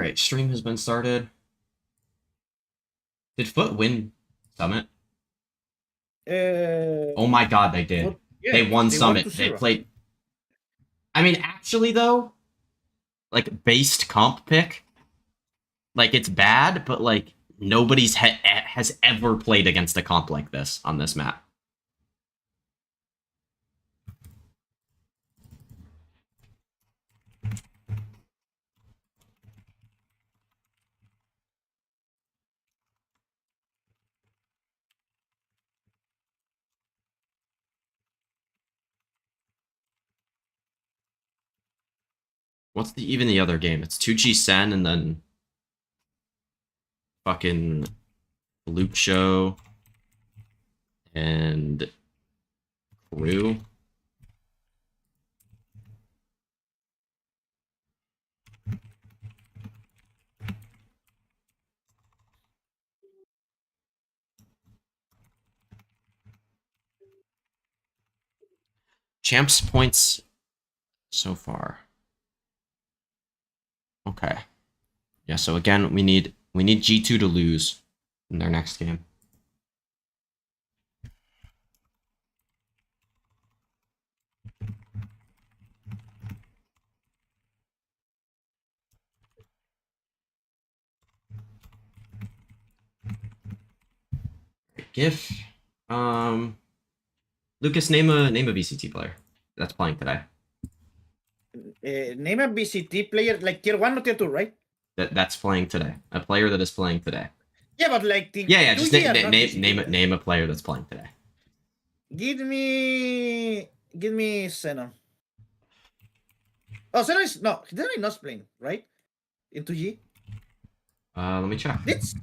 Alright, stream has been started. Did Foot win Summit? Oh my god, they did. Yeah, they won they Summit. won They 2-0. played... I mean, actually, though, like, based comp pick, like, it's bad, but, like, nobody's has ever played against a comp like this on this map. What's even the other game? It's 2G SEN and then fucking Flukxo and KRU. Champs points so far. Okay. Yeah, so again, we need G2 to lose in their next game. GIF. Lucas, name a VCT player that's playing today. Name a VCT player, like tier 1 or tier 2, right? That's playing today. A player that is playing today. Yeah, but like yeah, just name a player that's playing today. Give me Xenon. Oh, Xenon is not playing, right? In 2G. Let me check. It's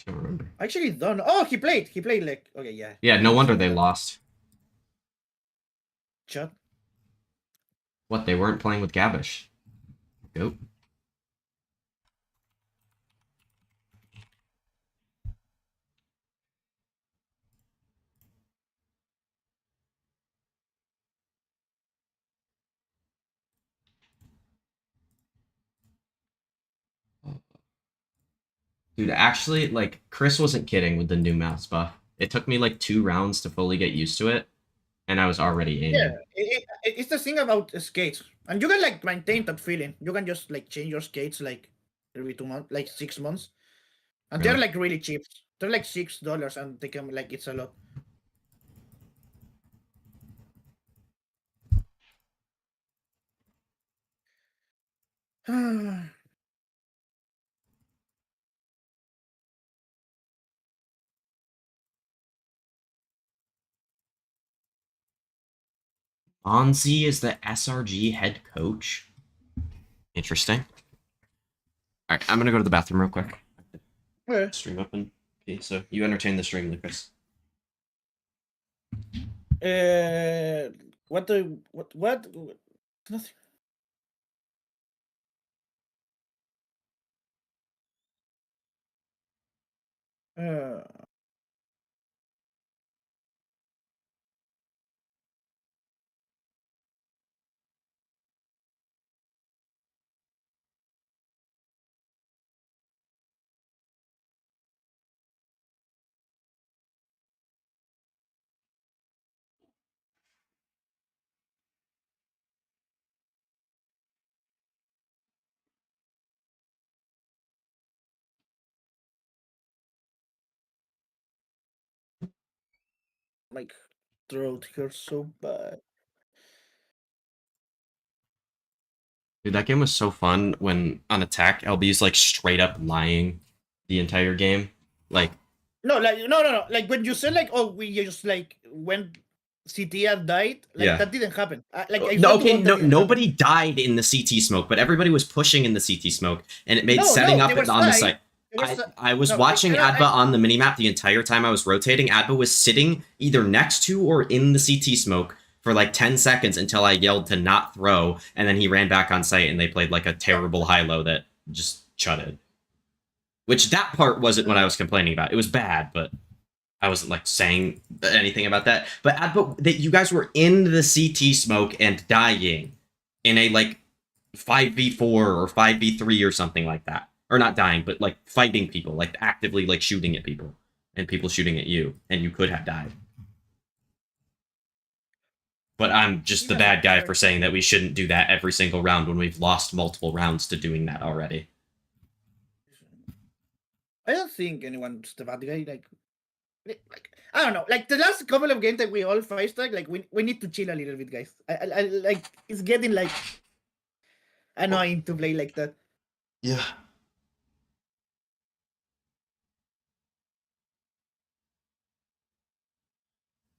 I don't remember. actually don't. Oh, he played. He played like okay, yeah. Yeah, no wonder they lost. Chat. What, they weren't playing with Gabish? Goat. Dude, actually, like, Chris wasn't kidding with the new mouse buff. It took me like 2 rounds to fully get used to it, and I was already aiming. Yeah, it's the thing about skates, and you can like maintain that feeling. You can just like change your skates like every 2 months, like 6 months, and they're like really cheap. They're like $6, and they can like it's a lot. Bonzi is the SRG head coach. Interesting. All right, I'm gonna go to the bathroom real quick. Yeah. Stream open. Okay, so you entertain the stream, Lucas. What? Nothing. My throat hurts so bad. Dude, that game was so fun when on attack, LB's like straight up lying the entire game. Like, no. Like when you said like, oh, we just like when CT died, like yeah, that didn't happen. Like nobody died in the CT smoke, but everybody was pushing in the CT smoke, and it made setting up on the site. I was watching Adba on the minimap the entire time I was rotating. Adba was sitting either next to or in the CT smoke for like 10 seconds until I yelled to not throw, and then he ran back on site and they played like a terrible high-low that just chutted. Which that part wasn't what I was complaining about. It was bad, but I wasn't like saying anything about that. But that you guys were in the CT smoke and dying in a like 5v4 or 5v3 or something like that. Or not dying, but like fighting people, like actively like shooting at people and people shooting at you, and you could have died. But I'm just the bad guy for saying that we shouldn't do that every single round when we've lost multiple rounds to doing that already. I don't think anyone's the bad guy. Like I don't know. Like the last couple of games that we all fight stack, like we need to chill a little bit, guys. I like it's getting like annoying to play like that. Yeah.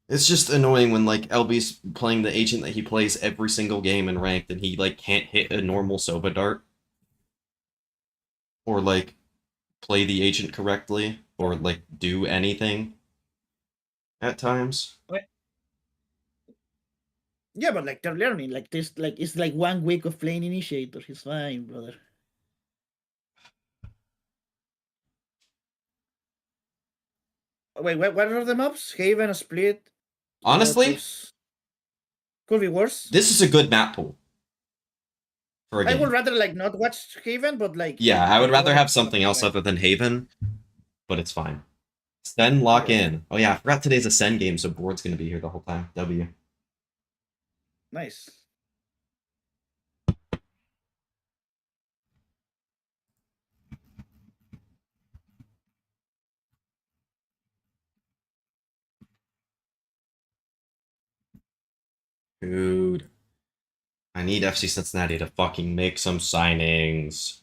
It's just annoying when like LB's playing the agent that he plays every single game in ranked and he like can't hit a normal Soba dart. Or like play the agent correctly or like do anything at times. Yeah, but like they're learning. Like this, like it's like 1 week of playing Initiator. He's fine, brother. Wait, what are the maps? Haven, Split. Honestly, could be worse. This is a good map pool. I would rather like not watch Haven, but like yeah, I would rather have something else other than Haven, but it's fine. SEN lock in. Oh yeah, I forgot today's a SEN game, so Board's gonna be here the whole time. W. Nice. Dude. I need FC Cincinnati to fucking make some signings.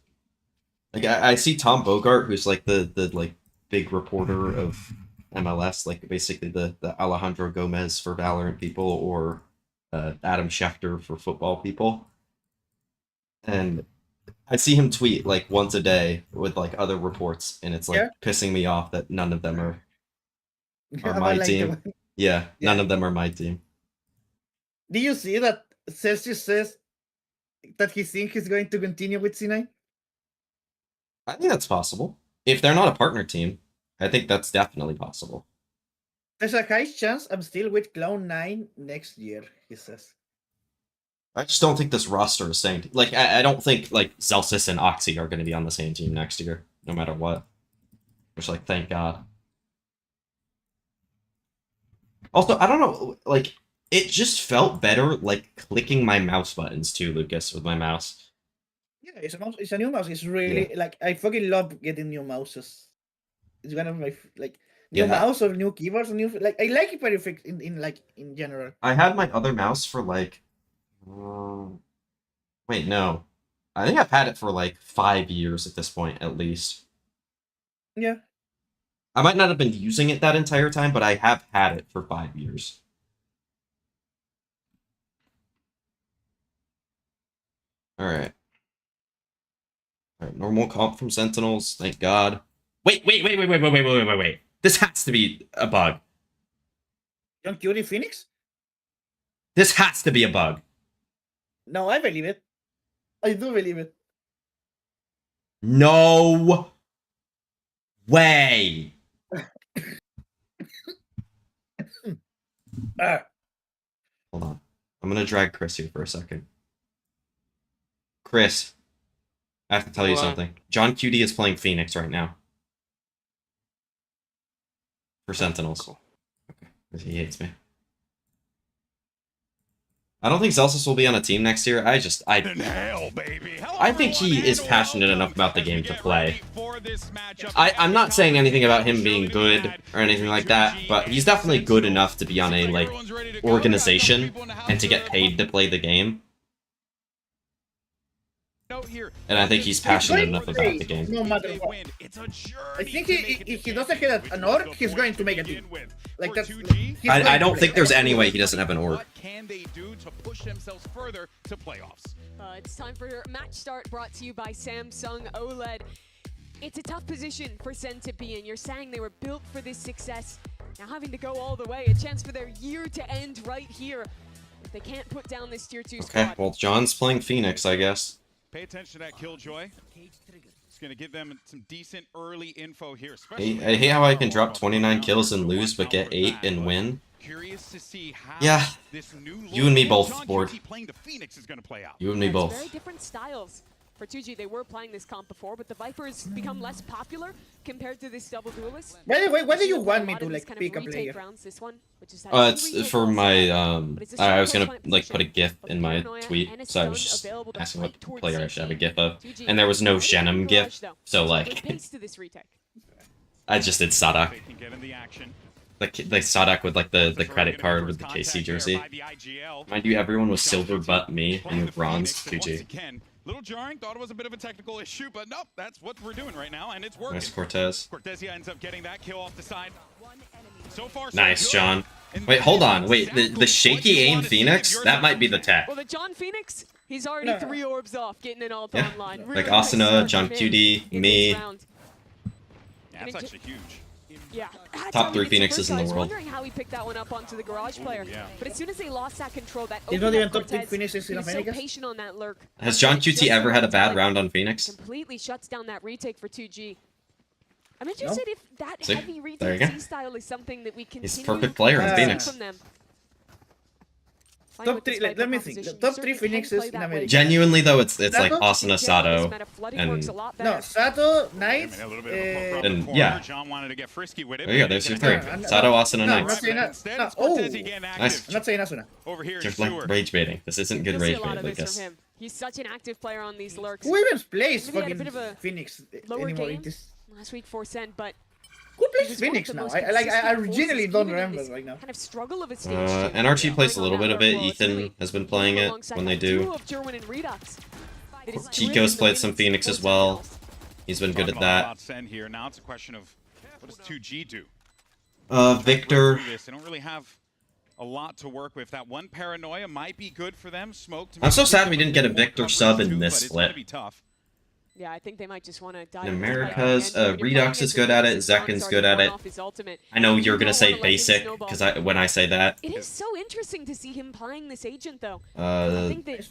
Like I see Tom Bogart, who's like the like big reporter of MLS, like basically the Alejandro Gomez for Valorant people, or Adam Schefter for football people. And I see him tweet like once a day with like other reports, and it's like pissing me off that none of them are my team. Yeah, none of them are my team. Do you see that Celsius says that he thinks he's going to continue with C9? I think that's possible. If they're not a partner team, I think that's definitely possible. There's a high chance I'm still with Cloud9 next year, he says. I just don't think this roster is saying... Like, I don't think, like, Zelsis and Oxy are going to be on the same team next year, no matter what. Which, like, thank God. Also, I don't know, like, it just felt better, like, clicking my mouse buttons, too, Lucas, with my mouse. Yeah, it's a new mouse. It's really, like, I fucking love getting new mouses. It's one of my, like... New mouse or new keyboards, or new like I like it very fixed in general. I had my other mouse for like wait, no. I think I've had it for like 5 years at this point at least. Yeah. I might not have been using it that entire time, but I have had it for 5 years. Alright. Alright, normal comp from Sentinels, thank God. Wait. This has to be a bug. Young Cutie Phoenix? This has to be a bug. No, I believe it. I do believe it. No way. Hold on. I'm going to drag Chris here for a second. Chris, I have to tell you something. John QD is playing Phoenix right now. For Sentinels. Okay. He hates me. I don't think Zelsis will be on a team next year. I think he is passionate enough about the game to play. I'm not saying anything about him being good or anything like that, but he's definitely good enough to be on a, like, organization and to get paid to play the game. And I think he's passionate enough about the game. No matter what. I think if he doesn't hit an org, he's going to make a team. Like that's. I don't think there's any way he doesn't have an org. What can they do to push themselves further to playoffs? It's time for match start, brought to you by Samsung OLED. It's a tough position for SEN to be in. You're saying they were built for this success. Now having to go all the way, a chance for their year to end right here. If they can't put down this tier 2 squad. Okay, well, John's playing Phoenix, I guess. Pay attention to that Killjoy. gonna give them some decent early info here. I hate how I can drop 29 kills and lose, but get 8 and win. Curious to see how Yeah, this new you and me look both, John Board. QT playing the Phoenix is gonna play out. You and me It's both. very different styles. For 2G, they were playing this comp before, but the Vipers become less popular compared to this double duelist. By the way, why do you We've seen want a me lot to of these like kind of pick a retake player? rounds, this one, which is It's for my I was gonna like put a GIF in my tweet, so I was just asking what player I should have a GIF of, and there was no Shenum GIF, so like I just did Sadak. They can get in the action. Like Sadak with like the credit card with the KC jersey. Mind you, everyone was silver but me, and you're bronze 2G. Little jarring, thought it was a bit of a technical issue, but nope, that's what we're doing right now, and it's working. Nice Cortez. Cortezia ends up getting that kill off the side. So far, so Nice, good. John. And Wait, that hold is on. Wait, the exactly shaky what you aim wanna see if Phoenix? you're That the might be the Phoenix. tech. Well, the John Phoenix, he's already No. 3 orbs off, getting an ult Yeah. online. Like Really nice Asuna, start John from him QD, in me. this round. Yeah, that's actually huge. Yeah. Top 3 It's Phoenixes in the I was world. wondering how he picked that one up onto the garage player. yeah. But as soon as they lost that control, that He's opened not even up top 3 Cortez. finishes in He a was so Phoenix. patient on that lurk. Has John QT Just ever had a bad like round on Phoenix? Completely shuts down that retake for 2G. I'm interested if that See? heavy There you retake go. C-style is something that we continue He's a perfect player in Uh, Phoenix. from them. Top 3, let me think. The top 3 Phoenixes in America. Genuinely though, it's like Sato? Asuna, Sato, and No, Sato, I Knight, mean, a little bit of a poke around and the corner. yeah. John wanted to get frisky with it. there you go. but There's he your couldn't. 3. No, Sato, Asuna, no, Knight. not saying that. Instead, No, it's Cortez oh. getting Nice. active. I'm not saying Asuna. Over here is Just Stewart. like rage baiting. This isn't good You'll see rage a lot bait. of Like this this. from him. He's such an active player on these lurks. Who even plays Maybe he had a fucking bit of a Phoenix Lower anymore? game It is... last week for SEN, but Who he plays was Phoenix one now? of the most I consistent genuinely forces don't even in remember this right now. kind of struggle of a stage. NRG plays a Playing little on bit that of it. lurk, well, it's Ethan really has been playing it alongside when they that duo do. of Gerwin and Redux. That is Chico's driven the played some wins Phoenix as towards well. finals. He's been good Talking at a lot that. about Sen here. Now it's a question of what does 2G do? Victor. They don't really have a lot to work with. That one paranoia might be good for them. Smoke. To I'm so make sad it we didn't get a more Victor coverage sub in too, this but it's gonna split. be tough. Yeah, I think they might just want to dive In into play Americas, again. When you're Redux playing is good at it, against John Zekken's starting good at one it. off his ultimate, I know you you're gonna don't say wanna let him basic snowball. because when I say that, It is so interesting to see him playing this agent, though. I uh, think that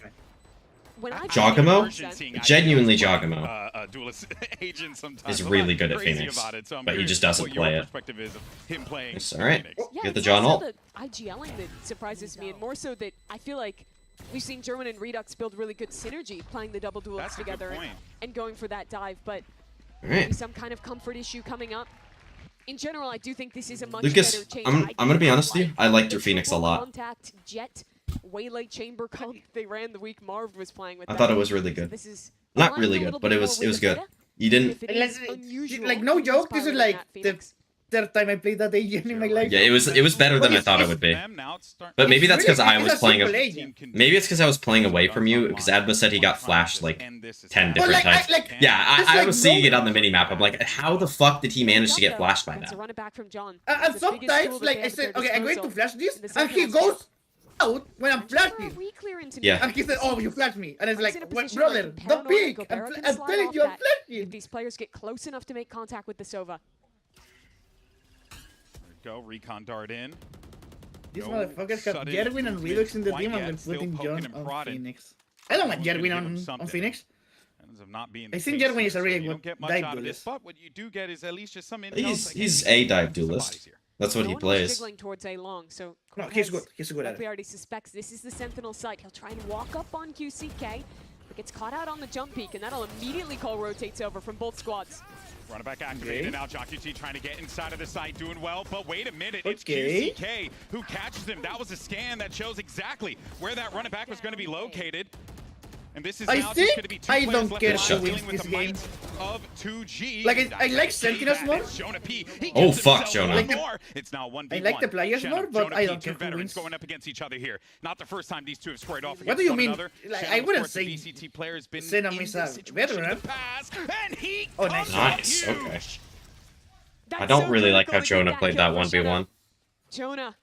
when I Giacomo? Seeing Genuinely ideas Giacomo. Duelist agent sometimes. is I'm really not good at crazy Phoenix, about it, so I'm but he curious just doesn't what your play it. perspective is of him playing It's all right. Phoenix. Yeah, Get the it's John also ult. the IGLing that surprises me, and more so that I feel like we've seen Gerwin and Redux build really good synergy playing the double duels That's a good together point. and going for that dive, but all maybe right. some kind of comfort issue coming up. In general, I do think this is a much Lucas, better change. I'm gonna be honest with you. I liked your The Phoenix a triple lot. Contact jet waylay chamber comp they ran the week Marv was playing with. I that. thought it was really good. This is Not aligning really a good, little but bit it more was with the good. meta. You didn't. If it is unusual, Like no who's joke, this is piloting like that the Phoenix? third time I played that agent in my life. Yeah, it was better than I thought it would be. But maybe that's because I was playing. Maybe it's because I was playing away from you. Because Adba said he got flashed like 10 But different like, times. Yeah, it's I like was seeing no- it on the minimap. I'm like, how the fuck did he manage to get flashed by That's that? a run it back from John. And It's the biggest sometimes, tool that like they I have at said, their okay, I'm going to disposal flash this, in the and he second half. goes out when I'm flashing. Yeah. And he said, "Oh, you flashed me," and it's He's in like, a "What, position where brother? he can Don't paranoid and peek! Gobert can I'm slide telling off you, I'm that flashing." If these players get close enough to make contact with the Sova. Go recon dart in. These No motherfuckers have sudden Jerwin and Redux in the quite team, and yet, then still putting poking John and on prodding. Phoenix. I don't want Someone's gonna Jerwin give him on something. Phoenix. Ends up not being I the think case Jerwin is a here, really so you good don't get much dive out of this, duelist. but what you do get is at least just some intel. He's a dive duelist. That's what No he one was plays. jiggling towards A long, so No, he's Cortez good. He's good at likely it. already suspects this is the Sentinel site. He'll try and walk up on QCK, but gets caught out on the jump peak, and that'll immediately call rotates over from both squads. Running back activated Okay. now. John QT trying to get inside of the site, doing well. But wait a minute, it's Okay. QCK who catches him. That was a scan that shows exactly where that running back was going to be located. And this is I now just think going to be two I players don't left care alive who dealing wins with this the game. might of 2G. Like, I like Sentinels more. Jonah P. He Oh, gives fuck, himself Jonah. one Like more. It's now 1v1. I like the players Shannon, more, but Jonah I P, don't two care who veterans wins. going up against each other here. Not the first time these two have squared off What against do you one mean? another. Like, Shannon, I of wouldn't course, the say VCT player has been Senna in is this a situation in veteran. the past, and he Oh, nice. comes out Nice. huge. Okay. That's I don't so really like how critical to get Jonah that played kill that for 1v1. Jonah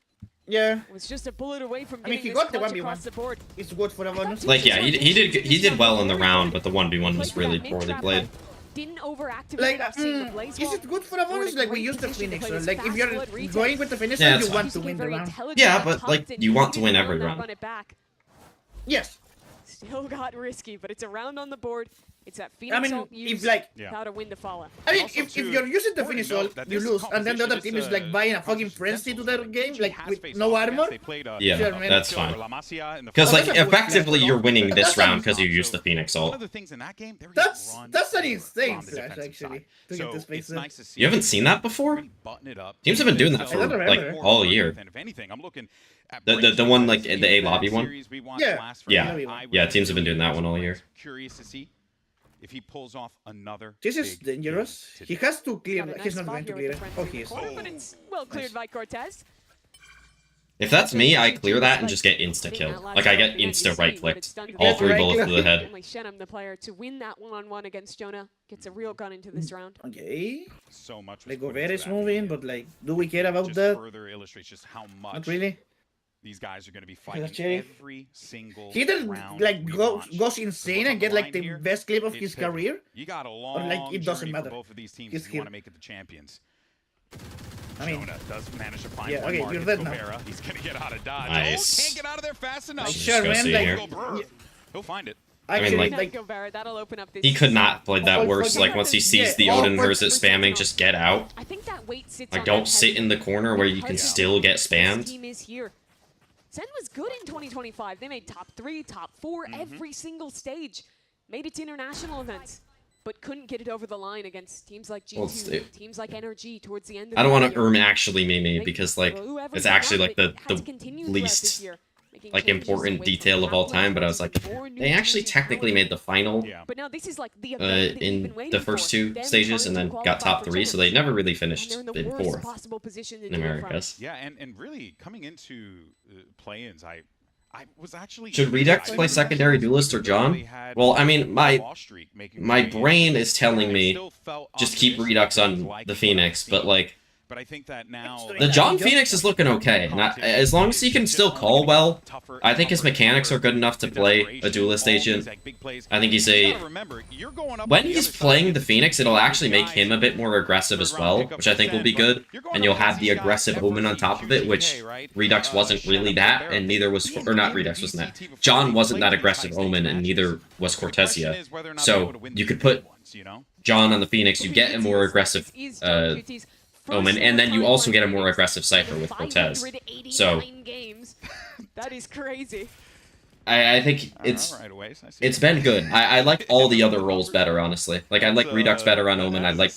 Yeah, was just a bullet away from I mean, getting he this got the clutch 1v1. across the board. it's good for a bonus. Like, yeah, he did well in the round, but the 1v1 was really poorly played. Didn't overactivate Like, off seeing the blaze is wall. it good for a We're in bonus? a Like, we great use the position to Phoenix. play So, this like, if you're fast-blood retake. going with the Phoenix, Yeah, you that's want Just to get win the very round. intelligent Yeah, and but, tucked like, and you want to needed win to every learn that round. run it back. Yes. still got risky, but it's a round on the board. It's that Phoenix I mean, ult if used like, without a win to follow. I mean, Also, if too, you're using the important Phoenix to note ult, that you this lose, and then the other composition, team is like buying a fucking frenzy to their game, like with no armor. Yeah, Sure, man. that's fine. Because Because like that's a good effectively match. you're winning this That's a- round because you used the Phoenix One ult. of the things in that game, they're That's run an over insane on the flash defensive actually side. to get this So face it's in. nice to see You haven't seen that before? really button it up. Teams have been doing that I for don't like remember. all year. And if anything, I'm looking at The one like the A lobby one. Yeah. Yeah, teams have been doing that one all year. Curious to see if he pulls off another. This is big dangerous. game He today. has to clear. Got a He's nice not spot going to here with clear the it. friends Oh, in he the is. corner, but it's well cleared by Cortez. If that's me, I clear that and just get insta kill. Like I get insta right clicked. All 3 bullets to the head. Only Shenham, the player, to win that one-on-one against Jonah, gets a real gun into this round. Okay. So much. was Like put Gobert into is that moving, video. but like, do we care about Just that? further illustrates just how much Not really. these guys are going to be fighting Actually, every single He didn't round like we goes launch. insane What's and on get like line the here, best clip of it's his pivotal. career. You got a long like, it doesn't journey matter. for both of these teams He's if you want to here. make it the champions. I mean, Jonah does manage to find yeah, one okay, mark. you're It's dead now. Gobert. He's going to get out of dodge. Nice. Oh, can't get out of there fast enough. Like, Just sure, go man. see Like, here. Gobert. He'll find it. actually, like- like, Gobert, that'll open up this. He could not play that Oh, worse. fucking- Like once he sees yeah, the oh, Odin fuck- Urza spamming, just get out. I think that weight sits Like on don't that sit head in the corner where you can because still get this spammed. team is here. SEN was good in 2025. They made top 3, top 4 every single stage. Made it to international events, but couldn't get it over the line against teams like G2, Well, teams like NRG towards the end of I don't the want year. to actually meme because like it's actually like the least like important detail of all time, but I was like, they actually technically made the final Yeah. But now this is like the event that you've been in waiting the first for. 2 Them stages and trying then to got qualify top for 3, so champs. they never really And finished they're in the in worst 4th possible position to in do it from. Americas. Yeah, and really coming into play-ins, I was actually. Should Redux play secondary duelist or John? Well, I mean, my brain is telling me just keep Redux on the Phoenix, but like But I think that now the John Phoenix is looking okay. Not, as long as he can still call well, I think his mechanics are good enough to play a duelist agent. I think he's a... When he's playing the Phoenix, it'll actually make him a bit more aggressive as well, which I think will be good. And you'll have the aggressive Omen on top of it, which Redux wasn't really that, and neither was... Or not Redux wasn't that. John wasn't that aggressive Omen, and neither was Cortesia. So you could put John on the Phoenix, you get a more aggressive Omen, and then you also get a more aggressive Cypher with Cortez. So That is crazy. I think it's been good. I like all the other roles better, honestly. Like I like Redux better on Omen. I like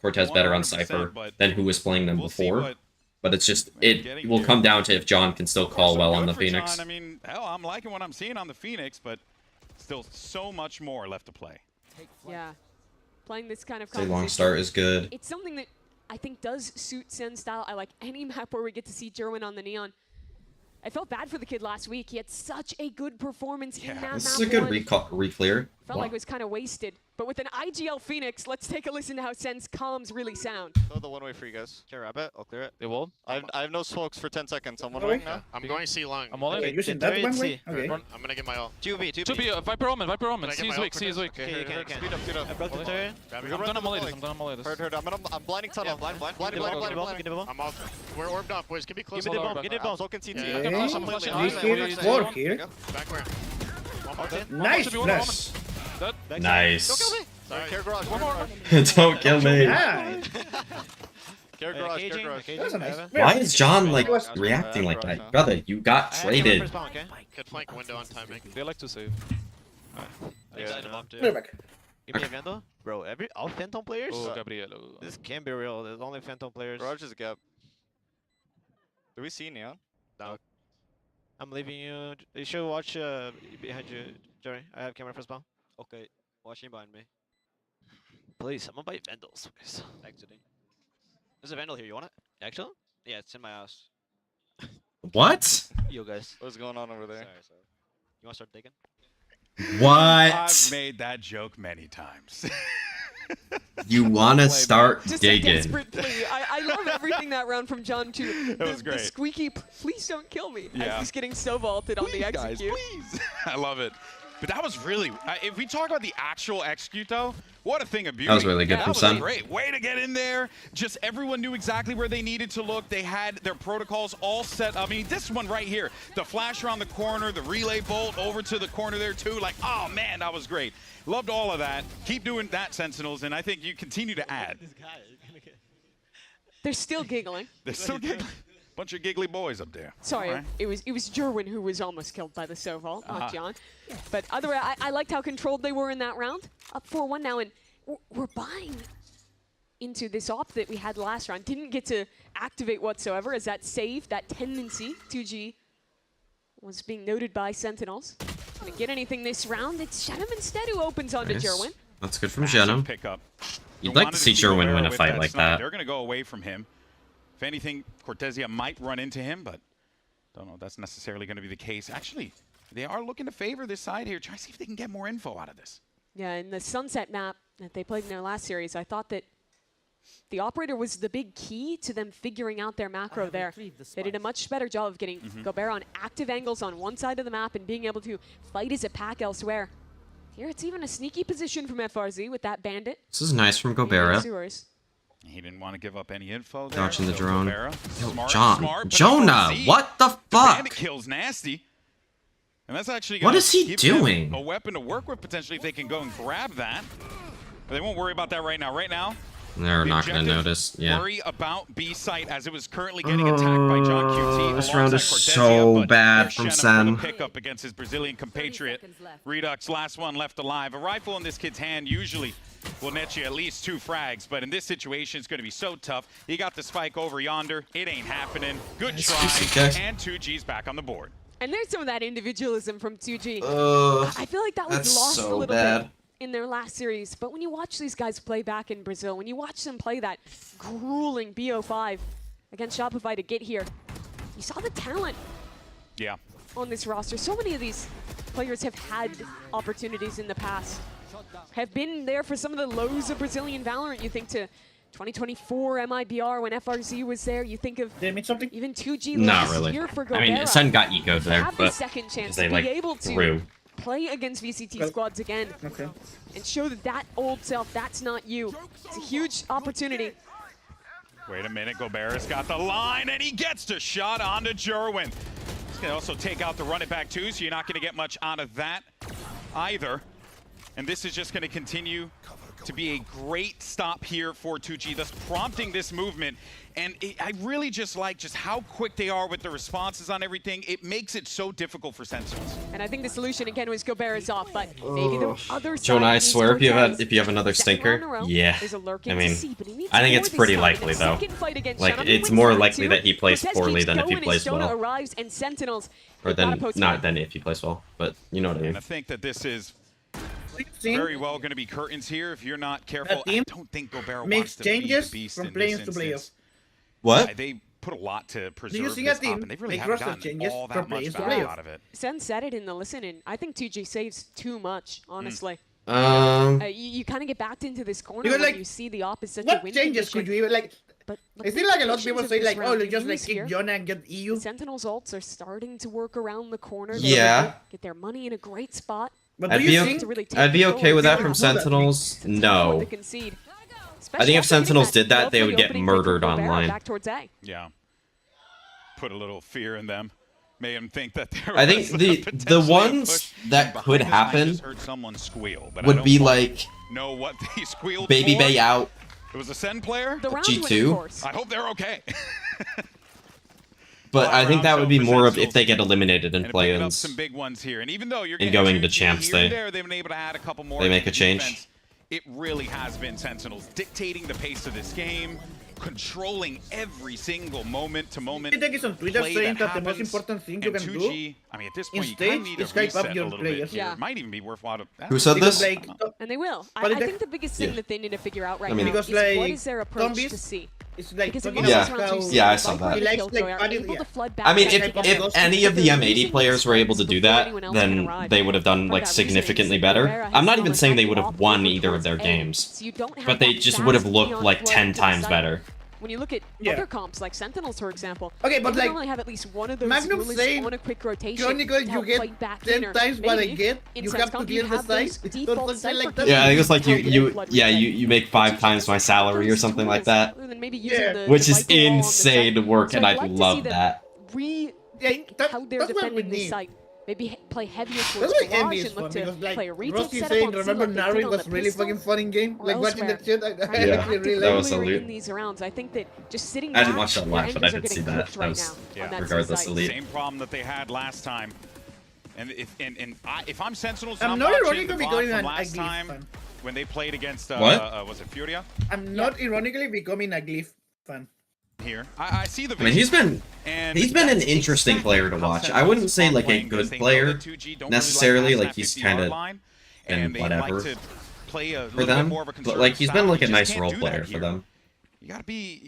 Cortez better on Cypher than who was playing them before. But it's just it will come down to if John can still call well on the Phoenix. I mean, hell, I'm liking what I'm seeing on the Phoenix, but still so much more left to play. Yeah. Playing this kind of A long composition, start is good. it's something that I think does suit SEN style. I like any map where we get to see Jerwin on the Neon. I felt bad for the kid last week. He had such a good performance in that This map is a good one. re-clear. Felt like it was kind of wasted. But with an IGL Phoenix, let's take a listen to how SEN's comms really sound. Throw the one way for you guys. Can I wrap it? I'll clear it. They will. I have no smokes for 10 seconds. I'm one Okay. right now. I'm going C long. I'm all in. okay, using that one way? Okay. I'm gonna get my ult. 2B, 2B. 2B, Viper Omen, Viper Omen. Can I C get is my weak, ult C is for weak. this? Okay, Okay, okay. Speed up, speed up. I broke the turret. I'm gonna molly this, I'm gonna molly this. Heard. I'm blinding tunnel. Blind. I'm off. We're orbed up, boys. Can be close. Give me the bomb, Get it, bomb. Soaking CT. Okay. I'm flashing Three high. here, 4 here. Back where? One more. Nice should be one more flash. Nice. Sorry, care garage. Don't kill me. Yeah. Care garage, care garage. That's a nice. Why is John like reacting like that? Brother, you got traded. Could flank window on timing. They like to save. We're back. Give me a Vandal? Bro, all Phantom players? Oh, Gabrielo. This can't be real. There's only Phantom players. Garage is a gap. Do we see Neon? I'm leaving you. You should watch behind you, Jerry. I have camera for spawn. Okay, watching behind me. Please, someone buy Vandals, please. Exiting. There's a Vandal here. You want it? Actually? Yeah, it's in my house. What? Yo, guys. What's going on over there? Sorry. You want to start digging? What? I've made that joke many times. You wanna start Just a digging? desperate plea. I love everything that round from John too. was The great. squeaky, please don't kill me. Yeah. As he's getting so vaulted on the Please, guys, execute. please. I love it. But that was really, if we talk about the actual execute though, what a thing of beauty. That was really good from SEN. Great way to get in there. Just everyone knew exactly where they needed to look. They had their protocols all set. I mean, this one right here, the flash around the corner, the relay bolt over to the corner there too. Like, oh man, that was great. Loved all of that. Keep doing that, Sentinels, and I think you continue to add. They're still giggling. They're still giggling. Bunch of giggly boys up there. Sorry, right. it was Jerwin who was almost killed by the Soval, not John. But otherwise, I liked how controlled they were in that round. Up 4-1 now, and we're buying into this op that we had last round. Didn't get to activate whatsoever as that save, that tendency, 2G, was being noted by Sentinels. Gonna get anything this round? It's Shenum instead who opens onto Jerwin. That's good from Shenum. Pickup. You'd like to see Jerwin win a fight like that. They're gonna go away from him. If anything, Cortesia might run into him, but don't know if that's necessarily going to be the case. Actually, they are looking to favor this side here. Try to see if they can get more info out of this. Yeah, in the Sunset map that they played in their last series, I thought that the operator was the big key to them figuring out their macro there. They did a much better job of getting Gobert on active angles on one side of the map and being able to fight as a pack elsewhere. Here it's even a sneaky position from FRZ with that bandit. This is nice from Gobert. He didn't want to give up any info there. Dodging the drone. Smart, Jonah, what the fuck? Bandit kills nasty. And that's actually what is he doing? A weapon to work with potentially if they can go and grab that. But they won't worry about that right now. Right now, they're not going to notice. Yeah. Worry about B site as it was currently getting attacked by John QT. This round is so bad from SEN. Pickup against his Brazilian compatriot. Redux, last one left alive. A rifle in this kid's hand usually will net you at least 2 frags, but in this situation, it's going to be so tough. He got the spike over yonder. It ain't happening. Good try, and 2G's back on the board. And there's some of that individualism from 2G. I feel like that was lost a little bit in their last series, but when you watch these guys play back in Brazil, when you watch them play that grueling BO5 against Shopify to get here, you saw the talent on this roster. So many of these players have had opportunities in the past, have been there for some of the lows of Brazilian Valorant. You think to 2024 MIBR when FRZ was there. You think of even 2G last year for Gobert. I mean, SEN got ecoed there, have but the second chance they to be able to grew. Play against VCT squads again and show that old self, that's not you. It's a huge opportunity. Wait a minute, Gobert's got the line, and he gets the shot onto Jerwin. He's going to also take out the run it back too, so you're not going to get much out of that either. And this is just going to continue to be a great stop here for 2G, thus prompting this movement. And I really just like just how quick they are with the responses on everything. It makes it so difficult for Sentinels. And I think the solution again was Gobert is off, but maybe the other side. Jonah, I swear if you have another stinker, yeah. I mean, I think it's pretty likely though. Like it's more likely that he plays poorly than if he plays well. Or than if he plays well. But you know what I mean. And I think that this is very well going to be curtains here if you're not careful. I don't think Gobert wants to be the beast from playing to playoffs. What? They put a lot to preserve this up, and they really haven't gotten all that much value out of it. Sen said it in the listen, and I think 2G saves too much, honestly. You kind of get backed into this corner when you see the opposite. What changes could you even like? But I feel like a lot of people say like, oh, just like kick Jonah and get EU. Sentinels ults are starting to work around the corner. Yeah. Get their money in a great spot. But I'd be okay with that from Sentinels. No. I think if Sentinels did that, they would get murdered online. Yeah. Put a little fear in them. Made them think that there I think the ones that could happen would be like Baby Bay out. It was a SEN player? G2. I hope they're okay. But I think that would be more of if they get eliminated in play-ins. Some big ones here, and even though you're going to champs, they make a change. It really has been Sentinels dictating the pace of this game, controlling every single moment to moment. I think it's on Twitter saying that the most important thing you can do, I mean, at this point, you kind of need to reset a little bit here. It might even be worthwhile. Who said this? And they will. I think the biggest thing that they need to figure out right now is what is their approach to see. It's like yeah, I saw that. I mean, if any of the M80 players were able to do that, then they would have done like significantly better. I'm not even saying they would have won either of their games, but they just would have looked like 10 times better. when you look at other comps like Sentinels, for example, okay, but they like normally have at least one of those Magnum duelists saying, on a quick rotation Chronicle, to help you get fight back 10 in, or times what I maybe get. in You Sense have to Comp, clear you the have those site. default Something cypher like that. Yeah, I think it's like kills you make 5 times my salary or something like that, rather than maybe using Yeah. the which is Viper wall on the insane site. work, So and I'd I like to see love them that. How they're that's what we defending this need. site. Maybe play heavier That's towards why Barrage Envy is and look fun, to because like play a retake Rossi setup saying, on C remember like they did Nari on was the really pistol fucking fun in game? or Like watching elsewhere. that shit, Trying to Yeah. actually tactically really That was so win lit. these rounds. I think that just sitting I back, didn't watch that your live, but I angles are did see getting that. cooked That right was now on that regardless site. elite. Same problem that they had last time. And if I'm Sentinels, and I'm I'm not watching ironically the VOD becoming from an last ugly time fan. when they played against What? was it Furia I'm not ironically becoming a Glyph fan. here? I see the I mean, vision. He's been an interesting player to watch. I wouldn't say like a good player necessarily, like he's kind of been whatever for them, but like he's been like a nice role player for them. You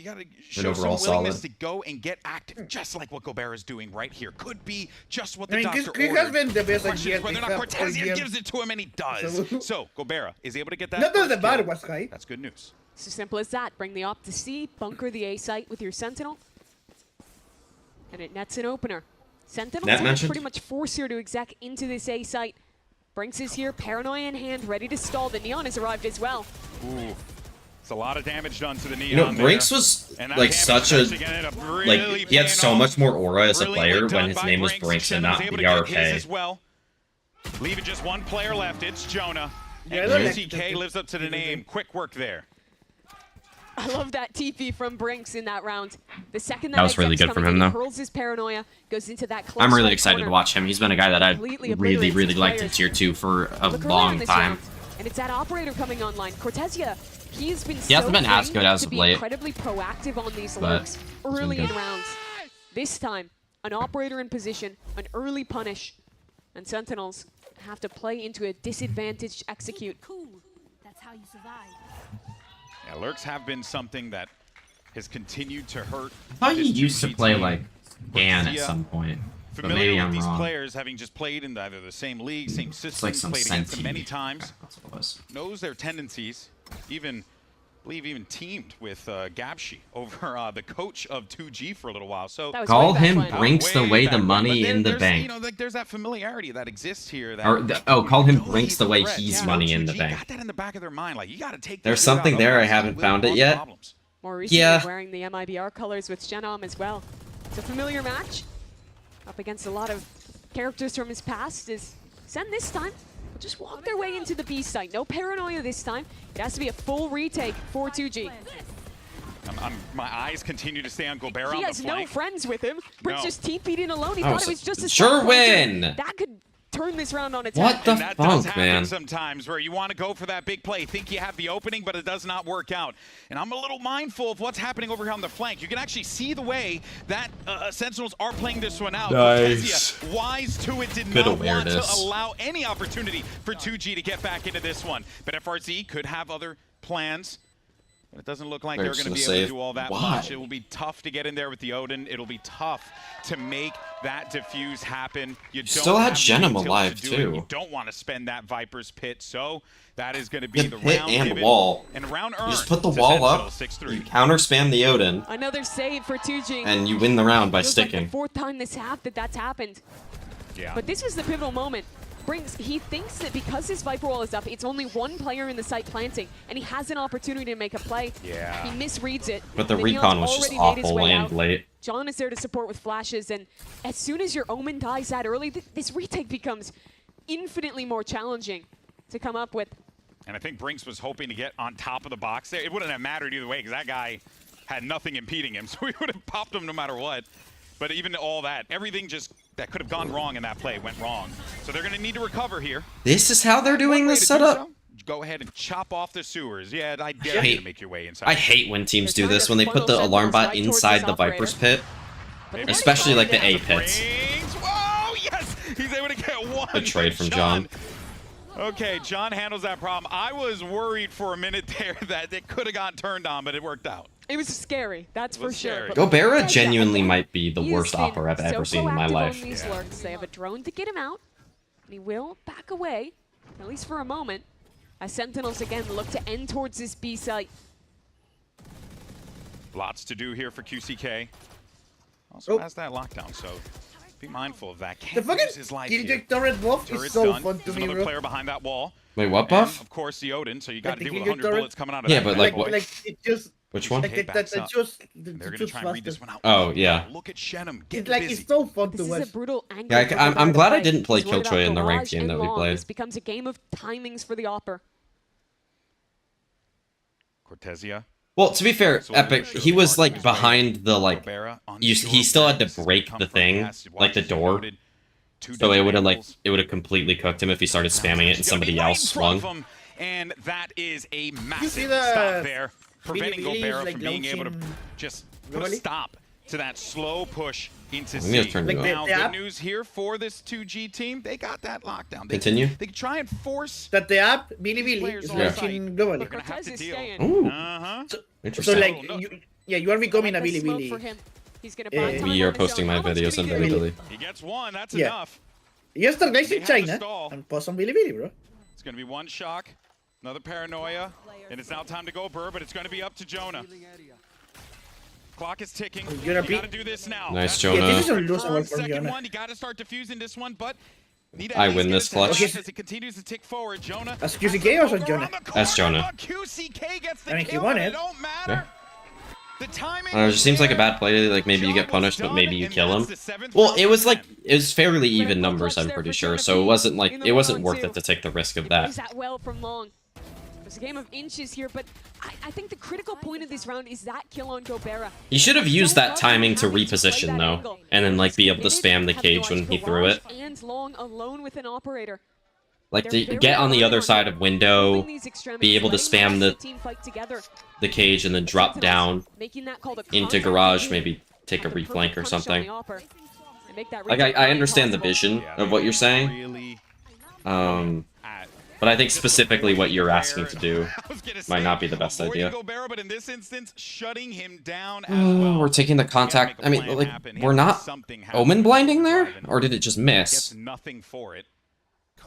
gotta show overall some willingness solid. to go and get active, just like what Gobert is doing right here. Could be just what the I mean, doctor Chris has ordered. been the best Question is idea. whether or not Cortezia gives it to him, and he does. So Gobert is able to get that. Not that the first bar kill. was high. That's good news. It's as simple as that. Bring the op to C, bunker the A site with your Sentinel, and it nets an opener. Sentinel Net mentioned. pretty much force her to exec into this A site. Brinks is here, Paranoia in hand, ready to stall. The Neon has arrived as well. Ooh, it's a lot of damage done to the Neon. You know, Brinks there. was And that like damage such a actually ended up really like he had so paying much more aura as a Brilliantly player done when his by name was Brinks and Shen not was able to get his BRK. as well. Leaving just one player left. It's Jonah. Yeah, And they're UCK like- lives up to the name. Quick work there. I love that TP from Brinks in that round. The second that, That was really exec's good from coming him, in, he though. hurls his Paranoia, goes into that close I'm really right excited corner. to watch him. He's been a guy that I Completely really, obliterates really his liked in players. Tier 2 for a Look around long this time. round, and it's that operator coming online. Cortezia, he has been He hasn't been as good as to of be late, incredibly proactive on these but lurks early in good. rounds. This time, an operator in position, an early punish, and Sentinels have to play into a disadvantaged execute. Cool. That's how you survive. Yeah, lurks have been something that has continued to hurt. I thought he this used to 2G play team. like Gan at Cortezia, some point, but Familiar maybe with I'm these wrong. players, having just played in either the same league, same system, like some played against them Senti. many times, That's what it was. knows their tendencies, I believe even teamed with Gabshi over the coach of 2G for a little while. So That was Call way back him when. Brinks the way way back the when. money But in the there's, bank. You know, like there's that familiarity that exists here. That Call him you know Brinks he's the a way threat. he's Yeah, money in the 2G bank. got that in the back of their mind. Like you got to take. There's this dude out, something there, I otherwise he haven't will found it cause yet. problems. More recently, Yeah. wearing the MIBR colors with Genom as well. It's a familiar match. Up against a lot of characters from his past. Is Sen this time will just walk their way into the B site. No Paranoia this time. It has to be a full retake for 2G. My eyes continue to stay on Gobert He on the has no flank. friends with him. Briggs No. just TP'd in alone. He Oh, thought so- it was just a sure stun counter. win. That could turn this round on its What head. the And that does funk, happen man? sometimes where you want to go for that big play, think you have the opening, but it does not work out. And I'm a little mindful of what's happening over here on the flank. You can actually see the way that Sentinels are playing this one out. Nice. Cortezia, wise to it, did Good not want to awareness. allow any opportunity for 2G to get back into this one. But FRZ could have other plans. But it doesn't look like they're going to be able to do all that much. It will be tough to get in there with the Odin. It'll be tough to make that diffuse happen. You don't Still had have the Genom details alive, to do it. too. You don't want to spend that Viper's Pit, so that is going to be The the pit round and given wall. and round earned. You just put the to wall up, Sentinel, you 6-3. counter spam the Odin, Another save for 2G. and you win the round by Feels like sticking. the fourth time this half that's happened. Yeah. But this was the pivotal moment. Brings, he thinks that because his Viper wall is up, it's only one player in the site planting, and he has an opportunity to make a play. Yeah. He misreads it. But the Neon's recon was just already made his awful way and out. late. John is there to support with flashes, and as soon as your Omen dies that early, this retake becomes infinitely more challenging to come up with. And I think Brinks was hoping to get on top of the box there. It wouldn't have mattered either way because that guy had nothing impeding him, so he would have popped him no matter what. But even all that, everything just that could have gone wrong in that play went wrong. So they're going to need to recover here. This is how they're doing One way this to do setup? so, go ahead and chop off the sewers. Yeah, I dare you hate- to make your way inside. I hate when teams They're do trying this, to when they funnel put the alarm Sentinels bot right towards inside this the Viper's operator. pit. But Especially like the A Brings. pits. Whoa, yes! He's able to get one. Good trade from John. Okay, John handles that problem. I was worried for a minute there that it could have gotten turned on, but it worked out. It was scary, that's for was sure. scary. But Gobera yeah, genuinely might be the he has worst been opera I've ever so seen in my proactive life. On these lurks. They have a drone to get him out, and he will back away, at least for a moment, as Sentinels again look to end towards this B site. Lots to do here for QCK. Also has that lockdown, so be mindful of that. The Can't fucking lose his life Killjoy here. turret buff is Turret's so done. fun to There's me, another bro. player behind that wall. Wait, what And, buff? of course, the Odin, so you got to the deal with Killjoy 100 turret. bullets coming out of Yeah, that but bad like, boy. it just Which one? like backs that up. just They're going to shoots try and read this faster. one out. Oh, yeah. Look at Shenum. Get It's like busy. it's so fun This to is watch. a brutal angle. Yeah, for I'm Gobert to glad I play. didn't play He's worried Killjoy about in the ranked barrage game and that we long. played. This becomes a game of timings for the Opper. Cortezia. Well, to be fair, So Epic, sure he the was marking like is right. behind the like. Gobera He unsure still had where to this break come the from. thing, Yes, like the watch as door. noted. Two So it different would have like angles. it would have completely cooked him if he started spamming it and He's gonna somebody be right else in front swung. of him, and that is a see massive the stop there, preventing Billy Gobera like from being able to launching just put a globally? stop to that slow push into I'm gonna C. turn Like it the- Now, the good app- news here for this 2G team, they got that lockdown. They Continue. They can try and force. That the app Billy players is on launching They're globally. gonna have Cortez to is deal. staying. Ooh, Uh-huh. So interesting. like you are becoming a Like the Billy smoke Billy. for him. He's gonna Eh, buy time we are on his posting own. my How much videos can on he do? Billy Billy. He gets one. That's Yeah. enough. Yesterday guys They in have to China stall. and post on Billy Billy, bro. It's going to be one shock, another paranoia, and it's now time to go Burr, but it's going to be up to Jonah. Clock is ticking. You Jonah got to do this now. Nice, That's Jonah. Yeah, this is a the losable for second Jonah. one. You got to start defusing this one, but need to I at least win get this it to clutch. half as it continues to tick forward. Jonah. As has QCK to or as poke Jonah? around the As corner, Jonah. but QCK gets the I mean, he kill, won and it. it don't matter. Yeah. The timing I don't know, it just seems like a bad play. Like maybe you get punished, but maybe you kill him. Well, it was like it was fairly even numbers. I'm pretty sure, so it wasn't like it wasn't worth it to take the risk of He plays that. that well from long. It's a game of inches here, but I think the critical point of this round is that kill on Gobera. He should have used that timing to reposition though, and then like be able to spam the cage when he threw it. And long alone with an operator. Like to get on the other side of window, be able to spam the cage and then drop down into garage, maybe take a reflank or something. Like I understand the vision of what you're saying, Really but I think specifically what you're asking to do might not be the best idea. Gobera, but in this instance, shutting him down as well. We're taking the contact. I mean, like we're not Omen blinding there, or did it just miss? Gets nothing for it.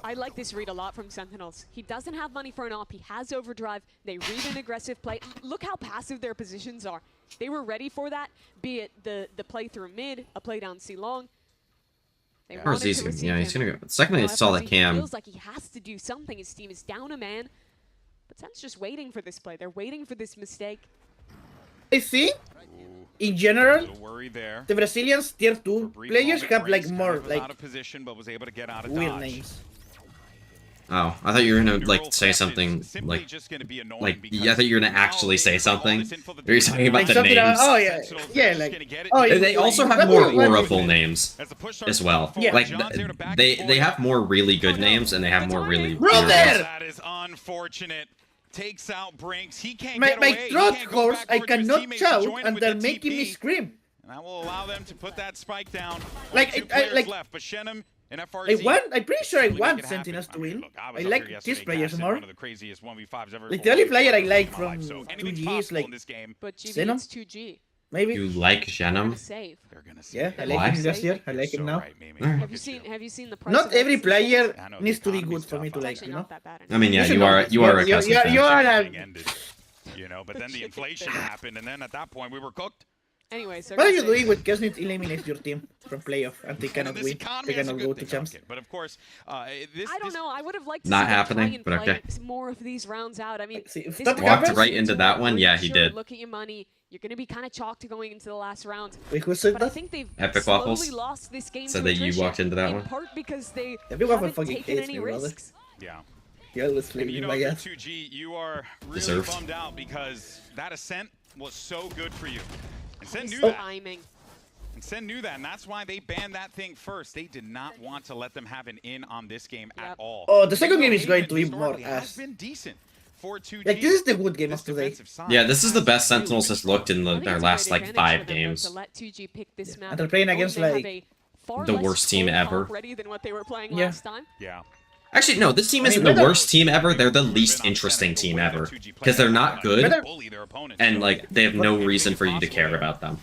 I like this read a lot from Sentinels. He doesn't have money for an op. He has overdrive. They read an aggressive play. Look how passive their positions are. They were ready for that, be it the play through mid, a play down C long. They Or is wanted to he? receive Yeah, he's him. gonna go. The second I saw that He cam, feels like he has to do something. His team is down a man. But Sen's just waiting for this play. They're waiting for this mistake. I think in general Little worry there. the Brazilians tier 2 Brief players moment, have like Briggs more kind of was like out of position, but was able to get out of weird dodge. names. oh, I thought you were gonna Neural like say theft is something simply like just gonna be annoying like because yeah, I thought you were gonna now actually they say put all something. this info that Are you they're talking about Like the something names? oh yeah, Sentinels, yeah, they're just like gonna get it. oh, They like, also have what more was- what was horrible it? names As the push starts as well. forward, Like John's there to back they and forth. have more really good names and they have more really Brother! weird names. That is unfortunate. Takes out Brinks. He can't My get away. He throat can't go hurts, I back towards his cannot teammates to shout, join him and with they're the making me TP. scream. And that will allow them to put that spike down. Like, Two I- players like- left, but Shenum and I FRZ want, I'm pretty sure I really make want it happen. Sentinels to I mean, win. look, was I up there like yesterday these players casting more. One of the craziest 1v5s ever. Like, the only player I in like my life, from so anything's 2G is possible like in this game. But GB, Venom? it's 2G. maybe. You like Venom? A save. They're gonna Yeah, I save like Why? him last year. I You're like him so now. right, Mimi. Alright. Have you seen the price Not of every X's? player I know the needs to be economy's good for me tough to out like, Actually you know. not that bad. I mean, yeah, You should you know are this. you are a You're- Cousin you're- fan. you're a- Thing ended, you know, but then the inflation happened, and then at that point we were cooked. Anyway, so What are you doing with Kesnit eliminates your team from playoff and they And cannot this win? economy They is a cannot good go thing, to champs. okay. But of course, this I don't know. I would have liked to Not see them happening, try and but play okay. more of these rounds out. I mean, See, if this that round happens- is Walked right into too that one? awkward. Yeah, he Sure, did. Look at your money. You're going to be kind of chalked going into the last round. Wait, who said But I that? think they've Epic slowly Waffles lost this game said to that you attrition, walked into that in one. part because they Epic Waffle haven't fucking taken hates any me, brother. risks. yeah. Yeah, let's And leave you him, know, I if you're guess. 2G, you are really Deserved. bummed out because that ascent was so good for you. And Sen This knew that. timing. And Sen knew that, and that's why they banned that thing first. They did not want to let them have an in on this game at Yep. all. Oh, the second game is Haven going to be more historically has ass. been decent for 2G. Like, this is the good game This of today. defensive side Yeah, this is the best has Sentinels has looked in I think their it's a last great like advantage 5 for them, though, games. to let 2G pick this map, And they're playing knowing against, they have like, a far the less worst team full ever. comp ready than what they were playing Yeah. last time. Yeah. Actually, no, this team I isn't mean, the whether- worst team ever. They're the least interesting team ever because they're not good Whether- Bully their opponents. and like they have no reason for you to care about them.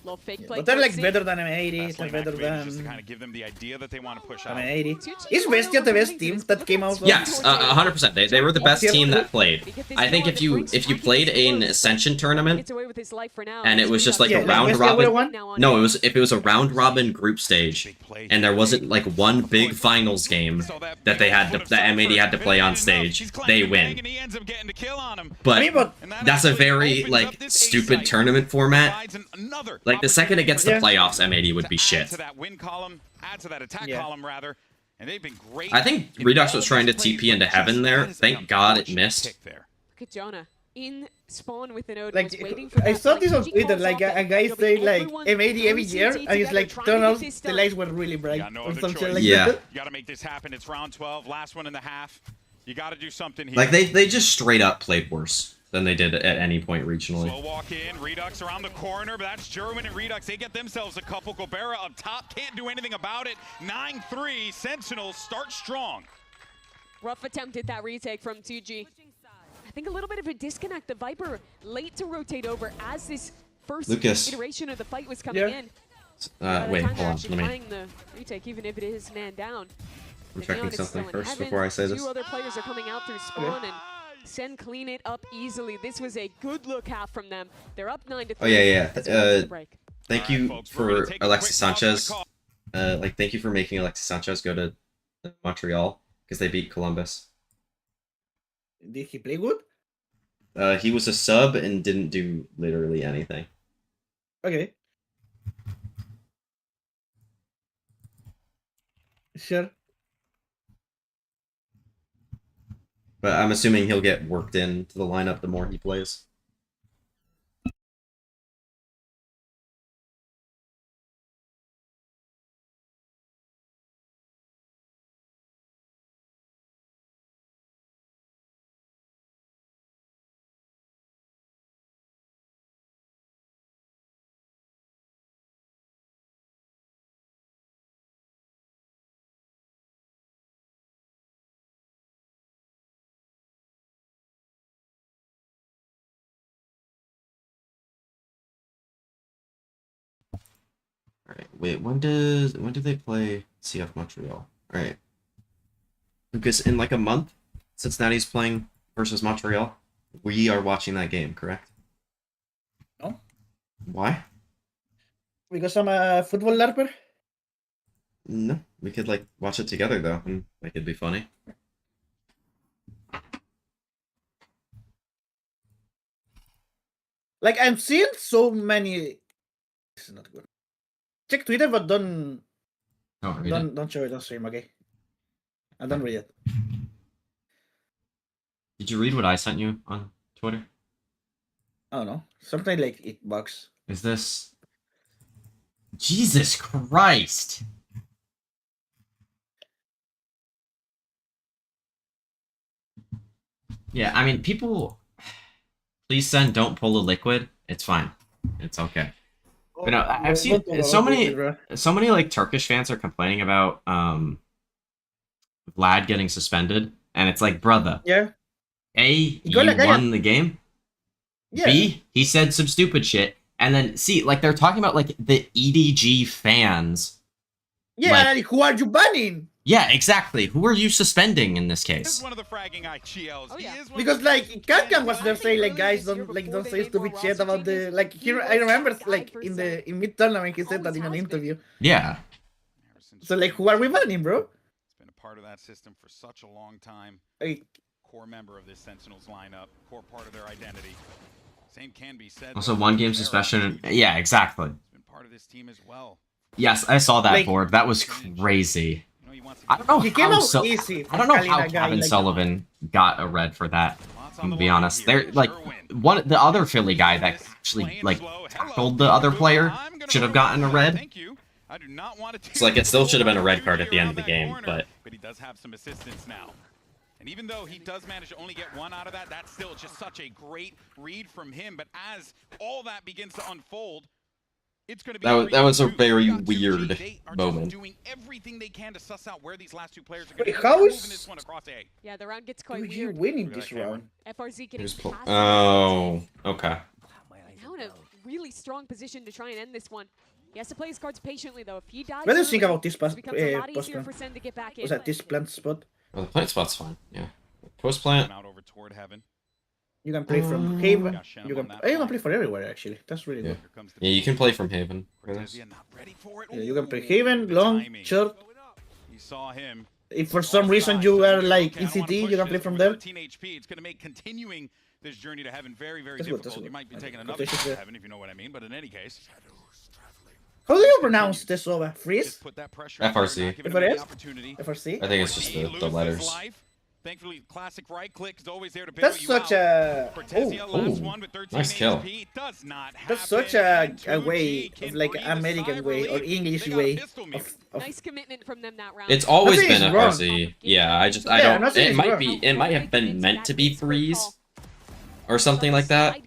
Little fake Yeah, play. but they're like towards better than M80. Best They're lane better activators just to than kind of give them the idea that they want to push out. M80. Is Bestia the best team that came out? Yes, 100%. They were the best team that played. I think if you played an Ascension tournament Gets away with his life for now. and it was just like Yeah, a round Bestia would've robin. won? No, if it was a round robin group stage, and there wasn't like one big finals game that M80 had to play on stage, they win. But that's a very like stupid tournament format. Like the second it gets to playoffs, M80 would be shit. Add to that attack Yeah. column rather, and they've been great. I think Redux was trying to TP into heaven there. Thank God it missed. Look at Jonah in spawn with an Odin. Like, was waiting for I that, saw like, this on PG Twitter, calls like off a it. guy It'll be saying like everyone M80 every through year, CT and he's together like, trying turn to out get this the done. lights were really bright got no or other something choice. like Yeah. that. You got to make this happen. It's round 12, last one in the half. You got to do something here. Like they just straight up played worse than they did at any point regionally. Slow walk in, Redux around the corner, but that's German and Redux. They get themselves a couple. Gobera up top, can't do anything about it. 9-3, Sentinels start strong. Rough attempt at that retake from 2G. I think a little bit of a disconnect. The Viper late to rotate over as this first Lucas. iteration of the fight was coming in. By the Wait, time hold they're on. actually Let me. playing the retake, even if it is man down. I'm The checking Neon is something still in first heaven. before I say this. Two other players are coming out through spawn and Sen clean it up easily. This was a good look half from them. They're up 9-3. Oh yeah. as we enter the break. Thank All right, you folks, we're gonna for take a Alexis quick pause on the Sanchez. call. Thank you for making Alexis Sanchez go to Montreal because they beat Columbus. Did he play good? He was a sub and didn't do literally anything. Okay. Sure. But I'm assuming he'll get worked into the lineup the more he plays. Alright, wait, when do they play CF Montreal? Alright. Because in like a month, Cincinnati's playing versus Montreal. We are watching that game, correct? No. Why? Because I'm a football larper. No. We could like watch it together though, and like it'd be funny. Like I'm seeing so many. This is not good. Check Twitter, but don't show it on stream, okay? I don't read it. Did you read what I sent you on Twitter? I don't know. Something like $8. Is this... Jesus Christ! Yeah, I mean, people... Please send, don't pull a liquid. It's fine. It's okay. But no, I've seen so many like Turkish fans are complaining about Vlad getting suspended, and it's like, brother. Yeah. A, you won the game. Yeah. B, he said some stupid shit, and then C, like they're talking about like the EDG fans. Yeah, like, who are you banning? Yeah, exactly. Who are you suspending in this case? One of the fragging IGLs. Oh, yeah. Because like Kankan was there saying like guys don't say stupid shit about the like here I remember like in mid tournament he said that in an interview. Yeah. So like who are we banning, bro? It's been a part of that system for such a long time. Hey. Core member of this Sentinels lineup, core part of their identity. Same can be said. Also, one game suspension. Yeah, exactly. It's been part of this team as well. Yes, I saw that like, board. That was crazy. I don't know how Kevin Sullivan got a red for that. To be honest, they're like the other Philly guy that actually like tackled the other player should have gotten a red. It's like it still should have been a red card at the end of the game, but he does have some assistance now. And even though he does manage to only get one out of that, that's still just such a great read from him. But as all that begins to unfold, it's going to be that was a very weird moment. Doing everything they can to suss out where these last two players are going to be moving this one across A. Yeah, the round gets quite Who's you weird. winning this round? FRZ getting past Oh, okay. now in a really strong position to try and end this one. He has to play his cards patiently, though. If he dies, What do you think early, about this it becomes a lot post easier plan? for Sen to get back in. Was that this plant spot? Well, the plant spot's fine. Yeah. Post plant. Out over toward heaven. You can play from Haven. Got Shem You on can. that You can flank. play for everywhere actually. That's really Yeah. good. Here comes the Yeah, you can play from Haven. Cortezia not ready for it. Yeah, you can play Ooh, Haven, the long, timing. short. You saw him. If for some reason you are like in CT, you can play from there. 13 HP. It's going to make continuing this journey to heaven very, very That's good, difficult. that's good. You might be Okay, taking another Cortezia shot there. to heaven if you know what I mean. But in any case, How do you pronounce this over? Freeze? just put that pressure on FRC. there, not giving If it him any is? opportunity. FRC? I think it's just He the loses letters. life. Thankfully, classic right click is always there to bail That's you such out. a. Cortezia, Oh, last Ooh, one with 13 nice kill. HP. Does not that's happen, such and a 2G way can of like breathe a American sigh of way or relief. English They got a way pistol me. of Nice commitment from them that round. It's always Nothing been is wrong. FRZ. Yeah, I Yeah, don't. nothing It is might wrong. be. It might have been meant to be threes or something like that.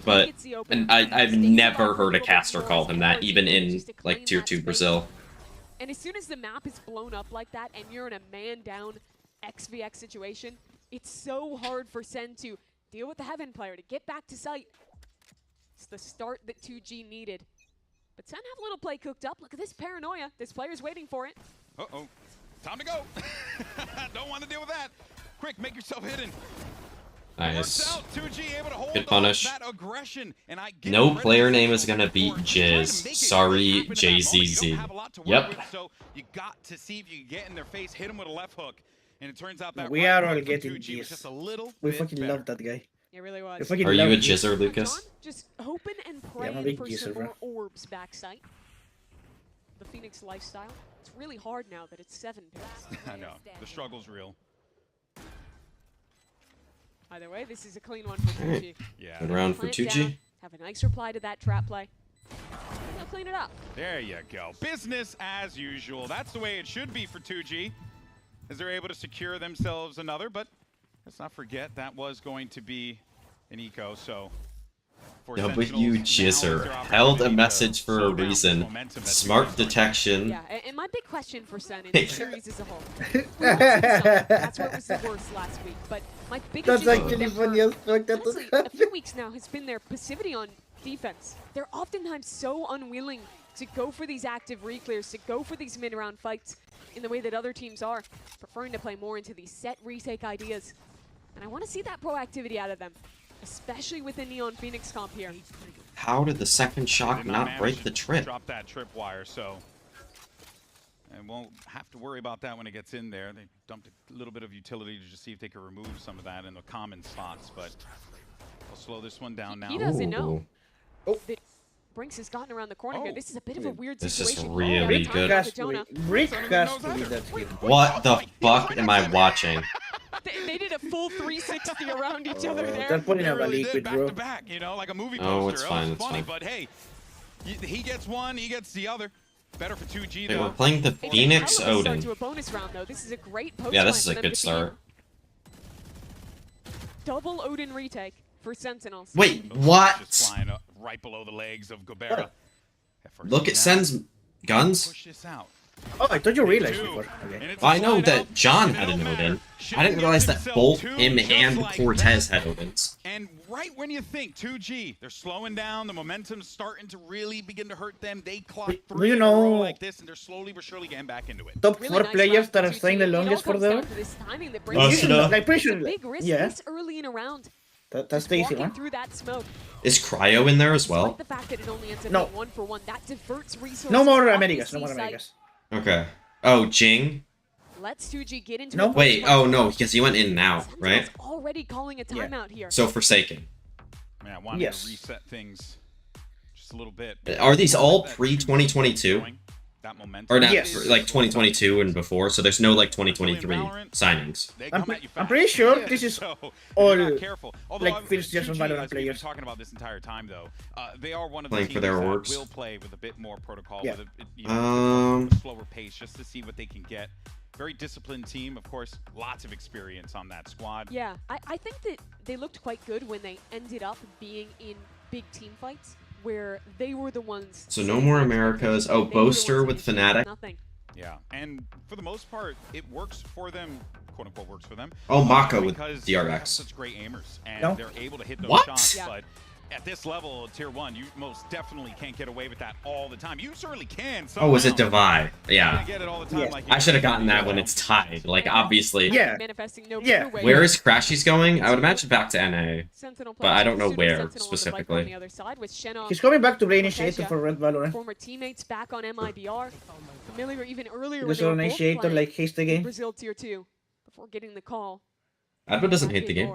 But and I've never heard a caster call him that, even in like Tier 2 Brazil. And as soon as the map is blown up like that and you're in a man-down XVX situation, it's so hard for Sen to deal with the Heaven player, to get back to sight. It's the start that 2G needed. But Sen have a little play cooked up. Look at this paranoia. This player's waiting for it. Uh-oh. Time to go. Don't want to deal with that. Quick, make yourself hidden. Nice. Works out. 2G able to hold Good off punish. that aggression, and I give No credit player to name Signal is gonna beat for trying to Jizz. make it Sorry, happen in that moment. You JZZ. don't have a lot to work Yep. with, so you got to see if you can get in their face, hit them with a left hook, and it turns out that We right are hook all from getting 2G was this. just a little We bit fucking better. love that guy. It really was. We fucking Are you love a him. jizzer, John, Lucas? just hoping and I'm a praying big for geezer, some bro. more orbs backside. The Phoenix lifestyle. It's really hard now that it's 7 picks. I know. The struggle's real. Either way, this is a clean one for 2G. Yeah. Good round for Plant 2G. down, have a nice reply to that trap play. And they'll clean it up. There you go. Business as usual. That's the way it should be for 2G, as they're able to secure themselves another. But let's not forget that was going to be an eco. So for W Sentinels, now is Jizzer their held a opportunity to message for a slow down the reason. momentum that's Smart building. detection. Yeah, and my big question for Sen in the series as a whole. We lost to Sun. That's where it was the worst last week. But my biggest That's issue with actually them funny as fuck. That was honestly, a few weeks now has been their passivity on defense. They're oftentimes so unwilling to go for these active re-clears, to go for these mid-round fights in the way that other teams are, preferring to play more into these set retake ideas. And I want to see that proactivity out of them, especially with the Neon Phoenix comp here. How did the second shock Did not manage break to the trip? Drop that trip wire, so. And won't have to worry about that when it gets in there. They dumped a little bit of utility to just see if they could remove some of that in the common spots, but they'll slow this one down now. He doesn't know Oh. that Brinks has gotten around the corner here. Oh. This is a bit of a weird This is situation. really Time good. for Has to Jonah. be, Rick has to be that kid. What the fuck am I watching? They did a full 360 around each other They're there. putting They out a really liquid, did back bro. to back, you know, like a movie Oh, poster. it's It fine, was it's funny, fine. but hey, he gets one, he gets the other. Better for 2G They though. were playing the It's a Phoenix hell of a start Odin. to a bonus round, though. This is a great post Yeah, this line is a for them good to start. begin. Double Odin retake for Sentinels. Wait, Just what? flying up right below the legs of Gobera. Look at Sen's guns. Push this out. Oh, I thought you realized Two. before. And Okay. it's a I know slide that out, John and had it an don't Odin. matter. I Shouldn't didn't give realize that himself both two him just and like Cortez that. had Odins. And right when you think 2G, they're slowing down, the momentum's starting to really begin to hurt them. They clock Do 3 you in a row know- like this, and they're slowly but surely getting back into it. Top Really 4 nice players round that for are staying the 2G. It all longest for comes them. down to this timing that Oh, brings should you I? Like, pretty a sure. big risk Yeah, this early in a round. that's Just the easy walking one. through that smoke. Is Cryo in there as well? Despite the fact that it only ends up No. being 1-for-1, that diverts resources. No more off the Americas. No more C site. Americas. Okay. Oh, Jing? Let's 2G get into No. a Wait, bonus round. oh no, because he went in and out, Sentinels right? already calling a Yeah. timeout here. So Forsaken. Man, I wanted Yes. to reset things just a little bit. Are these all That pre-2022? going, that momentum Or not, Yes. like 2022 and before, so there's no like 2023 signings. They I'm come at you I'm fast. pretty sure this is So, if all, you're not careful. Although like, I'm- first generation 2G, Valorant as we've been players. talking about this entire time, though, they are one of Playing the for teams their that orgs. will play with a bit more protocol, Yeah. with a slower pace, just to see what they can get. Very disciplined team, of course, lots of experience on that squad. Yeah, I think that they looked quite good when they ended up being in big team fights where they were the ones. So no more Americas. Oh, They were the Boaster ones with saying Fnatic. Nothing. Yeah, and for the most part, it works for them, quote unquote, works for them. Oh, Mako with because they have DRX. such great aimers, and No. they're able to hit those What? shots. Yeah. But at this level of tier 1, you most definitely can't get away with that all the time. You certainly can. Oh, was it Divide? Yeah. Get it all the time, like I should have gotten that when it's tied. Like, obviously. Yeah. Yeah. Where is Crashy's going? I would imagine back to NA. But I don't know where specifically. He's coming back to play Initiator for Red Valorant. Former teammates back on MIBR. Familiar even earlier Because on Initiator, like, hates the game. Brazil tier 2 before getting the call. Adva doesn't hate the game.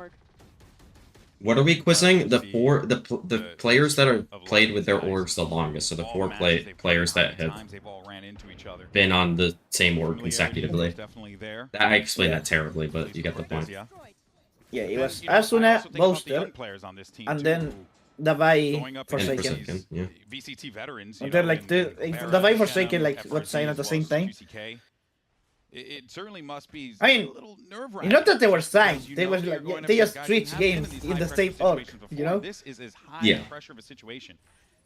What are we quizzing? The players that are played with their orgs the longest, so the 4 players that have been on the same org consecutively. I explained that terribly, but you get the point. Yeah, it was Asuna, Boaster, and then Davai Forsaken. Yeah. VCT veterans. And they're like Davai Forsaken like got signed at the same time. It certainly must be I mean, a little nerve-wracking. not that they were signed, they was like they just switched games in the same org, you know? This is as high pressure of a situation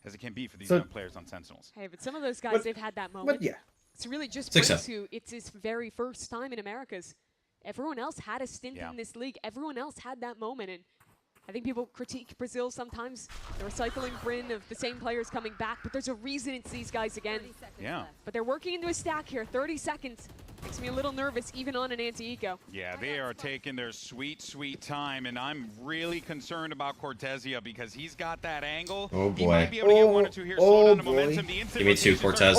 as it can be for these young players on Sentinels. Hey, but some of those guys, they've had that moment. But yeah. It's really just Prince who, it's his very first time in Americas. Everyone else had a stint in this league. Everyone else had that moment. And I think people critique Brazil sometimes. The recycling Bryn of the same players coming back, but there's a reason it's these guys again. Yeah. But they're working into a stack here. 30 seconds. Makes me a little nervous, even on an anti-eco. Yeah, they are taking their sweet, sweet time, and I'm really concerned about Cortezia because he's got that angle. Oh boy. He might be able to get 1 or 2 here. Slow down the momentum. Give me 2, Cortez.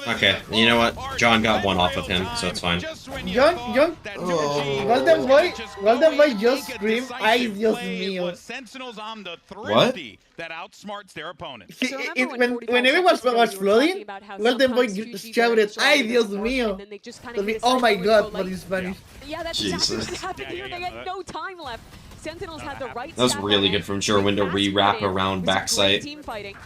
Okay, you know what? John got 1 off of him, so it's fine. John, Golden Boy just screamed, "Ay Dios mío." Sentinels on the What? That outsmarts their opponent. When everyone was flooding, Golden Boy shouted, "Ay Dios mío." Oh my God, but in Spanish. Yeah, that's exactly what happened here. They had no time left. Sentinels had the right. That was really good from Sherwin to re-wrap around backside. Team fighting.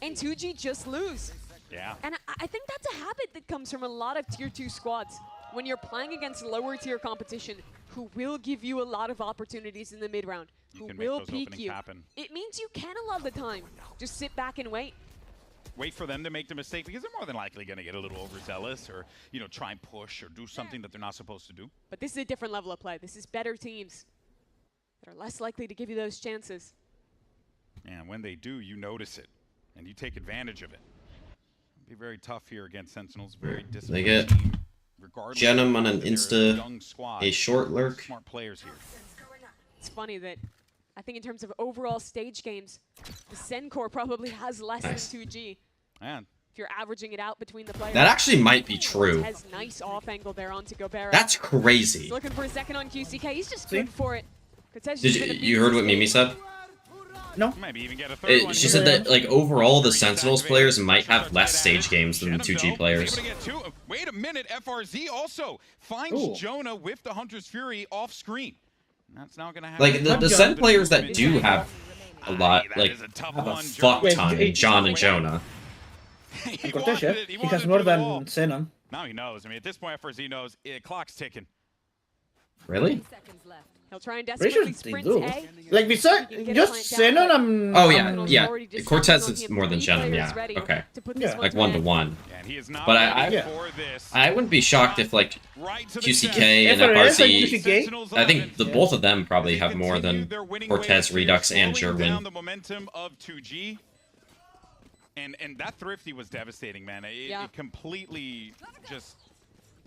And 2G just lose. Yeah. And I think that's a habit that comes from a lot of tier 2 squads. When you're playing against lower tier competition, who will give you a lot of opportunities in the mid round, who will peak you. It means you can a lot of the time just sit back and wait. Wait for them to make the mistake because they're more than likely going to get a little overzealous or, you know, try and push or do something that they're not supposed to do. But this is a different level of play. This is better teams that are less likely to give you those chances. And when they do, you notice it and you take advantage of it. It'll be very tough here against Sentinels. Very disciplined. They get Genum on an Insta, a short lurk. Smart players here. It's funny that I think in terms of overall stage games, the SEN core probably has less than 2G. Man. If you're averaging it out between the players. That actually might be true. Has nice off angle there onto Gobert. That's crazy. He's looking for a second on QCK. He's just good for it. Did you heard what Mimi said? No. Maybe even get a third one She here. said that like overall the Sentinels players might have less stage games than the 2G players. Wait a minute, FRZ also finds Jonah with the Hunter's Fury off screen. That's now gonna happen. Like the SEN players that do have a lot, like have a fuck ton in John and Jonah. And Cortezia, he has more than Xenon. Now he knows. I mean, at this point, FRZ knows clock's ticking. Really? He'll try and desperately sprint A. Like besides just Xenon, Oh yeah. Cortez is more than Shannon. Yeah. Okay. Like 1-to-1. But I wouldn't be shocked if like QCK and FRZ. I think the both of them probably have more than Cortez, Redux, and Sherwin. The momentum of 2G. And that Thrifty was devastating, man. It completely just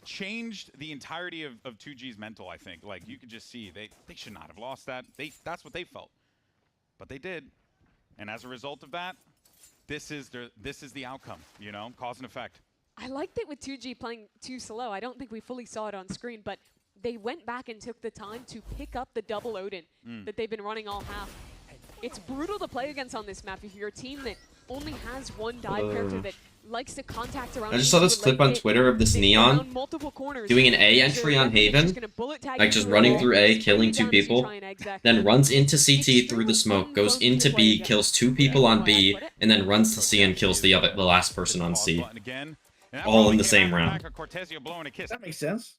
changed the entirety of 2G's mental, I think. Like, you could just see they should not have lost that. That's what they felt. But they did. And as a result of that, this is the outcome, you know, cause and effect. I liked it with 2G playing too slow. I don't think we fully saw it on screen, but they went back and took the time to pick up the double Odin that they've been running all half. It's brutal to play against on this map if you're a team that only has one dive character that likes to contact around. I just saw this clip on Twitter of this Neon doing an A entry on Haven, like just running through A, killing 2 people, then runs into CT through the smoke, goes into B, kills 2 people on B, and then runs to C and kills the last person on C. All in the same round. That makes sense.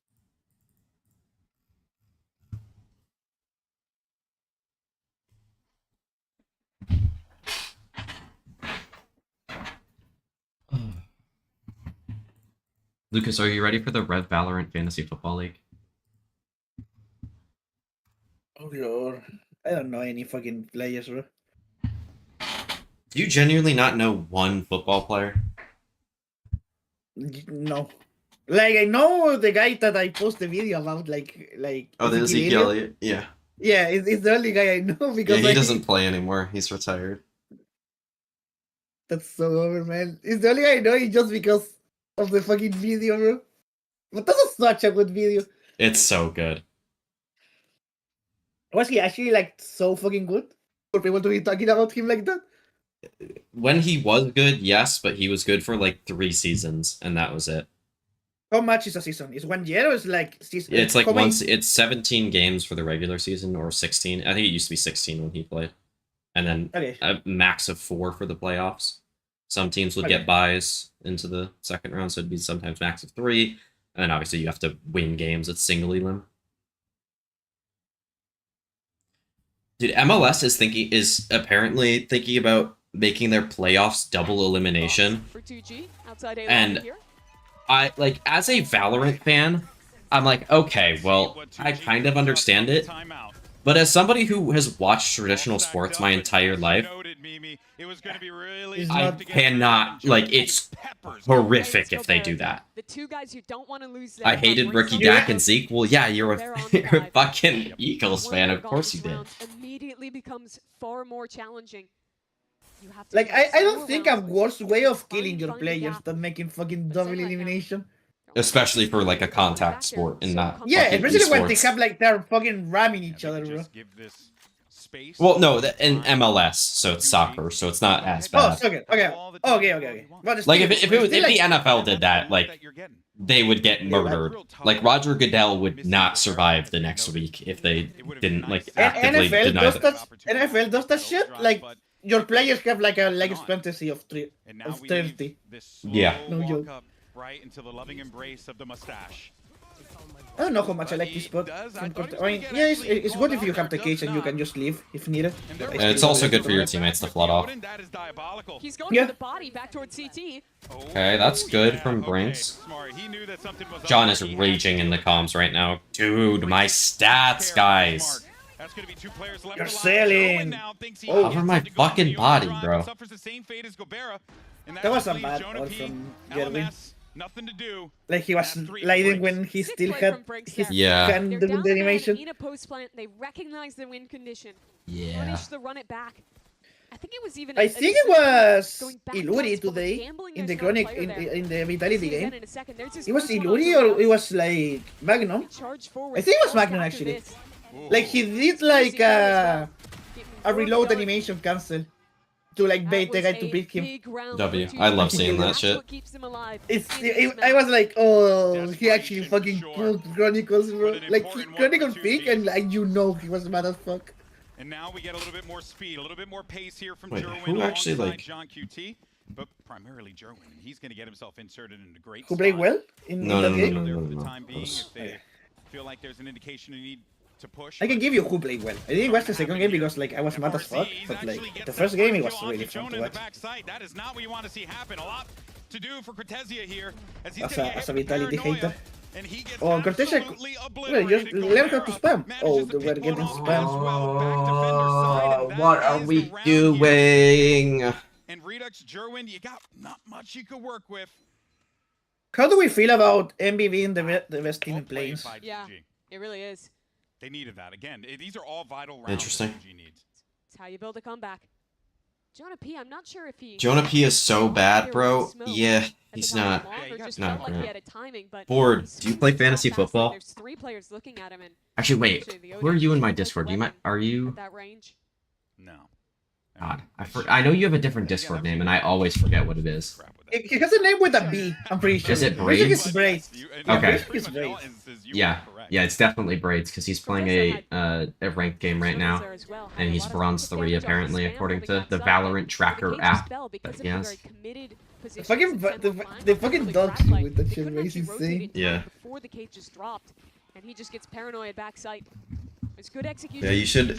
Lucas, are you ready for the Red Valorant Fantasy Football League? Oh Lord, I don't know any fucking players, bro. Do you genuinely not know one football player? No. Like, I know the guy that I post the video about, like. Oh, the Ezekiel Elliott? Yeah. Yeah, it's the only guy I know because Yeah, he doesn't play anymore. He's retired. That's so over, man. It's the only guy I know just because of the fucking video, bro. But that was such a good video. It's so good. Was he actually like so fucking good for people to be talking about him like that? When he was good, yes, but he was good for like 3 seasons, and that was it. How much is a season? Is 1 year or is like season? It's like it's 17 games for the regular season or 16. I think it used to be 16 when he played. And then a max of 4 for the playoffs. Some teams would get buys into the second round, so it'd be sometimes max of 3. And then obviously you have to win games at single elim. Dude, MLS is apparently thinking about making their playoffs double elimination. For 2G, outside A and here. I like, as a Valorant fan, I'm like, okay, well, I kind of understand it. But as somebody who has watched traditional sports my entire life, I cannot, like, it's horrific if they do that. The 2 guys you don't want to lose. I hated Ricky, Dak, and Zeke. Well, yeah, you're a fucking Eagles fan. Of course you did. Immediately becomes far more challenging. You have to like, I don't think a worse way of killing your players than making fucking double elimination. Especially for like a contact sport and not especially when they have like they're fucking ramming each other, bro. Well, no, in MLS, so it's soccer, so it's not as bad. Oh, okay. Like if the NFL did that, like they would get murdered. Like Roger Goodell would not survive the next week if they didn't like actively deny that. NFL does that shit. Like your players have like a leg expectancy of 30. Yeah. No joke. Right into the loving embrace of the mustache. I don't know how much I like this spot. I mean, yeah, it's good if you have the cage and you can just leave if needed. And it's also good for your teammates to flood off. He's going to the body back towards CT. Okay, that's good from Brinks. John is raging in the comms right now. Dude, my stats, guys. You're sailing. Cover my fucking body, bro. That was a bad one from Gerwin. Nothing to do. Like he was sliding when he still had his hand doing the animation. They recognize the win condition. Yeah. Punish the run it back. I think it was even. I think it was Iluri today in the Chronic in the Vitality game. It was Iluri or it was like Magnum. I think it was Magnum actually. Like he did like a reload animation cancel to like bait the guy to beat him. W. I love seeing that shit. I was like, oh, he actually fucking killed Chronicles, bro. Like Chronicles peak and like he was mad as fuck. And now we get a little bit more speed, a little bit more pace here from Wait, Jerwin who actually like John QT, but primarily Jerwin. He's going to get himself inserted into great. Who played well in that game? If they feel like there's an indication you need to push. I can give you who played well. I didn't watch the second game because like I was mad as fuck, but like the first game it was really fun to watch. That is not what you want to see happen. A lot to do for Cortezia here as a Vitality hater. Oh, Cortezia, well, just learn how to spam. Oh, they were getting spam. Oh, what are we doing? And Redux, Jerwin, you got not much you could work with. How do we feel about MB being the best team in planes? Yeah, it really is. They needed that. Again, these are all vital rounds. Interesting. It's how you build a comeback. Jonah P, I'm not sure if he... Jonah P is so bad, bro. Yeah, he's not. Not great. Board, do you play fantasy football? There's 3 players looking at him and actually, wait. Who are you in my Discord? Are you... No. God, I know you have a different Discord name, and I always forget what it is. It has a name with a B, I'm pretty sure. Is it Braids? It's Braids. Okay. It's Braids. Yeah, it's definitely Braids, because he's playing a ranked game right now, and he's Bronze 3, apparently, according to the Valorant Tracker app that he has. The fucking dogs you with that shit is insane. Yeah. Before the cage just dropped, and he just gets paranoid backside. It's good execution. Yeah, you should.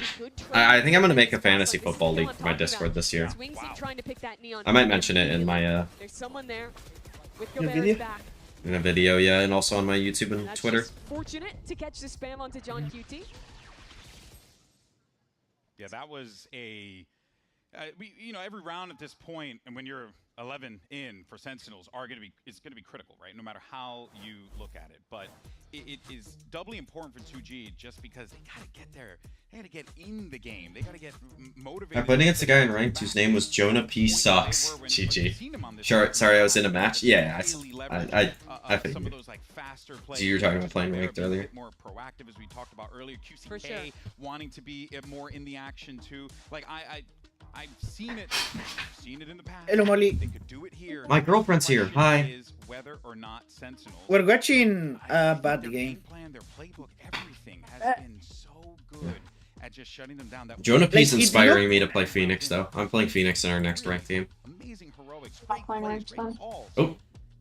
I think I'm gonna make a fantasy football league for my Discord this year. I might mention it in my There's someone there with in a video, yeah, and also on my YouTube and Twitter. Fortunate to catch the spam onto John QT. Yeah, that was a... every round at this point, and when you're 11 in for Sentinels, it's going to be critical, right? No matter how you look at it. But it is doubly important for 2G just because they got to get there. They got to get in the game. They got to get motivated. I played against a guy in ranked whose name was Jonah P. Sucks. GG. Sure, sorry, I was in a match. Yeah, I figured. Some of those like faster plays. So you were talking about playing ranked earlier. More proactive, as we talked about earlier. QCK For sure. wanting to be more in the action too. Like I've seen it in the past. Hello, Molly. They could do it here. My girlfriend's here. Hi. Is whether or not Sentinels. We're watching a bad their game. Plan, their playbook, everything has been so good at just shutting them down. That Jonah P's inspiring me to play Phoenix, though. I'm playing Phoenix in our next ranked game. Amazing heroics. Oh.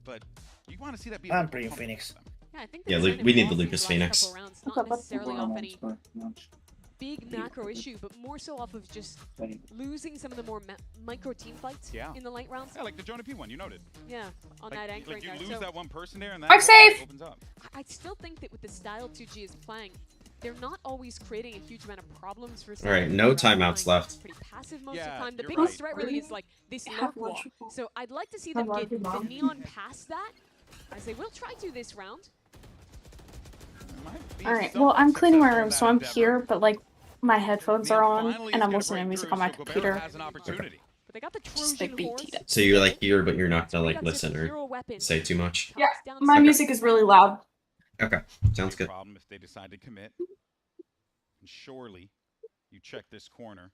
But you want to see that be I'm playing Phoenix. Yeah, I think Yeah, that's we need the been Lucas last Phoenix. couple rounds, not necessarily off any big macro issue, but more so off of just losing some of the more micro team fights in the late rounds. Yeah, like the Jonah P one, you noted. Yeah, on that anchoring Like you there. lose So that one person there, and I'm that safe. opens up. I still think that with the style 2G is playing, they're not always creating a huge amount of problems for. All right, no timeouts left. Pretty passive most of the Yeah, time. The you're biggest right. threat really is like this lurk wall. So I'd like to see them get the neon past that, as they will try to this round. Alright, well, I'm cleaning my room, so I'm here, but like my headphones are on and I'm listening to music on my computer. But they got the Just like Trojan horse. BT. So you're like here, but you're not gonna like Got listen such a or hero weapon. say too much. Yeah, Down my to- music is really loud. Okay, sounds good. Problem if they decide to commit. And surely you check this corner.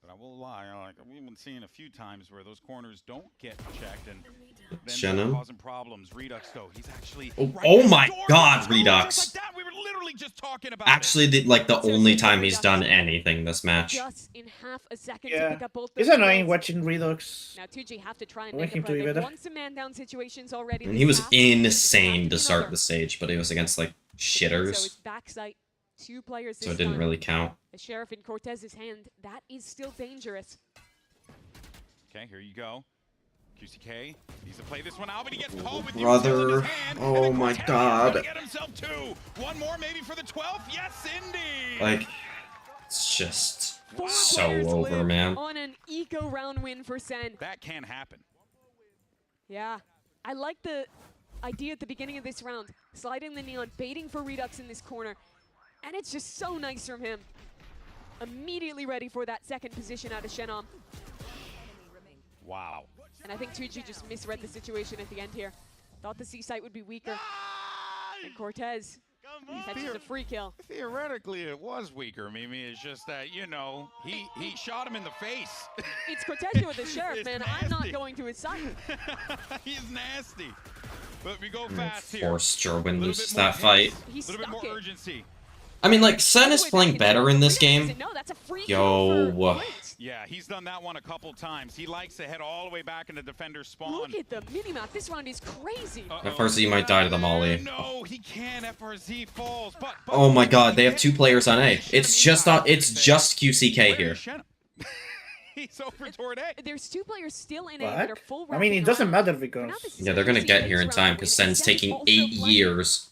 But I will lie, like we've been seeing a few times where those corners don't get checked and then Shannon? causing problems. Redux though, he's actually Oh my God, Redux! Just like that. We were literally just talking about Actually, the only time he's done anything this match. Just in half a second to Yeah. pick up both It's those annoying kills. watching Redux. Now 2G have to try and I want make him a to be play. They've better. won some man down situations already. And this he was half. They have insane to do start another. the stage, but he was against like So shitters, it's backside, 2 players this so it didn't time. really count. The Sheriff in Cortez's hand, that is still dangerous. Okay, here you go. QCK needs to play this one out, but he gets called with Brother. Util in his hand, Oh and then my Cortez is God. gonna get himself 2. One more maybe for the 12th. Yes, indeed. Like, it's just 4 so players over, live man. on an eco round win for Sen. That can happen. Yeah, I like the idea at the beginning of this round, sliding the neon, baiting for Redux in this corner, and it's just so nice from him. Immediately ready for that second position out of Shenom. Wow. And I think 2G just misread the situation at the end here. Thought the C site would be weaker. And Cortez catches a free kill. Theoretically, it was weaker, Mimi. It's just that, you know, he shot him in the face. It's Cortez with the Sheriff, It's man. I'm not nasty. going to his side. He's nasty. But we go fast here. Force Jorwin Little loses bit more that fight. pace, He a little bit stuck more it. urgency. I mean, like, Sen is playing better in this game. No, that's a free Yo. kill for Flukxo. Yeah, he's done that one a couple times. He likes to head all the way back into defender's spawn. Look at the minimap. This round is crazy. FRZ might die to the molly. No, he can. FRZ falls. But Oh my God, they have 2 players on A. It's just QCK here. He's over toward A. There's 2 players still in A What? that are full I mean, it rapid doesn't round. matter For because now, this is Yeah, they're gonna crazy get base here in round time win, because and Sen's Sen's taking also 8 playing. years.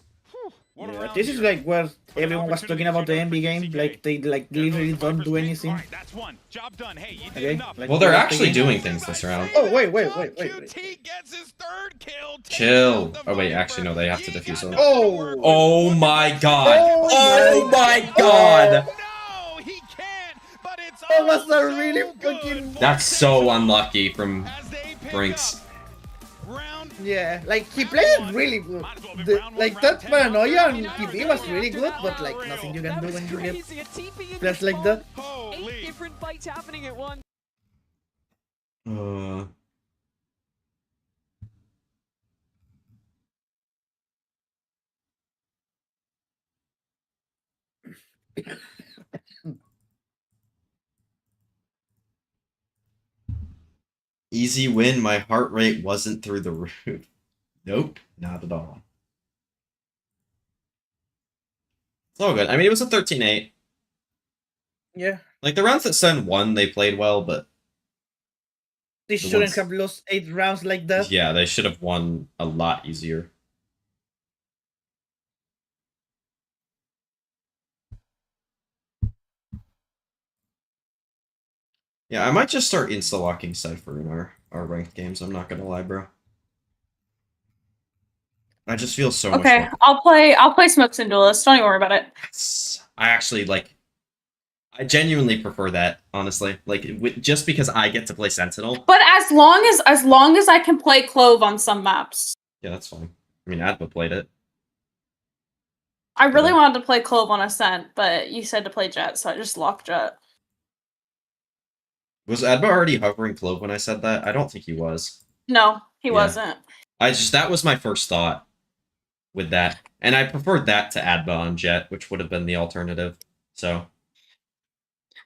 What yeah, around this is here? like where What everyone was talking opportunities about the you got for MB game. CCK? Like they like There goes literally the don't Viper's do lead. anything. All right, that's one. Job done. Hey, you did Okay. enough. Like, Well, they're the actually game. doing things this round. Oh wait. QT gets his 3rd kill. Takes Chill. out the Oh wait, Viper. actually no, they have to He defuse got it. no Oh. work. Oh my God. Oh Oh my God. No, he can't. But it's That was a also really good fucking- for That's so Sentinels unlucky from as they pick Brinks. up round Yeah, like he played really good. Like that paranoia on TV was really good, but like nothing you can do when you get crazy. A TP in players the like that. spawn. 8 Holy. different fights happening at once. Easy win, my heart rate wasn't through the roof. Nope, not at all. It's all good. I mean, it was a 13-8. Yeah, Like, the rounds that Sen won, they played well, but they The shouldn't ones- have lost 8 rounds like that. yeah, they should have won a lot easier. Yeah, I might just start insta-locking Cypher in our ranked games, I'm not gonna lie, bro. I just feel so much Okay, I'll play Smokes and Duelist. Don't even worry about it. I actually, like... I genuinely prefer that, honestly. Like, just because I get to play Sentinel. But as long as I can play Clove on some maps. Yeah, that's fine. I mean, Adva played it. I really wanted to play Clove on Ascent, but you said to play Jet, so I just locked Jet. Was Adva already hovering Clove when I said that? I don't think he was. No, he wasn't. That was my first thought with that. And I preferred that to Adva on Jet, which would have been the alternative. So...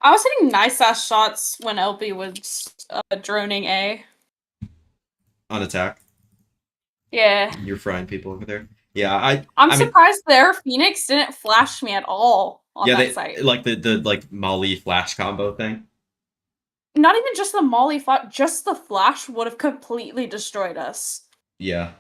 I was hitting nice-ass shots when LB was droning A. On attack. Yeah. You're frying people over there. Yeah, I'm surprised their Phoenix didn't flash me at all on that site. Like the like Molly flash combo thing. Not even just the Molly flash, just the flash would have completely destroyed us. Yeah.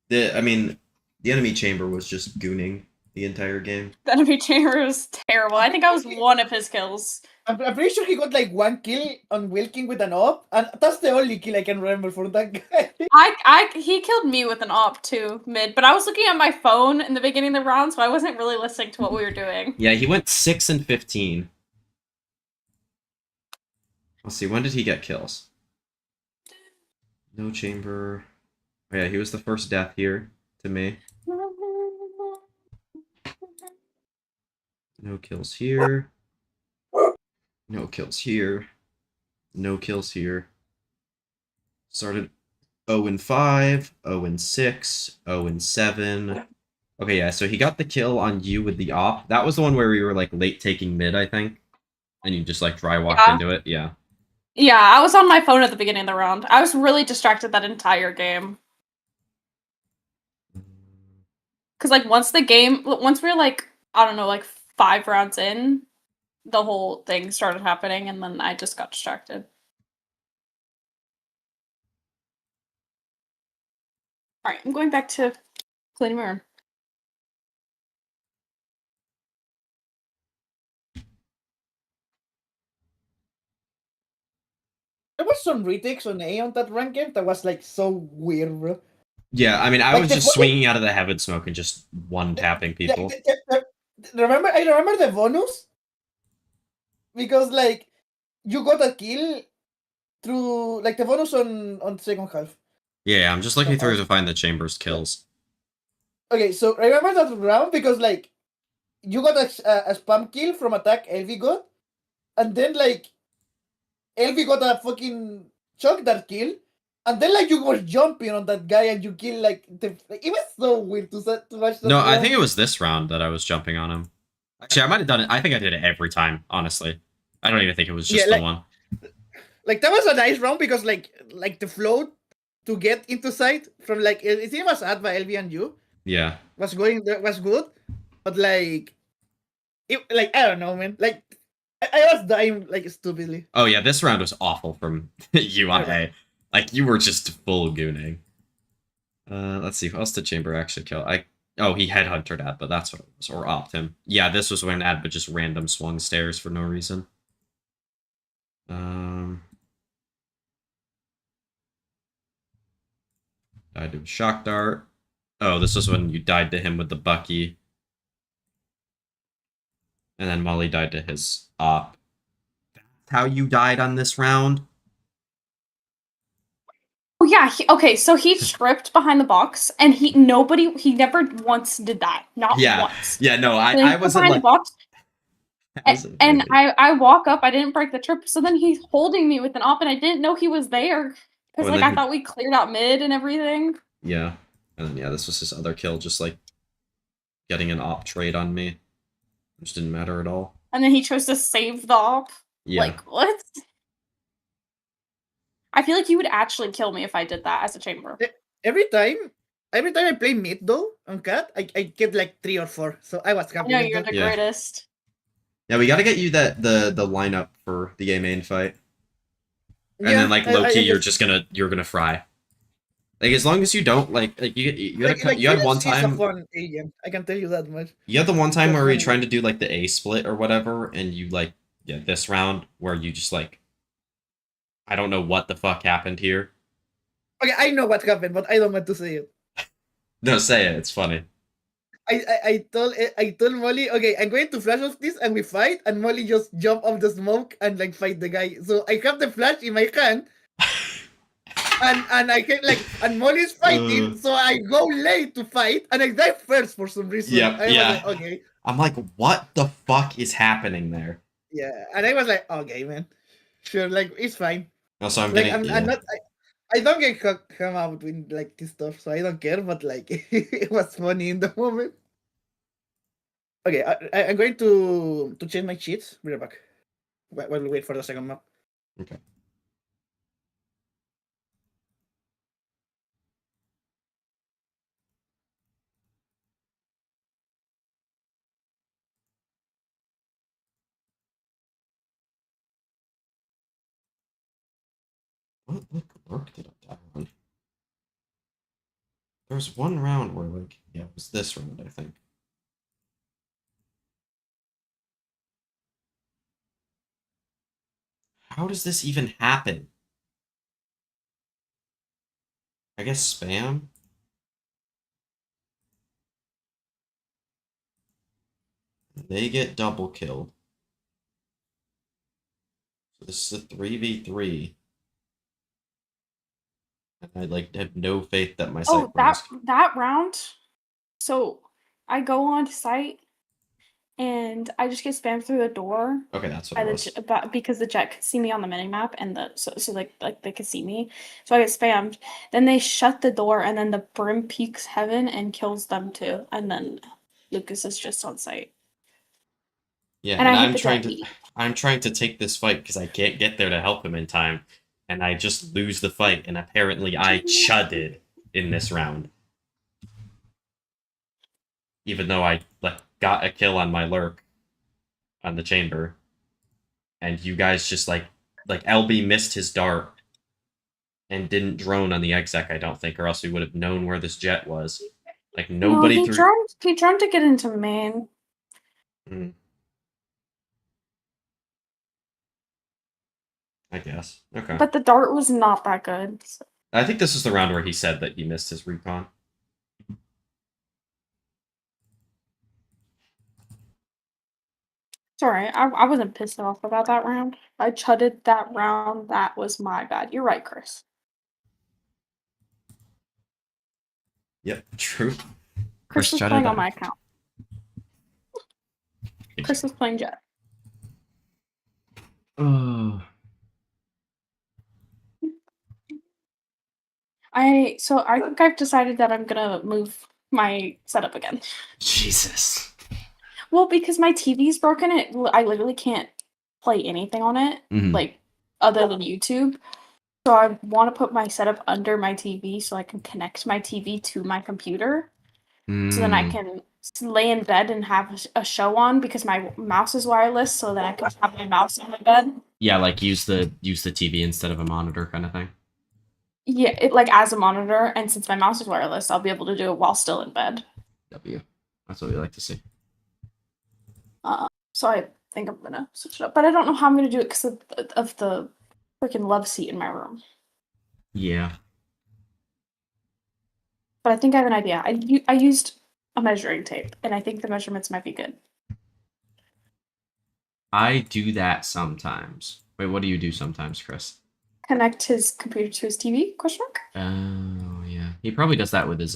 The enemy chamber was just gooning the entire game. The enemy chamber was terrible. I think I was one of his kills. I'm pretty sure he got like 1 kill on Wilking with an op, and that's the only kill I can remember for that guy. He killed me with an op too, mid, but I was looking at my phone in the beginning of the round, so I wasn't really listening to what we were doing. Yeah, he went 6 and 15. Let's see, when did he get kills? No chamber. Oh yeah, he was the first death here to me. No kills here. No kills here. No kills here. Started 0 and 5, 0 and 6, 0 and 7. Okay, yeah, so he got the kill on you with the op. That was the one where we were like late taking mid, I think. And you just like dry walked into it, yeah. Yeah, I was on my phone at the beginning of the round. I was really distracted that entire game. Because like once we were like, I don't know, like 5 rounds in, the whole thing started happening, and then I just got distracted. Alright, I'm going back to cleaning my room. There was some retakes on A on that rank game that was like so weird, bro. Yeah, I mean, I Like, was just swinging out of the heaven smoke and just one-tapping people. I remember the bonus because like you got a kill through like the bonus on second half. Yeah, I'm just looking through to find the chamber's kills. Okay, so I remember that round because like you got a spam kill from attack LV got, and then like LV got a fucking chuck that kill, and then like you were jumping on that guy and you kill like it was so weird to watch that. No, round. I think it was this round that I was jumping on him. Actually, I might have done it. I think I did it every time, honestly. I don't even think it was just the one. Like that was a nice round because like the flow to get into sight from like it was Adva, LV, and you. Yeah. Was good, but like I don't know, man. Like I was dying like stupidly. Oh yeah, this round was awful from you on A. Like you were just full gooning. Let's see, who else did Chamber actually kill? Oh, he headhunted Adba, that's what it was, or opt him. Yeah, this was when Adba just random swung stairs for no reason. Died to a shock dart. Oh, this was when you died to him with the Bucky. And then Molly died to his op. That's how you died on this round? Oh yeah, okay, so he tripped behind the box, and he never once did that. Not once. Yeah, no, I wasn't behind like... the box, and I walk up, I didn't break the trip, so then he's holding me with an op, and I didn't know he was there. Because like I thought we cleared out mid and everything. Yeah. And then, yeah, this was his other kill, just, like, getting an op trade on me. Which didn't matter at all. And then he chose to save the op? Yeah. Like, what? I feel like you would actually kill me if I did that as a chamber. Every time I play mid, though, on Cat, I get, like, 3 or 4. So I was happy. I know, you're the greatest. Yeah, we gotta get you the lineup for the A main fight. And then, like, low-key, you're gonna fry. Like, as long as you don't, like you had one time... I can tell you that much. You had the one time where we were trying to do, like, the A split or whatever, and you, like, Yeah, this round where you just like, I don't know what the fuck happened here. Okay, I know what happened, but I don't want to say it. No, say it. It's funny. I told Molly, okay, I'm going to flash off this and we fight, and Molly just jump off the smoke and like fight the guy. So I have the flash in my hand, and I can like, and Molly's fighting, so I go late to fight, and I die first for some reason. Yep, I yeah. was like, okay. I'm like, what the fuck is happening there? Yeah, and I was like, okay, man, sure, like it's fine. Also, I'm like, getting. I'm not. I don't get come out with like this stuff, so I don't care. But like, it was funny in the moment. Okay, I'm going to change my cheats. We're back. While we wait for the second map. Okay. What work did I die on? There was one round where like, yeah, it was this round, I think. How does this even happen? I guess spam? They get double killed. So this is a 3v3. And I like have no faith that my site that round. So I go on site and I just get spammed through the door. Okay, that's what it was. Because the Jet could see me on the minimap, and so like they could see me. So I get spammed. Then they shut the door, and then the Brim peeks heaven and kills them too. And then Lucas is just on site. Yeah, and I'm trying to take this fight because I can't get there to help him in time, and I just lose the fight. And apparently, I chudded in this round, even though I like got a kill on my lurk on the chamber, and you guys just like LB missed his dart and didn't drone on the exec, I don't think, or else we would have known where this Jet was. Like nobody. No, he droned to get into main. Mm. I guess. Okay. But the dart was not that good. So. I think this is the round where he said that he missed his recon. Sorry, I wasn't pissed off about that round. I chudded that round. That was my bad. You're right, Chris. Yep, true. Chris was playing on my account. Chris was playing Jet. Oh. I think I've decided that I'm gonna move my setup again. Jesus. Well, because my TV's broken, I literally can't play anything on it, like other than YouTube. So I want to put my setup under my TV so I can connect my TV to my computer. So then I can lay in bed and have a show on because my mouse is wireless, so that I can have my mouse on my bed. Yeah, like use the TV instead of a monitor kind of thing. Yeah, it like as a monitor, and since my mouse is wireless, I'll be able to do it while still in bed. W. That's what we like to see. So I think I'm gonna switch it up, but I don't know how I'm gonna do it because of the freaking love seat in my room. Yeah. But I think I have an idea. I used a measuring tape, and I think the measurements might be good. I do that sometimes. Wait, what do you do sometimes, Chris? Connect his computer to his TV? Question mark. Oh yeah, he probably does that with his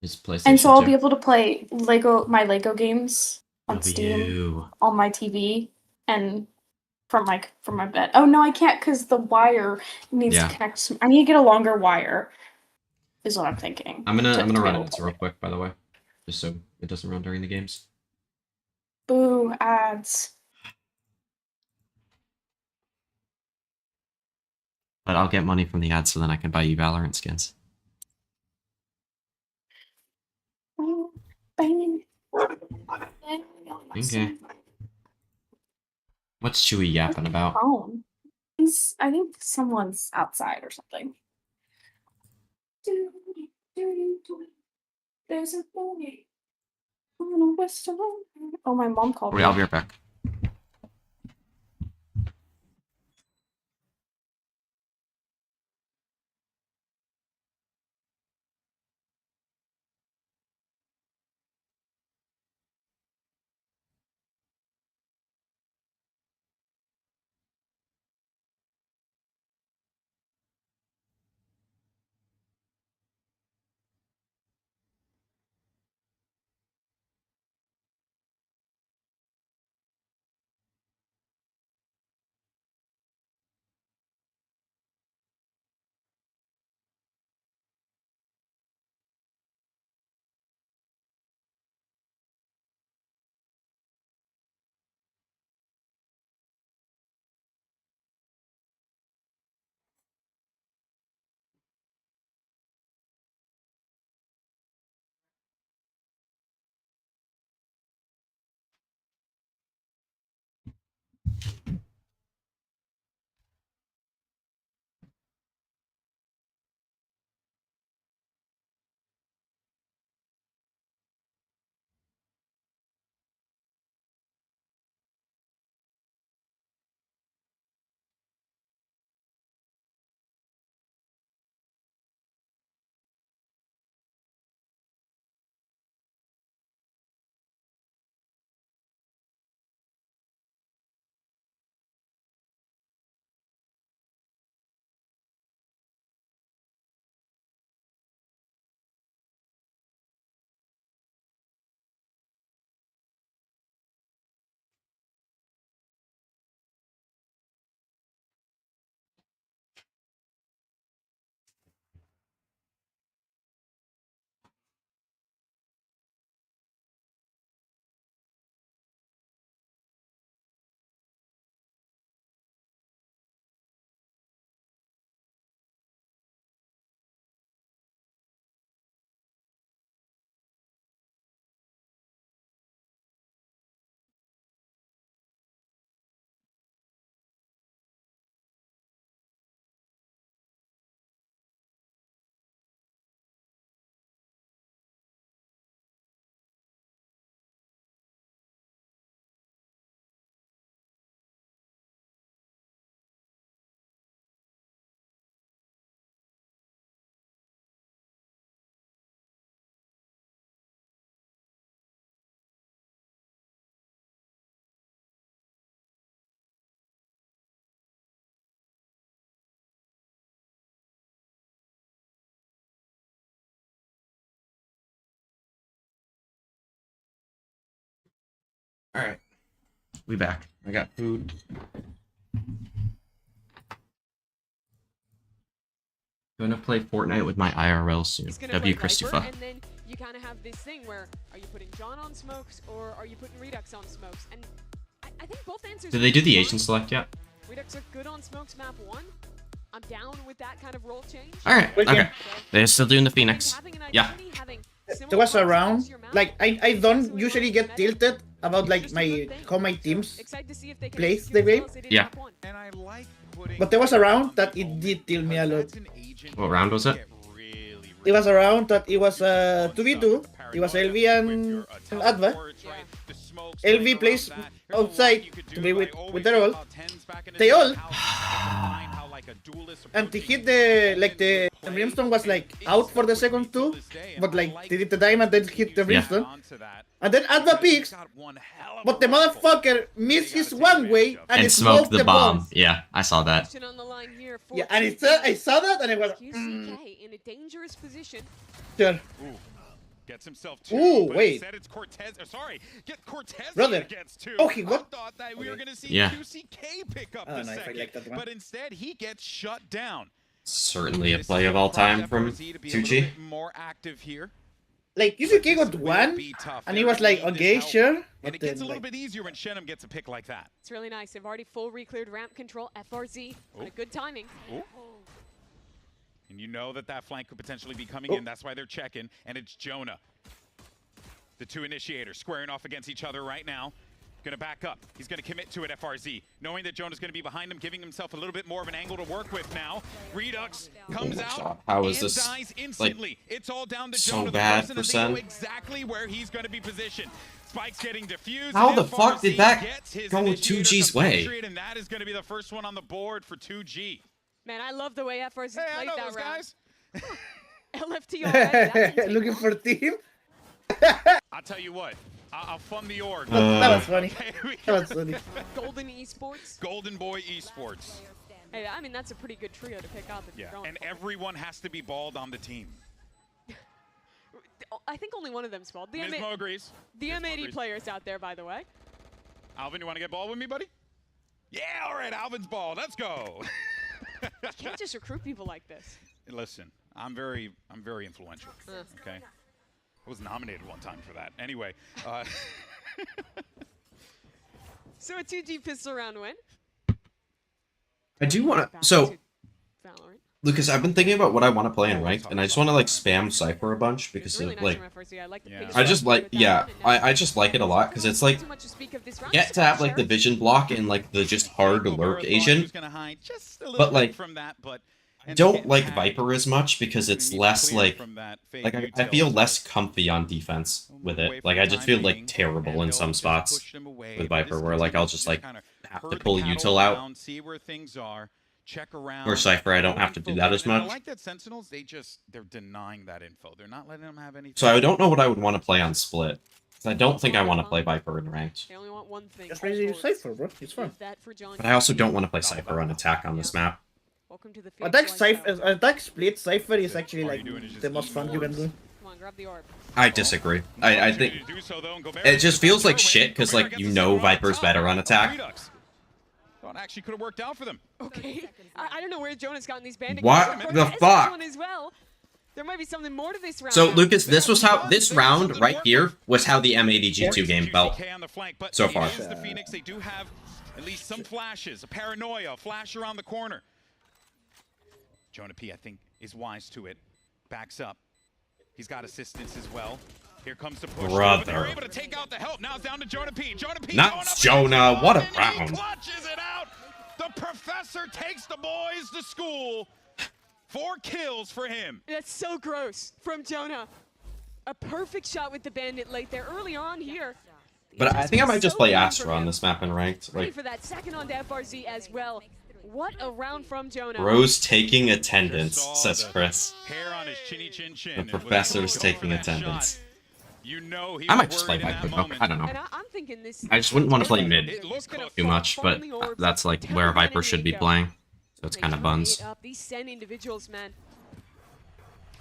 PlayStation. And so I'll be able to play my Lego games on Steam you. on my TV and from my bed. Oh no, I can't because the wire needs to connect. I need to get a longer wire. Is what I'm thinking. I'm gonna run ads real quick, by the way, just so it doesn't run during the games. Boo ads. But I'll get money from the ads so then I can buy you Valorant skins. Okay. What's Chewy yapping about? I think someone's outside or something. There's a boy on a western. Oh, my mom called me. I'll be right back. Alright. We back. I got food. Gonna play Fortnite with my IRL soon. W Christopher. And then you kind of have this thing where, are you putting John on smokes or are you putting Redux on smokes? And I think both answers. Did they do the Asian select yet? Redux are good on smokes map 1. I'm down with that kind of role change. Alright, okay. They're still doing the Phoenix. Yeah. There was a round, like, I don't usually get tilted about, like, how my teams plays the game. Yeah. But there was a round that it did tilt me a lot. What round was it? It was a round that it was 2v2. It was LV and Adva. LV plays outside to be with their ult. They all. And to hit the brimstone was like out for the second two, but like they did the diamond then hit the brimstone. And then Adva peaks, but the motherfucker missed his one way and it smoked the bomb. Yeah, I saw that. Yeah, and I saw that and it was in a dangerous position. Sure. Gets himself two. Ooh, wait. Instead it's Cortez. Sorry, get Cortez. Brother. Gets two. Okay, what? I thought that we were gonna see Yeah. QCK pick up the No, second, like that one. but instead he gets shut down. Certainly a play of all time from 2G. More active here. Like UCK got one, and he was like, okay, sure. And it gets a little bit easier when Shenum gets a pick like that. It's really nice. They've already full re-cleared ramp control. FRZ on a good timing. Ooh. And you know that flank could potentially be coming in. That's why they're checking. And it's Jonah. The two initiators squaring off against each other right now. Gonna back up. He's gonna commit to it, FRZ. Knowing that Jonah's gonna be behind him, giving himself a little bit more of an angle to work with now. Redux comes out How is and this dies instantly. like it's all down to so Jonah, bad the for person, and they SEN? know exactly where he's gonna be positioned. Spike's getting diffused. How and the fuck FRZ did that gets his go initiator 2G's way? Patriot, and that is gonna be the first one on the board for 2G. Man, I love the way FRZ Hey, I played know that those round. guys. LFT already. That didn't Looking take for team. I'll tell you what. I'll fund the org. That was funny. Okay, That was funny. long. Golden Esports. Golden Boy Esports. Hey, I mean, that's a pretty good trio to pick up. If you're Yeah, going and for it. everyone has to be balled on the team. I think only one of them's bald. The Nismo agrees. The Nismo M80 agrees. players out there, by the way. Alvin, you want to get balled with me, buddy? Yeah, all right, Alvin's balled. Let's go. You can't just recruit people like this. Listen, I'm very influential. Okay, I was nominated one time for that. Anyway, So a 2G pistol round win. I do want Back to. So, to Valorant. Lucas, I've been thinking about what I want to play in ranked, and I just want to like spam Cypher a bunch because Really of nice like. from FRZ. I like the Yeah. pace I just of like, that yeah, one, and now- I just like it a lot because it's like Too much to speak of this round. get to have like the vision block and like the just hard lurk Asian. But, like, I don't like Viper as much because it's less like I feel less comfy on defense with it. Like I just feel like terrible in some spots with Viper where like I'll just like have to pull util out. See where things are. Check around. Or Cypher, I don't have to do that as And I much. like that Sentinels, they're denying that info. They're not letting them have anything. So I don't know what I would want to play on Split. 'Cause I don't think I want to play Viper in ranked. They only want one thing. Just ready to use Cypher, bro. It's fun. Is that for John But I also don't want to play Cypher on attack on this map. Welcome to the Attack split Cypher is actually like the most fun you can do. Come on, grab the orb. I disagree. I think it just feels like shit because like you know Viper's better on attack. Thought actually could have worked out for them. Okay. I don't know where Jonah's gotten these bandits. What the fuck? As well. There might be something more to this round. So Lucas, this was how this round right here was how the M80G2 game felt so far. The Phoenix, they do have at least some flashes, a paranoia, a flash around the corner. Jonah P, I think, is wise to it. Backs up. He's got assistance as well. Here comes the push. Brother. They're able to take out the help. Now it's down to Jonah P. Jonah P. Not Jonah. What a and he round. clutches it out. The professor takes the boys to school. 4 kills for him. That's so gross from Jonah. A perfect shot with the bandit late there early on here. But I think I might just play Astra on this map in ranked. Ready Like for that second on to FRZ as well. What a round from Jonah. Rose taking attendance, says Chris. Hair on his chinny chin chin. The and with professor's a taking that attendance. shot, you know he I might was just play worried in Viper. that though. moment. I don't know. And I'm thinking this. I just wouldn't want to play mid It looked close. too much, but that's like where Viper should be playing. So it's kind of buns. These SEN individuals, man.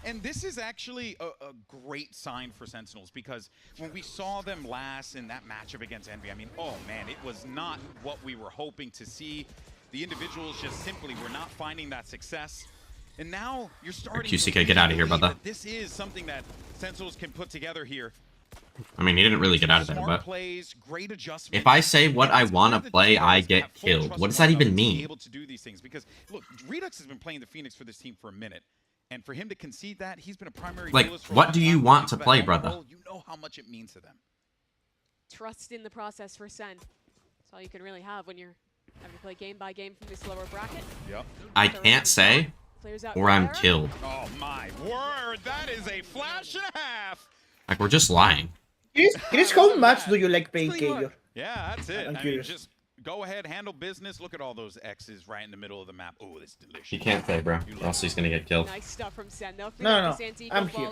And this is actually a great sign for Sentinels, because when we saw them last in that matchup against Envy, I mean, oh man, it was not what we were hoping to see. The individuals just simply were not finding that success. And now you're starting QCK, get out of here, brother. This is something that Sentinels can put together here. I mean, he didn't really get out of there, but if I say what I want to play, I get killed. What does that even mean? Able to do these things, because look, Redux has been playing the Phoenix for this team for a minute. And for him to concede that, he's been a primary like, what do you want to play, brother? You know how much it means to them. Trust in the process for Sen. That's all you can really have when you're having to play game by game from this lower bracket. Yep. I can't say, or I'm killed. Oh my word, that is a flash and a half. Like, we're just lying. Chris, how much do you like playing KRU? Yeah, that's it. I'm I curious. mean, just go ahead, handle business. Look at all those X's right in the middle of the map. Oh, it's delicious. You can't say, bro. Or else he's gonna get killed. Nice stuff from Sen. No, I'm here.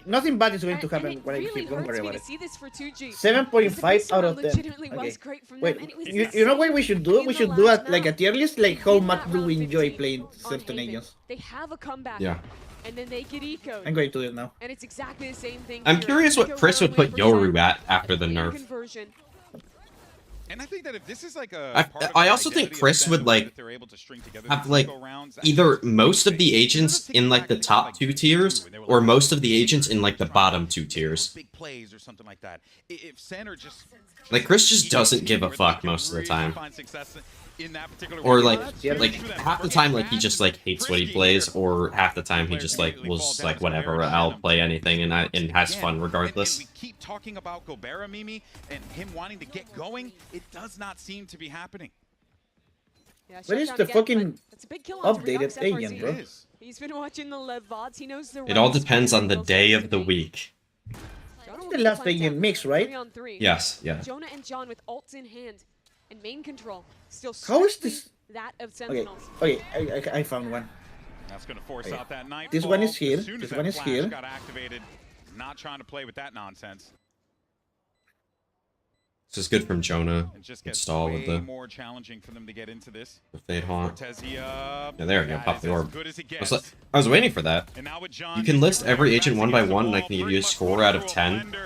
Nothing bad is going to happen when I keep. Don't worry about it. 7.5 out of 10. Okay. Wait, you know what we should do? We should do like a tier list, like how much do we enjoy playing certain agents. They have a comeback. Yeah. And then they get eco'd. I'm going to do it now. And it's exactly the same thing. I'm curious what Chris would put Yoru at after the nerf. And I think that if this is like a I also think Chris would like have like either most of the agents in like the top 2 tiers or most of the agents in like the bottom 2 tiers. Big plays or something like that. If Sen are just like Chris just doesn't give a fuck most of the time. Or like half the time like he just like hates what he plays, or half the time he just like was like whatever, I'll play anything and has fun regardless. We keep talking about Gobera, Mimi, and him wanting to get going. It does not seem to be happening. What is the fucking updated agent, bro? He's been watching the live VODs. He knows the It all depends on the day of the week. The last agent mix, right? Yes, yeah. Jonah and John with ults in hand and main control still. How is this? That of Sentinels. Okay, I found one. That's going to force out that knife. This one is here. This one is here. Got activated. Not trying to play with that nonsense. This is good from Jonah. Install with the more challenging for them to get into this. The Fade Haunt. Yeah, there we go. Pop the orb. I was waiting for that. You can list every agent one by one, and I can give you a score out of 10.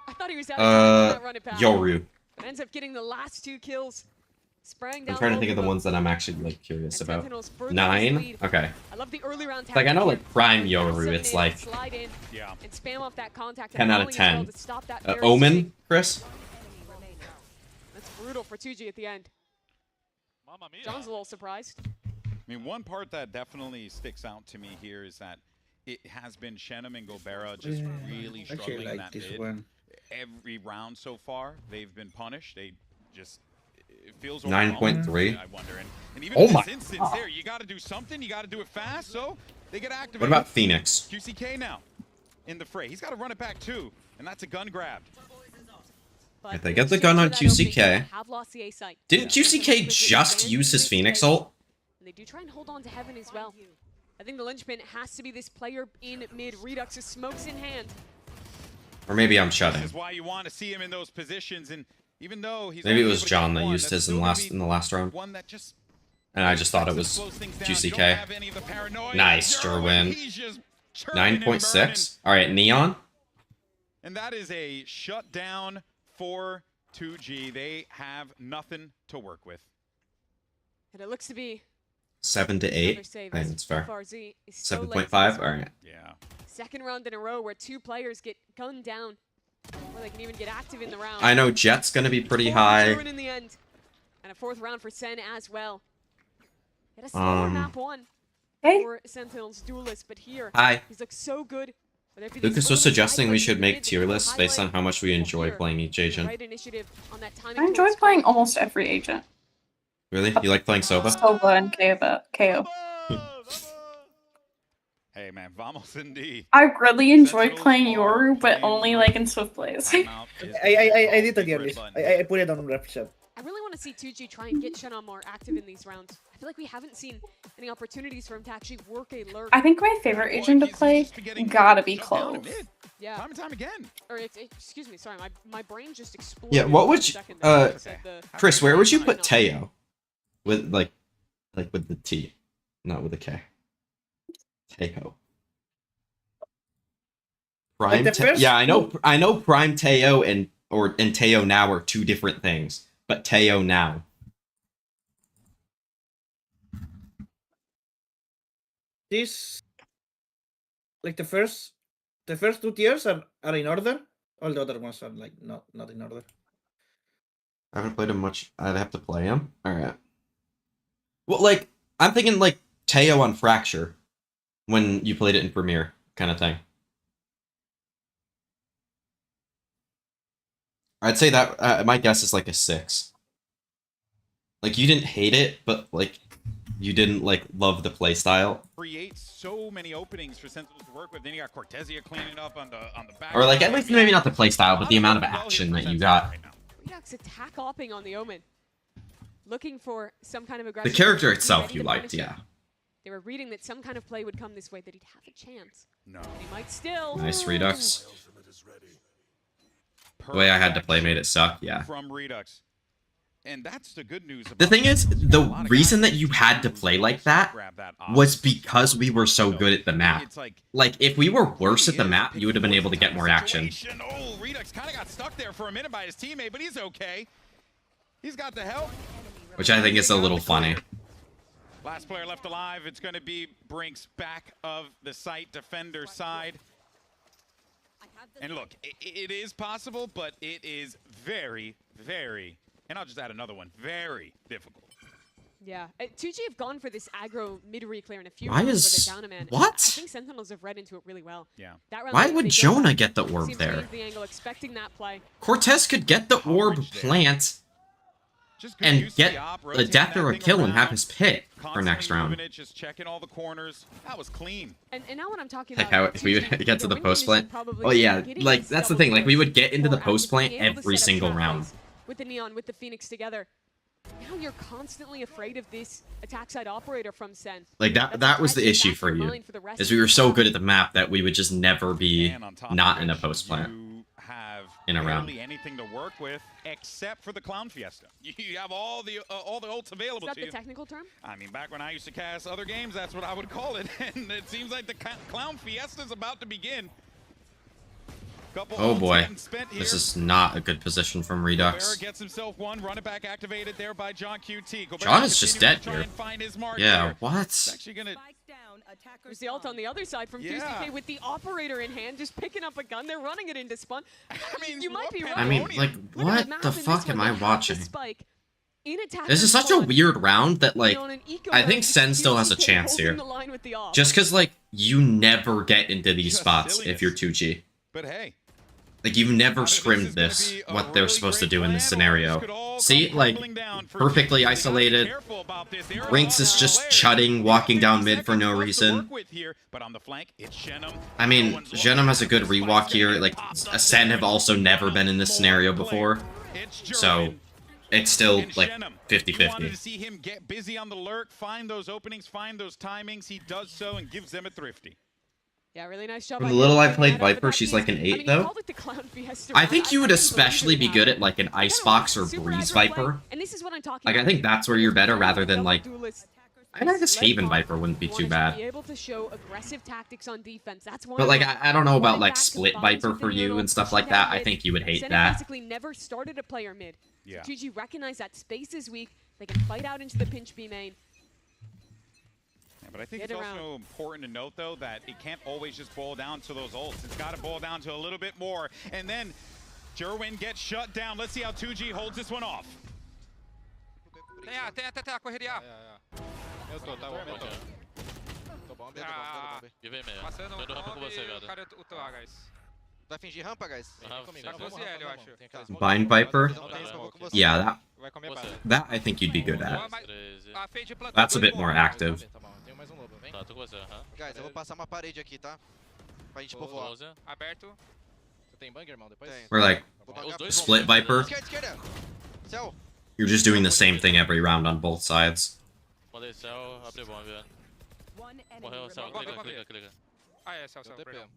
I thought he was Yoru. But ends up getting the last 2 kills. I'm trying to think of the ones that I'm actually like curious about. 9? Okay. I love the early round like I know like Prime Yoru, it's like 10 out of 10. Omen, Chris? That's brutal for 2G at the end. John's a little surprised. I mean, one part that definitely sticks out to me here is that it has been Shenum and Gobera just really struggling in that mid. Every round so far, they've been punished. They just... It feels 9.3. I wonder. And even in this instance there, you got to do something. You got to do it fast. So they get activated. What about Phoenix? QCK now in the fray. He's got to run it back too, and that's a gun grab. If they get the gun on QCK, didn't QCK just use his Phoenix ult? And they do try and hold on to Heaven as well. I think the linchpin has to be this player in mid. Redux's smokes in hand. Or maybe I'm shutting. This is why you want to see him in those positions, and even though he's maybe it was John that used his in the last round. And I just thought it was QCK. Nice, Jerwin. 9.6. Alright, Neon. And that is a shutdown for 2G. They have nothing to work with. And it looks to be 7 to 8. I think it's fair. 7.5. Alright. Yeah. Second round in a row where 2 players get gunned down. Or they can even get active in the round. I know Jet's gonna be pretty high. In the end. And a 4th round for Sen as well. It has slower map 1 for Sentinel's duelist, but here he's looked so good. Lucas was suggesting we should make tier lists based on how much we enjoy playing each agent. I enjoy playing almost every agent. Really? You like playing Soba? Soba and KO. Hey man, vamos indeed. I really enjoy playing Yoru, but only like in Swift plays. I did the tier list. I put it on rep shop. I really want to see 2G try and get Shenna more active in these rounds. I feel like we haven't seen any opportunities for him to actually work a lurk. I think my favorite agent to play gotta be Clove. Yeah. Time and time again. Or excuse me, sorry, my brain just exploded. Yeah, what would you, Chris, where would you put Teo? With like with the T, not with the K. Teo. Prime Like yeah, I know Prime Teo and Teo now are two different things, but Teo now. This, like the first 2 tiers are in order. All the other ones are like not in order. I haven't played him much. I'd have to play him. All right. Well, like I'm thinking like Teo on Fracture when you played it in Premiere, kind of thing. I'd say that my guess is like a 6. Like you didn't hate it, but like you didn't like love the playstyle. Create so many openings for Sentinels to work with. Then you got Cortesia cleaning up on the back. Or like at least maybe not the playstyle, but the amount of action that you got. Redux attack opping on the Omen, looking for some kind of aggression. The character itself you liked, yeah. They were reading that some kind of play would come this way, that he'd have a chance. No. And he might still. Nice Redux. The way I had to play made it suck, yeah. From Redux. And that's the good news. The thing is, the reason that you had to play like that was because we were so good at the map. Like, if we were worse at the map, you would have been able to get more action. Oh, Redux kind of got stuck there for a minute by his teammate, but he's okay. He's got the help. Which I think is a little funny. Last player left alive, it's going to be Brinks back of the site, defender side. And look, it is possible, but it is very, very, and I'll just add another one, very difficult. Yeah, 2G have gone for this aggro mid-reclear in a few Why rounds is... where they're down a man. What? I think Sentinels have read into it really well. Yeah. Why would Jonah get the orb there? The angle, expecting that play. Cortez could get the orb plant and get a death or a kill and have his pit for next round. Just checking all the corners. That was clean. And now what I'm talking Like about, how we would get to the post plant. Oh yeah, like that's the thing. Like we would get into the post plant every single round. With the Neon, with the Phoenix together. Now you're constantly afraid of this attack side operator from SEN. Like that was the issue for you, is we were so good at the map that we would just never be not in a post plant in a round. Anything to work with except for the Clown Fiesta. You have all the ults available to you. Is that the technical term? I mean, back when I used to cast other games, that's what I would call it. And it seems like the Clown Fiesta is about to begin. Oh boy, this is not a good position from Redux. Gets himself one, run it back activated there by John QT. John is just dead here. Yeah, what? There's the ult on the other side from QCK with the operator in hand, just picking up a gun. They're running it into spawn. I mean, you might be right. I mean, like, what the fuck am I watching? This is such a weird round that, like, I think SEN still has a chance here. Just because, like, you never get into these spots if you're 2G. But hey. Like, you've never scrimmed this, what they're supposed to do in this scenario. See, like, perfectly isolated. Brinks is just chutting, walking down mid for no reason. I mean, Genom has a good rewalk here. Like, SEN have also never been in this scenario before. So, it's still, like, 50-50. wanted to see him get busy on the lurk, find those openings, find those timings. He does so and gives them a thrifty. Yeah, really nice job. From the little I played Viper, she's like an 8, though. I think you would especially be good at, like, an Icebox or Breeze Viper. Like, I think that's where you're better, rather than, like... I guess Haven Viper wouldn't be too bad. But, like, I don't know about, like, Split Viper for you and stuff like that. I think you would hate that. Basically never started a player mid. Yeah. GG recognize that space is weak. They can fight out into the pinch B main. But I think it's also important to note, though, that it can't always just boil down to those ults. It's got to boil down to a little bit more. And then Jerwin gets shut down. Let's see how 2G holds this one off. Eu tô, tá bom, eu tô. Tô bom, B, tô bom. E vem meio. Passando o rampa com você, velho. Cadê o teu A, guys? Vai fingir rampa, guys? Vem comigo. Vai você, eu acho. Bind Viper? Yeah, that I think you'd be good at. That's a bit more active. Tá, tô com você, aham. Guys, eu vou passar uma parede aqui, tá? Pra gente povoar. Aberto. Você tem bang, irmão, depois? We're like, Split Viper. Esquerda, esquerda. Céu. You're just doing the same thing every round on both sides. Mandei céu, abre bom, velho. Morreu, céu, clica, clica. Ah, é, céu, perdão.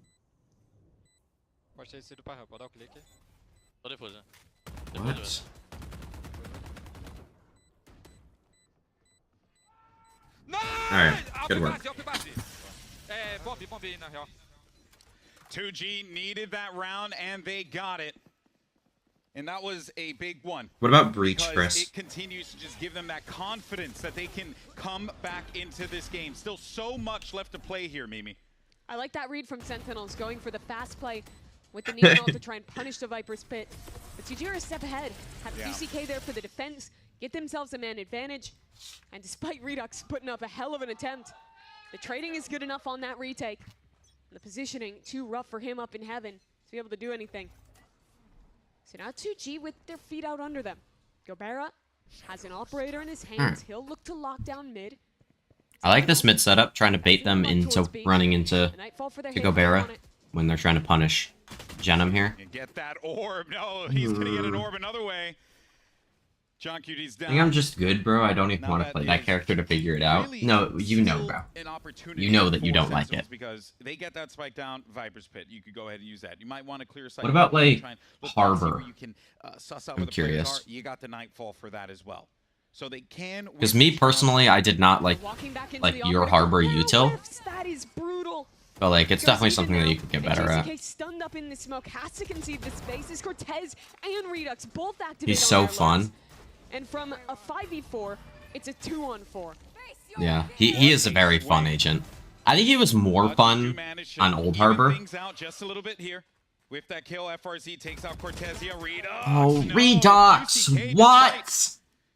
Pode ter sido pra rampa, pode dar o clique. Só depois, né? What? Alright, good work. Bomb in here. 2G needed that round, and they got it. And that was a big one. What about Breach, Chris? It continues to just give them that confidence that they can come back into this game. Still so much left to play here, Mimi. I like that read from Sentinels, going for the fast play with the Neon to try and punish the Viper's Pit. But 2G are a step ahead. Have QCK there for the defense, get themselves a man advantage. And despite Redux putting up a hell of an attempt, the trading is good enough on that retake. And the positioning too rough for him up in heaven to be able to do anything. So now 2G with their feet out under them. Gobera has an operator in his hands. He'll look to lock down mid. I like this mid setup, trying to bait them into running into Gobera when they're trying to punish Genum here. And get that orb. No, he's going to get an orb another way. John QT's down. I think I'm just good, bro. I don't even want to play that character to figure it out. Really No, you know, bro. You know that you don't like it. Because they get that spike down, Viper's Pit. You could go ahead and use that. You might want to clear sight. What about, like, Harbor? Harbor? You can suss out I'm where the players curious. are. You got the Nightfall for that as well. So they can. Because me personally, I did not like your Harbor util. That is brutal. But like, it's definitely something that you could get better at. KCK stunned up in the smoke, has to concede the space. Is Cortez and Redux both activated. He's so fun. And from a 5v4, it's a 2-on-4. Yeah, he is a very fun agent. I think he was more fun on Old Harbor. Just a little bit here. With that kill, FRZ takes out Cortez. Redux. Oh, No, Redux! QCK, What?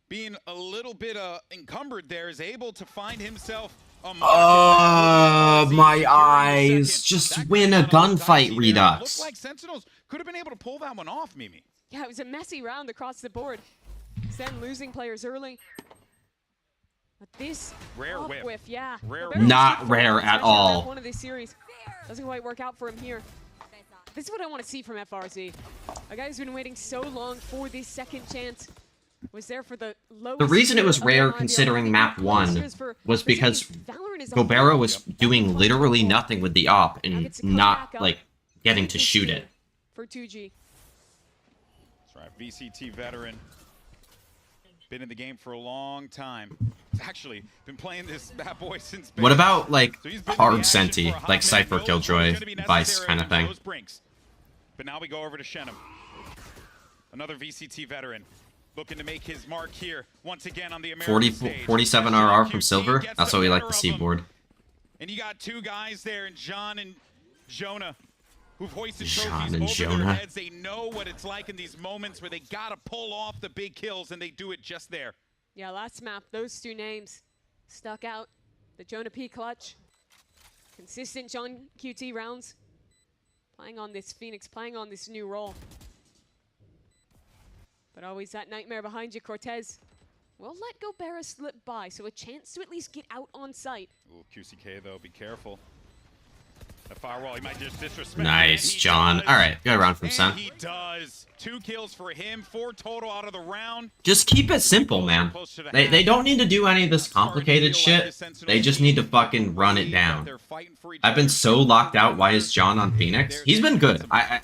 Being a little bit encumbered there, is able to find himself a my eyes. Just win a gunfight, Redux. Looked like Sentinels could have been able to pull that one off, Mimi. Yeah, it was a messy round across the board. SEN losing players early. But this rare whiff. Yeah. Not rare at all. One of this series doesn't quite work out for him here. This is what I want to see from FRZ. A guy who's been waiting so long for this second chance. Was there for the reason it was rare considering map 1 was because Gobera was doing literally nothing with the op and not like getting to shoot it. For 2G. That's right, VCT veteran. Been in the game for a long time. He's actually been playing this bad boy since. What about like hard Senti, like Cypher Killjoy, Vice kind of thing? But now we go over to Shenum. Another VCT veteran. Looking to make his mark here once again on the American stage. 47 RR from Silver. That's what we like to see, board. And you got two guys there, and John and Jonah, who've hoisted John trophies and over their Jonah. heads. They know what it's like in these moments where they gotta pull off the big kills, and they do it just there. Yeah, last map, those two names stuck out. The Jonah P clutch. Consistent John QT rounds. Playing on this Phoenix, playing on this new role. But always that nightmare behind you, Cortez. We'll let Gobera slip by, so a chance to at least get out on site. Ooh, QCK though, be careful. The firewall, he might just disrespect. Nice, John. All right, good round from Sen. He does. 2 kills for him, 4 total out of the round. Just keep it simple, man. They don't need to do any of this complicated shit. They just need to fucking run it down. I've been so locked out. Why is John on Phoenix? He's been good. I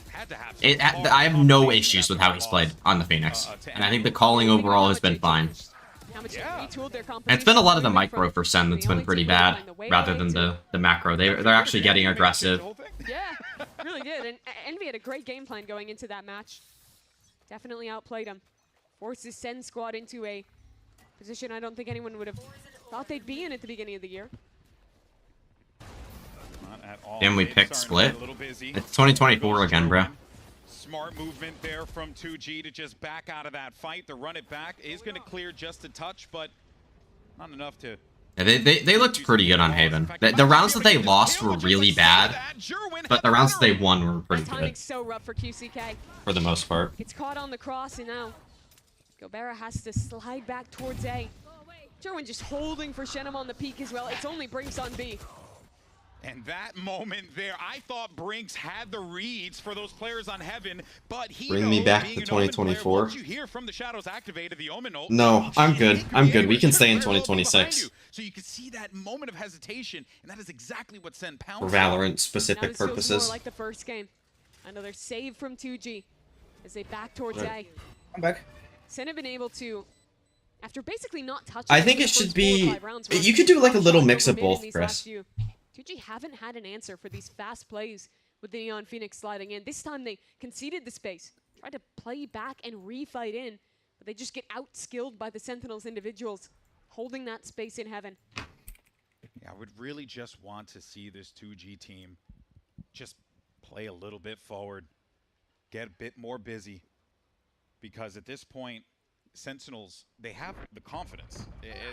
have no issues with how he's played on the Phoenix, and I think the calling overall has been fine. And it's been a lot of the micro for Sen that's been pretty bad, rather than the macro. They're actually getting aggressive. Yeah, really did. And Envy had a great game plan going into that match. Definitely outplayed him. Forces SEN squad into a position I don't think anyone would have thought they'd be in at the beginning of the year. Not at all. Damn, we They've picked started Split. a little busy. It's 2024 again, bro. Smart movement there from 2G to just back out of that fight. The run it back is going to clear just a touch, but not enough to... Yeah, they looked pretty good on Haven. The rounds that they lost were really bad, but the rounds that they won were pretty good. So rough for QCK. For the most part. It's caught on the cross, and now Gobera has to slide back towards A. Jerwin just holding for Shenum on the peak as well. It's only Brinks on B. And that moment there, I thought Brinks had the reads for those players on Heaven, but he Bring me back to 2024. Once you hear from the Shadows activated the Omen ult, No, I'm good. I'm good. We can stay in 2026. So you can see that moment of hesitation, and that is exactly what SEN pounced For Valorant specific Now this feels purposes. more like the first game. Another save from 2G as they back towards A. I'm back. SEN have been able to, after basically not touching. I think it should be. You could do like a little mix of both, Chris. 2G haven't had an answer for these fast plays with the Neon Phoenix sliding in. This time they conceded the space, tried to play back and refight in, but they just get outskilled by the Sentinels individuals, holding that space in heaven. Yeah, I would really just want to see this 2G team just play a little bit forward, get a bit more busy, because at this point, Sentinels, they have the confidence.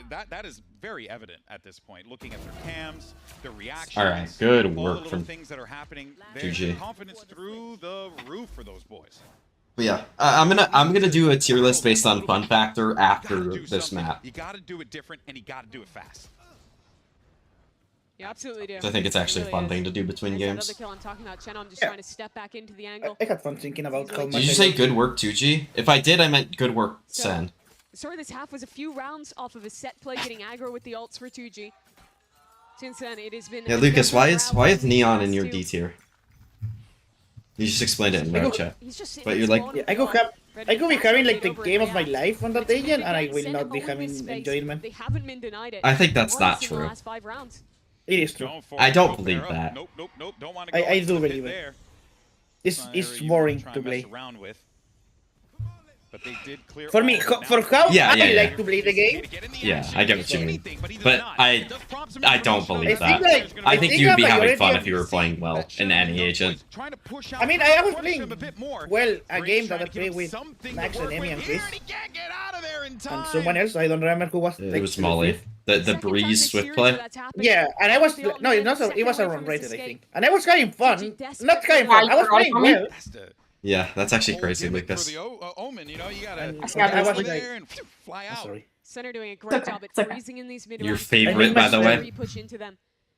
That is very evident at this point. Looking at their cams, their reactions. All right, good all work the little from things that are happening. 2G. There's confidence through the roof for those boys. But yeah, I'm gonna do a tier list based on fun factor after this map. You got to do it different, and you got to do it fast. You absolutely do. I think it's actually a fun thing to do between games. Another kill I'm talking about. Chen, I'm just trying to step back into the angle. I had fun thinking about how much. Did you say good work, 2G? If I did, I meant good work, Sen. The story of this half was a few rounds off of a set play, getting aggro with the ults for 2G. Since then, it has been. Yeah, Lucas, why is Neon in your D tier? You just explained it in route chat. But you're like, yeah, I could be having like the game of my life on that agent, and I will not be having enjoyment. They haven't been denied it. I think that's not true. It is true. I don't believe that. Nope. Don't want to I do believe it. It's boring to play. But they did clear for me, for how I like to play the game. Yeah, I get what you mean. But I don't believe that. I think you'd be having fun if you were playing well in any agent. I mean, I was playing well a game that I played with Max and Emmy and Chris. And someone else, I don't remember who was. It was Molly. The Breeze Swift play? Yeah, and I was... No, it was a run rated, I think. And I was having fun. Not having fun, I was playing well. Yeah, that's actually crazy, Lucas. Omen, you know, you gotta I was like, there and fly out. Sorry. Center doing a great job at freezing in these mid Your favorite, by the way?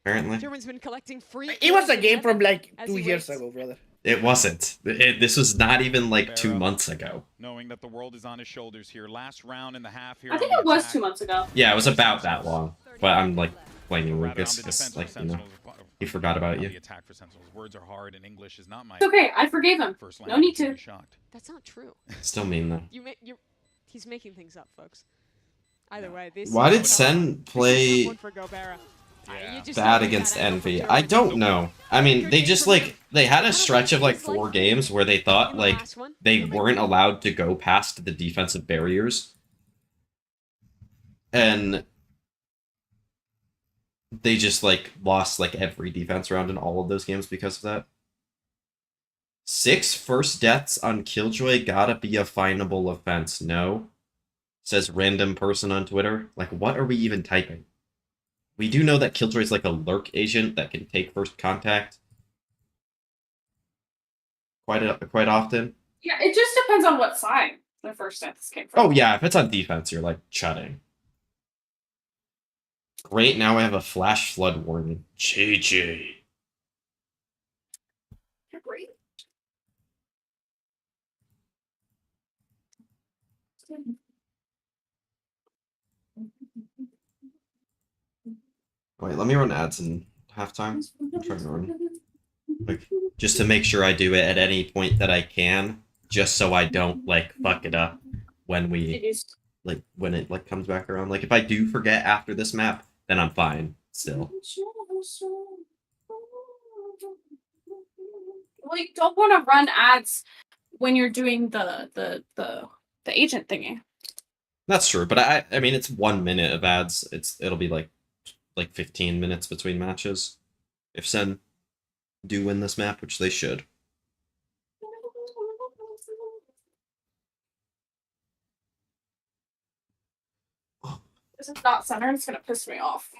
Apparently. German's been collecting free. It was a game from like 2 years ago, brother. It wasn't. This was not even like 2 months ago. Knowing that the world is on his shoulders here. Last round in the half here. I think it was 2 months ago. Yeah, it was about that long. But I'm like blaming Lucas because, like, you know, he forgot about you. Words are hard and English is not my. It's okay, I forgave him. No need to. That's not true. Still mean though. He's making things up, folks. Either way, this. Why did Sen play bad against Envy? I don't know. I mean, they just like they had a stretch of like 4 games where they thought like they weren't allowed to go past the defensive barriers, and they just like lost like every defense round in all of those games because of that. 6 first deaths on Killjoy gotta be a finable offense, no? Says random person on Twitter. Like, what are we even typing? We do know that Killjoy's like a lurk agent that can take first contact quite often. Yeah, it just depends on what side the first deaths came from. Oh yeah, if it's on defense, you're like chutting. Great, now I have a flash flood warning. GG. You're great. Wait, let me run ads in halftime. I'm trying to run. Like, just to make sure I do it at any point that I can, just so I don't like fuck it up when when it like comes back around. Like if I do forget after this map, then I'm fine still. Well, you don't want to run ads when you're doing the agent thingy. That's true, but I mean it's 1 minute of ads. It'll be like 15 minutes between matches. If Sen do win this map, which they should. This is not center, it's gonna piss me off.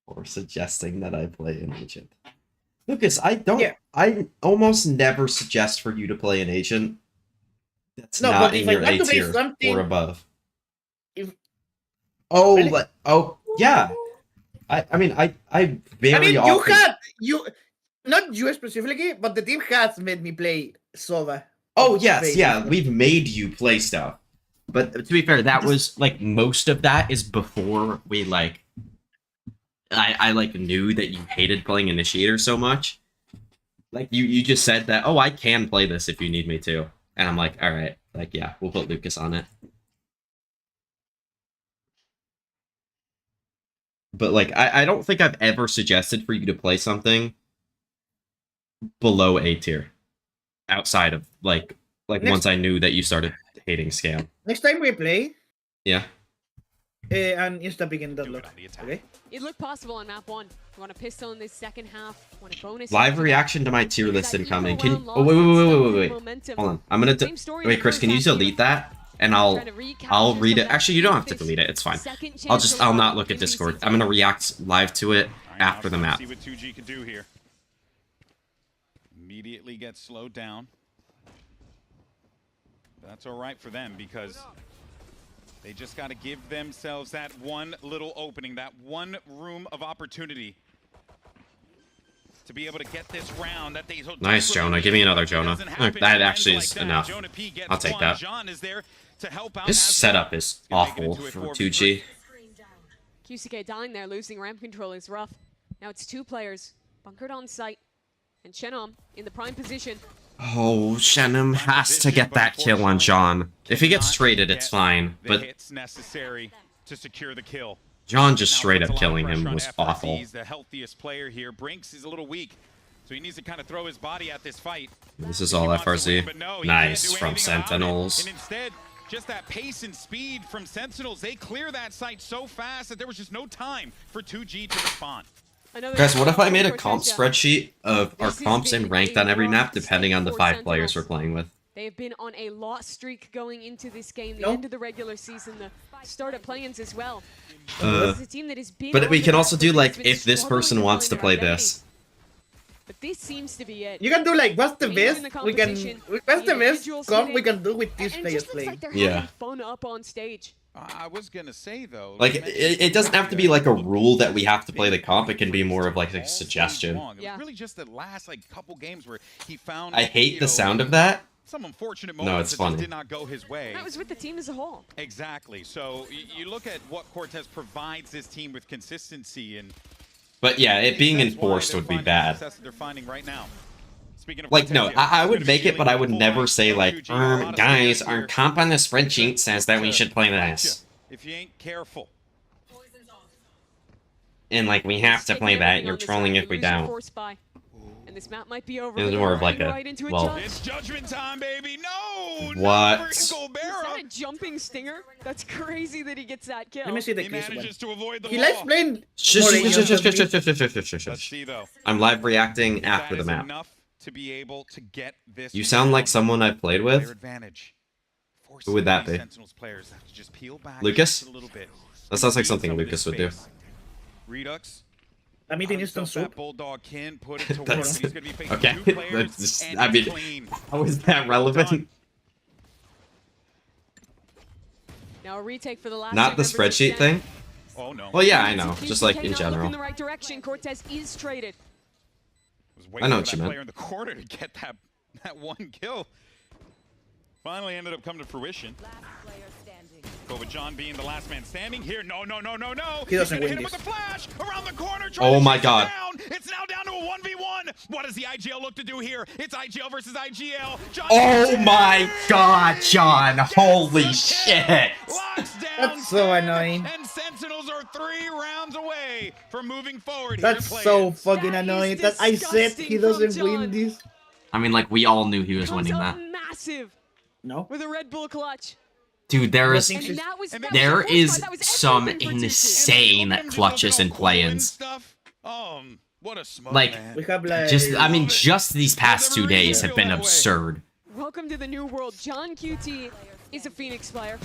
Or suggesting that I play an agent. Lucas, I almost never suggest for you to play an agent that's not in your A tier or above. Yeah. I mean, very often... not you specifically, but the team has made me play Sova. Oh, yes, yeah, we've made you play stuff. But to be fair, that was, like, most of that is before we, like... I like, knew that you hated playing Initiator so much. Like, you just said that, oh, I can play this if you need me to. And I'm like, alright, like, yeah, we'll put Lucas on it. But like, I don't think I've ever suggested for you to play something below A tier, outside of like once I knew that you started hating Scam. Next time we play, yeah, and insta begin that look. Okay. It looked possible on map 1. You want a pistol in this second half. Want a bonus. Live reaction to my tier list incoming. Can wait. Hold on. I'm gonna wait, Chris. Can you delete that? And I'll read it. Actually, you don't have to delete it. It's fine. I'll not look at Discord. I'm gonna react live to it after the map. See what 2G can do here. Immediately gets slowed down. That's all right for them because they just got to give themselves that one little opening, that one room of opportunity to be able to get this round. That they nice, Jonah. Give me another Jonah. That actually is enough. I'll take that. His setup is awful for 2G. QCK dying there, losing ramp control is rough. Now it's 2 players bunkered on site, and Chenom in the prime position. Oh, Chenom has to get that kill on John. If he gets traded, it's fine, but it's necessary to secure the kill. John just straight up killing him was awful. He's the healthiest player here. Brinks is a little weak, so he needs to kind of throw his body at this fight. This is all FRZ. Nice from Sentinels. And instead, just that pace and speed from Sentinels, they clear that site so fast that there was just no time for 2G to respond. Guys, what if I made a comp spreadsheet of our comps and ranked on every map depending on the 5 players we're playing with? They have been on a loss streak going into this game, the end of the regular season, the start of play-ins as well. But we can also do like, if this person wants to play this. But this seems to be it. You can do like, what's the best we can, what's the best comp we can do with these players playing? Yeah. Fun up on stage. I was gonna say though, like it doesn't have to be like a rule that we have to play the comp. It can be more of like a suggestion. It was really just the last like couple games where he found. I hate the sound of that. Some unfortunate moments that did not go his way. That was with the team as a whole. Exactly. So you look at what Cortez provides this team with consistency and. But yeah, it being enforced would be bad. They're finding right now. Like, no, I would make it, but I would never say, like, guys, our comp on the spreadsheet says that we should play this. If you ain't careful. And, like, we have to play that. You're trolling if we don't. And this map might be over. It was more of like a, well... It's judgment time, baby! No! What? Is that a jumping stinger? That's crazy that he gets that kill. Let me see the he manages to avoid the He likes playing... I'm live reacting after the map. To be able to get this you sound like someone I've played with. Who would that be? Lucas? That sounds like something Lucas would do. Redux. I'm eating instant soup. Bulldog can put it to work. He's gonna be facing okay. two players Just, I mean, how is that relevant? Now a retake for the last. Not the spreadsheet thing. Oh no. Well, yeah, I know. Just like in general. In the right direction, Cortez is traded. I know what you meant. Player in the corner to get that one kill. Finally ended up coming to fruition. But John being the last man standing here. No. He doesn't win hit him this. with a flash around the corner. Oh my god. It's now down to a 1v1. What does the IGL look to do here? It's IGL versus IGL. John oh my god, John. Holy shit. That's so annoying. And Sentinels are 3 rounds away from moving forward. That's so fucking annoying. That I said he doesn't win this. I mean, like, we all knew he was winning that. Massive. No. With a Red Bull clutch. Dude, there is some insane clutches and play-ins. What a smoke, like, just these past 2 days have been absurd. Welcome to the new world. John QT is a Phoenix player.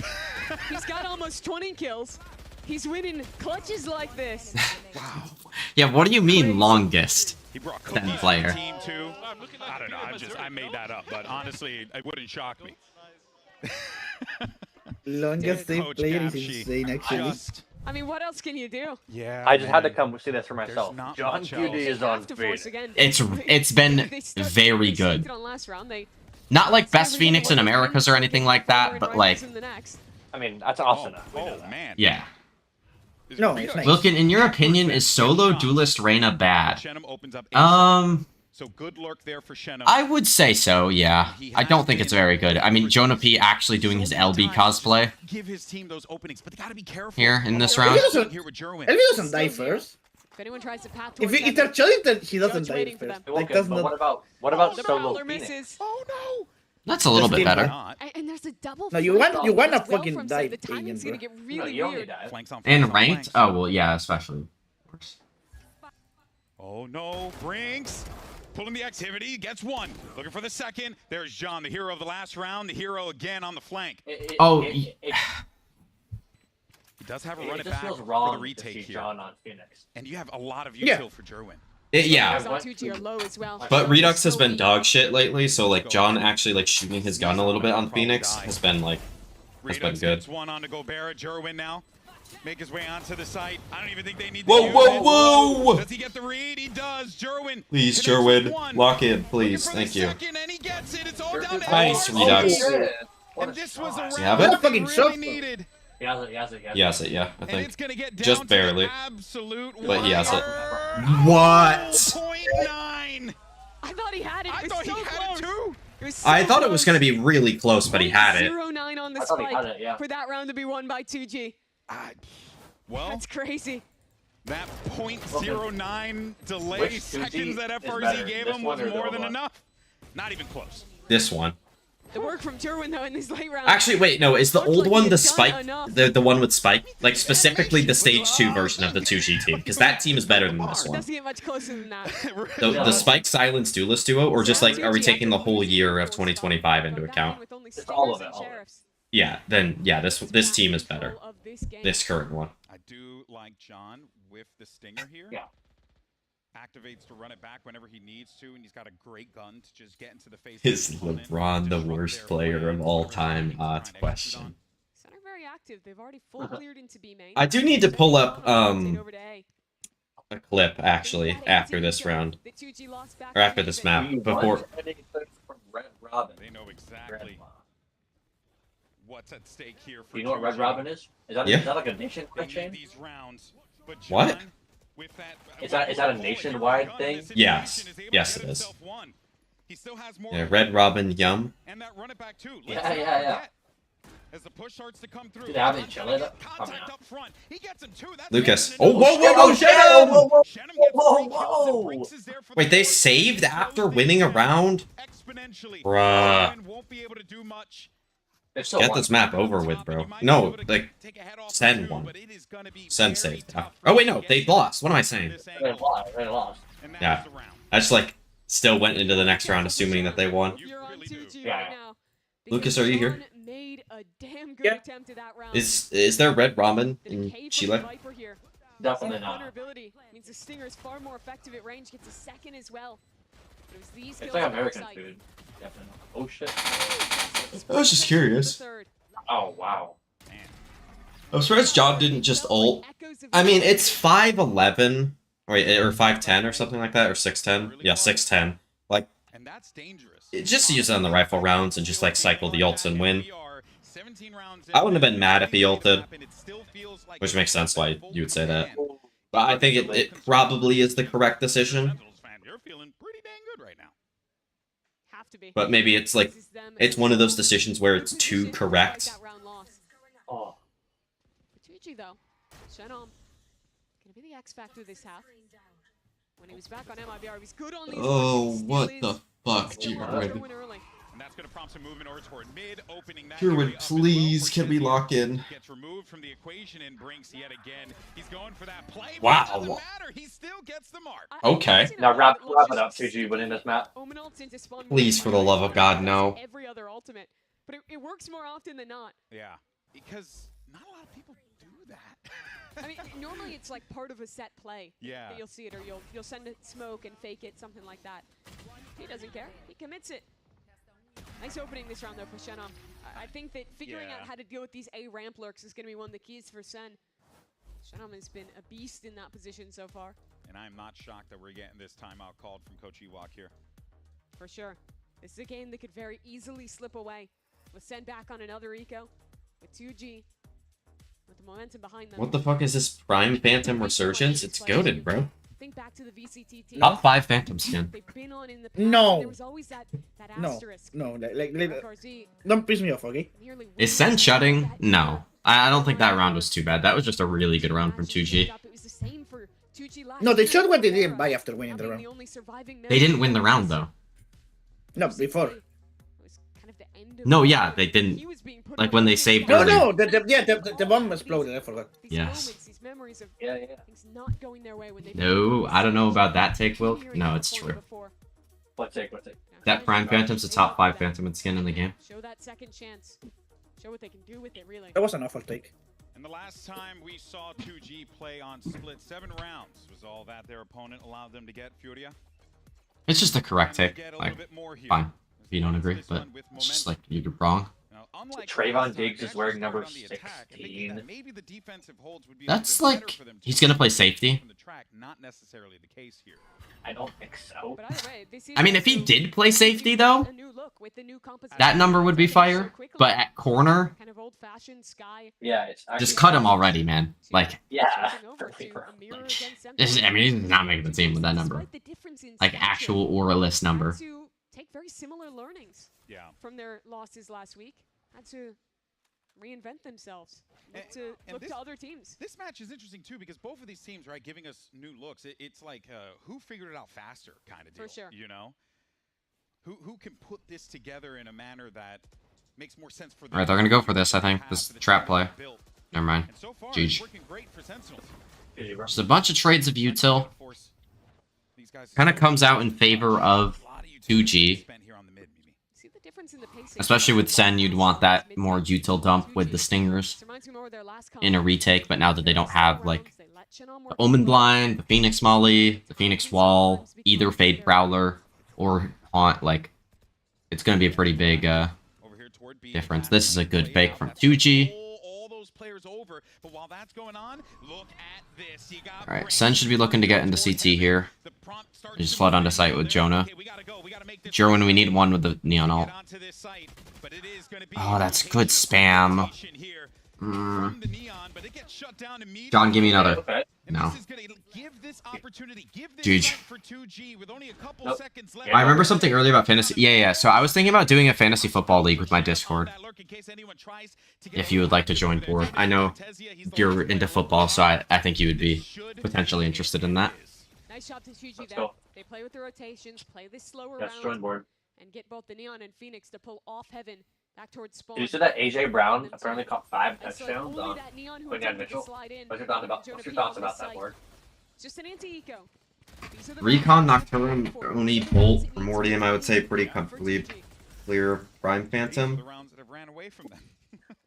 He's got almost 20 kills. He's winning clutches like this. Wow. Yeah, what do you mean longest? He brought that player. Team too. I don't know. I made that up, but honestly, it wouldn't shock me. Longest safe player is insane, actually. I mean, what else can you do? Yeah. I just had to come see this for myself. John QD is on It's been very good. Not like best Phoenix in Americas or anything like that, but like. I mean, that's awesome. Oh man. Yeah. No, it's nice. Wilkin, in your opinion, is solo duelist Reyna bad? So good lurk there for Shenum. I would say so, yeah. I don't think it's very good. I mean, Jonah P actually doing his LB cosplay Give his team those openings, but they gotta be careful. here in this round. LB doesn't die first. If anyone tries to path If they're chilling, then he doesn't die first. Like, Okay, does but not... what about the solo Prowler Phoenix? misses. Oh no! That's a little bit better. And there's a double. No, you wanna flank as well fucking from die, Sen. The timing's Alien, gonna bro. get really weird. Flanks on flanks And on ranked? flanks. Oh, well, yeah, especially. Oh no, Brinks pulling the activity, gets one. Looking for the second. There's John, the hero of the last round, the hero again on the flank. It He does have a run it just back feels for wrong the to retake see here. John on Phoenix. And you have a lot of Yeah. util for Jerwin. Yeah. Are low as well. But Redux has been dog shit lately, so like John actually like shooting his gun a little bit on Phoenix has been like Redux good. gets one on to Gobert. Jerwin now. Make his way onto the site. I don't even think they need Whoa, to whoa, use it. whoa! Does he get the read? He does. Jerwin. Please, connects with Jerwin, one. lock in, please. Looking for Thank the you. second, and he gets it. It's all down to Nice, Edwards. Redux. And this was a round You have it? that they Fucking really shot, though. needed. He has it. Yes, yeah, I And think. it's gonna get down Just to barely. the absolute But he has it. wire. What? 0.9. I thought he had it. I It was thought he so had close. it too. It was so I thought it was close. going to be really close, but he had it. 0.09 on the I thought he spike had it, yeah. for that round to be won by 2G. Well, That's crazy. that 0.09 delay Which 2G seconds that is FRZ better, gave this him one was or the more other than one? enough. Not even close. This one. The work from Jerwin though in this late round. Actually, wait, no, is the Looked old like he one had the done Spike, enough. the one with Spike? Like, specifically the Stage 2 version of the 2G team, because that team is better than this one. Doesn't get much closer than that. The Spike Silence Duelist duo, or just like, are we taking the whole year of 2025 into account? It's all of it, all of it. Yeah, then, yeah, this team is better. This current one. I do like John with the stinger here. Yeah. Activates to run it back whenever he needs to, and he's got a great gun to just get into the face. Is of the opponent, LeBron the disrupt worst their player of plans, all whatever time? they're trying to execute Question. on. Center very active. They've already full cleared into B main. I do need to pull up, Over to A. a clip, actually, after this round. The 2G lost back Or after to this A. map, before... From Red Robin. They know exactly what's at stake here for Do you know what Red 2G. Robin is? Is that, Yeah. is that like a nationwide They need chain? these rounds, but What? John, with that, Is that a nationwide thing? Yes. is able Yes, to it get is. himself one. He still has more Yeah, Red Robin, Yum. and that run it back too. Yeah, Let's not yeah. forget, as the push starts to come through. Do they have John's each gonna other? get Probably contact not. up front. He gets him too. That's Lucas. better Oh, than whoa, enough. whoa, whoa, Shannon! Shannon gets Whoa, 3 kills, whoa. and Brinks is there for the Wait, they fourth. saved Close after things winning a down round? exponentially. Bruh. Jerwin won't be able to do much. They still Get won. this map over with, bro. You might be No, able to like, take a head off Sen or two, won. but it is gonna be Sen very saved. tough Oh, for wait, him no, to they get lost. What am I from saying? this They angle. lost. They lost. And that Yeah. is the round. I just, like, still went into the next round assuming that they won. You You're on really do. 2G Yeah. right now. Lucas, because are you here? John made a damn good Yeah. attempt at that round. Is there Red Ramen Did a in cave from the Chile? Viper here. Definitely not. Vulnerability means the Stinger is far more effective at range, gets a second as well. But it was these It's kills like on American our side. food. Definitely not. Oh shit. I was just curious. The third. Oh wow. I'm surprised John didn't just ult. I mean, it's 5'11", or 5'10", or something like that, or 6'10". Yeah, 6'10". Like, And that's dangerous. just use it on the rifle rounds and just, like, cycle the ults and win. I wouldn't have been mad if he ulted, which makes sense why you would say that. But I think it probably is the correct decision. You're feeling pretty dang good right now. Have to be. But maybe it's like, This is them it's in one of those full decisions where it's too position to correct. fight that round loss. Oh. For 2G though, Shenum gonna be the X factor this half. When he was back on MIBR, he was good on these Oh, ones. He what still the is. fuck, Still wants Jared? to win early. And that's going to prompt some movement over toward mid, opening that Druid, area up as well please, for can we Shen. lock in? Gets removed from the equation and Brinks yet again. He's going for that play. but Wow. It doesn't matter. He still gets the mark. Okay. I've seen a Now lot wrap that launches it up, 2G, winning this map. Omen ults into spawn Please, mode. for the love of God, no. Every other ultimate, but it works more often than not. Yeah, because not a lot of people do that. I mean, normally it's like part of a set play. Yeah. That you'll see it, or you'll send it smoke and fake it, something like that. He doesn't care. He commits it. Nice opening this round though for Shenum. I think that figuring out how to deal with these A ramp lurks is going to be one of the keys for Sen. Shenum has been a beast in that position so far. And I'm not shocked that we're getting this timeout called from Coach Ewok here. For sure. This is a game that could very easily slip away. With Sen back on another eco. With 2G. With the momentum behind them. What the fuck is this Prime Phantom Resurgence? It's goated, bro. think back to the VCT team. Top 5 Phantom skin. They've been on in the past, No. there was always that No, asterisk. no, don't piss me off, okay? Is Sen shutting? No. I don't think that round was too bad. That was just a really good round from 2G. No, they shot what they didn't buy after winning the round. They didn't win the round, though. No, before. No, yeah, they didn't. Like, when they saved No, earlier. no, the bomb exploded, I forgot. Yes. Yeah. No, I don't know about that take, Will. No, it's true. What take? That Prime Phantom's the top 5 Phantom skin in the game. Show that second chance. Show what they can do with it, really. That was an awful take. And the last time we saw 2G play on split, 7 rounds was all that their opponent allowed them to get. Furia? It's just the correct take. Like, fine. If you don't agree, but it's just like, you're wrong. Trayvon Diggs is wearing number 16. That's like, he's gonna play safety. Not necessarily the case here. I don't think so. I mean, if he did play safety, though, that number would be fire. But at corner, Yeah, it's just cut him already, man. Like, yeah. I mean, he's not making the team with that number. Like, actual Auralist number. Take very similar learnings from their losses last week. Had to reinvent themselves. Look to other teams. This match is interesting too because both of these teams, right, giving us new looks. It's like who figured it out faster, kind of deal. For sure. You know, who can put this together in a manner that makes more sense for them. All right, they're gonna go for this. I think this trap play. Never mind. GG. Just a bunch of trades of util. Kind of comes out in favor of 2G. Especially with Sen, you'd want that more util dump with the Stingers in a retake, but now that they don't have, like, the Omen Blind, the Phoenix Molly, the Phoenix Wall, either Fade Prowler, or Haunt, like, it's going to be a pretty big difference. This is a good fake from 2G. Alright, Sen should be looking to get into CT here. Just flood onto site with Jonah. Jerwin, we need one with the Neon ult. Oh, that's good spam. John, give me another. No. GG. Nope. I remember something earlier about fantasy. Yeah. So I was thinking about doing a fantasy football league with my Discord. If you would like to join board. I know you're into football, so I think you would be potentially interested in that. Nice job to 2G Let's there. go. They play with their rotations, play this slower Yes, round, join board. and get both the Neon and Phoenix to pull off Heaven back towards spawn. Did you see that AJ Brown apparently caught 5 It's like touchdowns only on that Neon who Quinn and attempted to Mitchell? slide in. What's your thoughts about, Jonah what's your Pete thoughts on about the that site. board? Just an anti-eco. These are the Recon, rounds Nocturne, for Oni, Phoenix Bolt, and Primordium, I would say pretty comfortably for 2G. clear Prime Phantom. The rounds that have ran away from them.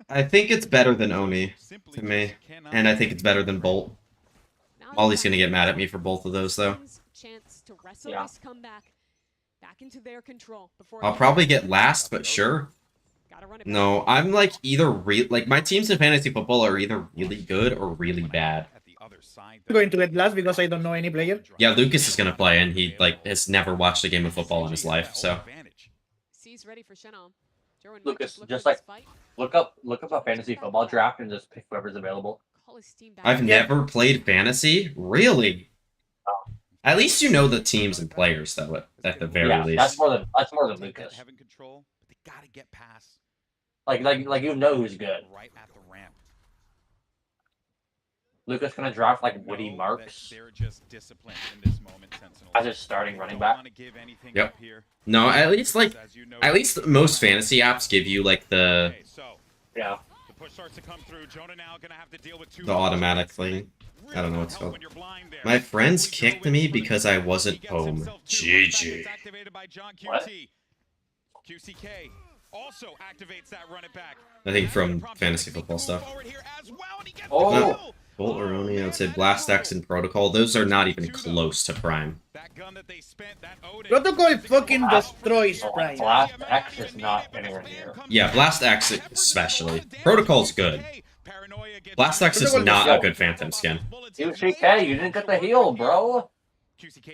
I think it's better than Oni, to me. And I think it's better than Bolt. Now Ollie's gonna get mad at me for both of those, though. Chance to wrestle Yeah. this comeback back into their control before I'll probably get last, but sure. Gotta run it No, I'm like either like my teams in fantasy football are either really good or really bad. I'm going to get last because I don't know any player. Yeah, Lucas is gonna play, and he like has never watched a game of football in his life. So C's ready for Shenam. Jordan might Lucas, look just for like this fight. look up a fantasy football draft and just pick whoever's available. Call his team back. I've never played fantasy. Really? At least you know the teams and players, though. At the very Yeah, least. that's more than Lucas. Heaven control, but they gotta get past Like you know who's good. right at the ramp. Lucas gonna draft like Woody Marks They're just disciplined in this moment, Sentinel. as his starting running back. Yep. No, at least like most fantasy apps give you like the Yeah. The push starts to come through. Jonah now gonna have to deal with two automatic thing. I don't know what it's called. My friends kicked me because I wasn't home. GG. What? QCK also activates that run it back. I think from fantasy football stuff. Oh. Bolt or Oni, I would say Blast X and Protocol. Those are not even close to Prime. Protocol fucking destroys Prime. Blast X is not anywhere near. Yeah, Blast X especially. Protocol's good. Blast X is not a good Phantom skin. QCK, you didn't get the heal, bro.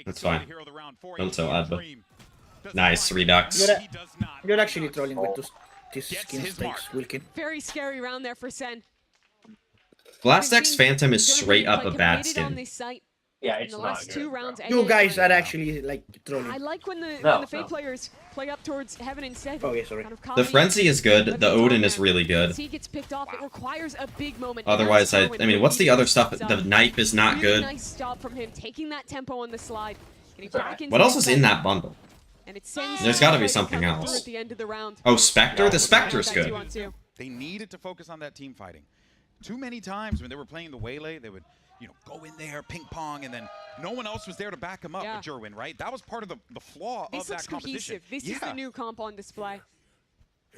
That's fine. Don't tell Adba. Nice, Redux. You're actually trolling with these skin stakes, Wilkin. Very scary round there for Sen. Blast X Phantom is straight up a bad Committed on skin. this site. Yeah, In it's the not last good, two bro. rounds, You guys AA, are actually like trolling. I like when the No, Fate no. players play up towards Heaven instead. Okay, sorry. Kind of The calming Frenzy is good. Let The it be Odin done is there. really good. He gets picked off. It requires a big moment. Otherwise, That's I Derwin mean, what's the really other stuff? steps The up. knife is not Really good. Nice stop from him, taking that tempo on the slide. Getting back into What else the is in fight. that bundle? And it sends There's gotta be Spectre something coming through else. At the end of the round. Oh, Spectre? The Spectre's That good. 2-on-2. They needed to focus on that team fighting. Too many times when they were playing the Waylay, they would, you know, go in there, ping pong, and then no one else was there to back him up with Jerwin, right? That was part of the flaw This of that looks competition. cohesive. This is the new comp on display.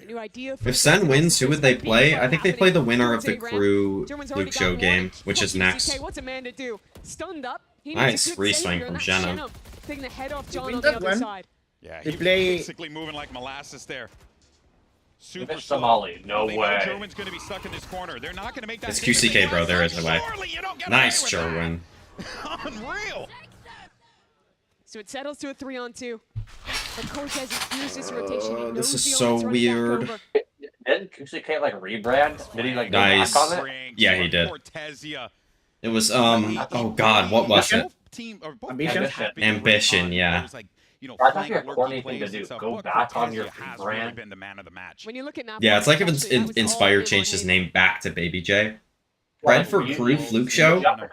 A new idea for If Sen Sentinels wins, is who just would they like being play? fun I think they play the happening winner of the towards a KRU ramp. German's already Flukxo got game, one. which is Fuck next. UCK, what's a man to do? Stunned up. He Nice needs a good free save swing here, from and that's Shannon. Shannon taking the head off John win on the that other one? side. Yeah, They he play- basically moving like molasses there. Super missed slow. Somali. No They know way. Jerwin's going to be stuck in this corner. They're not going to make that. It's hit. QCK, bro. There is a way. Surely you don't get Nice away with Jerwin. that. Unreal. So it settles to a 3-on-2. But Cortez has used this rotation. He knows this is the so element's running back weird. over. Didn't QCK like rebrand? Did he like go Nice. back on it? Ranks Yeah, for he did. Cortezia. It was, oh god, what was it? Ambition? Ambition, yeah. That's actually a corny thing to do. Go back on your brand. Been the man of the match. When you look at map Yeah, it's like if actually, that was all Inspire him changed on his him. name back to Baby J. Fred for KRU Flukxo?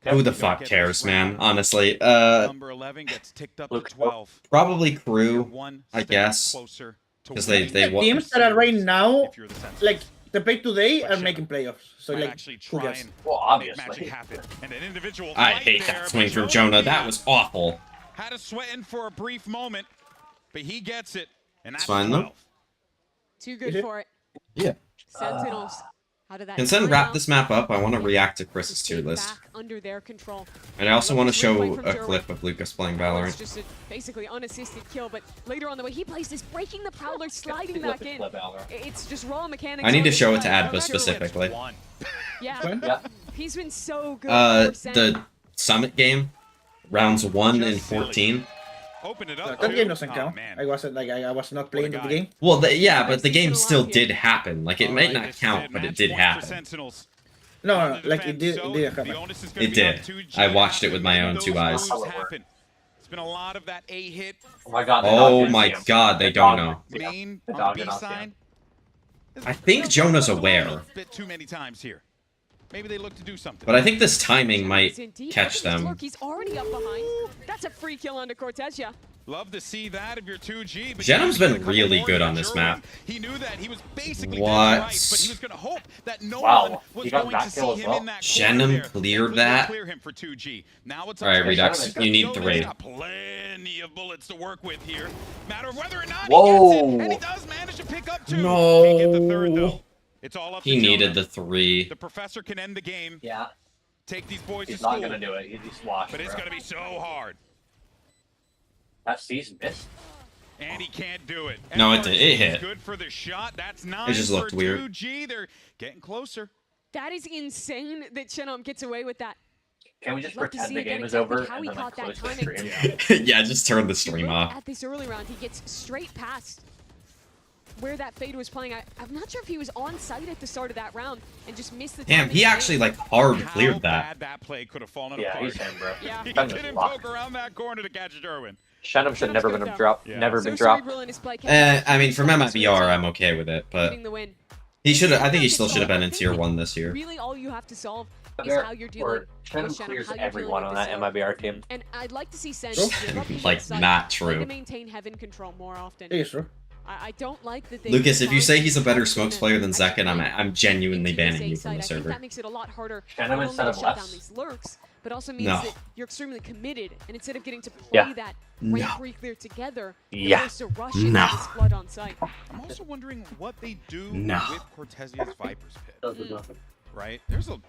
Who the fuck cares, man? Honestly, Number 11 gets ticked up to 12. probably You're KRU, one I step guess, closer to because winning they The wa- teams that are right now, if you're the Sentinels. like the play today, are making playoffs. So Might like, actually who try cares? and Well, make magic obviously. happen. And an individual I fight hate there, that swing but from Joe Jonah. That Lee was awful. had a sweating for a brief moment, but he gets it, and that's It's fine, though. 12. Too Is good it? for it. Yeah. Sentinels. Out of that Can Sen wrap timeout, this map up? I want to react to Chris's to tier stay list. back under their control. And I also want to show Great play a from clip of Lucas playing It's Valorant. just a basically unassisted kill, but later on the way he plays this, breaking the Prowler, sliding back in. It's just raw mechanics. I need on to the show it to side. Adva Sure. specifically. One. Yeah, Yeah. he's been so good. for Sen. The Summit game, rounds 1 and 14. Open it up. That too. game doesn't Oh, count. man. I wasn't like I was not playing the guy. game. Well, yeah, but the I've game seen a still lot here. did happen. Like, it All might right, not this is count, but it match did point for happen. Sentinels. No, On no, the like it defense, did. so It didn't the happen. onus is gonna It be on did. 2G I watched it after with my own those 2 eyes. moves happen. It's been a lot of that A hit. Oh my god. Oh my god, they don't know. Main The on dog the did B not see side. him. I think Jonah's aware. A bit too many times here. Maybe they look to do something. But I think this timing might He's in deep. catch Look at this them. look, he's already up behind. That's a free kill onto Cortez, yeah. Love to see that of your 2G. But Jenom's you been get a couple really more good here. on this Jerwin, map. He knew that he was basically What? dead right, but he was going to hope that no Wow, one was he got going that to see kill as him well. in that Jenom corner there. cleared Thankfully, they that. Clear him for 2G. Now it's All right, up to Redux, Jenom. you need He's 3. got plenty of bullets to work with here. Matter of whether or not Whoa. he gets it, and he does manage to pick up 2. No. Can't get the third though. It's all up He to needed Jonah. the 3. The professor can end the game. Yeah. Take these boys He's to school. not gonna do it. He's washed. But it's going to be so hard. That season missed. And he can't do it. No, it MRC did. It is hit. Good for the shot. That's 9 It just looked for weird. 2G. They're getting closer. That is insane that Chenom gets away with that. Can we just Love to pretend see the again game is exactly over how and he then like caught that close the timing. stream? Yeah, just turn the If you stream look off. At this early round, he gets straight past where that Fade was playing. I'm not sure if he was on site at the start of that round and just missed the Damn, timing. he actually, like, hard How cleared bad that. that play could have fallen Yeah, apart. he's him, bro. Yeah. He That was didn't luck. poke around that corner to catch Derwin. Shenum should never been good, though. dropped. Yeah. Never So been dropped. cerebral in his play. I mean, for MMVR, I'm okay with it, but Getting the win. he should. I think he still should have been in tier 1 this year. Really, all you have to solve is There- how you're dealing. Or with Shenum Shenum, clears how you're everyone dealing on with that this MIBR team. And I'd like to see Sen True. Like, not true. To maintain heaven control more often. It is true. I don't like that they. Lucas, if you say he's a better find smokes an player than actually Zekken, I'm genuinely into banning the you safe from the side. I think server. that makes it a lot harder. Shenum not only instead to of shut down less? these lurks, but also means No. that you're extremely committed, and instead of getting to play Yeah. that No. rank re-clear together, Yeah. you're supposed to rush and No. get this flood on site. I'm also wondering what they do No. with Cortezia's Viper's Pit. Right? There's a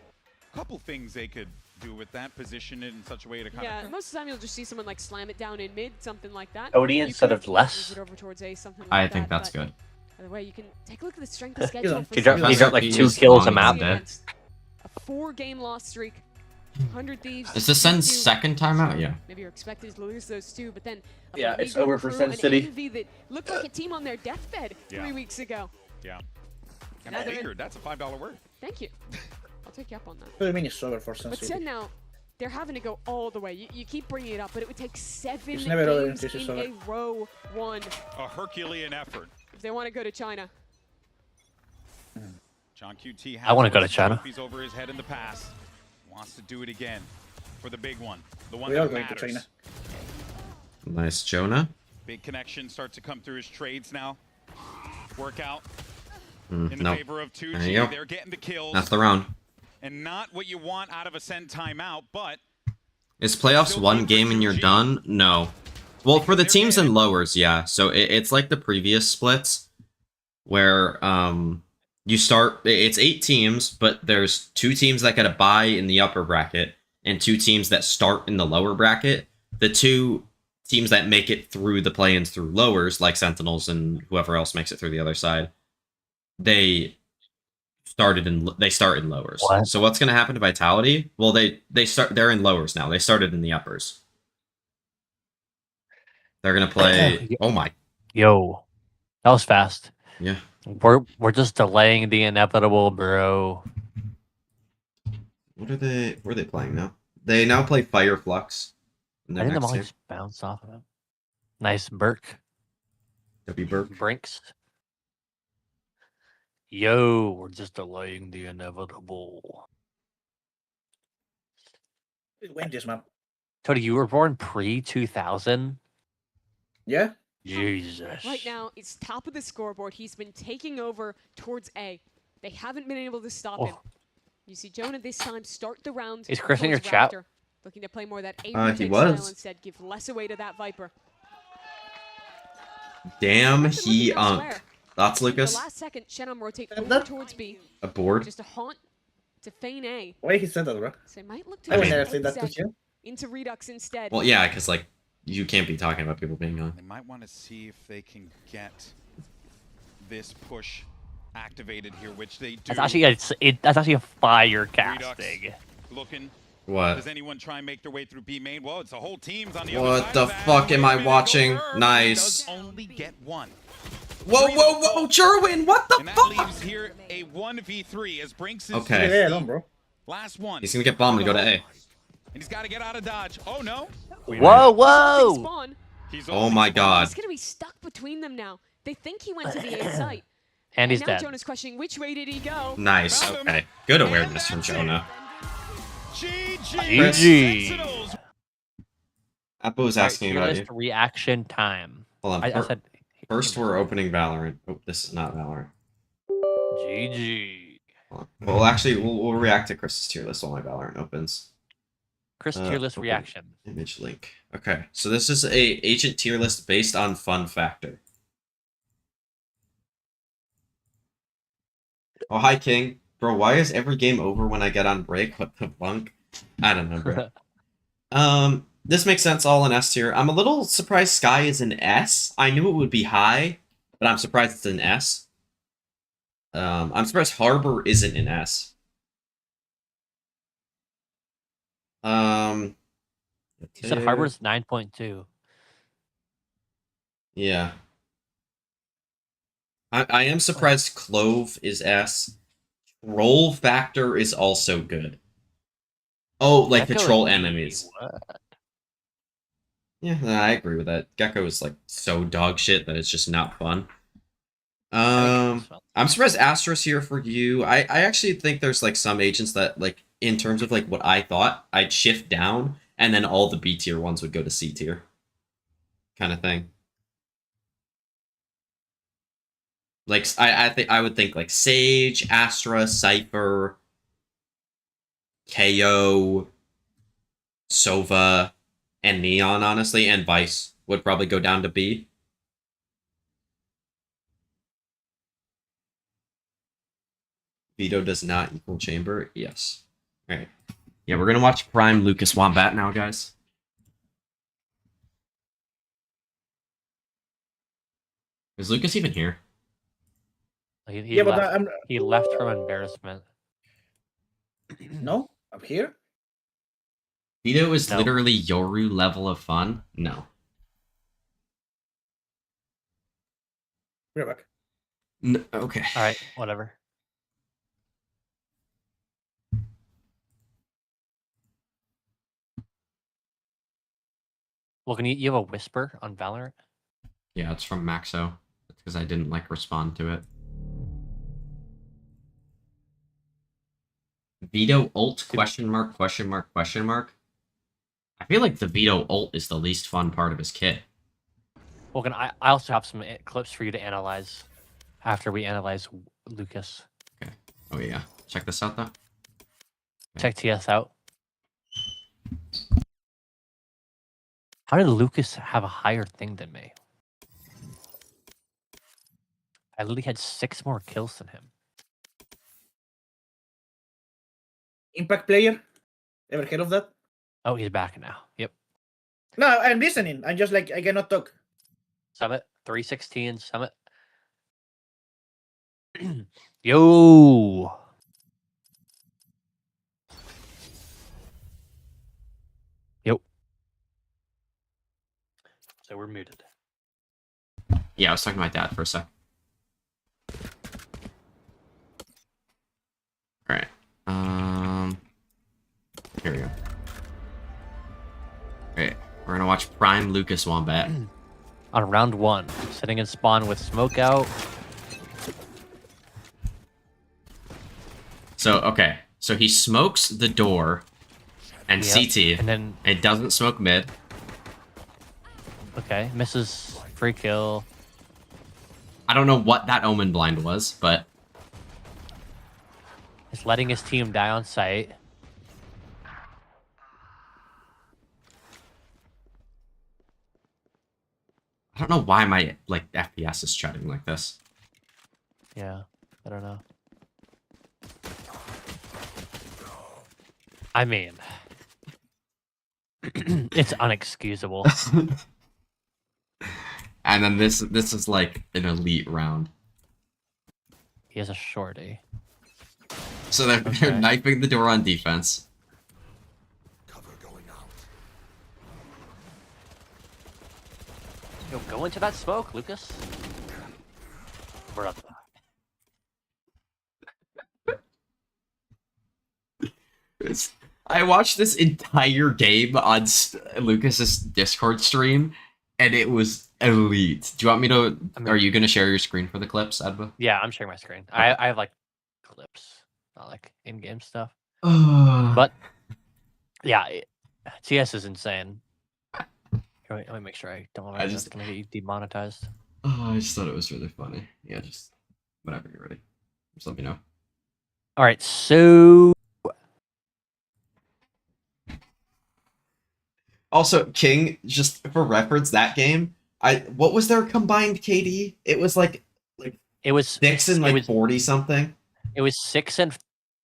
couple things they could do with that, position it in such a way to kind Yeah, of... most of the time you'll just see someone like slam it down in mid, something like that. OD You instead could of less? move it over towards A, something I like think that, that's but good. By the way, you can take a look at the strength of schedule. for He dropped Sen. like He 2 is kills a long map. dead. Against a 4-game loss streak. 100 Thieves. Is this Sen's 2. second timeout? Yeah. Maybe you're expected to lose those 2, but then a Yeah, it's Flamingo over for crew, Sen an City. Envy that looked like a team on their deathbed 3 weeks ago. Yeah. And Now they're in- figured, that's a $5 word. Thank you. I'll take you up on that. What do you mean it's over for Sun But City? Sen now, they're having to go all the way. You keep bringing it up, but it would take 7 games in a row won. A Herculean effort. If they want to go to China. John QT has I want to go to China. He's over his head in the past. Wants to do it again for the big one. The one We are that going to matters. China. Nice, Jonah. Big connections start to come through his trades now. Workout in the No. favor of 2G. There you go. They're getting the kills. That's the round. And not what you want out of a SEN timeout, but Is playoffs Still one good for game and you're 2G. done? No. Well, for the teams and lowers, yeah. So it's like the previous splits where you start. It's 8 teams, but there's 2 teams that get a bye in the upper bracket and 2 teams that start in the lower bracket. The 2 teams that make it through the play-ins through lowers, like Sentinels and whoever else makes it through the other side, they start in lowers. What? So what's going to happen to Vitality? Well, they're in lowers now. They started in the uppers. They're going to play. Oh my. Yo, that was fast. Yeah. We're just delaying the inevitable, bro. What are they? Where are they playing now? They now play Fire Flux. in I their think the next mollies bounced off of him. Nice Burke. W Burke. Brinks. Yo, we're just delaying the inevitable. Win this map. Tony, you were born pre-2000? Yeah. Jesus. Right now, it's top of the scoreboard. He's been taking over towards A. They haven't been able to stop him. You see Jonah this time start the round. Is Chris in your towards chat? Raptor, looking to play more of that A He rotate was. style instead, give less away to that Viper. Damn, Raptor he looking elsewhere. That's The Lucas. last second, Shenam rotate over towards B. A board. Just a haunt to feign A. Why he said that, bro? So they might look to I would just never play say that to Zed you. into Redux instead. Well, yeah, because like you can't be talking about people being on. They might want to see if they can get this push activated here, which they do. That's actually a fire Redux casting. looking. What? Does anyone try and make their way through B main? Well, it's the whole team's on the other What side the of that. fuck am I Wait a minute, watching? go Irv. Nice. Does only get one. Whoa, whoa, whoa, Jerwin! What the And that fuck? leaves here a 1v3 as Brinks is Okay. Yeah, no, bro. last one. He's gonna get bombed and go to A. And he's got to get out of dodge. Oh no. Whoa, whoa! Spawn. He's Oh only my spawned. god. He's going to be stuck between them now. They think he went to the A site. And he's now dead. Jonah's questioning which way did he go? Nice. Found him. Okay. Good awareness from Jonah. GG. Apple was asking about you. Reaction time. Hold on. I said First, we're opening Valorant. Oh, this is not Valorant. GG. Hold on. Well, actually, we'll react to Chris's tier list while my Valorant opens. Chris tier list open reaction. Image link. Okay, so this is a agent tier list based on fun factor. Oh, hi, King. Bro, why is every game over when I get on break? What the funk? I don't know, bro. This makes sense all in S tier. I'm a little surprised Sky is an S. I knew it would be high, but I'm surprised it's an S. I'm surprised Harbor isn't an S. You said Harbor's 9.2. Yeah. I am surprised Clove is S. Troll Factor is also good. Oh, like the Gecko troll is enemies. what? Yeah, I agree with that. Gecko is like so dog shit that it's just not fun. I'm surprised Astra's here for you. I actually think there's like some agents that like in terms of like what I thought, I'd shift down and then all the B tier ones would go to C tier. Kind of thing. Like I would think like Sage, Astra, Cypher, KO, Sova, and Neon, honestly, and Vice would probably go down to B. Veto does not equal Chamber. Yes. All right. Yeah, we're gonna watch Prime Lucas Wombat now, guys. Is Lucas even here? Yeah, but I'm He left from embarrassment. no, I'm here. Vito is No. literally Yoru level of fun. No. We're back. Okay. All right, whatever. Well, you have a whisper on Valorant? Yeah, it's from Maxo. It's because I didn't like respond to it. Veto ult question mark question mark question mark. I feel like the veto ult is the least fun part of his kit. Well, I also have some clips for you to analyze after we analyze Lucas. Okay. Oh yeah. Check this out though. Okay. Check TS out. How did Lucas have a higher thing than me? I literally had 6 more kills than him. Impact player? Ever heard of that? Oh, he's back now. Yep. No, I'm listening. I'm just like, I cannot talk. Summit, 316, Summit. Yo! Yep. So we're muted. Yeah, I was talking to my dad for a sec. Alright. Here we go. Alright, we're gonna watch Prime Lucas Wombat. On round 1, sitting in spawn with smoke out. So, okay. So he smokes the door and CT, and then it doesn't smoke mid. Okay, misses free kill. I don't know what that omen blind was, but He's letting his team die on site. I don't know why my like FPS is chatting like this. Yeah, I don't know. I mean, it's unexcusable. And then this is like an elite round. He has a shorty. So they're knifing the door on defense. Yo, go into that smoke, Lucas. Brother. I watched this entire game on Lucas's Discord stream, and it was elite. Do you want me to? Are you gonna share your screen for the clips, Adba? Yeah, I'm sharing my screen. I have like clips, not like in-game stuff. But But yeah, TS is insane. Let me make sure I don't. I'm just gonna get you demonetized. Oh, I just thought it was really funny. Yeah, just whenever you're ready, just let me know. All right, so. Also, King, just for reference, that game, what was their combined KD? It was like it was 6 and 40 something. It was 6 and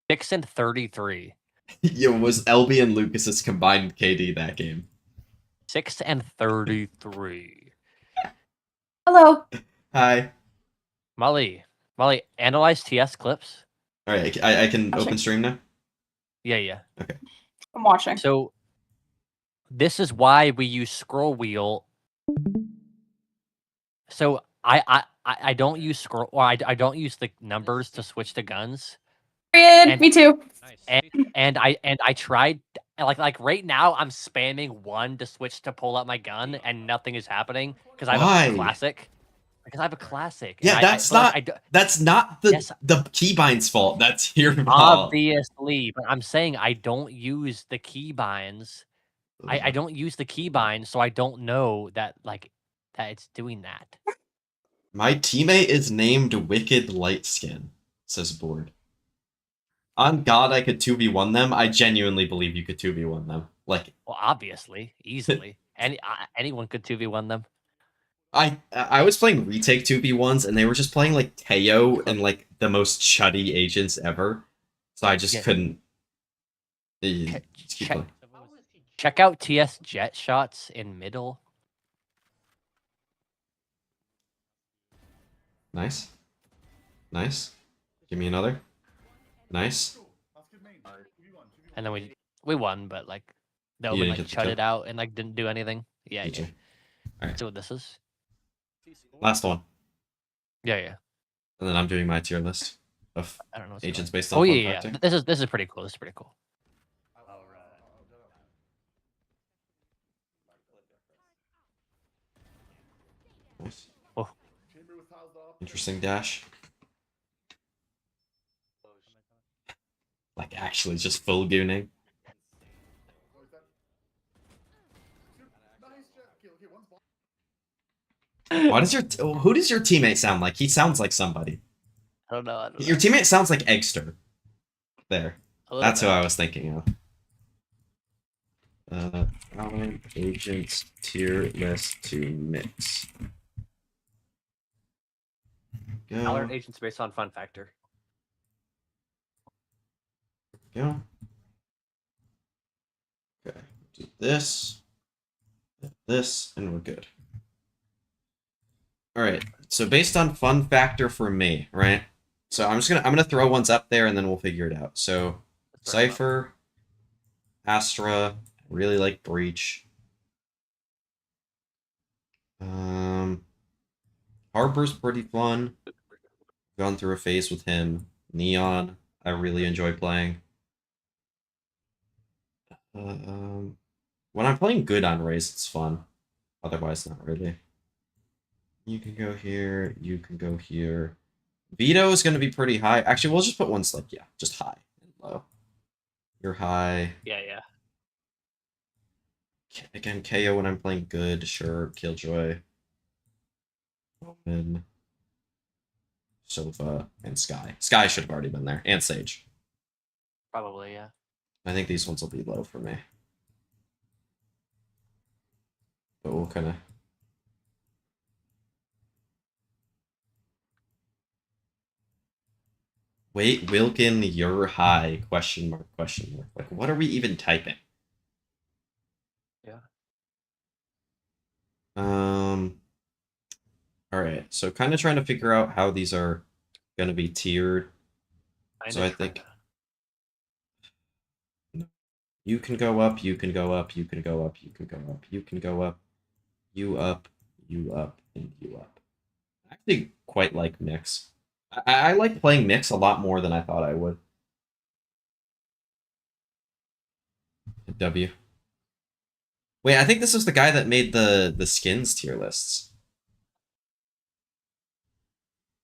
33. It was LB and Lucas's combined KD that game. 6 and 33. Hello. Hi. Molly, analyze TS clips. All right, I can open stream now. Yeah. Okay. I'm watching. So. This is why we use scroll wheel. So I don't use scroll, or I don't use the numbers to switch to guns. Period. Me too. And I tried like right now I'm spamming 1 to switch to pull out my gun and nothing is happening because I have a classic. Because I have a classic. Yeah, that's not the keybind's fault. That's your fault. Obviously, but I'm saying I don't use the keybinds. I don't use the keybind, so I don't know that that it's doing that. My teammate is named Wicked Lightskin, says Board. On God, I could 2v1 them. I genuinely believe you could 2v1 them. Like, well, obviously, easily. Anyone could 2v1 them. I was playing retake 2v1s, and they were just playing like Teo and like the most chuddy agents ever. So I just couldn't. Check out TS jet shots in middle. Nice. Give me another. Nice. And then we won, but like the open like shut it out and like didn't do anything. Yeah. All right. See what this is. Last one. Yeah. And then I'm doing my tier list of I don't know agents based on. Oh yeah. This is pretty cool. This is pretty cool. Nice. Oh. Interesting dash. Like actually just full gooning. Why does who does your teammate sound like? He sounds like somebody. I don't know. Your teammate sounds like Eggster. There. That's who I was thinking of. Allied agents tier list to mix. Go. Allied agents based on fun factor. Go. Okay. Do this, and we're good. All right. So based on fun factor for me, right? So I'm gonna throw ones up there and then we'll figure it out. So Cypher, Astra, really like Breach. Harbor's pretty fun. Gone through a phase with him. Neon, I really enjoy playing. When I'm playing good on Raze, it's fun. Otherwise, not really. You can go here. You can go here. Veto is going to be pretty high. Actually, we'll just put ones like, yeah, just high and low. You're high. Yeah. Again, KO when I'm playing good. Sure. Killjoy. Omen. Sova. And Sky. Sky should have already been there. And Sage. Probably, yeah. I think these ones will be low for me. But we'll kind of... Wait, Wilkin, you're high, question mark, question mark. Like, what are we even typing? Yeah. Alright, so kind of trying to figure out how these are going to be tiered. So I think... You can go up, you can go up, you can go up, you can go up, you can go up, you up, you up, and you up. I actually quite like mix. I like playing mix a lot more than I thought I would. W. Wait, I think this was the guy that made the skins tier lists.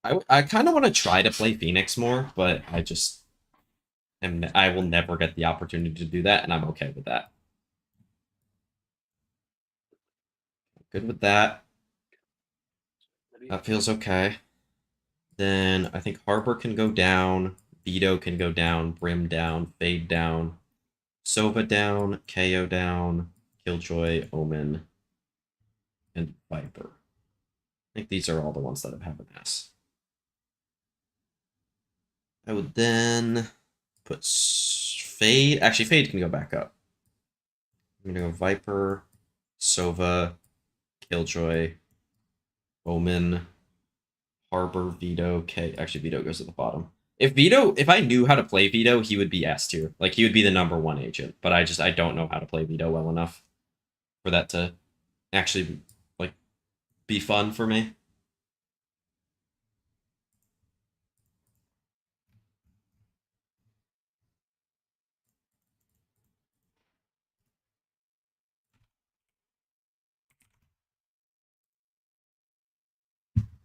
I kind of want to try to play Phoenix more, but I will never get the opportunity to do that, and I'm okay with that. Good with that. That feels okay. Then I think Harbor can go down, Veto can go down, Brim down, Fade down, Sova down, KO down, Killjoy, Omen, and Viper. I think these are all the ones that have an S. I would then put Fade. Actually, Fade can go back up. I'm going to go Viper, Sova, Killjoy, Omen, Harbor, Veto, K. Actually, Veto goes at the bottom. If I knew how to play Veto, he would be S tier. Like, he would be the #1 agent. But I don't know how to play Veto well enough for that to actually, like, be fun for me.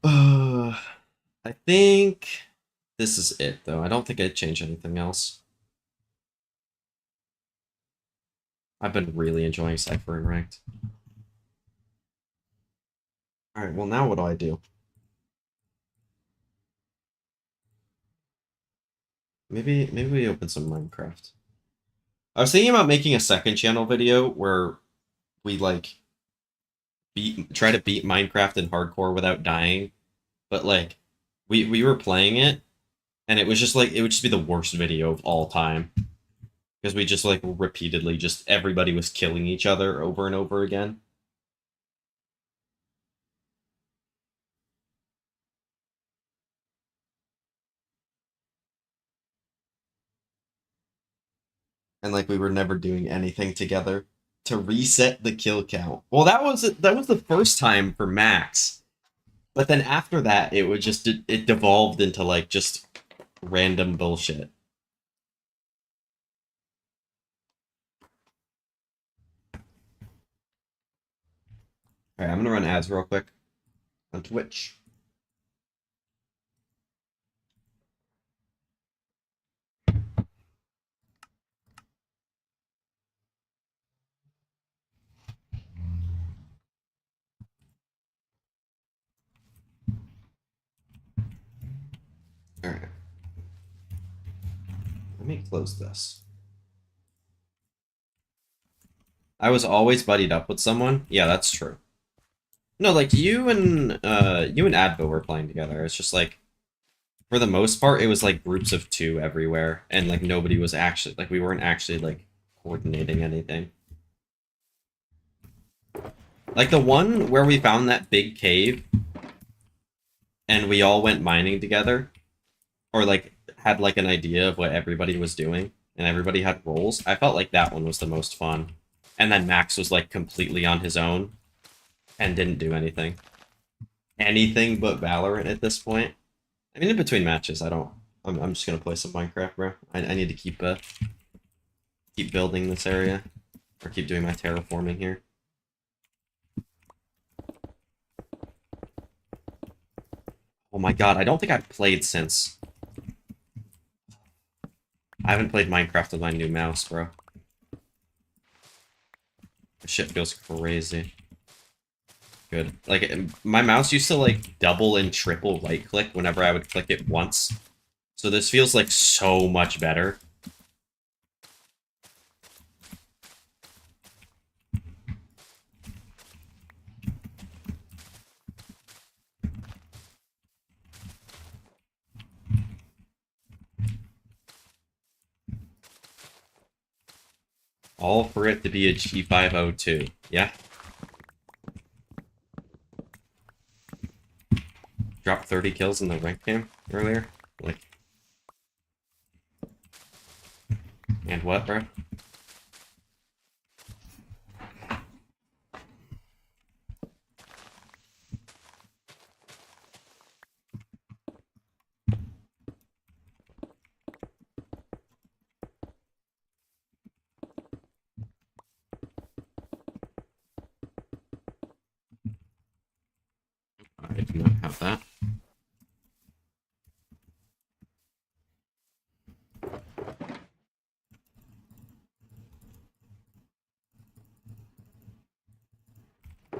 I think this is it, though. I don't think I'd change anything else. I've been really enjoying Cypher and Ranked. Alright, well now what do I do? Maybe we open some Minecraft. I was thinking about making a second channel video where we, like, try to beat Minecraft in hardcore without dying. But, like, we were playing it, and it was just, like, it would just be the worst video of all time. Because we just, like, repeatedly, just everybody was killing each other over and over again. And, like, we were never doing anything together to reset the kill count. Well, that was the first time for Max. But then after that, it devolved into, like, just random bullshit. Alright, I'm gonna run ads real quick. on Twitch. All right. Let me close this. I was always buddied up with someone. Yeah, that's true. No, like you and Advo were playing together. It's just like, for the most part, it was like groups of 2 everywhere, and like nobody was actually like we weren't actually like coordinating anything. Like the one where we found that big cave, and we all went mining together, or like had like an idea of what everybody was doing, and everybody had roles. I felt like that one was the most fun. And then Max was like completely on his own and didn't do anything. Anything but Valorant at this point. I mean, in between matches, I'm just gonna play some Minecraft, bro. I need to keep building this area, or keep doing my terraforming here. Oh my god, I don't think I've played since. I haven't played Minecraft with my new mouse, bro. This shit feels crazy. Good. Like, my mouse used to, like, double and triple right-click whenever I would click it once. So this feels, like, so much better. All for it to be a G502. Yeah? Dropped 30 kills in the rank game earlier? Like... And what, bro? I do not have that.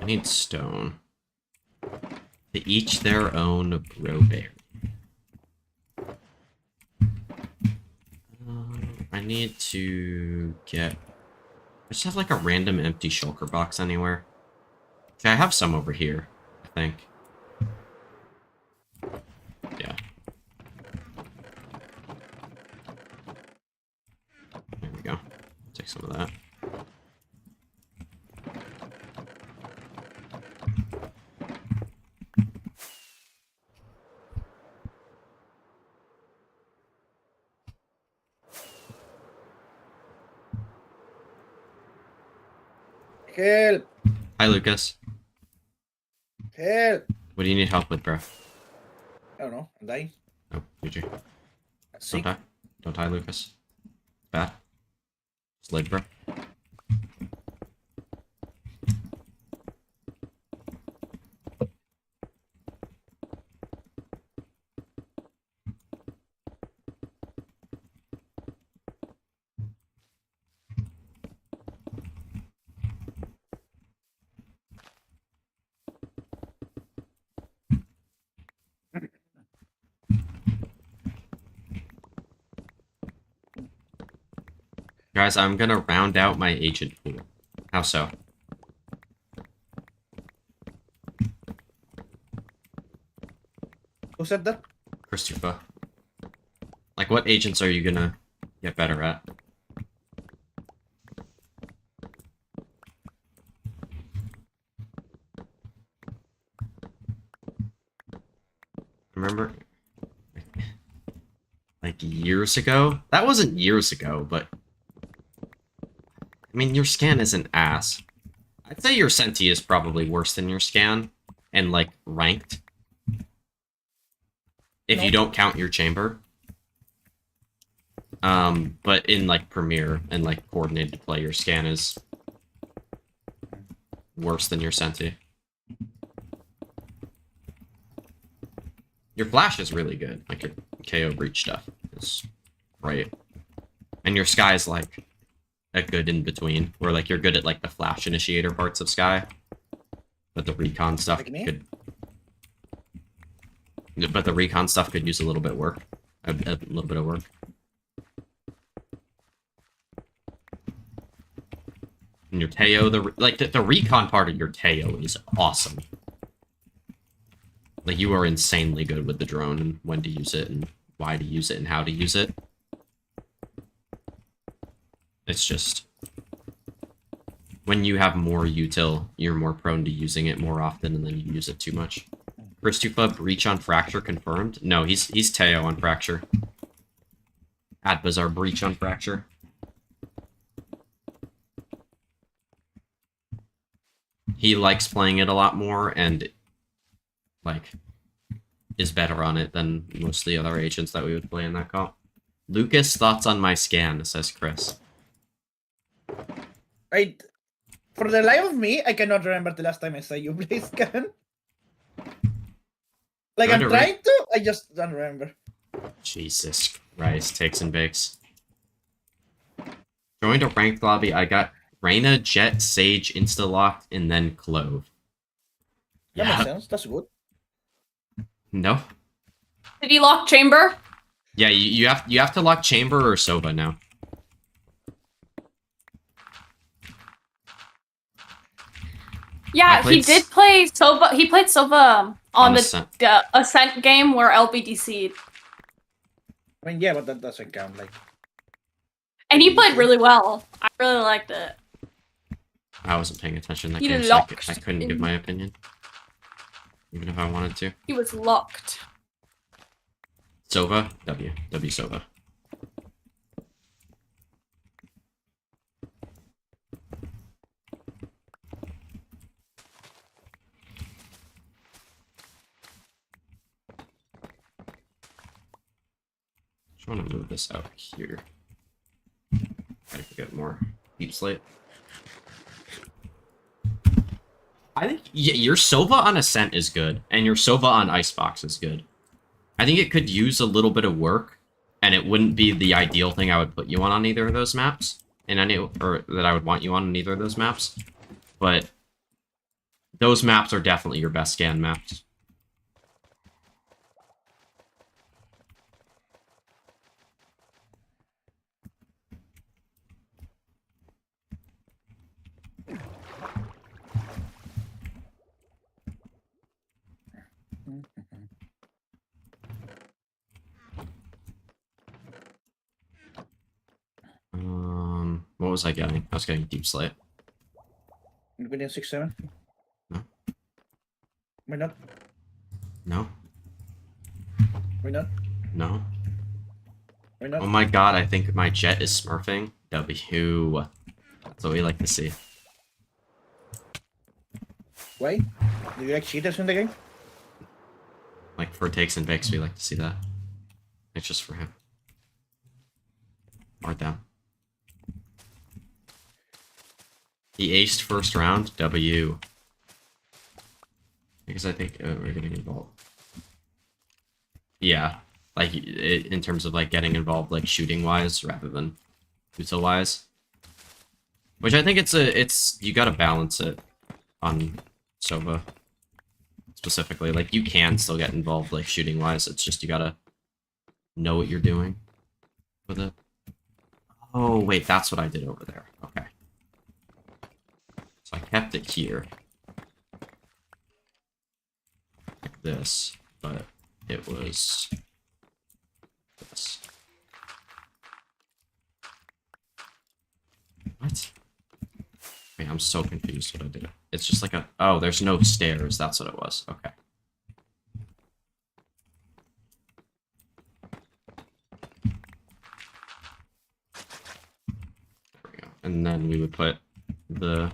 I need stone. To each their own, bro-berry. I need to get... I just have like a random empty shulker box anywhere. Okay, I have some over here, I think. Yeah. There we go. Take some of that. Help! Hi, Lucas. Help! What do you need help with, bro? I don't know. I'm dying. Oh, GG. Sick. Don't die. Don't die, Lucas. Bad. Just live, bro. Guys, I'm gonna round out my agent pool. How so? Who said that? Christopher. Like, what agents are you gonna get better at? Remember? Like, years ago? That wasn't years ago, but... I mean, your scan isn't ass. I'd say your Senti is probably worse than your scan, and, like, ranked. If you don't count your chamber. But in, like, Premiere and, like, coordinated play, your scan is worse than your Senti. Your flash is really good. Like your KO breach stuff is right. And your Sky's like a good in between, where like you're good at like the flash initiator parts of Sky, but the recon stuff could. But the recon stuff could use a little bit of work. A little bit of work. And your Teo, the recon part of your Teo is awesome. Like, you are insanely good with the drone and when to use it and why to use it and how to use it. It's just... when you have more util, you're more prone to using it more often and then you use it too much. First two club, breach on Fracture confirmed? No, he's Teo on Fracture. Adba's our breach on Fracture. He likes playing it a lot more and, like, is better on it than most of the other agents that we would play in that comp. Lucas, thoughts on my scan, says Chris. For the life of me, I cannot remember the last time I saw you play scan. Like, I'm trying to, I just don't remember. Jesus Christ, takes and bakes. Joined a ranked lobby, I got Reyna, Jet, Sage, insta-locked, and then Clove. That makes sense, that's good. No? Did he lock Chamber? Yeah, you have to lock Chamber or Sova now. Yeah, he did play Sova. He played Sova on the Ascent game where LBDC'd. I mean, yeah, but that doesn't count, like... And he played really well. I really liked it. I wasn't paying attention that game, so I couldn't give my opinion. Even if I wanted to. He was locked. Sova? W Sova. Just want to move this out here. Try to get more deep slate. I think your Sova on Ascent is good, and your Sova on Icebox is good. I think it could use a little bit of work, and it wouldn't be the ideal thing I would put you on either of those maps, or that I would want you on either of those maps. But those maps are definitely your best scan maps. What was I getting? I was getting Deep Slate. Within 6-7? No. Why not? No. Why not? No. Why not? Oh my god, I think my Jet is smurfing. W. That's what we like to see. Why? Do you like cheaters in the game? Like, for takes and bakes, we like to see that. It's just for him. Or down. He aced first round. W. Because I think we're getting involved. Yeah. Like, in terms of, like, getting involved, like, shooting-wise rather than util-wise. Which I think it's you gotta balance it on Sova. Specifically. Like, you can still get involved, like, shooting-wise. It's just you gotta know what you're doing with it. Oh, wait, that's what I did over there. Okay. So I kept it here. Like this, but it was this. What? Wait, I'm so confused what I did. It's just like a... Oh, there's no stairs. That's what it was. Okay. There we go. And then we would put the...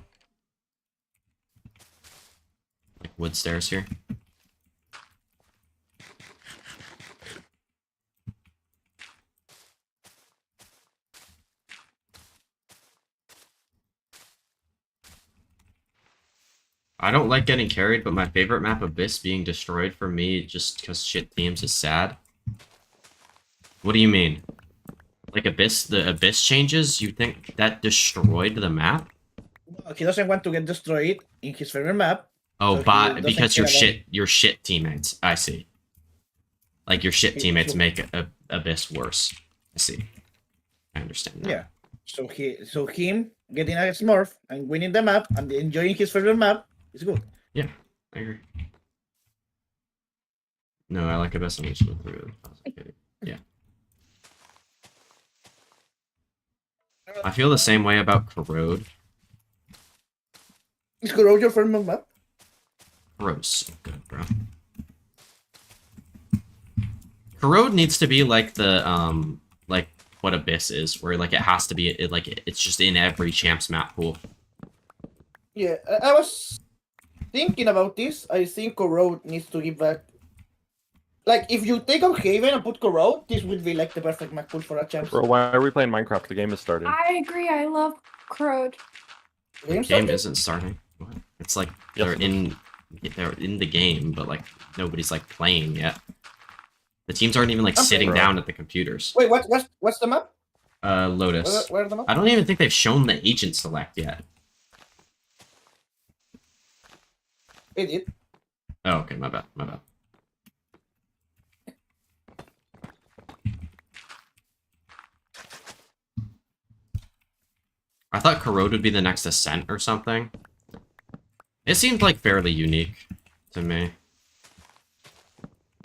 like, wood stairs here. I don't like getting carried, but my favorite map, Abyss, being destroyed for me just because shit teams is sad. What do you mean? Like Abyss, the Abyss changes? You think that destroyed the map? He doesn't want to get destroyed in his favorite map. Oh, so but because your shit teammates. I see. Like your shit teammates make Abyss worse. I see. I understand that. Yeah. So him getting a Smurf and winning the map and enjoying his favorite map is good. Yeah, I agree. No, I like Abyss. I'm just going through it. Yeah. I feel the same way about Corrode. Is Corrode your favorite map? Corrode's so good, bro. Corrode needs to be like the like what Abyss is, where like it has to be it's just in every champs map pool. Yeah, I was thinking about this. I think Corrode needs to give back. Like, if you take out Haven and put Corrode, this would be like the perfect map pool for a champs. Bro, why are we playing Minecraft? The game is starting. I agree. I love Corrode. The game isn't starting. What? It's like they're in the game, but like nobody's like playing yet. The teams aren't even like sitting down at the computers. Wait, what's the map? Lotus. Where the map? I don't even think they've shown the agent select yet. It did. Oh, okay, my bad. I thought Corrode would be the next Ascent or something. It seemed like fairly unique to me.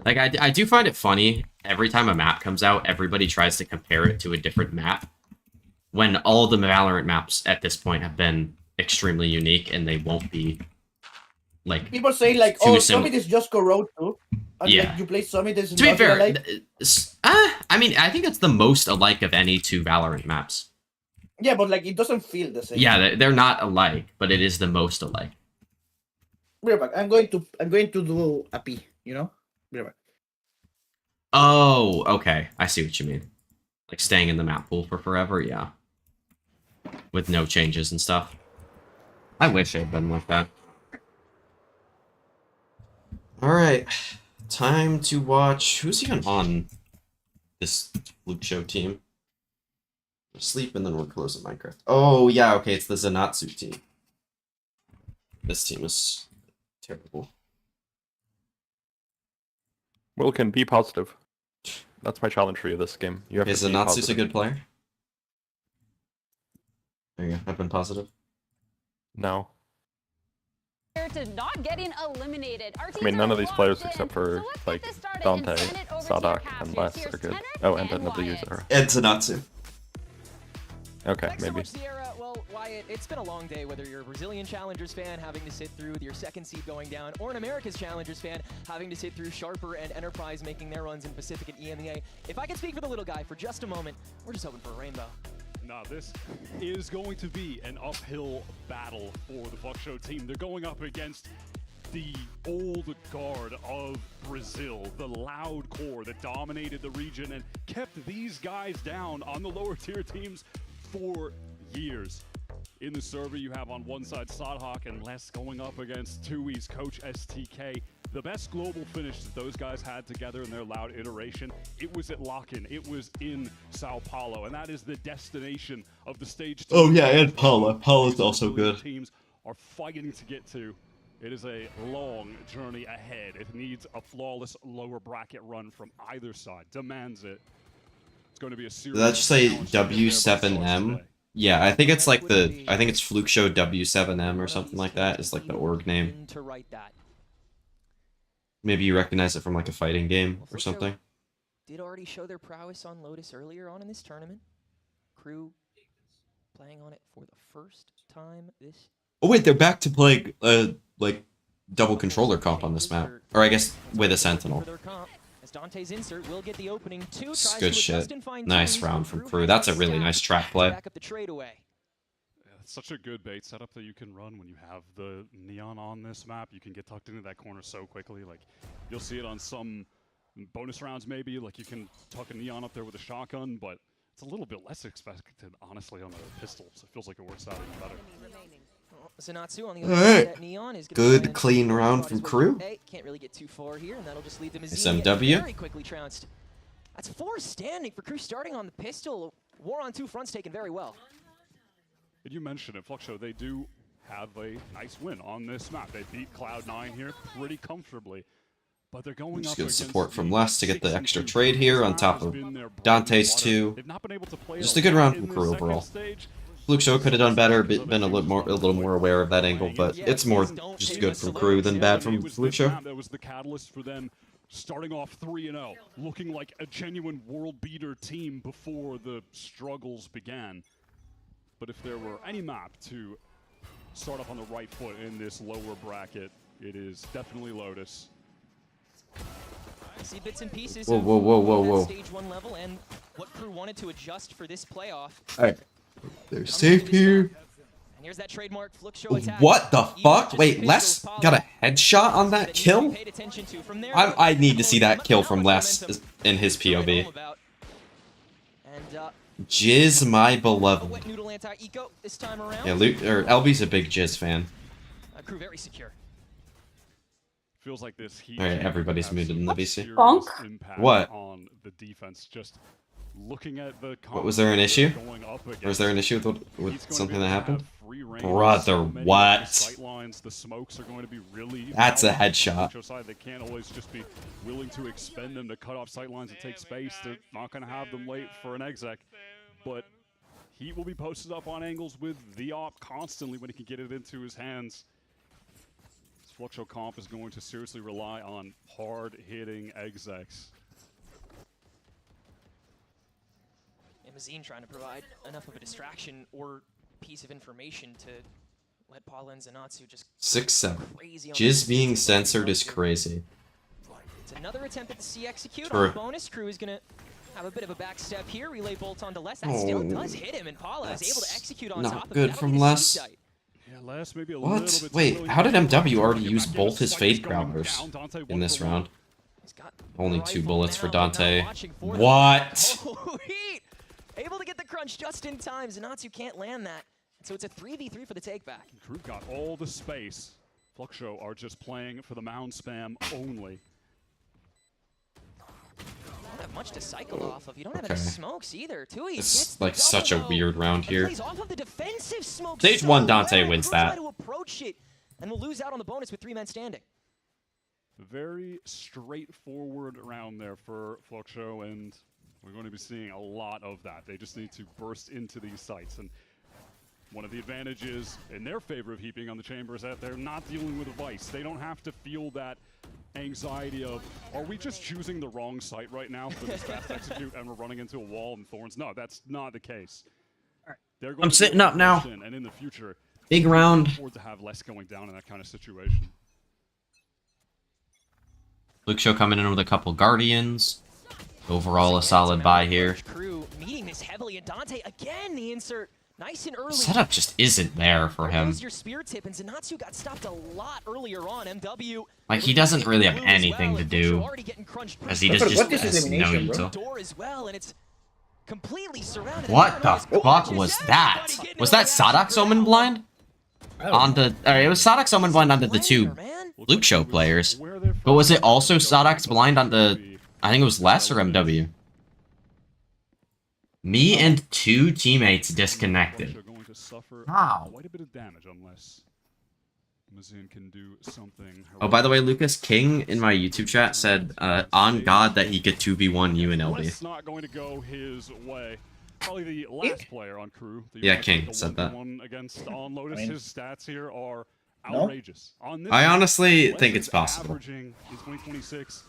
Like, I do find it funny, every time a map comes out, everybody tries to compare it to a different map, when all the Valorant maps at this point have been extremely unique, and they won't be, like, people say, like, oh, Summit is just Corrode too. And yeah. Like, you play Summit is to be fair, alike. I mean, I think it's the most alike of any two Valorant maps. Yeah, but, like, it doesn't feel the same. Yeah, they're not alike, but it is the most alike. We're back. I'm going to do a P, you know? We're back. Oh, okay. I see what you mean. Like staying in the map pool for forever, yeah. With no changes and stuff. I wish it had been like that. Alright. Time to watch... Who's even on this Flukxo team? We're asleep and then we're closing Minecraft. Oh, yeah, okay, it's the Zanatsu team. This team is terrible. Wilkin, be positive. That's my challenge for you this game. You have to be Zanatsu's positive. a good player? There you go, I've been positive. No. To not getting eliminated. I mean, none of these players except for, like, Dante, Sadak, and Les are good. Oh, and NW's. And Zanatsu. Okay, maybe. Well, Wyatt, it's been a long day, whether you're a Brazilian Challengers fan having to sit through with your second seed going down, or an America's Challengers fan having to sit through Sharper and Enterprise making their runs in Pacific and EMEA. If I could speak for the little guy for just a moment, we're just hoping for a rainbow. Now, this is going to be an uphill battle for the Flukxo team. They're going up against the old guard of Brazil, the loud core that dominated the region and kept these guys down on the lower tier teams for years. In the server, you have on one side Sadhawk and Les going up against Tui's coach STK. The best global finish that those guys had together in their loud iteration, it was at Lock-in. It was in Sao Paulo, and that is the destination of the stage. Oh yeah, and Paula. Paula's also good. Teams are fighting to get to. It is a long journey ahead. It needs a flawless lower bracket run from either side. Demands it. It's going to be a serious. Did that just say W7M? Yeah, I think it's like I think it's Flukxo W7M or something like that. Is like the org name. Maybe you recognize it from like a fighting game or something. Did already show their prowess on Lotus earlier on in this tournament. KRU playing on it for the first time this. Oh wait, they're back to playing like double controller comp on this map, or I guess with a Sentinel. Dante's insert will get the opening. Good shit. Nice round from KRU. That's a really nice track play. It's such a good bait setup that you can run when you have the neon on this map. You can get tucked into that corner so quickly. Like, you'll see it on some bonus rounds maybe. Like, you can tuck a neon up there with a shotgun, but it's a little bit less expected, honestly, on the pistols. It feels like it works out even better. Zanatsu on the All other right. side, Neon is Good, clean round from KRU. Can't really get too far here, and that'll just lead them SMW. very quickly trounced. That's 4 standing for KRU starting on the pistol. War on 2 fronts taken very well. And you mentioned it, Flukxo, they do have a nice win on this map. They beat Cloud9 here pretty comfortably. But they're going Just up good against support from the Les to get the 6-2 extra trade here on top of Dante's 2. They've not been able to play Just a good round from KRU overall. Flukxo could have done better, been a little more aware of that angle, but it's more just good from KRU than bad from Flukxo. That was the catalyst for them starting off 3-0, looking like a genuine world beater team before the struggles began. But if there were any map to start off on the right foot in this lower bracket, it is definitely Lotus. I see bits and pieces. Whoa. Stage 1 level and what KRU wanted to adjust for this playoff. Alright. They're safe here. And here's that trademark Flukxo attack. What the fuck? Wait, Les got a headshot on that kill? I need to see that kill from Les in his POV. Jizz, my beloved. Yeah, LB's a big Jizz fan. KRU very secure. Feels like this heat. Alright, everybody's muted in the VC. Bonk. What? On the defense, just looking at the Was there an issue? Or was there an issue with something that happened? Brother, what? The smokes are going to be really That's a headshot. They can't always just be willing to expend them to cut off sightlines and take space. They're not going to have them late for an exec. But Heat will be posted up on angles with the op constantly when he can get it into his hands. Flukxo comp is going to seriously rely on hard-hitting execs. Amazine trying to provide enough of a distraction or piece of information to let Paula and Zanatsu just 6-7. Jizz being censored is crazy. It's another attempt at the C execute. True. On bonus, KRU is going to have a bit of a back step here. Relay bolt onto Les. That still does hit him, and Paula is able to execute on top of it. Not good from Les. What? Wait, how did MW already use both his Fade Growlers in this round? Only 2 bullets for Dante. What? Oh, able to get the crunch just in time. Zanatsu can't land that. So it's a 3v3 for the takeback. KRU got all the space. Flukxo are just playing for the mound spam only. Don't have much to cycle off of. You don't have any smokes either. It's like such a weird round here. Off of the defensive smoke Stage 1 Dante wins that. To approach it, and we'll lose out on the bonus with 3 men standing. Very straightforward round there for Flukxo, and we're going to be seeing a lot of that. They just need to burst into these sites. And one of the advantages in their favor of heaping on the chamber is that they're not dealing with a vice. They don't have to feel that anxiety of, are we just choosing the wrong site right now for this fast execute and we're running into a wall and thorns? No, that's not the case. They're going I'm sitting up now. And in the future, big round. Afford to have less going down in that kind of situation. Flukxo coming in with a couple Guardians. Overall, a solid buy here. KRU meeting this heavily, and Dante again the insert. Nice and early. Setup just isn't there for him. Your spear tip, and Zanatsu got stopped a lot earlier on. MW. Like, he doesn't really have anything to do, as he just has no util. What the fuck was that? Was that Sadok's Omen blind? On the, it was Sadok's Omen blind onto the 2 Flukxo players, but was it also Sadok's blind on the, I think it was Les or MW? Me and 2 teammates disconnected. How? Quite a bit of damage unless Mazin can do something. Oh, by the way, Lucas King in my YouTube chat said, on God, that he could 2v1 you and LB. It's not going to go his way. Probably the last player on KRU. Yeah, King said that. Against on Lotus, his stats here are outrageous. On this I honestly think it's possible. Averaging in 2026.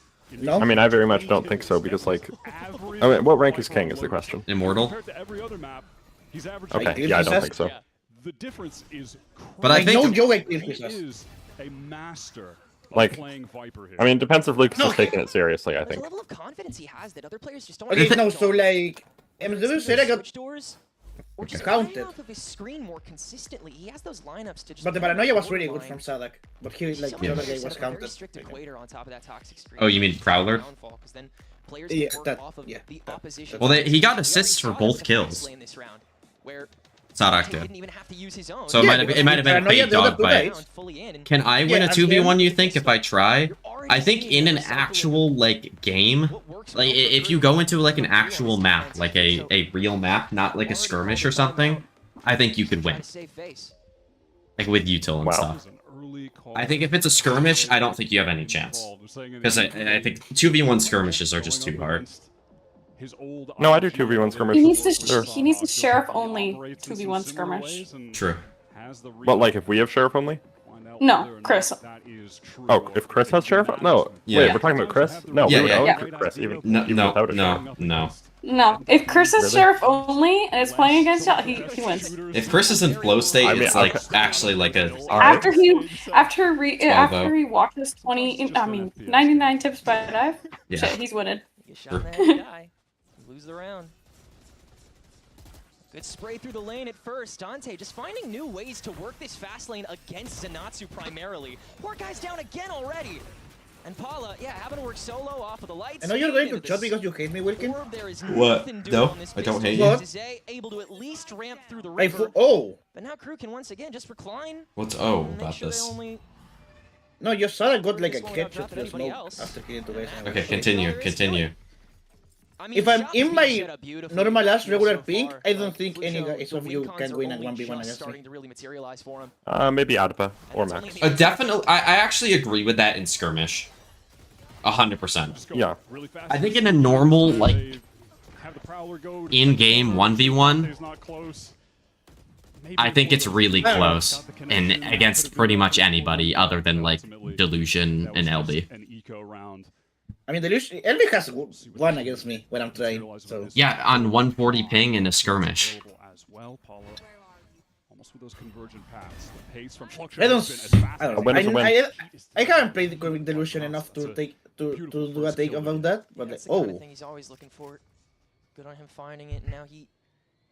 I mean, I very much don't think so, because, like, I mean, what rank is King is the question. Immortal? Okay, yeah, I don't think so. The difference is but I think is a master like, playing Viper here. I mean, depends if Lucas is taking it seriously, I think. The level of confidence he has that other players just don't. Okay, no, so like, MW said I got doors. Or just counted. off of his screen more consistently. He has those lineups to just. But the paranoia was really good from Sadok, but he like the other guy was counted. Oh, you mean Prowler? Yeah, that, off of yeah. The opposition. Well, he got assists for both kills. Sadak Dante did. didn't even have to use his own. So it might have been a fake dog bite. Can I win a 2v1, you think, if I try? I think in an actual, like, game, like, if you go into, like, an actual map, like a real map, not like a skirmish or something, I think you could win. Like, with util and stuff. I think if it's a skirmish, I don't think you have any chance. Because I think 2v1 skirmishes are just too hard. No, I do 2v1 skirmishes. He needs to sheriff only 2v1 skirmish. True. But like if we have sheriff only? No, Chris. Oh, if Chris has sheriff? No. Yeah. Wait, we're talking about Chris? No, Yeah, we would yeah. own Chris even No. without a sheriff. No, if Chris is Really? sheriff only and is playing against y'all, he wins. If Chris is in flow state, I mean, it's like actually like a. After he watches 99 tips by dive, Yeah. shit, he's winning. You shot in the head, guy. You lose the round. Good spray through the lane at first. Dante just finding new ways to work this fast lane against Zenatsu primarily. Poor guy's down again already. And Paula, yeah, having to work solo off of the lights. I know you're going to chat because you hate me, Wilkin. What? No, I don't hate you. What? Able to at least ramp through the I river. But now Crew can once again just recline. What's about this? No, your Sada got like a capture to the smoke after killing two guys. Okay, continue. If I'm in my normal ass regular pink, I don't think any guys of you can win a 1v1 against me. Maybe Adpa or Max. Definitely, I actually agree with that in skirmish. 100%. Yeah. I think in a normal, like, in-game 1v1, I think it's really close, and against pretty much anybody other than, like, Delusion and LB. I mean, LB has won against me when I'm trying, so... Yeah, on 140 ping in a skirmish. I don't know. I haven't played with Delusion enough to do a take about that, but like, oh. Thing he's always looking for. Good on him finding it, and now he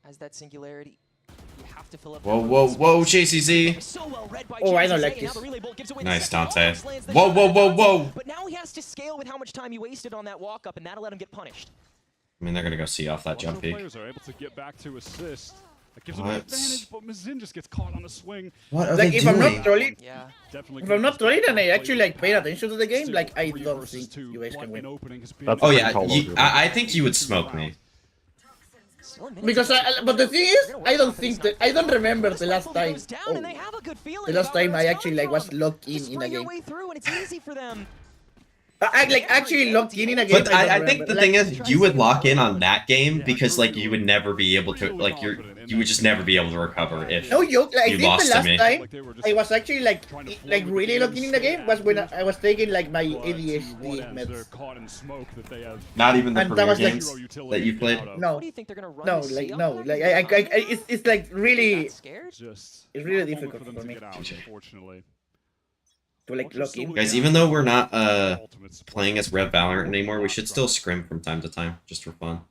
has that singularity. You have to fill up. Whoa, JCZ. Oh, I don't like this. Nice, Dante. Whoa. But now he has to scale with how much time he wasted on that walk up, and that'll let him get punished. I mean, they're gonna go see off that jump peak. Players are able to get back to assist. That gives What? them an advantage, but Mazin just gets caught on a swing. What are Like, they if I'm doing? not trolling, Definitely if I'm not trolling and I actually like pay attention to the game, like I don't think you guys can win. Oh yeah, I think you would smoke me. Because but the thing is, I don't remember the last time. Oh, the last time I actually like was locked in a game. I like actually locked in a game. But I think the thing is, you would lock in on that game because like you would never be able to like you would just never be able to recover if no joke. Like, I you think lost the last to me. time I was actually like really locking in the game was when I was taking like my ADHD meds. Not even the And that premier was, like- games that you played. No, like it's like really, it's really difficult for me to like lock in. Guys, even though we're not playing as Rev Valorant anymore, we should still scrim from time to time just for fun.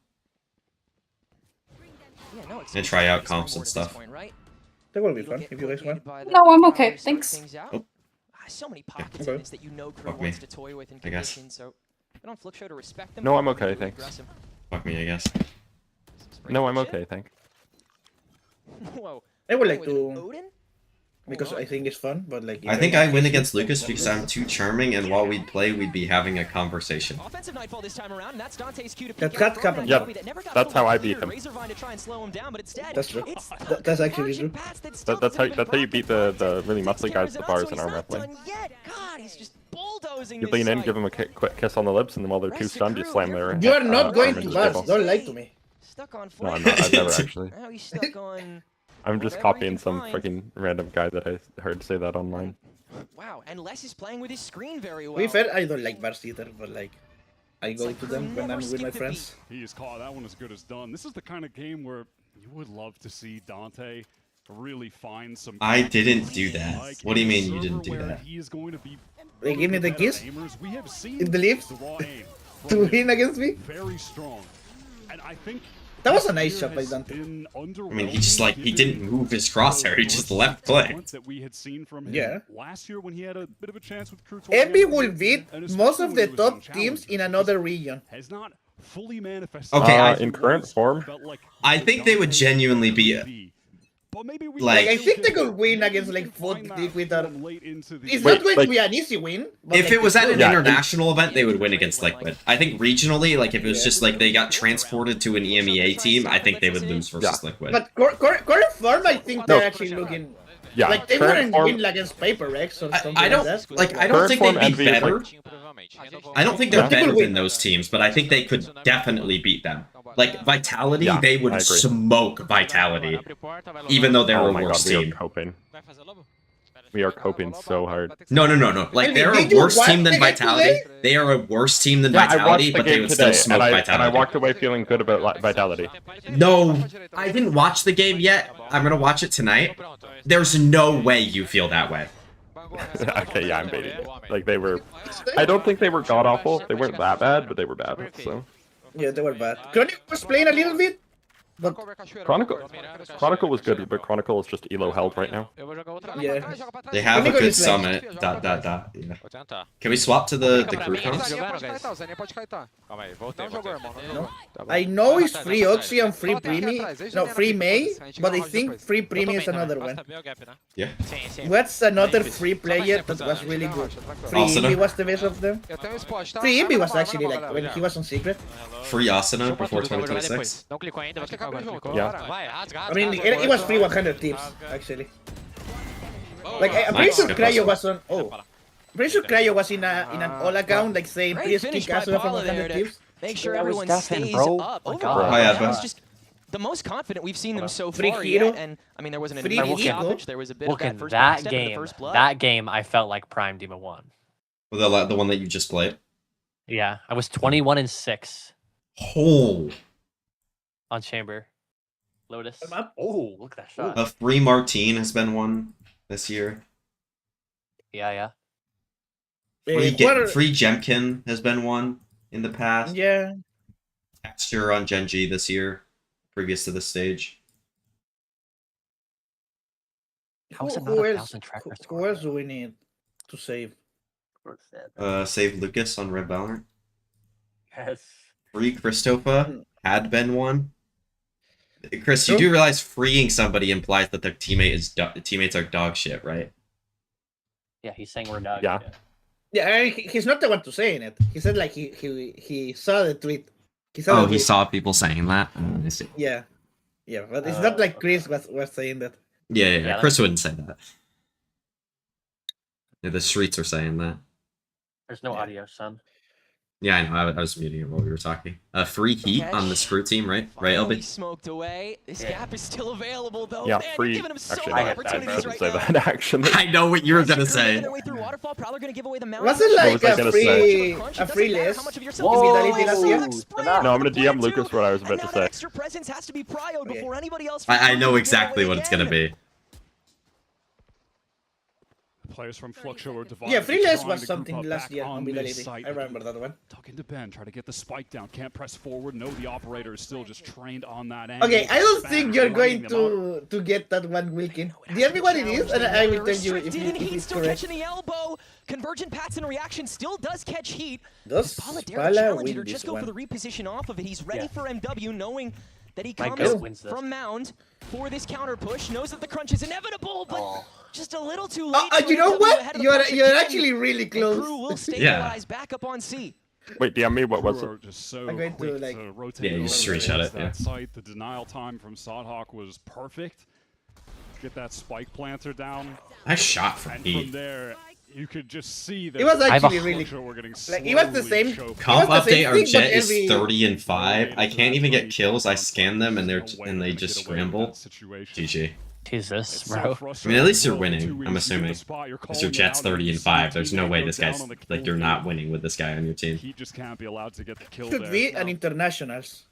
And try out comps and stuff. That will be fun if you guys want. No, I'm okay. Thanks. Oh. So many pockets in this that you know Crew Fuck me, wants to toy with in I guess. conditions, so good on Flukxo to respect them. No, I'm okay, thanks. Aggressive. Fuck me, I guess. No, I'm okay, thanks. Whoa. I would like to, because I think it's fun, but like... I think I win against Lucas because I'm too charming, and while we'd play, we'd be having a conversation. Offensive nightfall this time around, and that's Dante's cue to peek That out happened. front. Yeah, That never got that's the how I left beat him. Razorvine to try and slow him down, but instead, That's true. it's That's actually true. That's how you beat the really muscly guys at the bars in armor play. God, he's just bulldozing You this lean in, side. give them a quick kiss on the lips, and then while they're too stunned, you slam their. You are not going arm to into bars. the table. Don't lie to me. Stuck on No, I'm flame. not. I've never actually. Now he's stuck on... I'm just whatever he copying can some find. freaking random guy that I heard say that online. Wow, and Les is playing with his screen very well. To be fair, I don't like bars either, but like, I go to them when I'm with my friends. He is caught. That one as good as done. This is the kind of game where you would love to see Dante really find some. I didn't do that. What do you mean you didn't do that? He is going to be. They give me the kiss We have seen in the lift the raw aim to win against me. very strong, and I think That was a nice shot by Dante. I mean, he just like he didn't move his crosshair. He just left play. that we had seen from him Yeah. last year when he had a bit of a chance with Crew. Envy will beat most of the top teams in another region. Has not fully manifested. Okay, In current form, I think they would genuinely be But maybe we like I think they could win against like Liquid. It's not going to be an easy win. If it was at an international event, they would win against Liquid. I think regionally, like if it was just like they got transported to an EMEA team, I think they would lose versus Liquid. But current form, I think they're actually looking. Yeah, like they wouldn't win against Paper Rex or something. I don't I don't think they'd be better. I don't think they're better than those teams, but I think they could definitely beat them. Like Vitality, they would smoke Vitality, even though they're a worse team. We are coping so hard. No. Like they're a worse team than Vitality. They are a worse team than Vitality, but they would still smoke Vitality. And I walked away feeling good about Vitality. No, I didn't watch the game yet. I'm gonna watch it tonight. There's no way you feel that way. Okay, yeah, I'm baiting it. Like they were. I don't think they were god awful. They weren't that bad, but they were bad. So. Yeah, they were bad. Chronicle was playing a little bit. But Chronicle was good, but Chronicle is just elo held right now. Yeah. They have a good summit. Yeah. Can we swap to the crew comps? I know it's free Oxy and free Primi. No, free May, but I think free Primi is another one. Yeah. What's another free player that was really good? Free Imbi was the best of them. Free Imbi was actually like when he was on Secret. Free Asuna before 2026. Yeah. I mean, it was free 100 tips, actually. Like, I'm pretty sure Cryo was on... Oh. I'm pretty sure Cryo was in an all account, like saying, please kick Asuna from 100 tips. Make sure everyone stays up. It's just the most confident we've seen them so far yet, and I mean, there wasn't an immediate stoppage. There was a bit of that first step in the first blood. That game, I felt like Prime Demon won. Well, the one that you just played? Yeah, I was 21-6. Oh. On Chamber. Lotus. Oh, look at that shot. A free Martine has been won this year. Yeah. Free Jemkin has been won in the past. Yeah. Texture on Genji this year, previous to this stage. Who else do we need to save? Save Lucas on Red Valorant. Yes. Free Christopher had been won. Chris, you do realize freeing somebody implies that their teammates are dog shit, right? Yeah, he's saying we're dog shit. Yeah, I mean, he's not the one to saying it. He said like he saw the tweet. He saw people saying that. I see. Yeah, but it's not like Chris was saying that. Yeah. Chris wouldn't say that. Yeah, the streets are saying that. There's no audio, son. Yeah, I know. I was muting it while we were talking. Free heat on the Screw team, right? Right, LB? Smoked away. This gap is still available, though. Yeah, Man, free. giving him so Actually, many I opportunities shouldn't right say that, actually. I know what you're going to say. Waterfall, probably going to give away the mount. Was it like a free list? No, I'm going to DM Lucas what I was about to say. Extra presence has to be prioed before anybody else. I know exactly what it's going to be. Players from Flukxo were divided. Yeah, Freelance was something last year on Vitality. I remember that one. Talking to Ben, try to get the spike down. Can't press forward. No, the operator is still just trained on that angle. Okay, I don't think you're going to get that one, Wilkin. DM me what it is, and I will tell you if it's still correct. Catching the elbow. Convergent Pats in reaction still does catch heat. Does Spala challenger just go for the reposition off of it. He's ready for MW, knowing that he comes from Mound for this counter push. Knows that the crunch is inevitable, but just a little too late. You know what? You're actually really close. KRU will stabilize back up on C. Wait, DM me, what was it? Just so I'm going to like. Yeah, you just screenshot it. That site, the denial time from Sodhawk was perfect. Get that spike planter down. Nice shot from E. From there, you could just see that it was actually really like, it was the same. Comp update, our jet is 30-5. I can't even get kills. I scan them and they just scramble. GG. Jesus, bro. I mean, at least you're winning, I'm assuming. Because your jet's 30-5. There's no way this guy's like you're not winning with this guy on your team. He just can't be allowed to get the kill. Should be an internationals.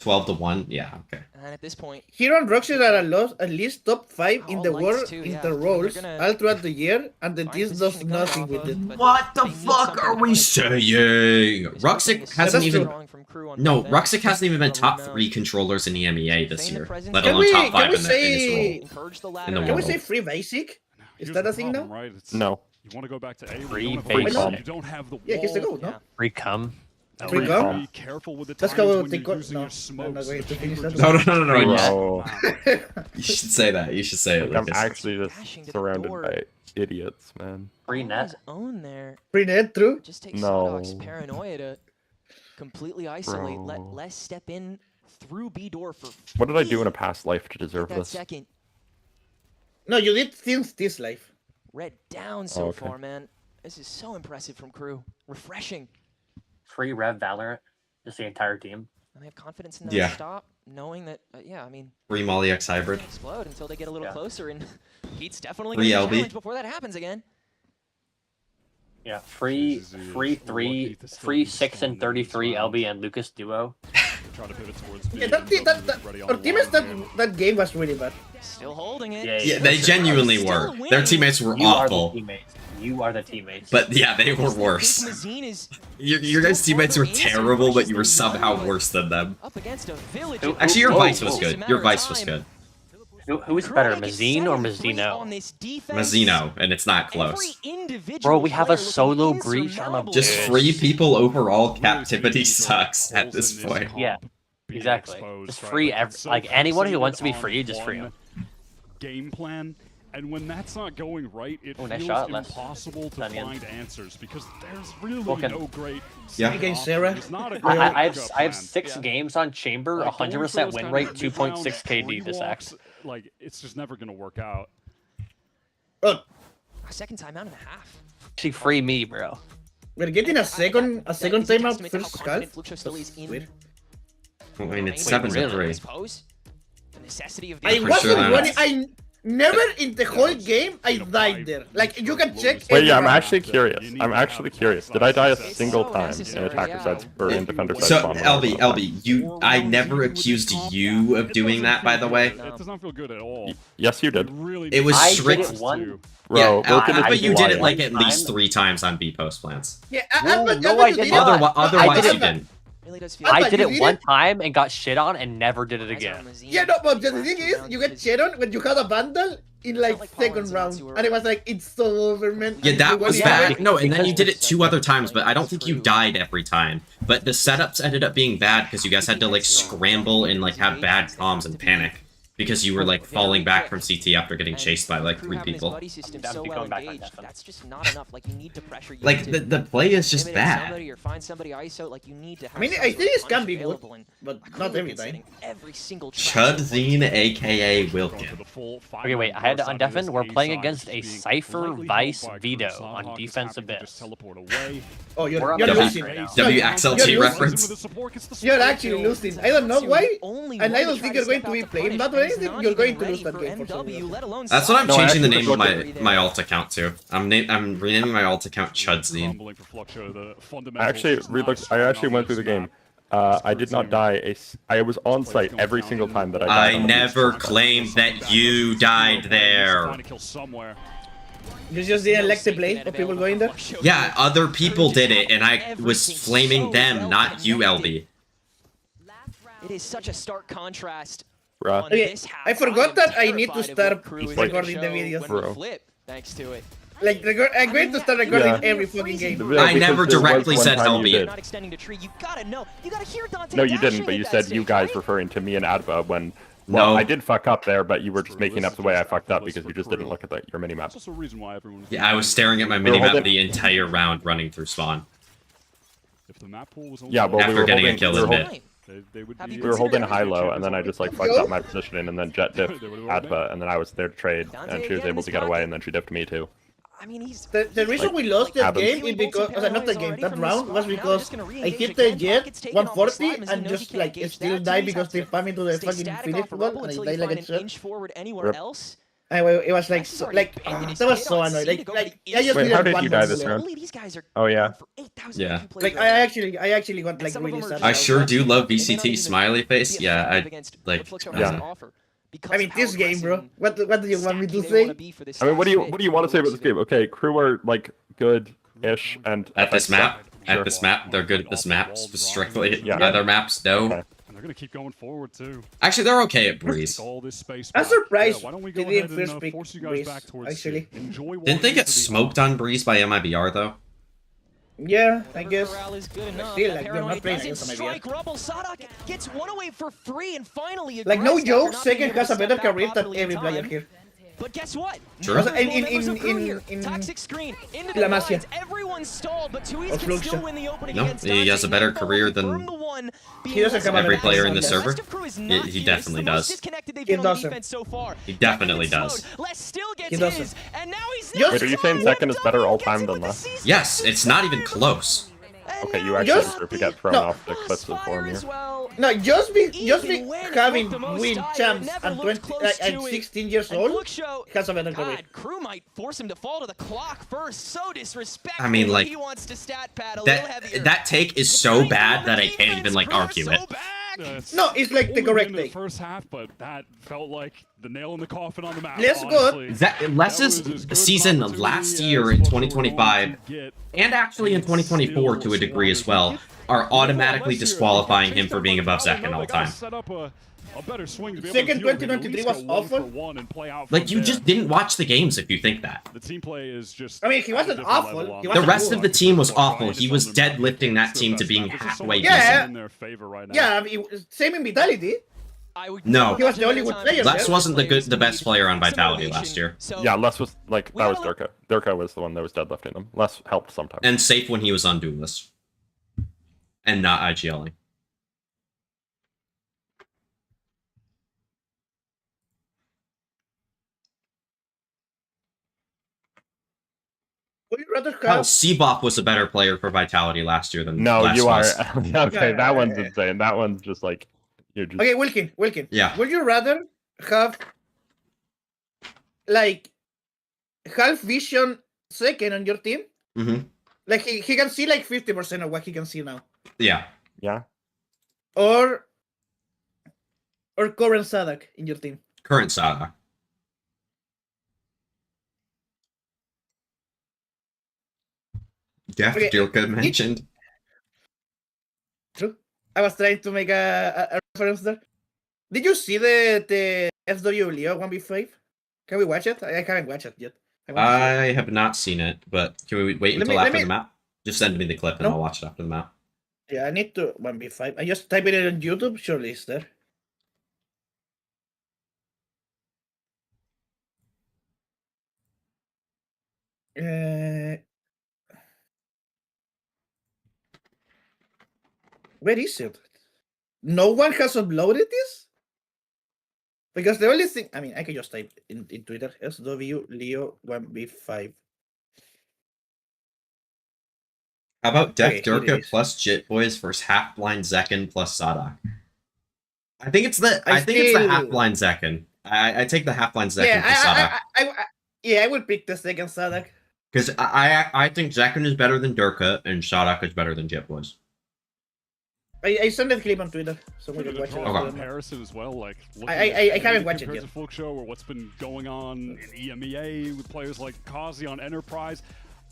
12-1, yeah, okay. And at this point, Hero and Roxy are at least top 5 in the world inter roles all throughout the year, and the team does nothing with it. What the fuck are we saying? Ruxic hasn't even. No, Ruxic hasn't even been top 3 controllers in EMEA this year, let alone top 5 in his role. Can we say free basic? Is that a thing now? No. You want to go back to A? Free basic. basic. You don't have the yeah, here's the goal, no? Free cum. Free car? Be careful with the Let's times go when take you're no, using no, your I'm smokes. not going to The finish chamber that. just- No. Bro. You should say that. You should say it, Like, I'm Lucas. actually just surrounded by idiots, man. Free net. Own there. Free net, true? It just takes No. Sawdog's paranoia to completely isolate, let Bro. Les step in through B door for What did I do in a past life to deserve that this? second. No, you did since this life. Red down so okay. far, man. This is so impressive from KRU. Refreshing. Free Rev Valorant. Just the entire team. And they have confidence in that Yeah. stop, knowing that, yeah, I mean, Free Molly X Hybrid. explode until they get a little closer, and Heat's definitely Free going to be LB. challenged before that happens again. Yeah, free 6 and 33 LB and Lucas duo. Try to pivot towards B. Yeah, our teammates that game was really bad. Still holding it. Yeah, they genuinely were. Their teammates were You are the awful. teammates. You are the teammates. But yeah, they were worse. Your guys' teammates were terrible, but you were somehow worse than them. Up against a village. Actually, your Vice was good. Your Vice was good. Who is better, Mazine or Mazzino? Mazzino, and it's not close. Bro, we have a solo breach on a Just free people overall, captivity sucks at this point. Yeah, exactly. Just free like anyone who wants to be free, just free them. Game plan, and when that's not going right, it Oh, nice feels shot, Les. impossible to Done, yeah. find answers because there's really Okay. no great. Yeah. Against Sarah. It's not a great I have backup 6 plan. games on Chamber, Like, going for 100% those win kind rate, of 2.6 KD mid-round this act. walks, like it's just never gonna work out. Oh, A second timeout and a half. Actually, free me, bro. we're getting a second timeout first scarf. Flukxo still is in. Weird. I mean, it's Wait, 7-3. Pose. The necessity of I For wasn't sure. running. I never in the whole game I died there. Like you can check. Wait, yeah, every I'm round. actually curious. I'm actually curious. Did I die a single time in attacker sides or in defender sides? So, LB, I never accused you of doing that, by the way. It does not feel good at all. Yes, you did. It was I did strict. it one. Bro, Yeah, Logan is but you did it like lying. at least 3 times on B post plans. Yeah, No, but no, I did not. Otherwise, I did you it. didn't. Really does feel I did you it did one it? time and got shit on and never did it again. Yeah, no, but the thing is, you get Sharon when you had a vandal in like second round, and it was like it's so over, man. Yeah, And that you was won bad. it. No, and then you did it 2 other times, but I don't think you died every time. But the setups ended up being bad because you guys had to like scramble and like have bad comms and panic. Because you were like falling back from CT after getting chased by like 3 people. So well engaged, that's just not enough. Like you need to pressure. You Like the play is just bad. Somebody or find somebody ISO. Like you need to. Have I mean, I think it can be good, but not every time. Every single Chudzine, aka Wilkin. Okay, wait, I had to undeafen. We're playing against a Cypher Vice Vito on Defense Abyss. Oh, We're you're up losing. right now. WXLT You're reference. You're actually losing. I don't know why, and I don't think you're going to be playing that or anything. You're going to lose that game for sure. That's what I'm No, changing the actually, name of look my alt account to. I'm renaming my alt account Chudzine. I actually went through the game. I did not die. I was on site every single time that I died. I on the never beach. claimed that you died there. You just didn't like the play of people going there? Yeah, other people did it, and I was flaming them, not you, LB. It is such a stark contrast. Bruh. Okay, I forgot that I need to start recording the videos. Bro. Flip, thanks to it. Like, I'm going to start recording Yeah. every fucking game. I never Because there was directly one said time you LB. did. Not extending the tree. You gotta know. You gotta hear Dante. No, you didn't, dashing but you at said that you stage, guys right? referring to me and Adva when... Well, No. I did fuck up there, but you were just making up the way I fucked up because you just didn't look at your mini-map. That's also a reason why everyone. Yeah, I was staring at my minimap the entire round running through spawn. If the map pool was Yeah, well, we After were getting a holding, kill we were, in hold, mid. they would we were holding high-low, and then I just like fucked up my positioning, and then jet dipped Adva, and then I was there to trade, and she was able to get away, and then she dipped me too. I mean, he's The reason we lost that game is because, not the game, that round was because I hit the jet 140 and just like still died because they spammed into the fucking finish one and I died like a shot. forward anywhere else. Anyway, it was like, that was so annoying. Like I just Wait, needed how did one you more die this bullet. round? These guys are Oh, yeah. for 8,000 Yeah. Like I actually got like really sad. I sure do love VCT smiley face. Yeah, I like. Yeah. I mean, this game, bro. What do you want me to say? I mean, what do you want to say about this game? Okay, crew are like good-ish, and At this FX map, sure. at this map, they're good at this map. Strictly, Yeah. other maps, no. Okay. And they're gonna keep going forward too. Actually, they're okay at Breeze. All this space I'm back. surprised Yeah, why don't we they go didn't ahead and first pick force you guys Breeze, back towards actually. C. Enjoy Didn't they walking get into the smoked on Breeze by MIBR though? Yeah, I guess. Corral is good enough. Still, That like, you're paranoia not playing doesn't against strike Rubble. Sadak gets one away for free and finally Like, no aggressed joke, after not being Second able has to a better step back career than properly in every player time. here. But guess what? Sure. Neither In- full members of crew in- here. in- Toxic screen into La the Masia. lines. Everyone's stalled, but Tuiz Or can Flukxo. still win the opening No, against he has a Dante. better Nightfall career will than confirm the one being He doesn't less come than every out of player the in the best. server. rest of crew is not He here. definitely It's the most does. disconnected they've He been on doesn't. defense so far. He definitely Back does. mode. Les still gets He doesn't. his, and now he's Just- Wait, are you saying second is better all time than less? Yes, it's not even close. Okay, you actually Just- deserve to get thrown no. off the cliffs of form here. No, just be Even when it having looked the most win dire, champs it never at looked 20 close at to it. 16 years And old, Flukxo, has a better career. God, crew might force him to fall to the clock first. So disrespectful. I mean, like, he wants to stat pad a little heavier. that take is so bad that I can't even like argue it. No, it's like the Only correct in the take. first half, but that felt like the nail in the coffin on the map. Let's go. honestly. Les's season last year in 2025, and actually in 2024 to a degree as well, are automatically disqualifying him for being above second all time. Second 2023 was awful. Like, you just didn't watch the games if you think that. The team play is just. I mean, he wasn't awful. He The wasn't rest good. of the team was awful. He was deadlifting that team to being halfway Yeah. decent. Yeah, I mean, same in Vitality. No, He was the only good player Les there. wasn't the best player on Vitality last year. Yeah, Les was like that was Durka. Durka was the one that was deadlifting them. Les helped sometimes. And safe when he was on Duelist. And not IGLing. Would you rather Hell, have? Seabop was a better player for Vitality last year than No, Les you are. was. Okay, that one's insane. That one's just like you're just. Okay, Wilkin. Yeah. Would you rather have like half vision second on your team? Mm-hmm. Like he can see like 50% of what he can see now. Yeah. Yeah. Or current Sadak in your team. Current Saga. Jeff Okay, Dirka mentioned. True. I was trying to make a reference there. Did you see the FW Leo 1v5? Can we watch it? I haven't watched it yet. I have not seen it, but can we wait Let until me- after the map? Just send me the clip and No. I'll watch it after the map. Yeah, I need to 1v5. I just type it in YouTube. Surely it's there. Where is it? No one has uploaded this? Because the only thing, I mean, I can just type in Twitter, SW Leo 1v5. How about Deck Okay, here it Durka is. plus Jit Boys versus Half Blind Zekken plus Sadak? I think it's the I I think it's the still- Half Blind Zekken. I take the Half Blind Zekken Yeah, for Sadak. I would pick the second Sadak. Because I think Zekken is better than Durka and Sadak is better than Jit Boys. I sent that clip on Twitter, so we Look can at watch the it. draw comparison as well, like I haven't watched it compared yet. to Flukxo or what's been going on in EMEA with players like Kazi on Enterprise,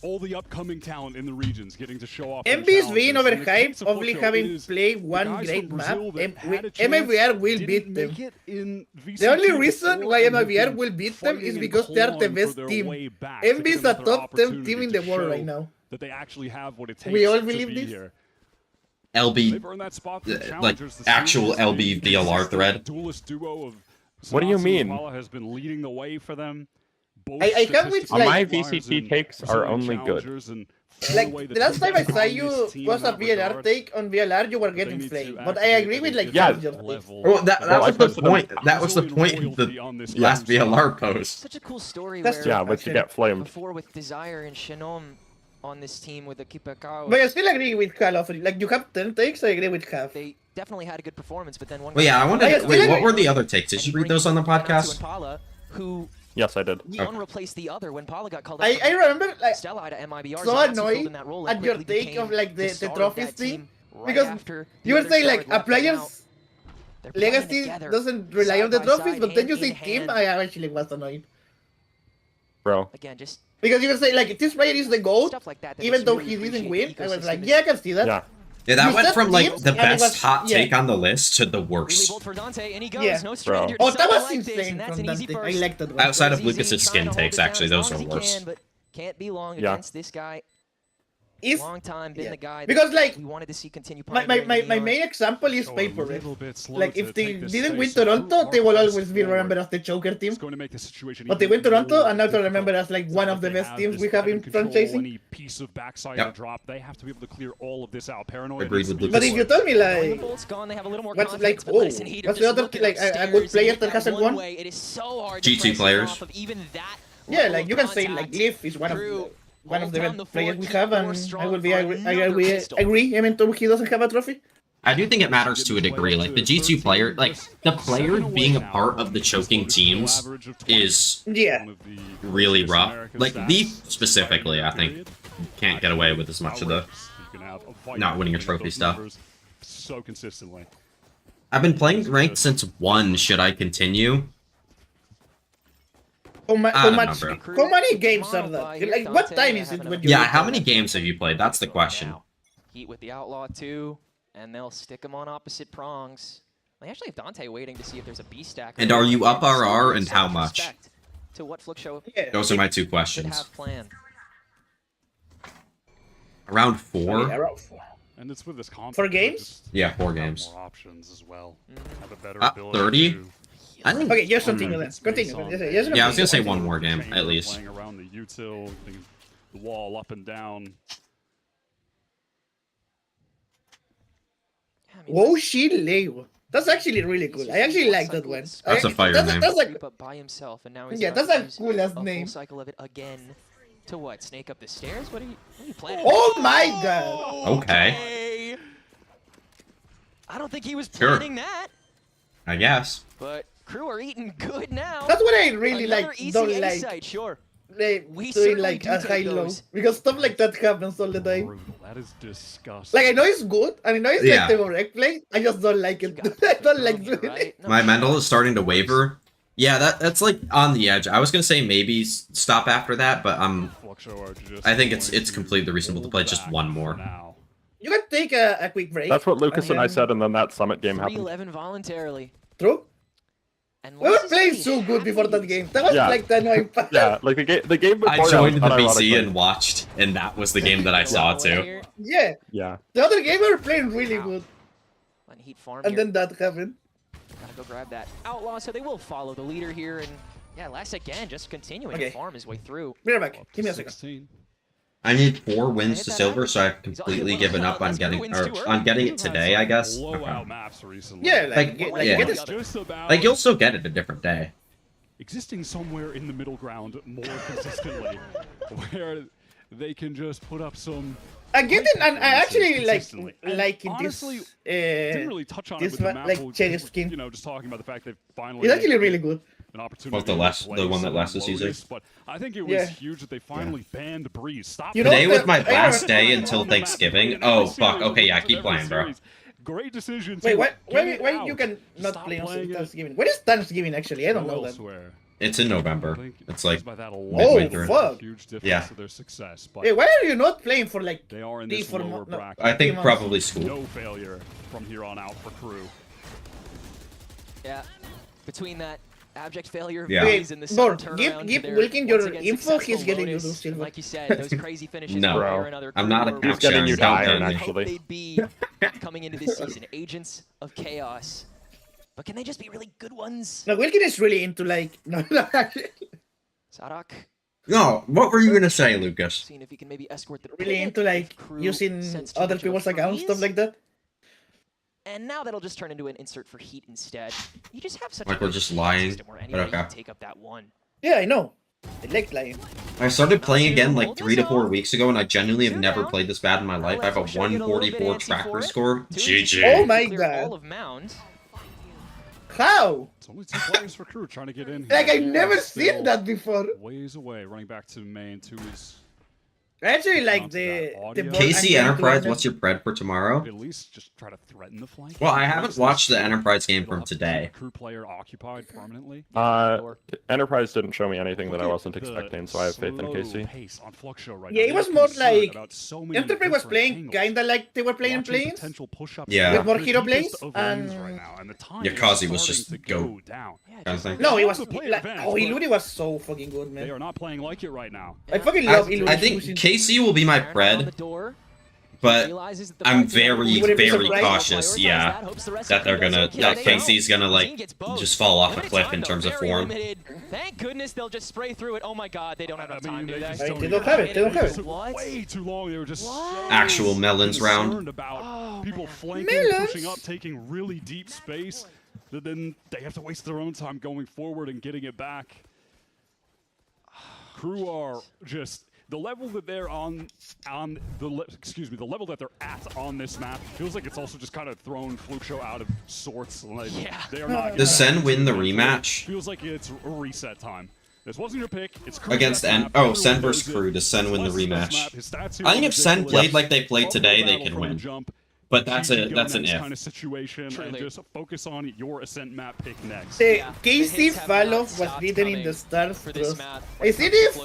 all the upcoming talent in the regions getting to show off. their MB's being challenges. In the case overhyped, of only Flukxo, it having is played the one guys great from map. Brazil that had a chance, MIVR will didn't beat make them. it in The only VCT reason before why and have MIVR been will beat them is fighting and because they are the clawing for best their team. way back to MB get is the another top 10 opportunity team in to the world show right now. that they actually have what it takes We all to believe be this? here. LB, They've earned that spot for like challengers this actual season. LB VLR thread. Duelist duo of What do you Sanasi mean? and Vala has been leading the way for them. Both I can't wait, statistically like- My flyers VCT and takes are Brazilian only good. challengers and Like, way the last time I saw strongest you team was in a that VLR regard. take on VLR, you were They getting need to flamed. But I activate agree at with a like Yeah. challenger takes. level. Well, that Well, I was the posted them- point. That was the Brazilian point of the loyalty on this last team. VLR post. Such a cool story That's where true. Yeah, but you get flamed. before with Desire and Shinom on this team with the Kipakao, But I still agree with Hal. Like, you have 10 takes, I agree with half. they definitely had a good performance, but then one. Well, yeah, I wanted. I To, still wait, what agree. were the other takes? Did you read those on the podcast? Pala, who Yes, I did. one replaced the other when Pala got called up. I remember, like, Stella to MIBR. so Zanazzi filled annoyed in that role at and your quickly take became of like the star of trophies that thing, team right because after the you were other saying star like had a left them out. player's They're playing legacy together, doesn't rely on the side by trophies, side, but then you hand say in team, hand. I actually was annoyed. Bro. Again, just Because you were saying like, this player is the GOAT, stuff like that. even though he didn't win. I was like, yeah, I can see that. Yeah. Yeah, that You went said from like teams, the and it best was- hot yeah. take on the list to the Really worst. bold for Dante, and he goes. Yeah. No stranger to Oh, that something was like this, insane and that's from an easy Dante. I burst. like that one. Outside of Easy, Lucas's trying skin to hold takes, it down actually, as those long are as he worse. can, but can't be long Yeah. against this guy. is long time been the guy because like we wanted to see continue. My main example is Paper Red. Like if they didn't win Toronto, they will always be remembered as the choker team. But they win Toronto, and now they're remembered as like one of the best teams we have in franchising. Piece of backside drop, they have to be able to clear all of this out. Paranoid. Agreed with Lucas. But if you tell me like, what's like, oh, what's the other like a good player that hasn't won? G2 players. Yeah, like you can say like Leaf is one of the best players we have, and I will be agree. Even though he doesn't have a trophy. I do think it matters to a degree. Like the G2 player, like the player being a part of the choking teams is really rough. Like Leaf specifically, I think can't get away with as much of the not winning a trophy stuff. So consistently. I've been playing ranked since 1. Should I continue? How many games are that? Like, what time is it when you? Yeah, how many games have you played? That's the question. Heat with the Outlaw too, and they'll stick him on opposite prongs. They actually have Dante waiting to see if there's a B stack. And are you up RR and how much? To what Flukxo Those are my 2 questions. Planned. Around 4. And it's with this 4 games? Yeah, 4 games. More options as well. Have a better 30. I think. Okay, just continue then. Continue. Yeah, I was gonna say 1 more game at least. Playing around the util, the wall up and down. Whoa, she Leo. That's actually really cool. I actually like that one. That's a fire name. That's like by himself, and now he's that's a cool ass name. Full cycle of it again. To what? Snake up the stairs? What are you planning? Oh my god. Okay. I don't think he was planning that. I guess. But crew are eating good now. That's what I really like. Don't like. Site, sure. Doing like a high-low because stuff like that happens all the time. That is disgusting. Like I know it's good and I know it's like the correct play. I just don't like it. I don't like doing it. My mental is starting to waver. Yeah, that's like on the edge. I was gonna say maybe stop after that, but I think it's completely reasonable to play just 1 more. You can take a quick break. That's what Lucas and I said, and then that summit game happened. 3-11 voluntarily. True. And we were playing so good before that game. That was like the annoying part. Yeah, like the game before. I joined the PC and watched, and that was the game that I saw too. Yeah. Yeah. The other game we were playing really good. And then that happened. Gotta go grab that Outlaw, so they will follow the leader here, and yeah, Les again just continuing to farm his way through. Be right back. Give me a second. I need 4 wins to silver, so I've completely given up on getting it today, I guess. Yeah, like you'll still get it a different day. Existing somewhere in the middle ground more consistently, where they can just put up some. I get it, and I actually like this. Didn't really touch on it with the map, like cherry skin. You know, just talking about the fact they finally. It's actually really good. An opportunity. The one that Les is using. But I think it was huge that they finally banned Breeze. Stop. Today was my last day until Thanksgiving. Oh fuck. Okay, yeah, keep playing, bro. Great decision. Wait, why you can not play on Thanksgiving? When is Thanksgiving actually? I don't know that. It's in November. It's like oh fuck. Yeah. Wait, why are you not playing for like? They are in this lower bracket. I think probably school. No failure from here on out for crew. Yeah. Between that abject failure of Breeze and the give Wilkin your info. He's getting you to silver. Like you said, those crazy finishes. No, I'm not a He's getting you iron actually. They'd be coming into this season agents of chaos. But can they just be really good ones? No, Wilkin is really into like Sarak. No, what were you gonna say, Lucas? Seeing if he can maybe escort the really into like using other people's accounts, stuff like that. And now that'll just turn into an insert for Heat instead. You just have such like we're just lying. But okay. Take up that one. Yeah, I know. I like lying. I started playing again like 3 to 4 weeks ago, and I genuinely have never played this bad in my life. I have a 144 tracker score. GG. Oh my god. How? It's only 2 players for crew trying to get in here. Like I've never seen that before. Ways away, running back to main 2 is. I actually like the KC Enterprise. What's your pred for tomorrow? At least just try to threaten the flank. Well, I haven't watched the Enterprise game from today. Crew player occupied permanently. Enterprise didn't show me anything that I wasn't expecting, so I have faith in KC. Yeah, it was more like Enterprise was playing kinda like they were playing planes. Yeah. With more hero plays, and yeah, Kazi was just goat. No, it was like Illuti was so fucking good, man. They are not playing like it right now. I fucking love Illuti. I think KC will be my bread, but I'm very, very cautious, yeah, that they're gonna, KC's gonna, like, just fall off a cliff in terms of form. Thank goodness they'll just spray through it. Oh my god, they don't have enough time, do they? They don't have it, they don't have it. Way too long, they were just Actual melons round. About people flanking, pushing up, taking really deep space, that then they have to waste their own time going forward and getting it back. KRU are just the level that they're the level that they're at on this map feels like it's also just kind of thrown Flukxo out of sorts. Like, they are not. Does SEN win the rematch? Feels like it's a reset time. This wasn't your pick. It's KRU against SEN versus KRU. Does SEN win the rematch? I think if SEN played like they played today, they can win. But that's an if. Kind of situation, and just focus on your Ascent map pick next. The KC fall-off was written in the stars. I see this.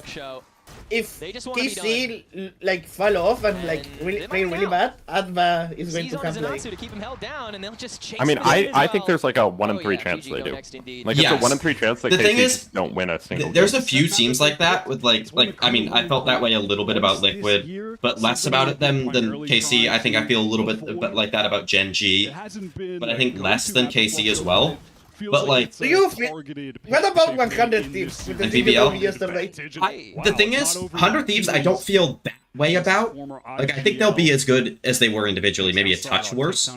If KC like fall off and like really play really bad, Adva is going to come play. To keep him held down, and they'll just chase I mean, I think there's like a 1 in 3 chance they do. Like it's a 1 in 3 chance that KC just don't win a single. There's a few teams like that with like I mean, I felt that way a little bit about Liquid, but less about it than KC. I think I feel a little bit like that about Gen G, but I think less than KC as well. But like, do you feel, what about 100 Thieves with the PBL? Yesterday? The thing is, 100 Thieves I don't feel that way about. Like, I think they'll be as good as they were individually, maybe a touch worse.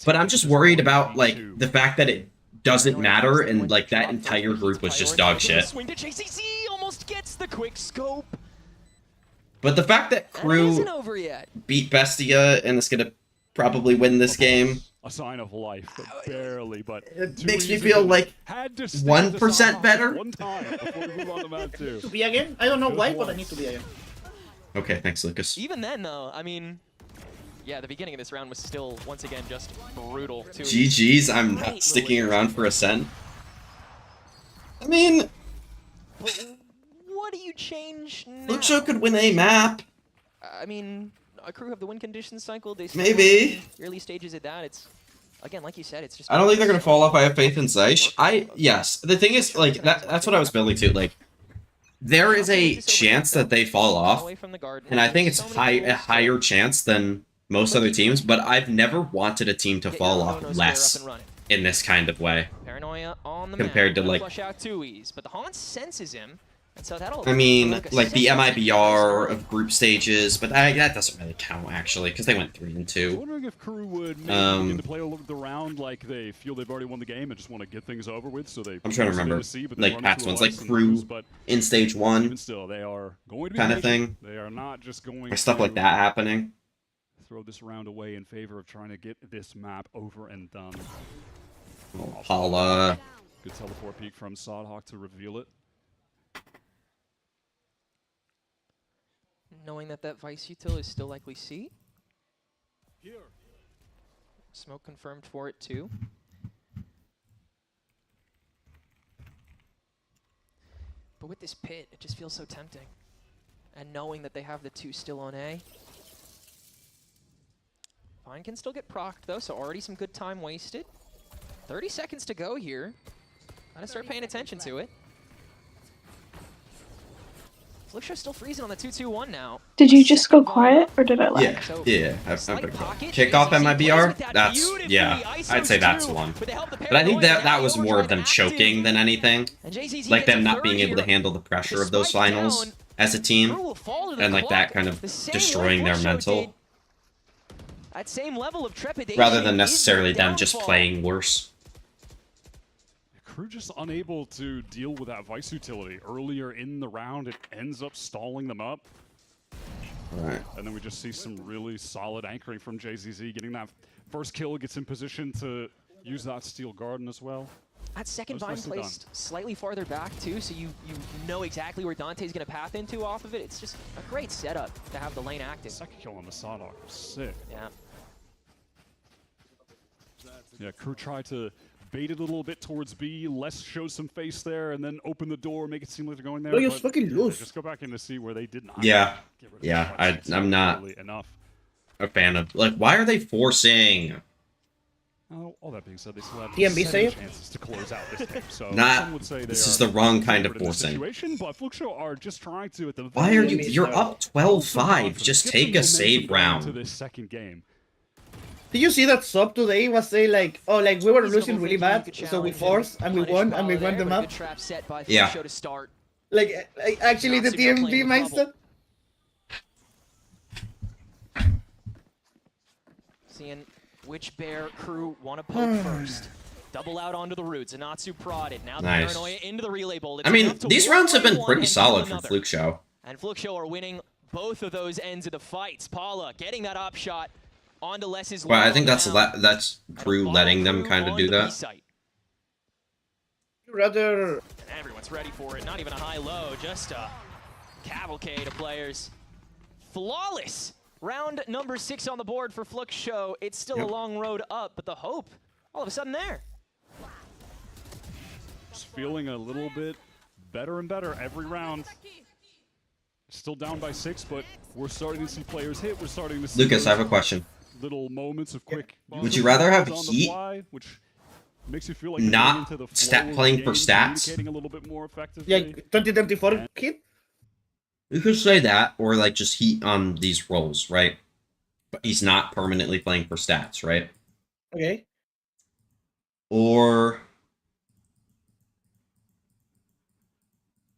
But I'm just worried about like the fact that it doesn't matter and like that entire group was just dog shit. Swing to JCC, almost gets the quick scope. But the fact that KRU beat Bestia and is gonna probably win this game. A sign of life, but barely, but it makes me feel like 1% better. To be again? I don't know why, but I need to be again. Okay, thanks, Lucas. Even then, though, I mean, yeah, the beginning of this round was still once again just brutal. GG's, I'm not sticking around for a SEN. I mean, what do you change now? Flukxo could win a map. I mean, KRU have the win condition cycle. They maybe early stages of that. It's again, like you said, it's just. I don't think they're gonna fall off. I have faith in Zeish. Yes. The thing is, like that's what I was building to. Like, there is a chance that they fall off, and I think it's a higher chance than most other teams. But I've never wanted a team to fall off less in this kind of way. Paranoia on the compared to like. Flush out 2Es, but the Haunt senses him. And so I mean, like the MIBR of group stages, but that doesn't really count actually, because they went 3 and 2. I'm wondering if KRU would maybe begin to play the round like they feel they've already won the game and just want to get things over with. So they. I'm trying to remember, like Pat's ones, like KRU in stage 1, even still, they are going to be kind of thing. They are not just going. Or stuff like that happening. Throw this round away in favor of trying to get this map over and done. Oh, Paula. Good teleport peek from Sodhawk to reveal it. Knowing that Vice util is still likely C. Smoke confirmed for it too. But with this pit, it just feels so tempting. And knowing that they have the 2 still on A. Fine can still get procced though, so already some good time wasted. 30 seconds to go here. Gotta start paying attention to it. Flukxo's still freezing on the 2-2-1 now. Did you just go quiet, or did I lag? Yeah. Kickoff MIBR? That's, yeah, I'd say that's one. But I think that was more of them choking than anything. Like them not being able to handle the pressure of those finals as a team. And like that kind of destroying their mental. That same level of trepidation rather than necessarily them just playing worse. KRU just unable to deal with that Vice utility. Earlier in the round, it ends up stalling them up. Right. And then we just see some really solid anchoring from JZZ. Getting that first kill, gets in position to use that Steel Garden as well. That second vine placed slightly farther back too, so you know exactly where Dante's going to path into off of it. It's just a great setup to have the lane active. Second kill on the Sodok was sick. Yeah. Yeah, KRU tried to bait it a little bit towards B, shows some face there, and then open the door, make it seem like they're going there. Oh, you're fucking loose. Just go back in to see where they did not. Yeah, I'm not a fan of, like, why are they forcing? All that being said, they still have TMB 7 chances to close out this game. So Nah, some would say they this are is the wrong kind of favored in this forcing. situation, but Flukxo are just trying to, at the Why very are you? least, You're up 12-5. Just get take some a momentum save going round. into this second game. Did you see that sub today was saying like, oh, like we were losing really bad, so we forced and we won them up. Yeah. Like actually the TMB mindset. Seeing which bear crew want to poke first. Double out onto the roots. Anatsu prodded. Now the Nice. paranoia into the relay bowl. It's I mean, enough to these win rounds have been one pretty and solid kill for another. Flukxo. And Flukxo are winning both of those ends of the fights. Paula getting that op shot onto Les's. Well, I think that's Crew letting them kind of do that. Rather. And everyone's ready for it. Not even a high-low, just a cavalcade of players. Flawless. Round number 6 on the board for Flukxo. It's still a long road up, but the hope all of a sudden there. Just feeling a little bit better and better every round. Still down by 6, but we're starting to see players hit. We're starting to see Lucas, I have a question. little moments of quick. Would you rather have on the Heat fly, which makes you feel like not you're into the flow of the playing for game, stats? communicating a little bit more effectively? Yeah, 2024 kid. You could say that, or like just Heat on these roles, right? But he's not permanently playing for stats, right? Okay. Or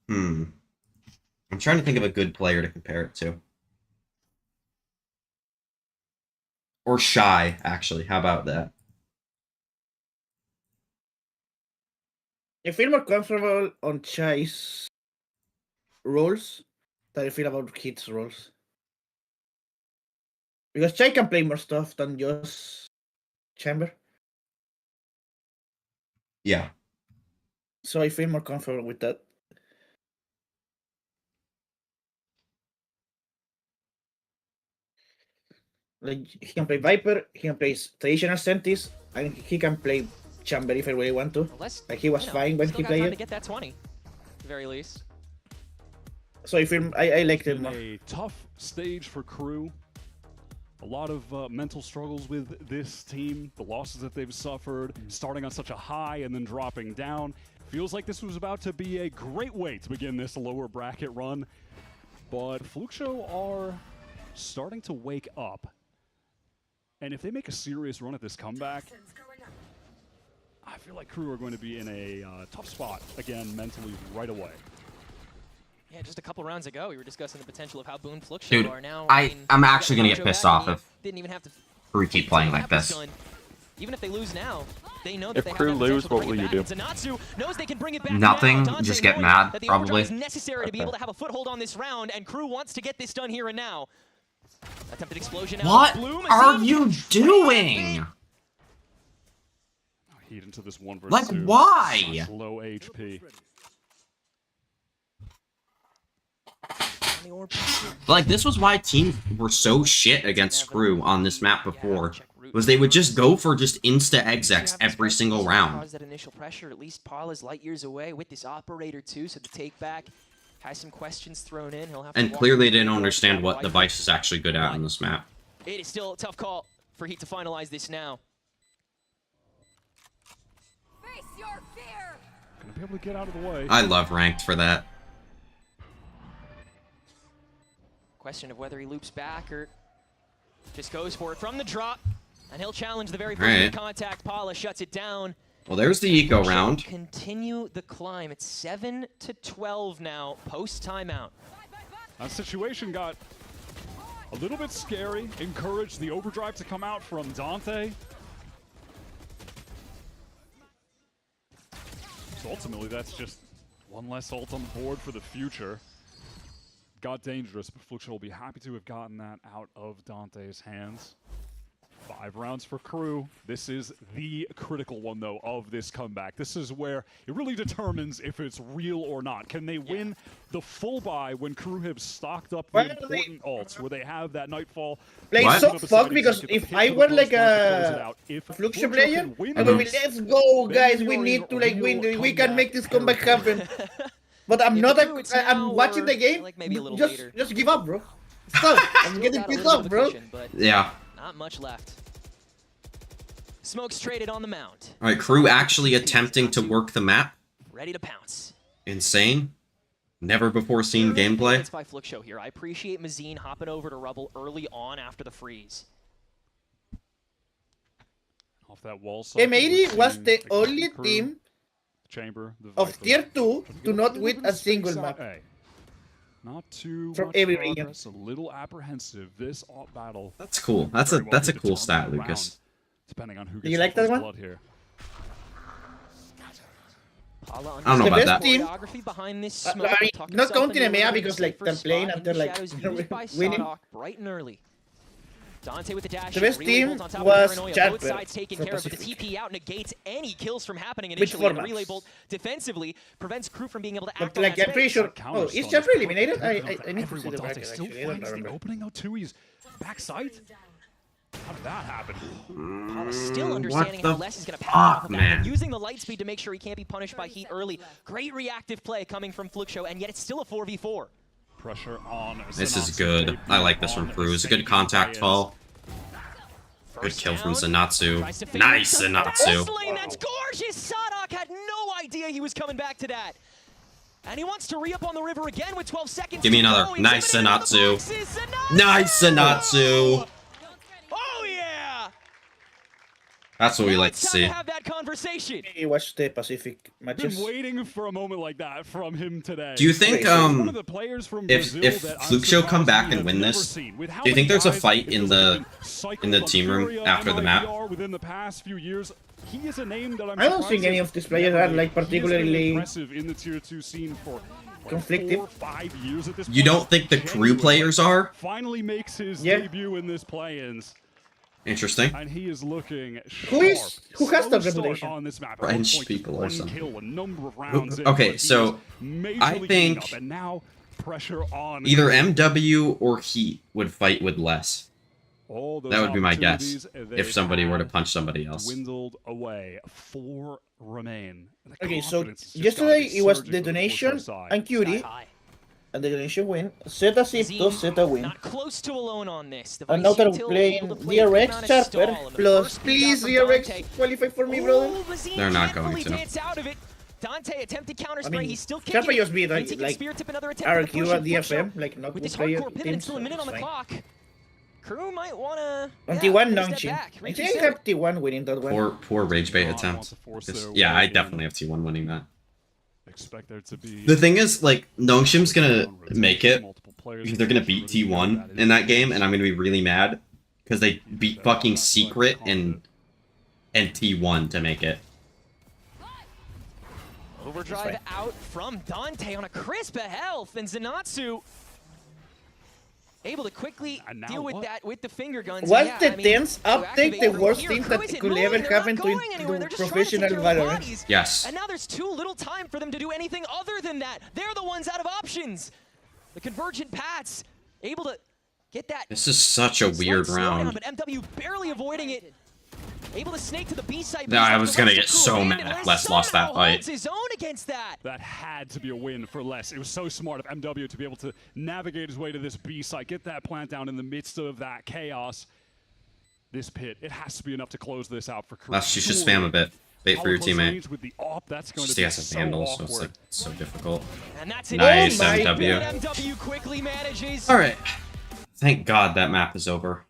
I'm trying to think of a good player to compare it to. Or Shy, actually. How about that? I feel more comfortable on Chai's roles than I feel about Kid's roles. Because Chai can play more stuff than just Chamber. Yeah. So I feel more comfortable with that. Like, he can play Viper, he can play traditional Sentis, and he can play Chamber if I really want to. Like, he was fine when he played to it. get that 20, at the very least. So I feel I liked it more. A tough stage for Crew. A lot of mental struggles with this team. The losses that they've suffered, starting on such a high and then dropping down. Feels like this was about to be a great way to begin this lower bracket run. But Flukxo are starting to wake up. And if they make a serious run at this comeback, I feel like Crew are going to be in a tough spot again mentally right away. Yeah, just a couple rounds ago, we were discussing the potential of how Boone Flukxo Dude, are now. I'm actually gonna get pissed off if didn't even have to Crew keep playing like this. Even if they lose now, they know that If they Crew have that lose, potential what to will bring you it do? back. And Zanatsu knows they can bring it back Nothing, now. Dante just get knowing mad, that the probably. overdrive is necessary to be able to have a foothold on this round, and Crew wants to get this done here and now. Attempted explosion out What of Bloom. are you doing? Heat into this 1 versus Like, 2. why? Low HP. Like, this was why teams were so shit against Crew on this map before. Was they would just go for just insta-execs every single round. Cause that initial pressure. At least Parla's light years away with this operator too, so the take back has some questions thrown in. He'll have And to clearly they don't understand what the Vice is actually good at on this map. It is still a tough call for Heat to finalize this now. Gonna be able to get out of the way. I love ranked for that. Question of whether he loops back or just goes for it from the drop. And he'll challenge the very Alright. first contact. Paula shuts it down. Well, there's the eco round. Continue the climb. It's 7-12 now, post timeout. That situation got a little bit scary. Encouraged the overdrive to come out from Dante. So ultimately, that's just one less ult on the board for the future. Got dangerous, but Flukxo will be happy to have gotten that out of Dante's hands. 5 rounds for Crew. This is the critical one, though, of this comeback. This is where it really determines if it's real or not. Can they win the full buy when Crew have stocked up the important ults, where they have that Nightfall? Like, so fucked, because if I were like a Flukxo player, I would be, let's go, guys, we need to like win, we can make this comeback happen. But I'm not, I'm watching the game, like maybe a little just give up, bro. Stop, I'm getting pissed off, bro. Yeah. Not much left. Smoke's traded on the mound. All right, KRU actually attempting to work the map. Ready to pounce. Insane. Never before seen gameplay. It's by Flukxo here. I appreciate Mazine hopping over to Rubble early on after the freeze. Off that wall M80 was the only team of tier 2 to not win a single map. Not too from much every progress, a little apprehensive. This battle. That's cool. That's a cool stat, Lucas. Depending on who gets you like that one? Here. I don't know about that. Team, not counting EMEA because like they're playing and they're like winning. Bright and early. Dante with the dash. The best team was both sides taking care of it. The TP out negates any kills from happening initially. And the relay bolt defensively prevents KRU from being able to act on that I'm pretty sure. Oh, is Champer eliminated? I need to see the Dante still finds the opening though too. He's backside. How did that happen? Still understanding how less is going to pass off of that. And using the light speed to make sure he can't be punished by heat early. Great reactive play coming from Flukxo, and yet it's still a 4v4. Pressure on. This is good. I like this from KRU. It's a good contact fall. Good kill from Zenatsu. Nice, Zenatsu. That's gorgeous. Sadok had no idea he was coming back to that. And he wants to re-up on the river again with 12 seconds. Give me another. Nice, Zenatsu. Nice, Zenatsu. Oh, yeah. That's what we like to see. Have that conversation. He watched the Pacific matches. Been waiting for a moment like that from him today. Do you think if Flukxo come back and win this, do you think there's a fight in the team room after the map? Within the past few years, he is a name that I don't think any of these players are like particularly impressive in the tier 2 scene for conflicted. 4 or 5 years at this You don't think the KRU players are? Finally makes his debut in this play-ins. Interesting. And he is looking who has the reputation on this map? French people or something. Okay, okay, so I think either MW or Heat would fight with less. That would be my guess if somebody were to punch somebody else. Dwindled away. 4 remain. Okay, so yesterday it was the donation and Cutie. And the donation win. Zeta Sipto, Zeta win. Not close to alone on this. And now they're playing DRX Charper. Plus, please, DRX, qualify for me, brother. They're not going to. Dante attempted counter I spray. mean, He's still kicking. Charper just beat like RQ at DFM, like not with good this player hardcore pivot, it's still a minute on the clock. KRU might wanna. On T1 Nongchin. I think I have T1 winning that one. Poor rage bait attempt. Yeah, I definitely have T1 winning that. Expect there to be the thing is, like, Nongshim's gonna make it because they're gonna beat T1 in that game, and I'm gonna be really mad because they beat fucking Secret and T1 to make it. Overdrive out from Dante on a crisp of health, and Zenatsu able to quickly deal with that with the finger guns. Was the tense uptake the worst thing that could ever happen to professional Valorant? Yes. And now there's too little time for them to do anything other than that. They're the ones out of options. The convergent paths able to get that. This is such a weird round. But MW barely avoiding it. Able to snake to the B side. No, I was gonna get so mad if Les lost that fight. His own against that. That had to be a win for Les. It was so smart of MW to be able to navigate his way to this B site, get that plant down in the midst of that chaos. This pit, it has to be enough to close this out for KRU. Les, you should spam a bit. Bait for your teammate. With the op, that's going Just to he be has a vandal, so it's like so difficult. And that's nice, MW. MW quickly manages. All right. Thank God that map is over.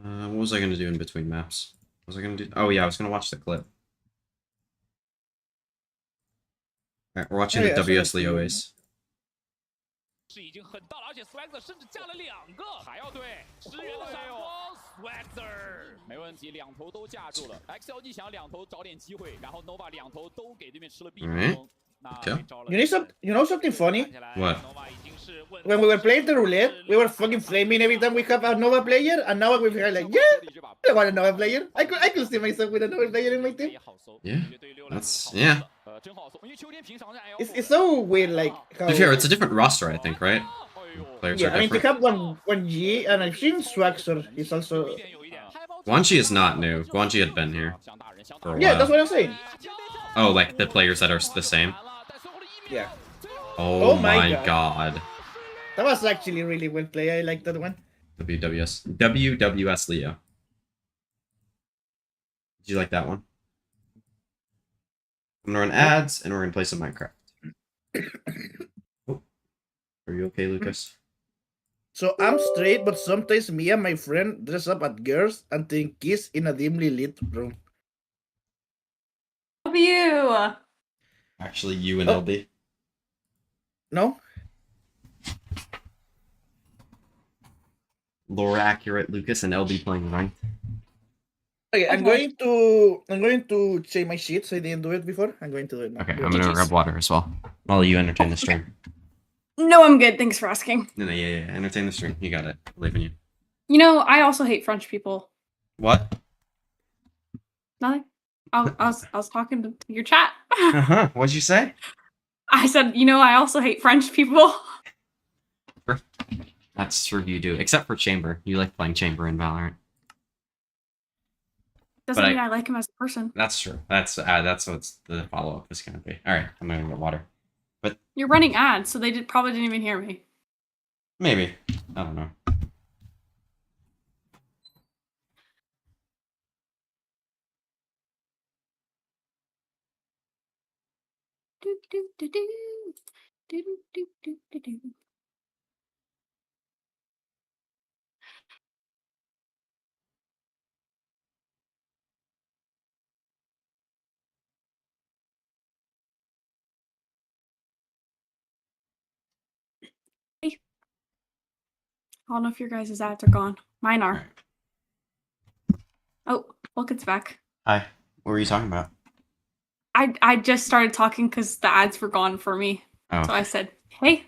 What was I going to do in between maps? What was I going to do? Oh, yeah, I was going to watch the clip. Alright, we're watching the WS Leo Ace. 是已经很到了，而且 Swagger 甚至加了2个，还要对支援的闪光 Swagger 没问题，2头都架住了。XLG 想要2头找点机会，然后 Nova 2头都给对面吃了避风。 Okay. You know something funny? What? When we were playing the roulette, we were fucking flaming every time we have a Nova player, and now we're like, yeah, I want a Nova player. I could see myself with a Nova player in my team. Yeah, that's, yeah. It's so weird, like, how... To be fair, it's a different roster, I think, right? Players yeah, are I mean, different. they have one G, and I've seen Swagger is also... Guanchi is not new. Guanchi had been here for a while. Yeah, that's what I'm saying. Oh, like the players that are the same? Yeah. Oh my god. That was actually really well played. I like that one. WWS Leo. Did you like that one? I'm gonna run ads and we're gonna play some Minecraft. Oh, are you okay, Lucas? So I'm straight, but sometimes me and my friend dress up as girls and then kiss in a dimly lit room. You. Actually, you and LB. No. Lore accurate, Lucas and LB playing ranked. Okay, I'm going to change my sheets. I didn't do it before. I'm going to do it now. Okay, I'm gonna grab water as well while you entertain the stream. No, I'm good. Thanks for asking. No, yeah. Entertain the stream. You got it. I believe in you. You know, I also hate French people. What? Nothing. I was talking to your chat. What'd you say? I said, you know, I also hate French people. That's true. You do, except for Chamber. You like playing Chamber in Valorant. Doesn't mean I like him as a person. That's true. That's what the follow up is gonna be. All right, I'm gonna get water. But you're running ads, so they probably didn't even hear me. Maybe. I don't know. I don't know if your guys' ads are gone. Mine are. Oh, Vulcan's back. Hi. What were you talking about? I just started talking because the ads were gone for me. Oh. So I said, hey,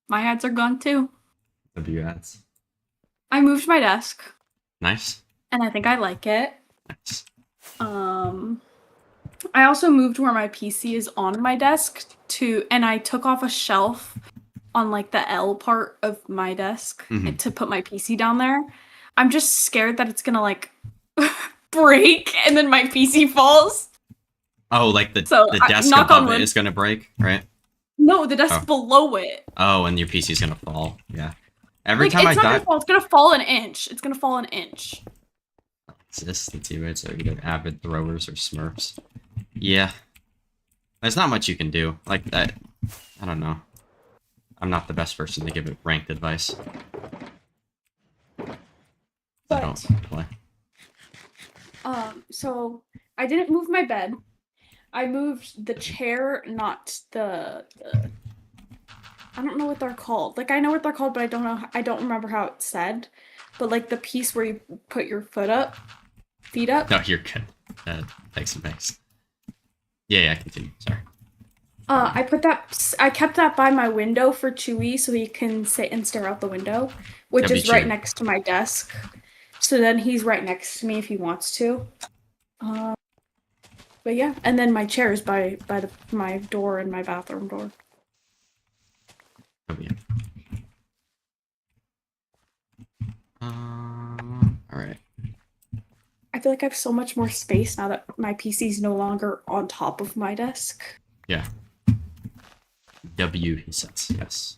my ads are gone too. W ads. I moved my desk. Nice. And I think I like it. Nice. I also moved where my PC is on my desk and I took off a shelf on like the L part of my desk to put my PC down there. I'm just scared that it's gonna like break and then my PC falls. Oh, like the desk above it is gonna break, right? No, the desk below it. Oh, and your PC's gonna fall. Yeah. Every time it's not gonna fall, it's gonna fall an inch. It's gonna fall an inch. The teammates are either avid throwers or smurfs. Yeah. There's not much you can do. Like that. I don't know. I'm not the best person to give it ranked advice. I don't play. So I didn't move my bed. I moved the chair, not the I don't know what they're called. Like I know what they're called, but I don't remember how it's said. But like the piece where you put your feet up. No, you're good. Thanks. Yeah, continue. Sorry. I kept that by my window for Chewy so he can sit and stare out the window, which is right next to my desk. So then he's right next to me if he wants to. But yeah, and then my chair is by my door and my bathroom door. Oh yeah. All right. I feel like I have so much more space now that my PC's no longer on top of my desk. Yeah. W, he says. Yes.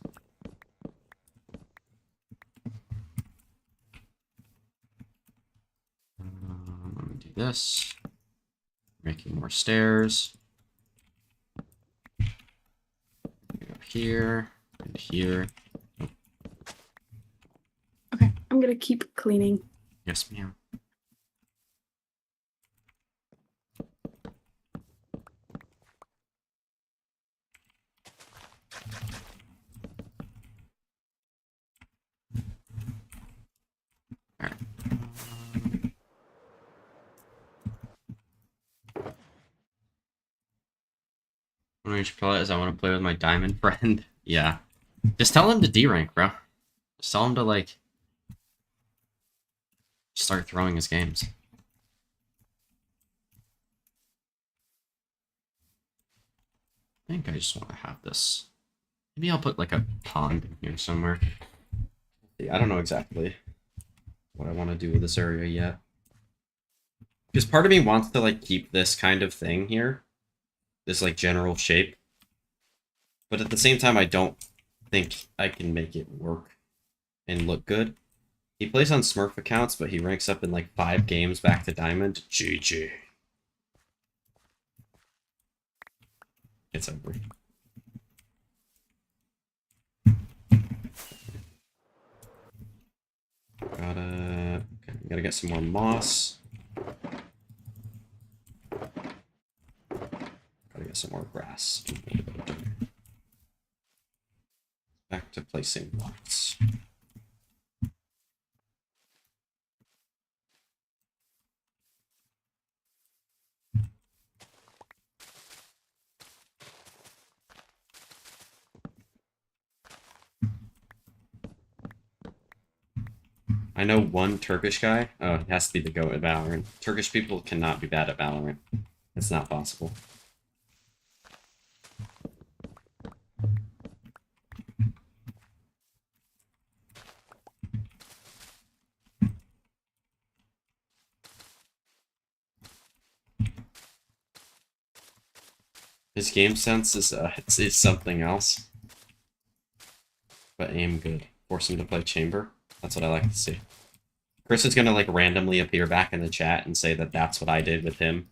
Let me do this. Making more stairs. Go here and here. Okay, I'm gonna keep cleaning. Yes, ma'am. When we should play is I want to play with my diamond friend. Yeah. Just tell him to D rank, bro. Just tell him to like start throwing his games. I think I just want to have this. Maybe I'll put like a pond in here somewhere. I don't know exactly what I want to do with this area yet. Because part of me wants to like keep this kind of thing here. This like general shape. But at the same time, I don't think I can make it work and look good. He plays on Smurf accounts, but he ranks up in like 5 games back to Diamond. GG. It's over. Gotta get some more moss. Gotta get some more grass. Back to placing blocks. I know one Turkish guy. Oh, it has to be the GOAT at Valorant. Turkish people cannot be bad at Valorant. It's not possible. His game sense is something else. But aim good. Force him to play chamber. That's what I like to see. Chris is gonna like randomly appear back in the chat and say that that's what I did with him.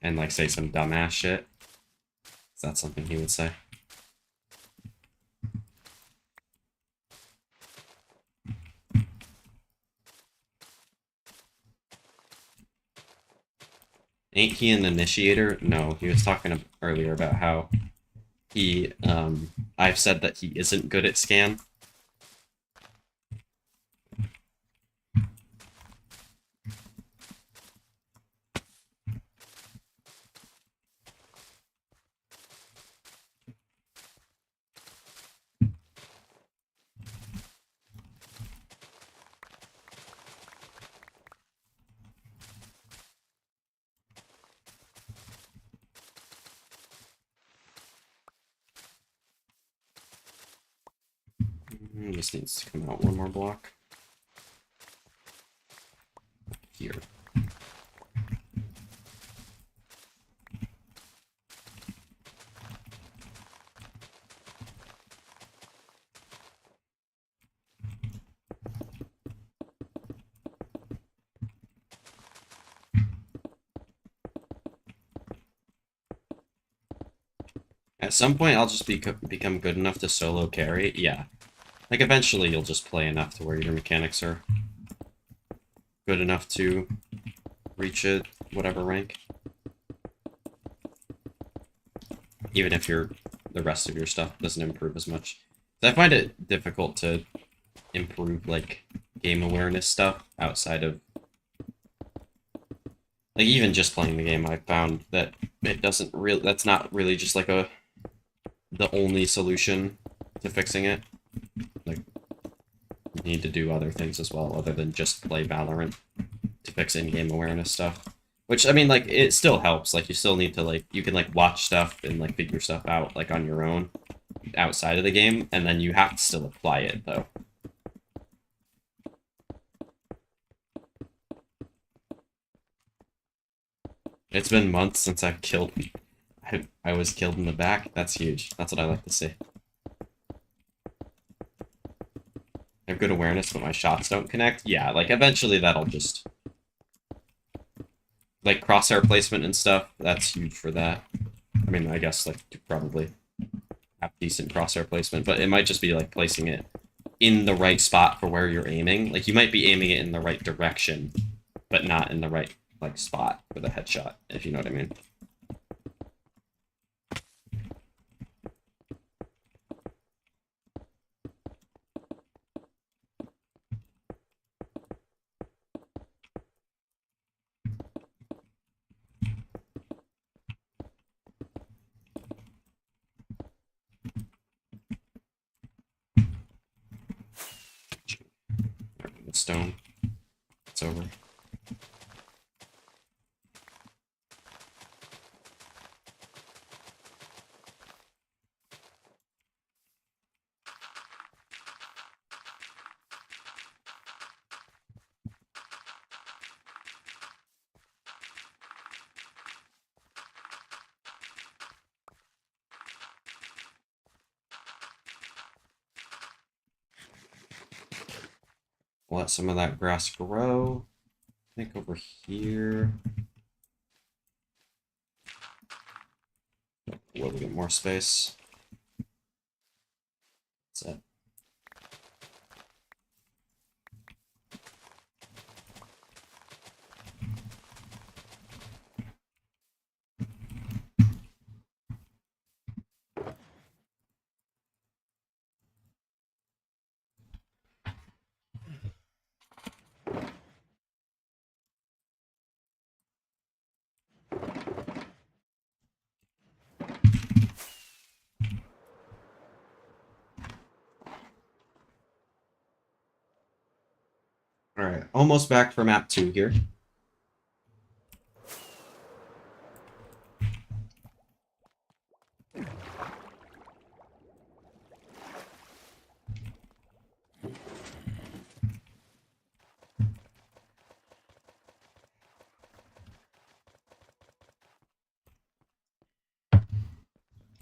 And like say some dumbass shit. Is that something he would say? Ain't he an initiator? No, he was talking earlier about how he, I've said that he isn't good at scan. This needs to come out one more block. Here. At some point, I'll just become good enough to solo carry. Yeah. Like, eventually you'll just play enough to where your mechanics are good enough to reach a whatever rank. Even if the rest of your stuff doesn't improve as much. I find it difficult to improve, like, game awareness stuff outside of... Like, even just playing the game, I found that it doesn't really... That's not really just, like, the only solution to fixing it. Like, you need to do other things as well, other than just play Valorant to fix in-game awareness stuff. Which, I mean, like, it still helps. Like, you still need to, like, you can, like, watch stuff and, like, figure stuff out, like, on your own outside of the game, and then you have to still apply it, though. It's been months since I've killed... I was killed in the back. That's huge. That's what I like to see. I have good awareness, but my shots don't connect. Yeah, like, eventually that'll just... Like, crosshair placement and stuff, that's huge for that. I mean, I guess, like, to probably have decent crosshair placement, but it might just be, like, placing it in the right spot for where you're aiming. Like, you might be aiming it in the right direction, but not in the right, like, spot for the headshot, if you know what I mean. Stone. It's over. let some of that grass grow. I think over here. A little bit more space. That's it. All right, almost back for map 2 here.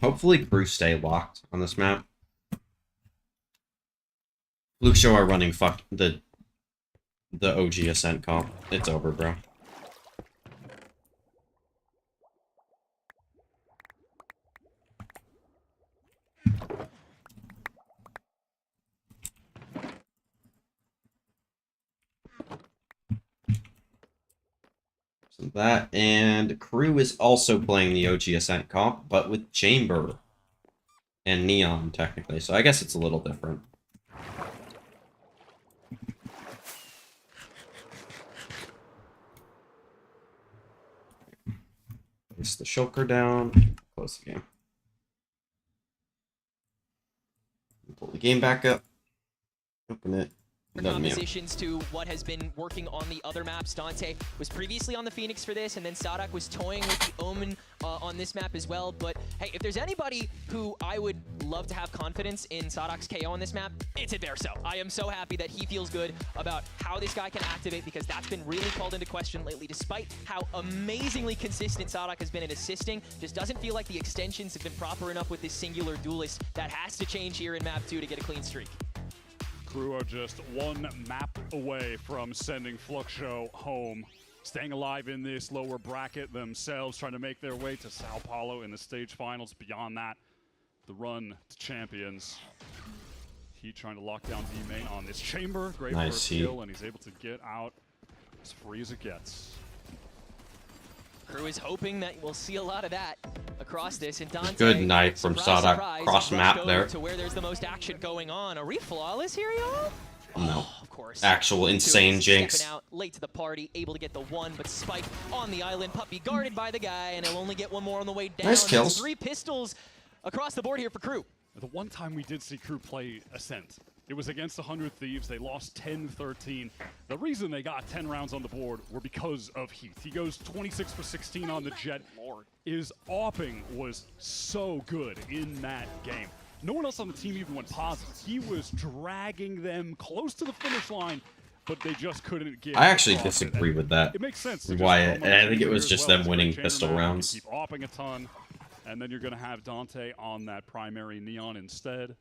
Hopefully KRU stay locked on this map. Flukxo are running the OG Ascent comp. It's over, bro. So that, and KRU is also playing the OG Ascent comp, but with Chamber and Neon, technically. So I guess it's a little different. Place the shulker down, close the game. Pull the game back up, open it. Oppositions to what has been working on the other maps. Dante was previously on the Phoenix for this, and then Sadak was toying with the Omen on this map as well. But hey, if there's anybody who I would love to have confidence in Sadak's KO on this map, it's Adverso. I am so happy that he feels good about how this guy can activate, because that's been really called into question lately. Despite how amazingly consistent Sadak has been in assisting, just doesn't feel like the extensions have been proper enough with this singular duelist. That has to change here in map 2 to get a clean streak. KRU are just one map away from sending Flukxo home, staying alive in this lower bracket themselves, trying to make their way to Sao Paulo in the stage finals. Beyond that, the run to champions. He trying to lock down D-main on this Chamber. Great first kill, and he's able to get out as free as it gets. KRU is hoping that we'll see a lot of that across this. And Dante, good night from Sadak cross map there. To where there's the most action going on. Are we flawless here, y'all? No. Of course. Actual insane jinx. Stepping out late to the party, able to get the one, but Spike on the island. Puppy guarded by the guy, and he'll only get one more on the way down. Nice kills. 3 pistols across the board here for KRU. The one time we did see KRU play Ascent, it was against 100 Thieves. They lost 10-13. The reason they got 10 rounds on the board were because of Heath. He goes 26 for 16 on the Jet. His AWPing was so good in that game. No one else on the team even went positive. He was dragging them close to the finish line, but they just couldn't get. I actually disagree with that. It makes sense. Wyatt, I think it was just them winning pistol rounds. Keep AWPing a ton, and then you're going to have Dante on that primary Neon instead.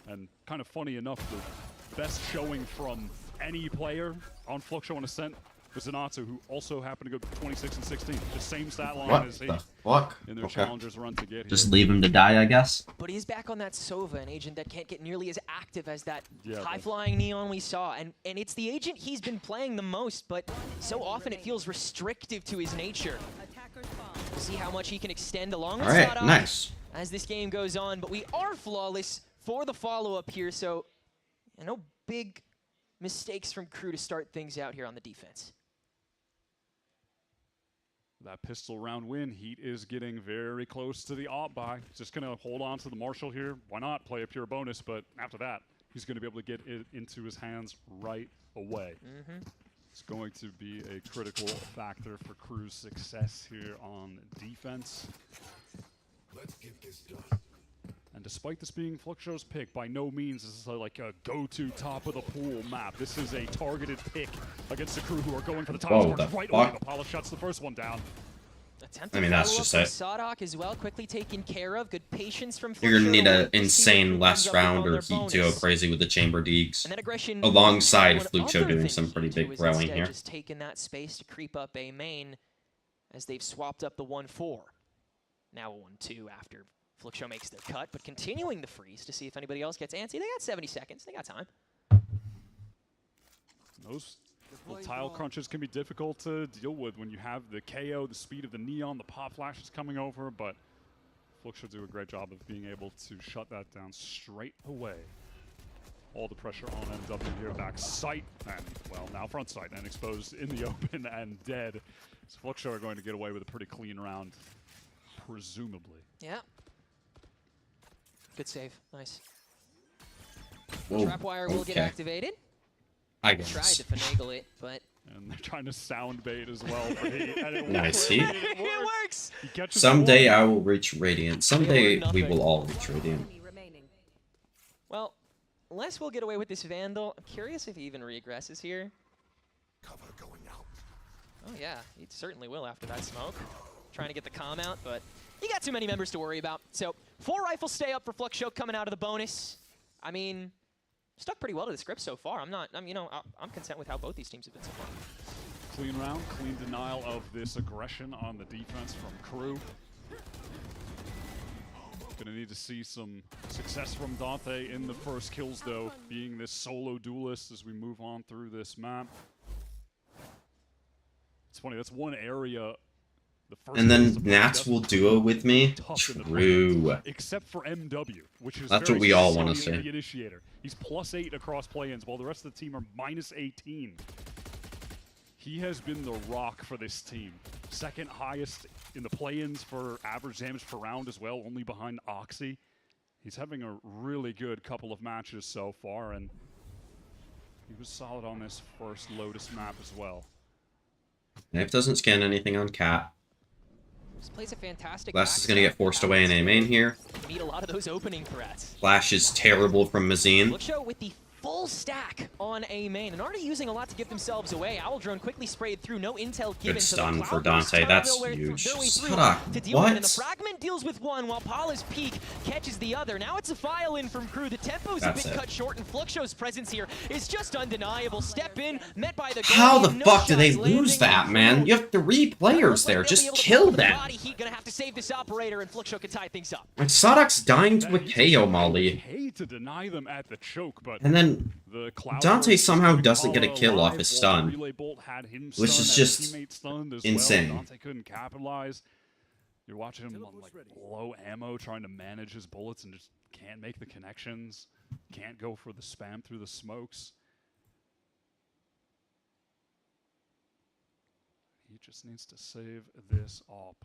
And kind of funny enough, the best showing from any player on Flukxo on Ascent was Zanatsu, who also happened to go 26 and 16. The same stat line as he in their challengers run to get here. Just leave him to die, I guess. But he's back on that Sova, an agent that can't get nearly as active as that high-flying Neon we saw. And it's the agent he's been playing the most, but so often it feels restrictive to his nature. We'll see how much he can extend along with Sadak nice. As this game goes on. But we are flawless for the follow-up here, so no big mistakes from KRU to start things out here on the defense. That pistol round win, Heat is getting very close to the AWP buy. Just going to hold on to the Marshall here. Why not play a pure bonus? But after that, he's going to be able to get it into his hands right away. It's going to be a critical factor for KRU's success here on defense. Let's get this done. And despite this being Flukxo's pick, by no means is this like a go-to top-of-the-pool map. This is a targeted pick against the KRU who are going for the top scores right away. Apollo shuts the first one down. I mean, that's just it. Sadok as well, quickly taken care of. Good patience from You're gonna need an insane last round or Heat to go crazy with the Chamber Deegs. Alongside Flukxo doing some pretty big throwing here. Just taking that space to creep up A main as they've swapped up the 1-4. Now a 1-2 after Flukxo makes their cut, but continuing the freeze to see if anybody else gets antsy. They got 70 seconds. They got time. Those tile crunches can be difficult to deal with when you have the KO, the speed of the Neon, the pop flashes coming over, but Flukxo do a great job of being able to shut that down straight away. All the pressure on MW here, back sight, and, well, now front sight, and exposed in the open and dead. So Flukxo are going to get away with a pretty clean round, presumably. Yeah. Good save. Nice. Whoa, Trapwire will get activated. I guess. Tried to finagle it, but... And they're trying to sound bait as well for Heat. And it Nice Heat. It works! Someday I will reach Radiant. Someday we will all reach Radiant. Well, Les will get away with this Vandal. I'm curious if he even regresses here. Cover going out. Oh yeah, he certainly will after that smoke. Trying to get the comm out, but you got too many members to worry about. So 4 rifles stay up for Flukxo coming out of the bonus. I mean, stuck pretty well to the script so far. I'm content with how both these teams have been so far. Clean round, clean denial of this aggression on the defense from KRU. Gonna need to see some success from Dante in the first kills though, being this solo duelist as we move on through this map. It's funny, that's one area. And then Nats will duo with me? True. Except for MW, which is that's what we all want to see. The initiator. He's +8 across play-ins, while the rest of the team are -18. He has been the rock for this team. Second highest in the play-ins for average damage per round as well, only behind Oxy. He's having a really good couple of matches so far, and he was solid on this first Lotus map as well. Knife doesn't scan anything on Cat. This plays a fantastic Last is going to get forced away in A main here. Meet a lot of those opening threats. Flash is terrible from Mazine. Flukxo with the full stack on A main and already using a lot to give themselves away. Owl Drone quickly sprayed through, no intel given. Good stun for Dante, that's huge. Sadok, what? And the fragment deals with one while Paula's peak catches the other. Now it's a file in from KRU. The tempo's a bit cut short, and Flukxo's presence here is just undeniable. Step in, met by the how the fuck do they lose that, man? You have 3 players there, just kill them. He's gonna have to save this operator, and Flukxo can tie things up. Like Sadok's dying to a KO molly. Hate to deny them at the choke, but and then Dante somehow doesn't get a kill off his stun, which is just insane. Dante couldn't capitalize. You're watching him on like low ammo, trying to manage his bullets, and just can't make the connections. Can't go for the spam through the smokes. He just needs to save this op.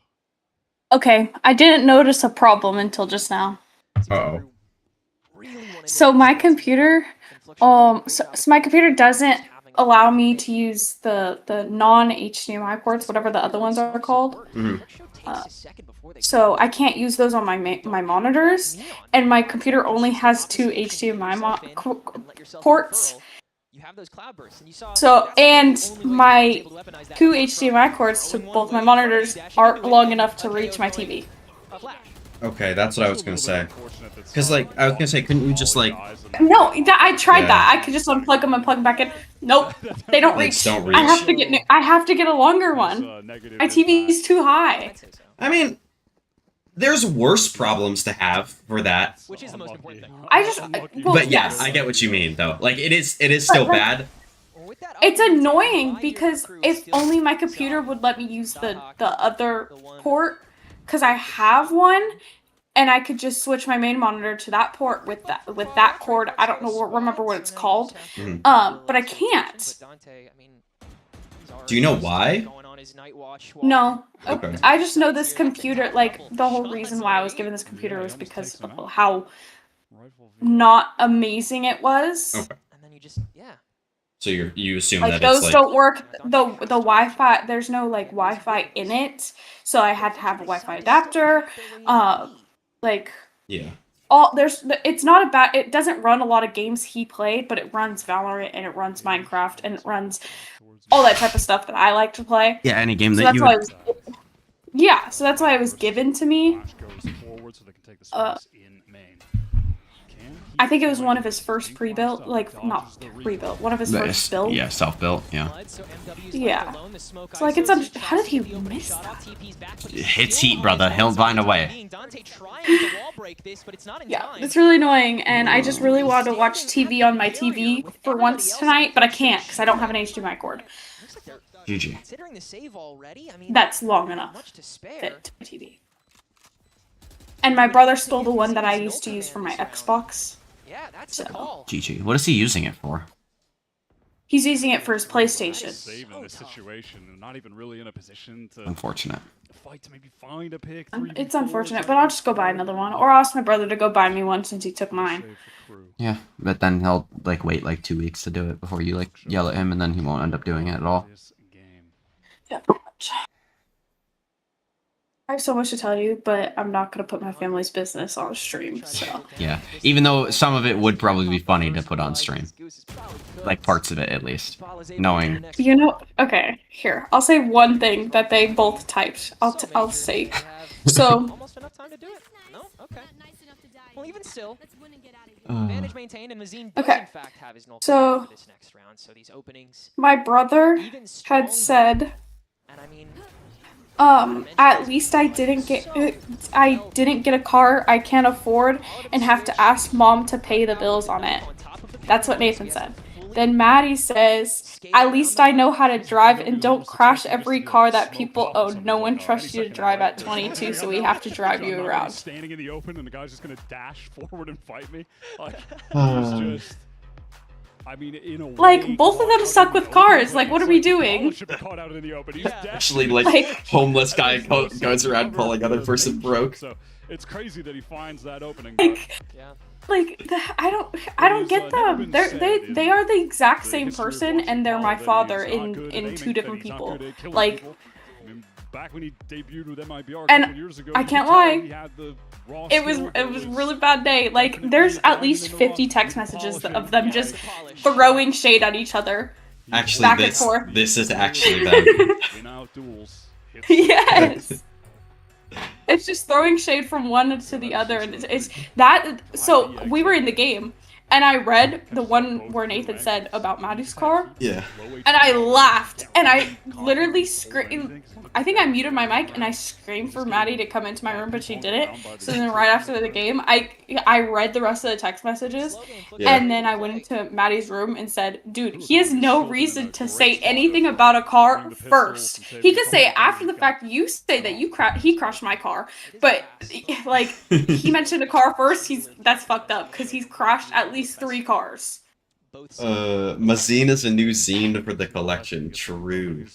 Okay, I didn't notice a problem until just now. Uh-oh. So my computer, so my computer doesn't allow me to use the non-HDMI ports, whatever the other ones are called. Mm-hmm. So I can't use those on my monitors, and my computer only has 2 HDMI ports. So, and my 2 HDMI cords to both my monitors aren't long enough to reach my TV. Okay, that's what I was gonna say. Cause like, I was gonna say, couldn't you just like... No, I tried that. I could just unplug them and plug them back in. Nope, they don't reach. I have to get a longer one. My TV's too high. I mean, there's worse problems to have for that. Which is the most important thing. But yeah, yes. I get what you mean though. Like it is still bad. It's annoying because if only my computer would let me use the other port, because I have one, and I could just switch my main monitor to that port with that cord. I don't remember what it's called, but I can't. Do you know why? No. Okay. I just know this computer, like, the whole reason why I was given this computer was because of how not amazing it was. Okay. And then you just, So you assume like, that those it's like... don't work, the Wi-Fi, there's no, like, Wi-Fi in it, so I had to have a Wi-Fi adapter, like... Yeah. It's not about, it doesn't run a lot of games he played, but it runs Valorant, and it runs Minecraft, and it runs all that type of stuff that I like to play. Yeah, any game so that you... Yeah, so that's why it was given to me. I think it was one of his first pre-built, like, not pre-built, one of his first builds. Yeah, self-built, yeah. Yeah. So, like, it's how did he miss that? Hits heat, brother. He'll find a way. Yeah, it's really annoying, and I just really wanted to watch TV on my TV for once tonight, but I can't, because I don't have an HDMI cord. GG. That's long enough to fit my TV. And my brother stole the one that I used to use for my Xbox. Yeah, that's so. the call. GG. What is he using it for? He's using it for his PlayStation. Saving this situation and not even really in a position to Unfortunate. fight to maybe find a pick. It's unfortunate, but I'll just go buy another one. Or I'll ask my brother to go buy me one since he took mine. Yeah, but then he'll like wait like 2 weeks to do it before you like yell at him, and then he won't end up doing it at all. Yeah, pretty much. I have so much to tell you, but I'm not gonna put my family's business on stream, so. Yeah, even though some of it would probably be funny to put on stream. Like parts of it at least. Knowing. You know, okay, here. I'll say one thing that they both typed. I'll say. So. Almost enough time to do it? No? Okay. Well, even still, advantage maintained, and Mazine does in fact have his null for this next round, so these openings. My brother had said, and I mean, at least I didn't get a car I can't afford and have to ask mom to pay the bills on it. That's what Nathan said. Then Maddie says, at least I know how to drive and don't crash every car that people own. No one trusts you to drive at 22, so we have to drive you around. Standing in the open and the guy's just gonna dash forward and fight me. Like, it's just, I mean, in a way, like, both of them suck with cars. Like, what are we doing? Actually, like homeless guy goes around pulling other person broke. So it's crazy that he finds that opening. I don't get them. They are the exact same person, and they're my father in two different people. Like, back when he debuted with MIBR and years ago, I can't lie. It was a really bad day. Like, there's at least 50 text messages of them just throwing shade at each other. Actually, back and forth. This is actually them. Yes. It's just throwing shade from one to the other, and it's that. So we were in the game, and I read the one where Nathan said about Maddie's car. Yeah. And I laughed, and I literally screamed. I think I muted my mic, and I screamed for Maddie to come into my room, but she didn't. So then right after the game, I read the rest of the text messages, and then I went into Maddie's room and said, dude, he has no reason to say anything about a car first. He could say it after the fact. You say that he crashed my car, but like he mentioned a car first. That's fucked up because he's crashed at least 3 cars. Mazine is a new zine for the collection. True.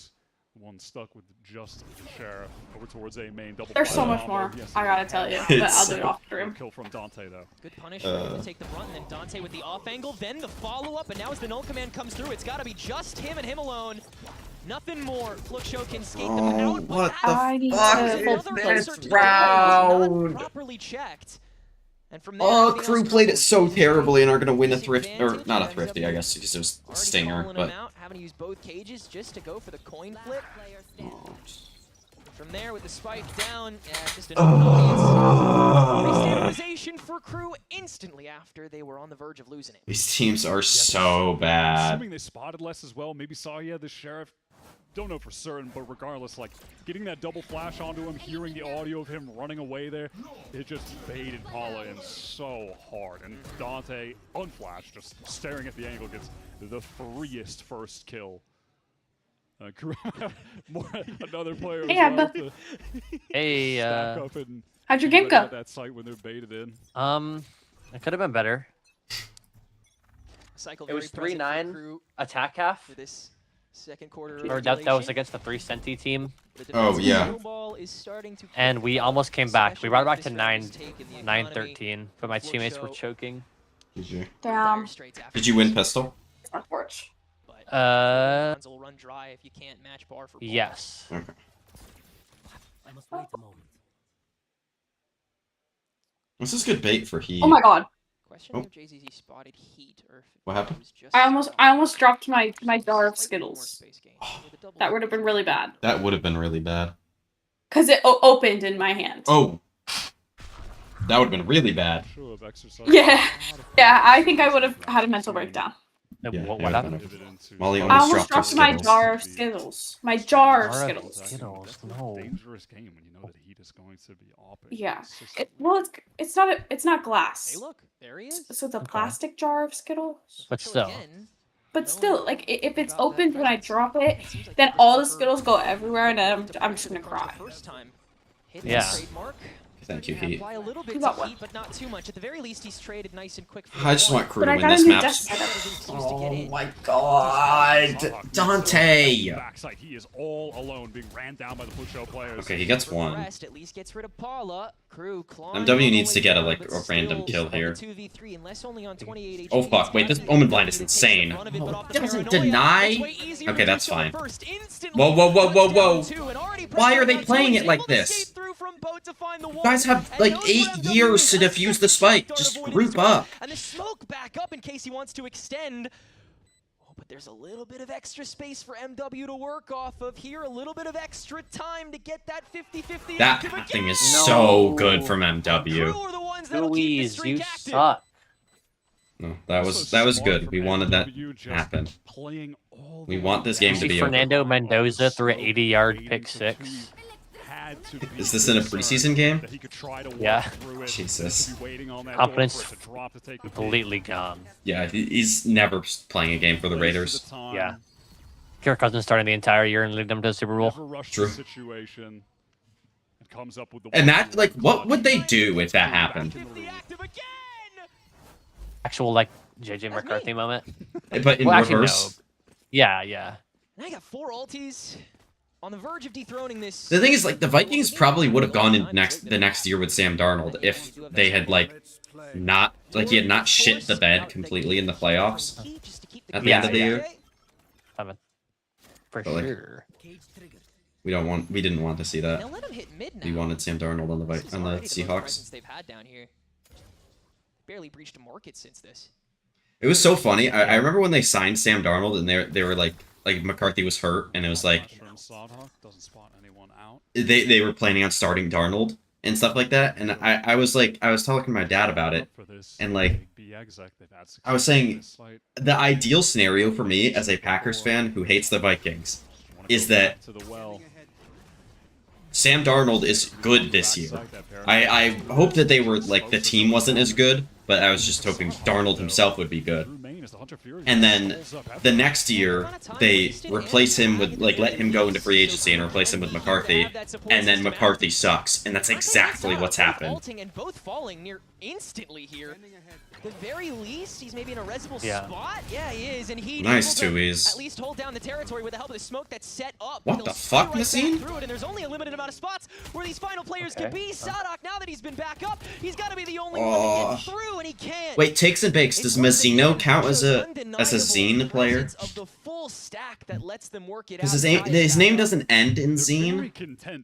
One stuck with just the sheriff over towards A main double. There's so much more. I gotta tell you, but I'll do it off stream. Kill from Dante though. Good punishment to take the brunt, and then Dante with the off angle, then the follow up, and now as the null command comes through, it's gotta be just him and him alone. Nothing more. Flukxo can skate them out. What the fuck is this round? Properly checked. And from there, Crew played it so terribly and are gonna win a thrift, or not a thrifty, I guess, because it was a stinger, but. Having to use both cages just to go for the coin flip. From there with the spike down, just an restabilization for Crew instantly after they were on the verge of losing it. These teams are so bad. Assuming they spotted less as well, maybe saw the sheriff. Don't know for certain, but regardless, like getting that double flash onto him, hearing the audio of him running away there, it just baited Paula in so hard. And Dante, unflashed, just staring at the angle, gets the freest first kill. Another player. Hey, how'd your game go? That site when they're baited in. It could have been better. Cycle it was 3-9 attack half. For this second quarter or that was against the 3 Senti team. Oh yeah. And we almost came back. We brought it back to 9-13, but my teammates were choking. Damn. Did you win pistol? Unfortunate. Will run dry if you can't match bar for yes. Okay. I must wait a moment. This is good bait for Heat. Oh my god. Question if JZZ spotted Heat or if what happened? I almost dropped my jar of Skittles. That would have been really bad. That would have been really bad. Because it opened in my hand. Oh. That would have been really bad. Yeah. Yeah, I think I would have had a mental breakdown. Yeah, what happened? Molly I almost almost dropped her dropped my Skittles. jar of Skittles. My jar of Jar of Skittles. Skittles. No. Dangerous game when you know that heat is going to be up. Yeah. Well, it's not glass. Hey, look, there he is. So it's a plastic jar of Skittles. But still. But still, like if it's opened when I drop it, then all the Skittles go everywhere, and then I'm just gonna cry. Yeah. Thank you, Heat. Apply a little bit You got to one. Heat, but not too much. At the very least, he's traded nice and quick. I just want Crew But to I win got a this new map. desk setup. Oh my god! Dante! Backside, he is all alone, being ran down by the Flukxo players. Okay, he gets one. At least gets rid of Paula. Crew MW needs to get a random kill here. 2v3, unless only on 28 Oh fuck, wait, this Omen Blind is insane. Oh, it doesn't deny? Okay, that's fine. Whoa, whoa, whoa, whoa, whoa! Why are they playing it like this? You guys have like 8 years to defuse the spike. Just group up. And the smoke back up in case he wants to extend. Oh, but there's a little bit of extra space for MW to work off of here. A little bit of extra time to get that 50-50. That thing is so good from MW. Louise, you suck. No, that was good. We wanted that to happen. We want this game to be over. Fernando Mendoza threw an 80-yard pick six. Is this in a preseason game? Yeah. Jesus. Confidence completely gone. Yeah, he's never playing a game for the Raiders. Yeah. Kirk Cousins starting the entire year and leading them to the Super Bowl. True. And that, like, what would they do if that happened? Actual, like, JJ McCarthy moment. But in reverse? No. Yeah, yeah. Now I got 4 ultis. On the verge of dethroning this. The thing is, like, the Vikings probably would have gone in the next year with Sam Darnold if they had, like, he had not shit the bed completely in the playoffs at the end of the year. For But, like, sure. we didn't want to see that. Now let him hit mid now. We wanted Sam Darnold on the Seahawks. Presence they've had down here. Barely breached a market since this. It was so funny. I remember when they signed Sam Darnold and they were like McCarthy was hurt and it was like they were planning on starting Darnold and stuff like that, and I was talking to my dad about it, and like I was saying the ideal scenario for me as a Packers fan who hates the Vikings is that Sam Darnold is good this year. I hope that they were like the team wasn't as good, but I was just hoping Darnold himself would be good. And then the next year, they replace him with, like, let him go into free agency and replace him with McCarthy, and then McCarthy sucks, and that's exactly what's happened. And both falling near instantly here. The very least, he's maybe in a resible Yeah. spot. Yeah, he is, and he Nice, Tuies. at least hold down the territory with the help of the smoke that's set up. What He'll the steal fuck, right back Nassim? through it, and there's only a limited amount of spots where these final players can be. Sadak, now that he's been back up, he's got to be the only one to get through, and he can't. Wait, Takes and Bakes, does Mazzino count as a Zine player? Of the full stack that lets them work it Because out. his name doesn't end in Zine,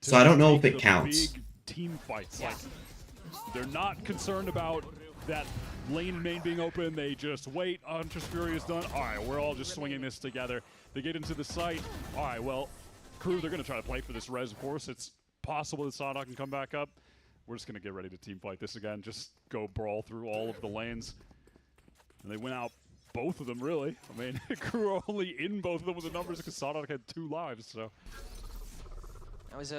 so I don't know if it counts. Big team fights. Like, they're not concerned about that lane main being open. They just wait. Hunter's Fury is done. All right, we're all just swinging this together. They get into the site. All right, well, Crew, they're going to try to play for this res, of course. It's possible that Sadak can come back up. We're just going to get ready to team fight this again. Just go brawl through all of the lanes. And they went out both of them, really. I mean, Crew are only in both of them with the numbers because Sadak had 2 lives, so. That was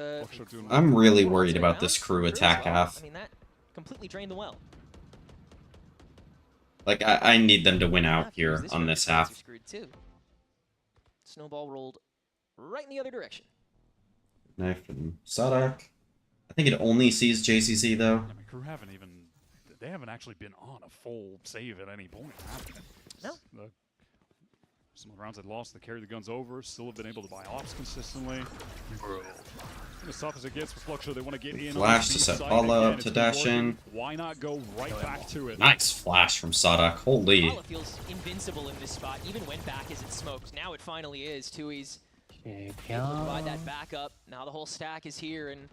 I'm really worried about this Crew attack half. I mean, that completely drained the well. Like, I need them to win out here on this half. Snowball rolled right in the other direction. Knife from Sadak. I think it only sees JCC, though. I mean, Crew they haven't actually been on a full save at any point. No. Some of the rounds they lost, they carried the guns over, still have been able to buy ops consistently. As tough as it gets with Flukxo, they want to get in. Flash to set Paula up to dash in. Why not go right back to it? Nice flash from Sadak. Holy. Paula feels invincible in this spot, even when back isn't smoked. Now it finally is. Tuies able to provide that backup. Now the whole stack is here, and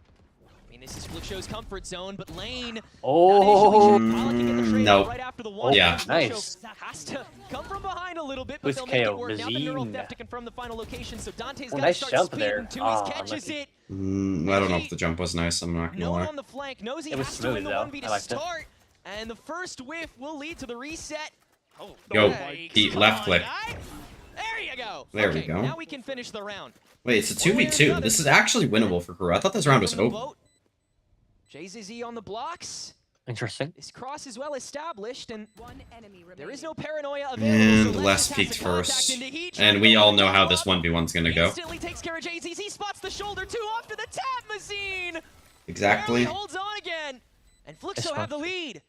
I mean, this is Flukxo's comfort zone, but Lane. Oh, no. Right after the one. Yeah. Nice. Has to come from behind a little bit, but Who's they'll make it KO? work. Now the neural Mazine. theft to confirm the final location, so Dante's Oh, got nice to start jump speeding there. too. Ah, He catches lucky. it. I don't know if the jump was nice. I'm not gonna No one lie. on the flank. Knows he It was has to win smooth, the though. 1v I to liked it. start. And the first whiff will lead to the reset. Oh, Yo, yikes. Pete, Come left on, click. guy. There you go. There we Okay, go. Now we can finish the round. Wait, it's a 2v2. This is actually winnable for KRU. I thought this round was over. JZZ on the blocks. Interesting. This cross is well established, and there is no paranoia available. And so Les just peeked has to contact first. into heat. And we all know how this 1v1's gonna go. Instantly takes care of JZZ, spots the shoulder, 2 off to the tap, Mazine. Exactly. Barely holds on again, and Flukxo have the lead.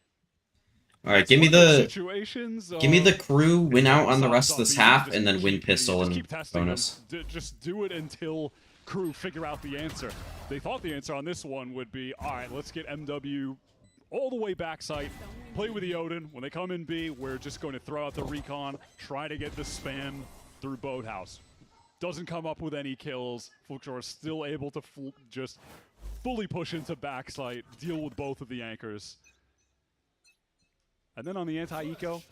Alright, give me the KRU win out on the rest of this half, and then win pistol and bonus. Just do it until KRU figure out the answer. They thought the answer on this one would be, all right, let's get MW all the way backside, play with the Odin. When they come in B, we're just going to throw out the recon, try to get the spam through Boathouse. Doesn't come up with any kills. Flukxo is still able to just fully push into backside, deal with both of the anchors. And then on the anti-eco,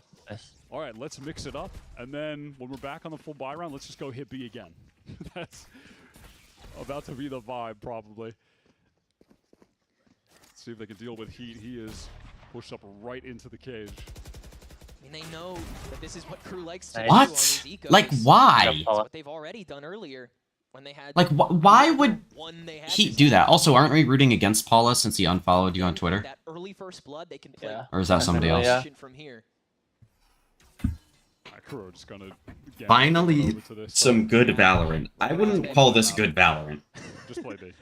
all right, let's mix it up. And then when we're back on the full buy round, let's just go hit B again. That's about to be the vibe, probably. See if they can deal with heat. He is pushed up right into the cage. I mean, they know that this is what KRU likes to do on What? these ecos. Like, why? It's what they've already done earlier when they had. Like, why would he do that? Also, aren't we rooting against Paula since he unfollowed you on Twitter? That early first blood, they can play. Or is that somebody else? Yeah. From here. KRU just gonna Finally, some good Valorant. I wouldn't call this good Valorant. Just play B.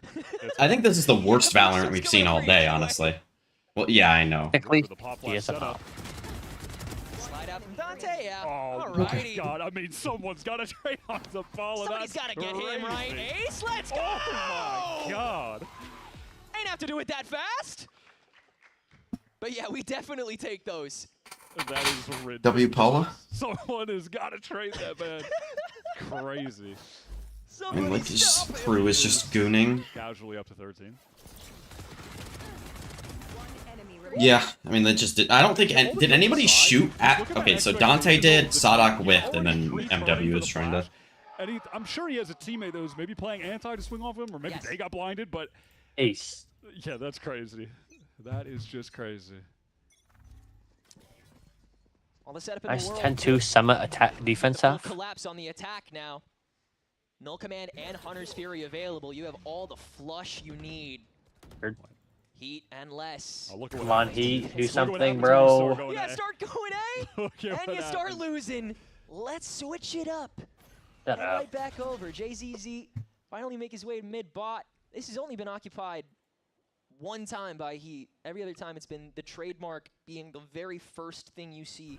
I think this is the worst Valorant we've seen all day, honestly. Well, yeah, I know. Technically, he is a pop. Slide out from Dante. Yeah. Oh Alrighty. my god, I mean, someone's got to trade on the ball. Somebody's got to get him right. Ace, let's go! Oh my god. Ain't have to do it that fast. But yeah, we definitely take those. That is ridiculous. W Paula? Someone has got to trade that, man. Crazy. I mean, like, this KRU is just gooning. Casually up to 13. Yeah, I mean, they just did. I don't think. Did anybody shoot at. Okay, so Dante did, Sadak whiffed, and then MW is trying to. And I'm sure he has a teammate that was maybe playing anti to swing off him, or maybe they got blinded, but. Ace. Yeah, that's crazy. That is just crazy. All the setup in Nice the world. 10-2 Summit attack defense half. Collapse on the attack now. Null Command and Hunter's Fury available. You have all the flush you need. Heard. Heat and less. Come on, Heat. Do something, bro. Yeah, start going A, and you start losing. Let's switch it up. Shut and up. right back over. JZZ finally make his way to mid-bot. This has only been occupied one time by Heat. Every other time it's been the trademark being the very first thing you see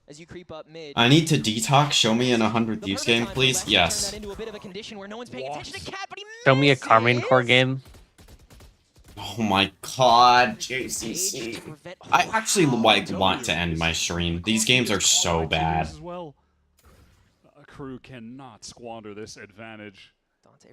as you creep up mid. I need to detox. Show me in 100 Thieves game, please. Yes. Turn that into a bit of a condition where no one's paying attention to Cat, but he Show me a Carmine Core game. Oh my god, JCC. I actually want to end my stream. These games are so bad. As well. KRU cannot squander this advantage. Dante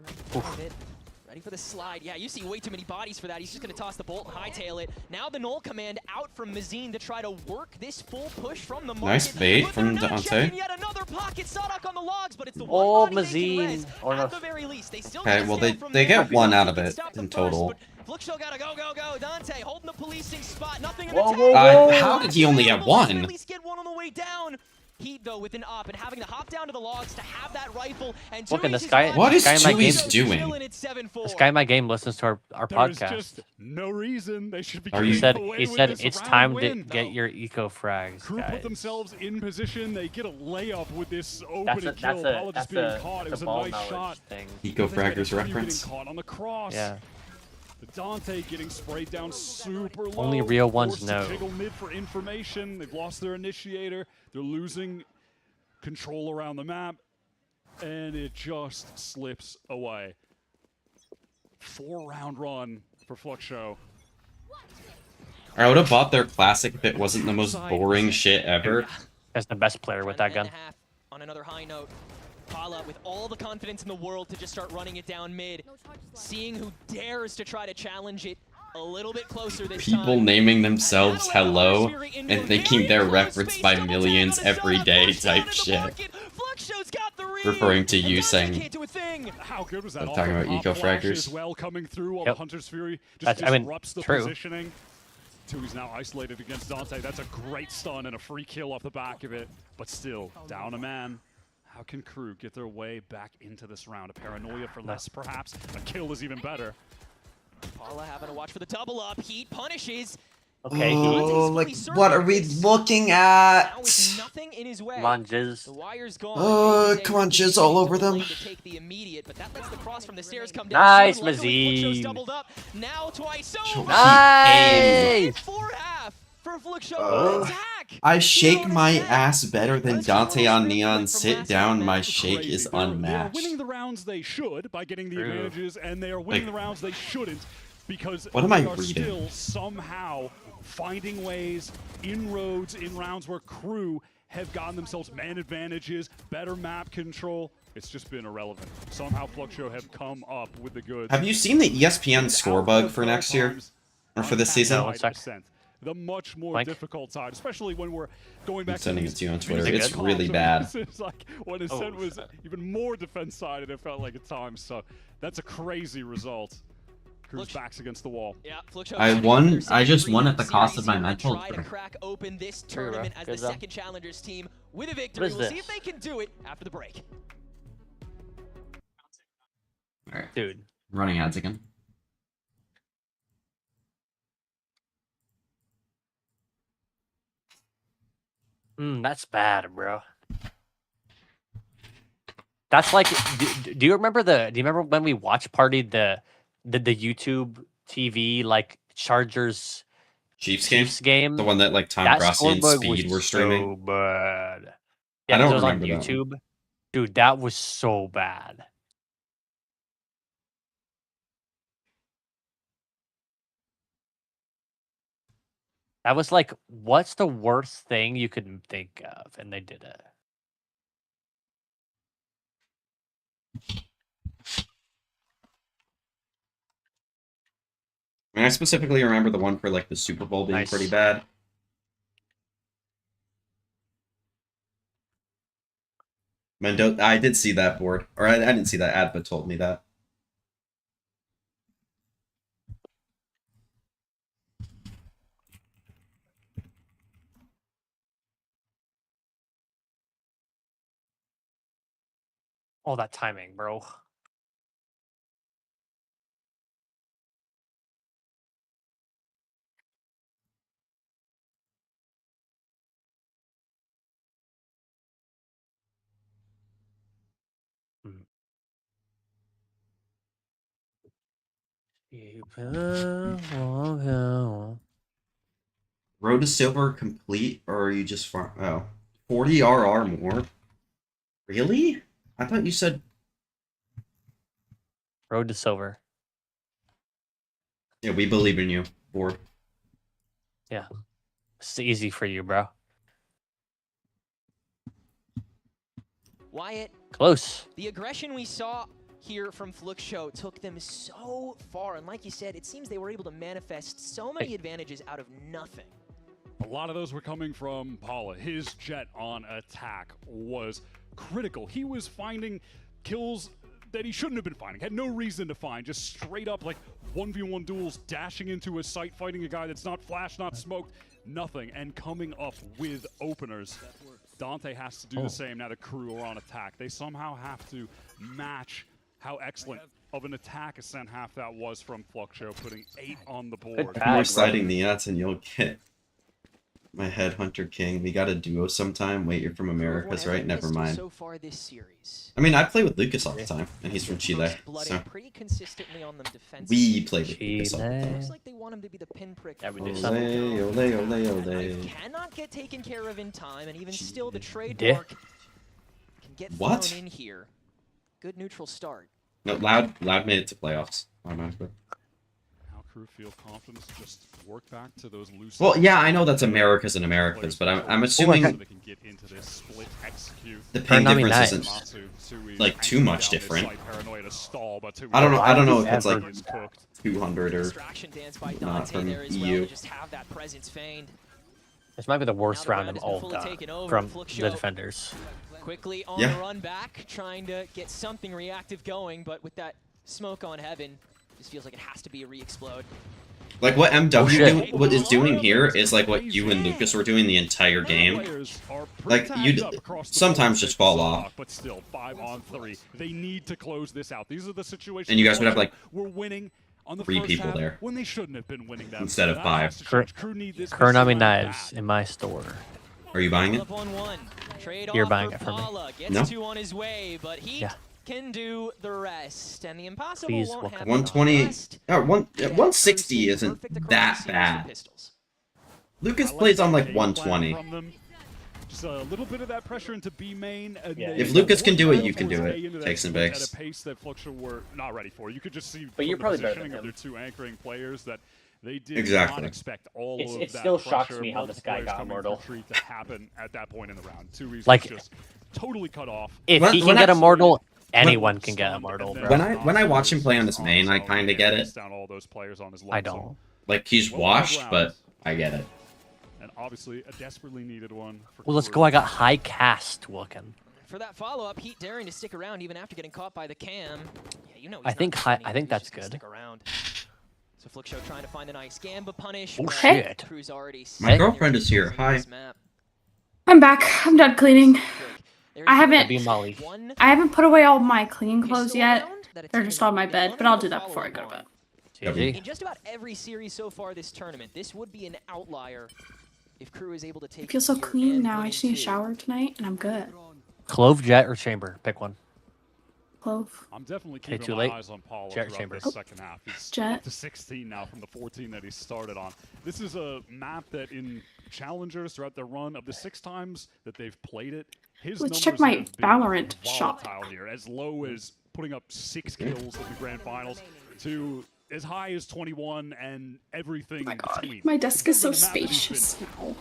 ready for the slide. Yeah, you see way too many bodies for that. He's just going to toss the bolt and hightail it. Now the Null Command out from Mazine to try to work this full push from the market. Nice bait from Dante. Yet another pocket. Sadak on the logs, but it's the Oh, one body they can Mazine. res. Or no. At the very least, they still Okay, well, they get one out of it in total. Flukxo gotta go. Dante holding the policing spot. Nothing in Whoa, the whoa, tank. whoa. How did he only get one? At least get one on the way down. Heat though with an up and having to hop down to the logs to have that rifle and Look, and Tui's this guy. What is this guy in my Tui's game, doing? This guy in my game listens to our There's podcast. just no reason they should be. Are you- He said away with this it's round time to win. get your eco frags, KRU guys. put themselves in position. They get a layup with this opening That's kill. Paula just being a caught. It was a ball nice knowledge shot. thing. Eco But then Fraggers KRU reference. Getting caught on the cross. Yeah. Dante getting sprayed down super low. Only real ones forced to know. jiggle mid for information. They've lost their initiator. They're losing control around the map, and it just slips away. 4-round run for Flukxo. I would have bought their classic if it wasn't the most boring shit ever. That's the best player with that gun. On another high note, Paula with all the confidence in the world to just start running it down mid, seeing who dares to try to challenge it. a little bit closer this People time. naming themselves hello and thinking they're referenced by millions every day type shit. Referring to you saying, how good was that? I'm talking about eco-fraggers. As well coming through on Yep. Hunter's Fury. Just I mean, disrupts the true. positioning. Tui's now isolated against Dante. That's a great stun and a free kill off the back of it. But still, down a man. How can KRU get their way back into this round? A paranoia for less, perhaps. A kill is even better. Paula having to watch for the double up. Heat punishes. Okay, oh, like, what are we looking at? Now with nothing in his way. Come on, Jizz. The wire's gone. Oh, come on, Jizz all over them. To take the immediate, but that lets the cross from the stairs come down. Nice, Luckily, Flukxo's Mazine. doubled up. Now twice over. Nice. For half for Flukxo Oh. attack. I shake my ass better than Dante on Neon. Sit down, my shake is They are unmatched. winning the rounds they should by getting the True. advantages, and they are winning Like, the rounds they shouldn't because what am they I are reading? still somehow finding ways, inroads in rounds where KRU have gotten themselves man advantages, better map control. It's just been irrelevant. Somehow Flukxo have come up with the goods. Have you seen the ESPN score bug for next year? Or for this season? 100%. The much more difficult side, especially when we're going back I'm sending to it to you on these Twitter. basic It's really comps. bad. It's like when SEN was even more defense-sided, it felt like at times. So that's a crazy result. KRU's backs against the wall. Yeah, Flukxo I won. I just won at the cost of my mental. try to crack open this True, tournament as the good job. second challengers team with a victory. is We'll see this? if they can do it after the break. Alright, Dude. running ads again. That's bad, bro. That's like, do you remember when we watch partied the YouTube TV like Chargers Chiefs game? The one that like Tom That Grossi and scoreboard Speed was were streaming. so bad. I Yeah, 'cause don't it was on remember that one. YouTube. Dude, that was so bad. That was like, what's the worst thing you could think of? And they did it. I mean, I specifically remember the one for like the Super Bowl being Nice. pretty bad. Mendoza, I did see that board, or I didn't see that ad, but told me that. Oh, that timing, bro. Road to Silver complete, or are you just far? Oh, 40 RR more? Really? I thought you said. Road to Silver. Yeah, we believe in you, board. Yeah. It's easy for you, bro. Wyatt. Close. The aggression we saw here from Flukxo took them so far, and like you said, it seems they were able to manifest so many advantages out of nothing. A lot of those were coming from Paula. His jet on attack was critical. He was finding kills that he shouldn't have been finding, had no reason to find, just straight up like 1v1 duels, dashing into a site, fighting a guy that's not flashed, not smoked, nothing, and coming up with openers. Dante has to do the same now that KRU are on attack. They somehow have to match how excellent of an attack a SEN half that was from Flukxo, putting 8 on the board. If you're citing the ads and you'll get my Headhunter King. We got a duo sometime. Wait, you're from Americas, right? Never mind. So far this series. I mean, I play with Lucas all the time, and he's from Chile. So Pretty consistently on them we play with Lucas all the time. Looks like they want him to be the pinprick. Yeah, we do. Ole. Cannot get taken care of in time, and even still, the trademark can get thrown in here. Good neutral start. No, Loud made it to playoffs automatically. Now KRU feel confident to just work back to those loose. Well, yeah, I know that's Americas and Americas, but I'm assuming so they can get into this split execute. the ping difference isn't like too much different. I don't know if it's like 200 or not from EU. This might be the worst round of all from the defenders. Quickly on the run back, trying to get something reactive going, but with that smoke on heaven, just feels like it has to be a re-explode. Like what MW is doing here is like what you and Lucas were doing the entire game. Like you sometimes just fall off. But still, 5-on-3. They need to close this out. These are the situations. And you guys would have like we're winning on the 3 people there when they shouldn't have been winning that instead of 5. Konami knives in my store. Are you buying it? You're buying it for me. No. Yeah. Can do the rest, and the impossible Please, won't happen. 120, 160 isn't that bad. Lucas plays on like 120. Just a little bit of that pressure into B main. If Lucas can do it, you can do it. Takes and bakes. At a pace that Flukxo were not ready for. You could just see but you're the probably better positioning than of their 2 anchoring players that they did exactly. not expect all of it that still pressure, shocks me how this guy got immortal to happen at that point in the round. 2 reasons like, just totally cut off. If he can get immortal, anyone can get immortal. Bro. When I watch him play on his main, I kind of get it. I don't. Like he's washed, but I get it. And obviously a desperately needed one. Well, let's go. I got high cast looking. For that follow-up, Heat daring to stick around even after getting caught by the cam. Yeah, you know. I think that's good. Stick around. So Flukxo trying to find a nice Gamba punish. Oh shit! My girlfriend is here. Hi. I'm back. I'm done cleaning. I haven't put away all my cleaning clothes yet. They're just on my bed, but I'll do that before I go to bed. In just about every series so far this tournament, this would be an outlier if KRU is able to take. I feel so clean now. I just need a shower tonight, and I'm good. Clove, Jet, or Chamber? Pick one. Clove. I'm definitely keeping my eyes on Paulo Jet, throughout Chamber. this second half. He's Jet. up to 16 now from the 14 that he started on. This is a map that in challengers throughout the run of the 6 times that they've played it, his Let's check my Valorant shot. Here, as low as putting up 6 kills in the grand finals to as high as 21 and everything. Oh my god, between. my desk is so spacious now.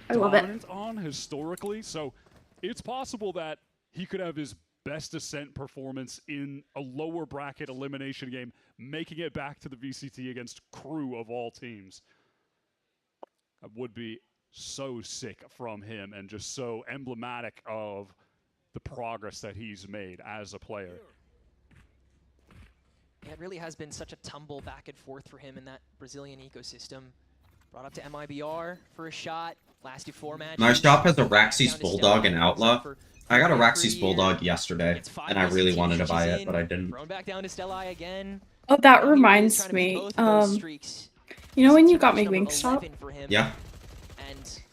I love it. On historically, so it's possible that he could have his best Ascent performance in a lower bracket elimination game, making it back to the VCT against KRU of all teams. That would be so sick from him and just so emblematic of the progress that he's made as a player. Yeah, it really has been such a tumble back and forth for him in that Brazilian ecosystem. Brought up to MIBR for a shot, lasted 4 matches. My shop has a Raxy's Bulldog and Outlaw. I got a Raxy's Bulldog yesterday, and I really wanted to buy it, but I didn't. Back down to Stellai again. Oh, that reminds me. You know when you got me Wingstop? Yeah.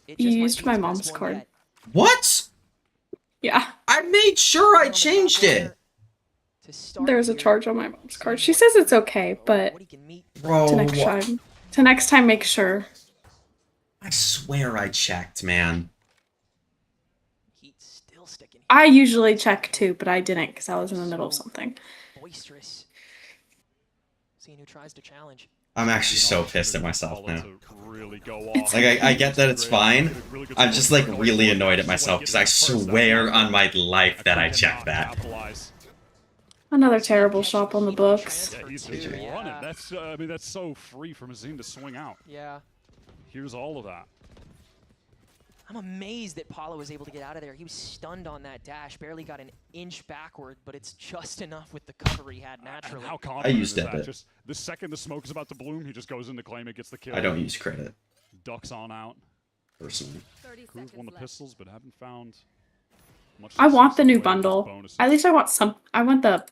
You used my mom's card. What? Yeah. I made sure I changed it. There's a charge on my mom's card. She says it's okay, but to next time, make sure. I swear I checked, man. I usually check too, but I didn't because I was in the middle of something. Boisterous. Seeing who tries to challenge. I'm actually so pissed at myself now. Like, I get that it's fine. I'm just, like, really annoyed at myself because I swear on my life that I checked that. Another terrible shop on the books. Yeah, he's running. That's, I mean, that's so free from Azim to swing out. Yeah. Here's all of that. I'm amazed that Paulo was able to get out of there. He was stunned on that dash, barely got an inch backward, but it's just enough with the cover he had naturally. How I used that. it. Just the second the smoke is about to bloom, he just goes in to claim it, gets the kill. I don't use credit. Ducks on out. Personally. KRU's won the pistols, but haven't found much. I want the new bundle. At least I want some. I want the.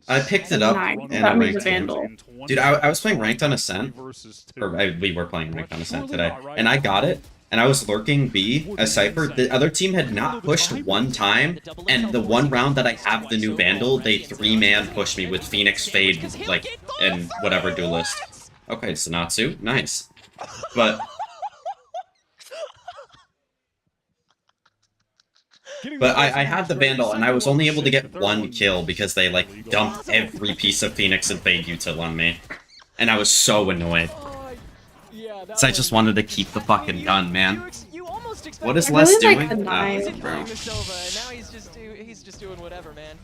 I picked it up and that means ranked Vandal. Dude, I was playing ranked on Ascent, or we were playing ranked on Ascent today, and I got it. And I was lurking B as Cypher. The other team had not pushed one time, and the one round that I have the new Vandal, they 3-man pushed me with Phoenix, Fade, like, and whatever duelist. Okay, Sanatsu, nice. But I had the Vandal, and I was only able to get 1 kill because they, like, dumped every piece of Phoenix and Fade util on me. And I was so annoyed. So I just wanted to keep the fucking gun, man. What is Les doing? Bro. Now he's just doing whatever, man.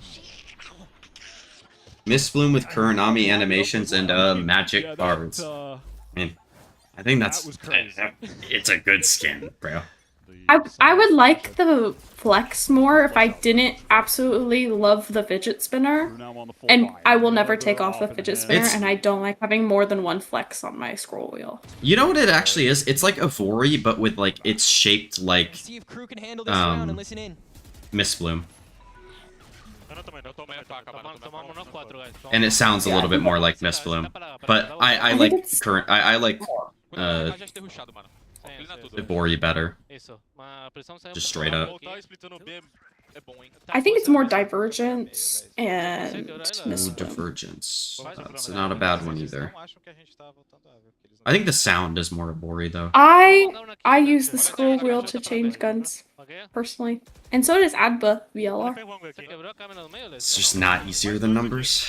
Miss Bloom with Kuronami animations and magic cards. I mean, I think that's it's a good skin, bro. I would like the flex more if I didn't absolutely love the fidget spinner, and I will never take off the fidget spinner, and I don't like having more than one flex on my scroll wheel. You know what it actually is? It's like Evori, but with like it's shaped like Miss Bloom. And it sounds a little bit more like Miss Bloom, but I like Evori better. Just straight up. I think it's more Divergence and Miss Bloom. Divergence. That's not a bad one either. I think the sound is more Evori though. I use the scroll wheel to change guns, personally. And so does Adba VLR. It's just not easier than numbers.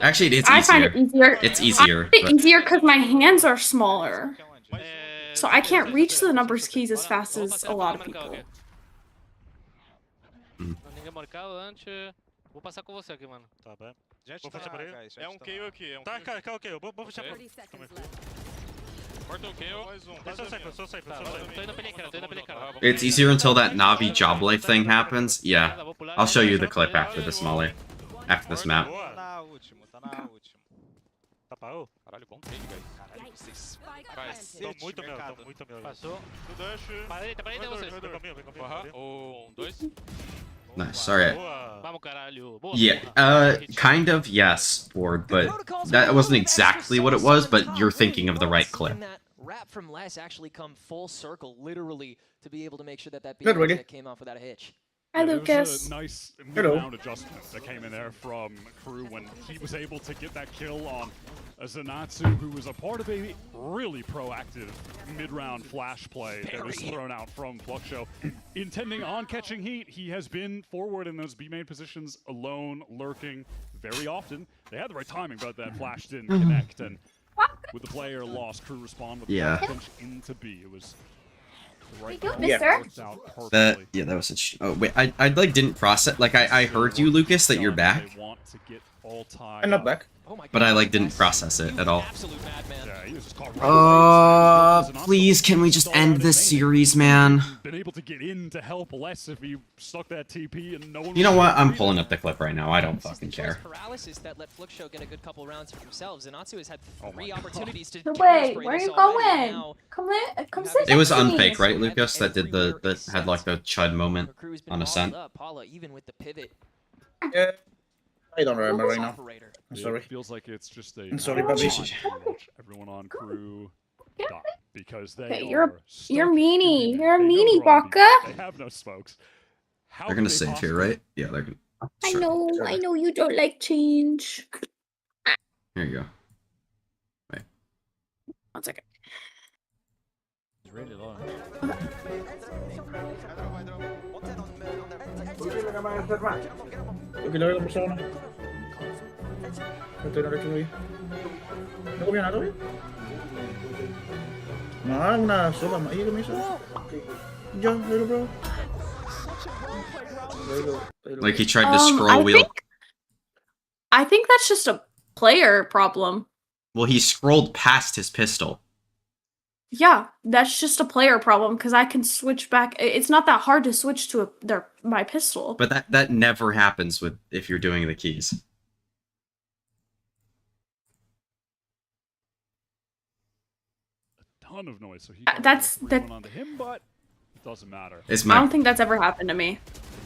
Actually, it's easier. I find it easier. It's easier. I find it easier because my hands are smaller. So I can't reach the numbers keys as fast as a lot of people. Vou passar com você aqui, mano. Tá bem. Vou fechar por aí. É um KO aqui. Tá, cara, ok. Eu vou fechar por aí. Corta um KO. Sou safe. Tô indo pra ele, It's easier until that Navi job life thing happens. Yeah. I'll show you the clip after this, Molly. After this map. Tá na último. Tá pra U? Caralho, bom trade, guys. Caralho, vocês... Tô muito meu. Passou. Do dash. Para direita, vocês. Vem comigo. Dois. Nice. Alright. Vamos, caralho. Yeah, kind of, yes, Board, but that wasn't exactly what it was, but you're thinking of the right clip. Rap from Les actually come full circle, literally, to be able to make sure that Good, Ricky. came off without a hitch. Hi, There Lucas. was a nice mid-round adjustment that came in there from KRU when he was able to get that kill on a Zenatsu, who was a part of a really proactive mid-round flash play that was thrown out from Flukxo. Intending on catching heat, he has been forward in those B-main positions, alone, lurking very often. They had the right timing, but that flash didn't connect, and with the player lost, KRU respond with the punch into B. It was... Mister. Yeah, that was such. Oh wait, I like didn't process. Like I heard you, Lucas, that you're back. I'm not back. But I like didn't process it at all. Please, can we just end this series, man? Been able to get in to help less if he stuck that TP and no one. You know what? I'm pulling up the clip right now. I don't fucking care. Paralysis that let Flukxo get a good couple rounds for themselves. Zenatsu has had 3 opportunities to. Wait, where are you going? Come sit. It was unfake, right, Lucas? That did that had like the chud moment on a SEN. Even with the pivot. I don't remember right now. I'm sorry. It feels like it's just a. I'm sorry, Bobby. Everyone on KRU died because they Okay, are you're meanie. You're a They meanie, go wrong. Baka. They have no smokes. How They're could gonna they save here, right? Yeah, they're gonna. I Sure. know you don't like change. Here you go. Wait. 1 second. It's really low. Ok, lo veo la persona. No estoy derecho ahí. ¿No comió nada todavía? No, una sopa más. ¿Y qué me hizo? Yo, little bro. Like he tried to scroll wheel. I think that's just a player problem. Well, he scrolled past his pistol. Yeah, that's just a player problem because I can switch back. It's not that hard to switch to my pistol. But that never happens with if you're doing the keys. A ton of noise, so he That's onto him, but it doesn't matter. It's I don't think that's ever happened to me.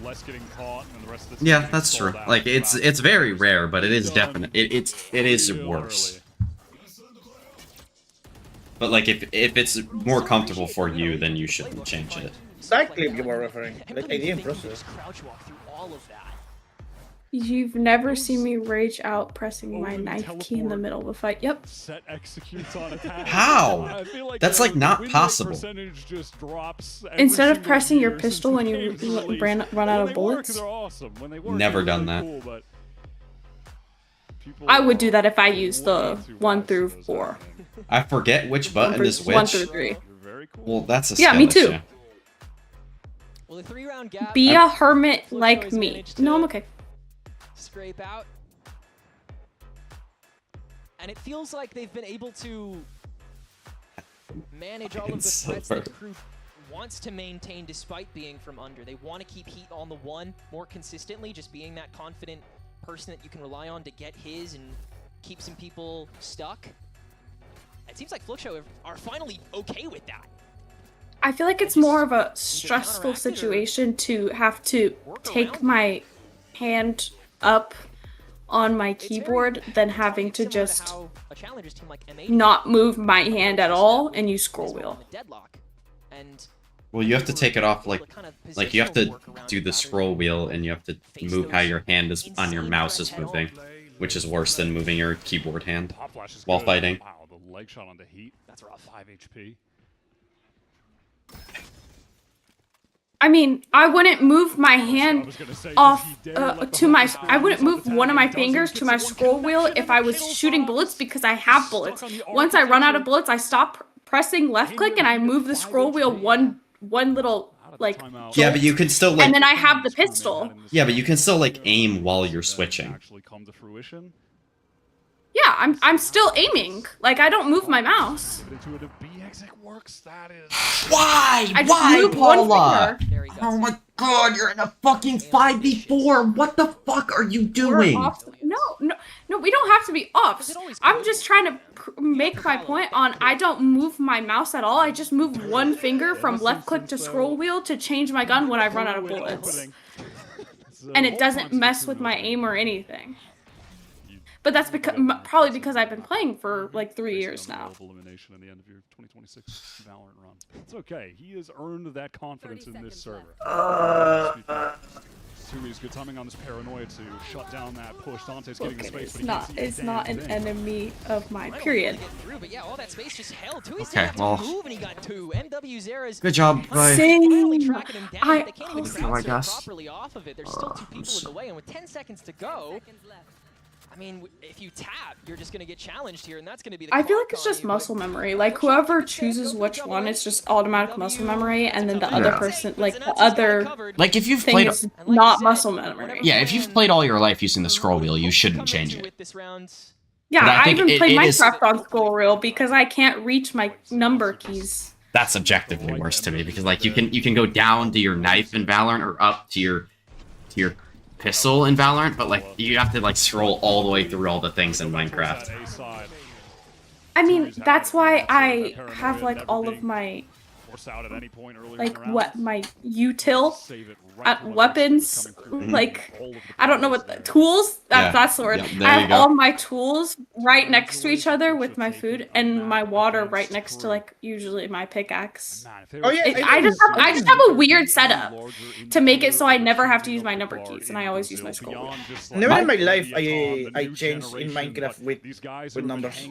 Less getting caught and the rest of the team Yeah, getting that's true. called out. Like it's very rare, but it is definite. It is worse. But like if it's more comfortable for you, then you shouldn't change it. That clip you were referring. Like I didn't process. You've never seen me rage out pressing my knife key in the middle of a fight. Yep. Set executes on attack. How? I feel like That's their like not win rate possible. percentage just drops every Instead of single pressing your year since pistol the when you game's release. run out When of they work, bullets. they're awesome. When they work, Never they're done really that. Cool, but I would do that if I used the 1 through 4. I forget which button is which. 1 through 3. Well, that's a yeah, skill me too. issue. Well, the 3-round gap. Be a hermit like me. No, I'm okay. Scrape out. And it feels like they've been able to manage all of the threats that the crew wants to maintain despite being from under. They want to keep heat on the 1 more consistently, just being that confident person that you can rely on to get his and keep some people stuck. It seems like Flukxo are finally okay with that. I feel like it's more of a stressful situation to have to take my hand up on my keyboard than having to just not move my hand at all and use scroll wheel. Well, you have to take it off like you have to do the scroll wheel and you have to move how your hand is on your mouse is moving, which is worse than moving your keyboard hand while fighting. Wow, the leg shot onto Heat. That's around 5 HP. I mean, I wouldn't move my hand off to my. I wouldn't move one of my fingers to my scroll wheel if I was shooting bullets because I have bullets. Once I run out of bullets, I stop pressing left click and I move the scroll wheel one little like. Yeah, but you can still like. And then I have the pistol. Yeah, but you can still like aim while you're switching. Yeah, I'm still aiming. Like I don't move my mouse. Why? I just Why, moved one Paula? finger. Oh my god, you're in a fucking 5v4. What the fuck are you doing? No, we don't have to be off. I'm just trying to make my point on I don't move my mouse at all. I just move one finger from left click to scroll wheel to change my gun when I run out of bullets. And it doesn't mess with my aim or anything. But that's probably because I've been playing for like 3 years now. Elimination at the end of your 2026 Valorant run. It's okay. He has earned that confidence in this server. Sumi's good timing on this paranoia to shut down that push. Dante's getting the space, but it's not an enemy of mine. Period. But yeah, all that space just held. Okay, well. Move and he got 2. MW Zera's good job. Bye. They can't even properly off of it. There's still 2 people in the way, and with 10 seconds to go. I mean, if you tap, you're just gonna get challenged here, and that's gonna be the I feel like it's just muscle memory. Like whoever chooses which one, it's just automatic muscle memory, and then the other person, like the other, like if you've thing played, is not muscle memory. Yeah, if you've played all your life using the scroll wheel, you shouldn't change it. Yeah, But I even play it is- Minecraft on scroll wheel because I can't reach my number keys. That's objectively worse to me because like you can go down to your knife in Valorant or up to your pistol in Valorant, but like you have to like scroll all the way through all the things in Minecraft. I mean, that's why I have like all of my like what my util weapons, like I don't know what the tools. That's the word. Yeah, I have all my tools right next to each other with my food and my water right next to like usually my pickaxe. Oh yeah, I just have a weird setup to make it so I never have to use my number keys and I always use my scroll wheel. Never in my life I changed in Minecraft with numbers.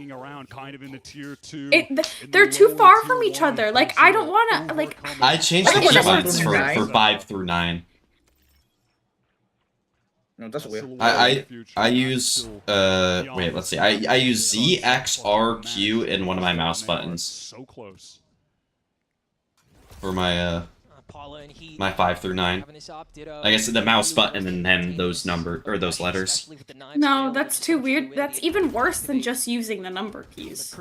They're too far from each other. Like I don't want to like. I changed the keybuttons for 5 through 9. No, that's weird. I use wait, let's see. I use Z, X, R, Q in one of my mouse buttons. For my my 5 through 9. I guess the mouse button and then those those letters. No, that's too weird. That's even worse than just using the number keys.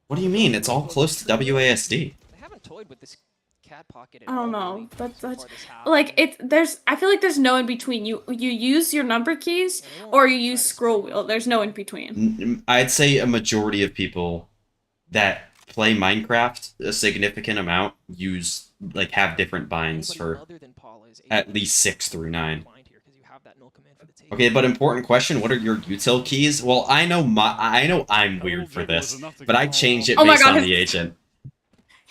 What do you mean? It's all close to WASD. They haven't toyed with this cat pocket. I don't know. That's like I feel like there's no in between. You use your number keys or you use scroll wheel. There's no in between. I'd say a majority of people that play Minecraft a significant amount have different binds for at least 6 through 9. Okay, but important question, what are your util keys? Well, I know I'm weird for this, but I change it based on the agent.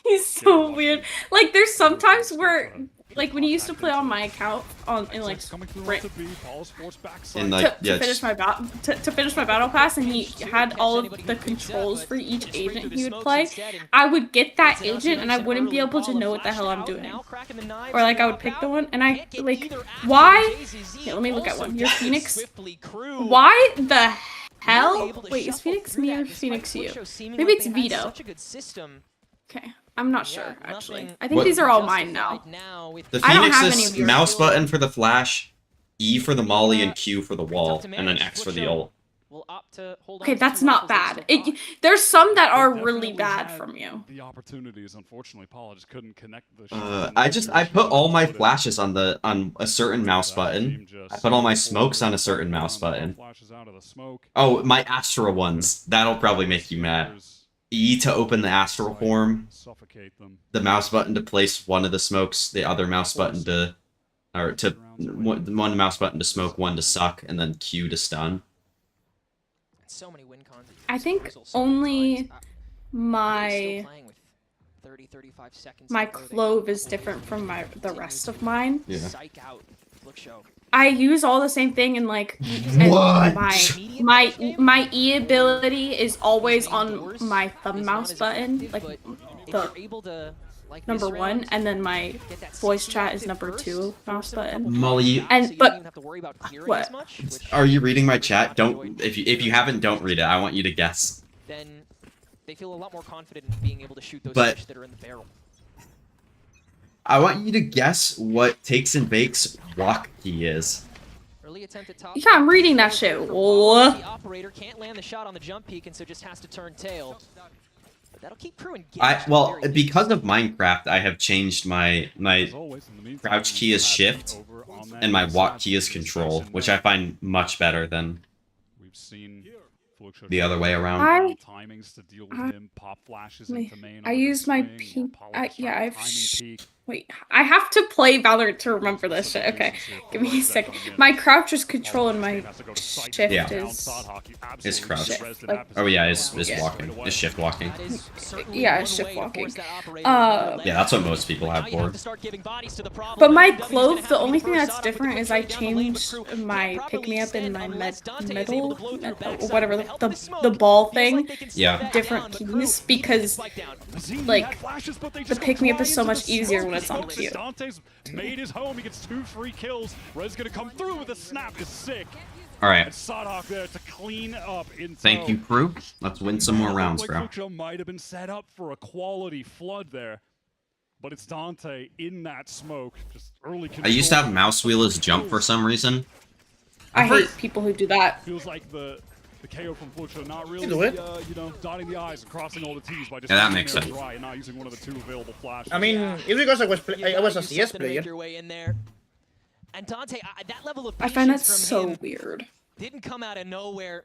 He's so weird. Like there's sometimes where like when you used to play on my account in like Sprint to finish my battle pass, and he had all of the controls for each agent he would play. I would get that agent and I wouldn't be able to know what the hell I'm doing, or like I would pick the one and I like why? Okay, let me look at one. Your Phoenix. Why the hell? Wait, is Phoenix me or Phoenix you? Maybe it's Vito. Okay. I'm not sure, actually. I think these are all mine now. The Phoenix is mouse button for the flash, E for the molly, and Q for the wall, and then X for the ult. Okay, that's not bad. There's some that are really bad from you. The opportunities, unfortunately, Paul just couldn't connect the I put all my flashes on a certain mouse button. I put all my smokes on a certain mouse button. Oh, my Astra ones. That'll probably make you mad. E to open the astral form, the mouse button to place one of the smokes, the other mouse button to, one mouse button to smoke, one to suck, and then Q to stun. I think only my clove is different from the rest of mine. Yeah. I use all the same thing, and like my E ability is always on my thumb mouse button, like the number 1, and then my voice chat is number 2 mouse button. Molly, what? Are you reading my chat? Don't if you haven't, don't read it. I want you to guess. Then they feel a lot more confident in being able to shoot those fish that are in the barrel. I want you to guess what Takes and Bake's walk key is. Yeah, I'm reading that shit. The operator can't land the shot on the jump peak, and so just has to turn tail. But that'll keep Crew engaged. Well, because of Minecraft, I have changed my crouch key is shift, and my walk key is control, which I find much better than the other way around. I use my pink. Wait, I have to play Valorant to remember this shit. Okay, give me a second. My crouch is control and my shift is crouch. Shift, like, oh yeah, is walking. Is shift walking. Yeah, it's shift walking. Yeah, that's what most people have board. But my clove, the only thing that's different is I changed my pick me up and my middle, or whatever the ball thing. Yeah. Different keys because like the pick me up is so much easier when it's on Q. Dante's made his home. He gets 2 free kills. Red's gonna come through with a snap. Is sick. All right. And Sadhawk there to clean up. Thank you, crew. Let's win some more rounds, bro. Flukxo might have been set up for a quality flood there, but it's Dante in that smoke. Just early control. I used to have mouse wheel as jump for some reason. I hate people who do that. Feels like the KO from Flukxo not really, you know, dotting the I's and crossing all the T's by just that makes sense. Dry and not using one of the 2 available flashes. I mean, it's because I was a CS player. And Dante, that level of I find that so weird. Didn't come out of nowhere.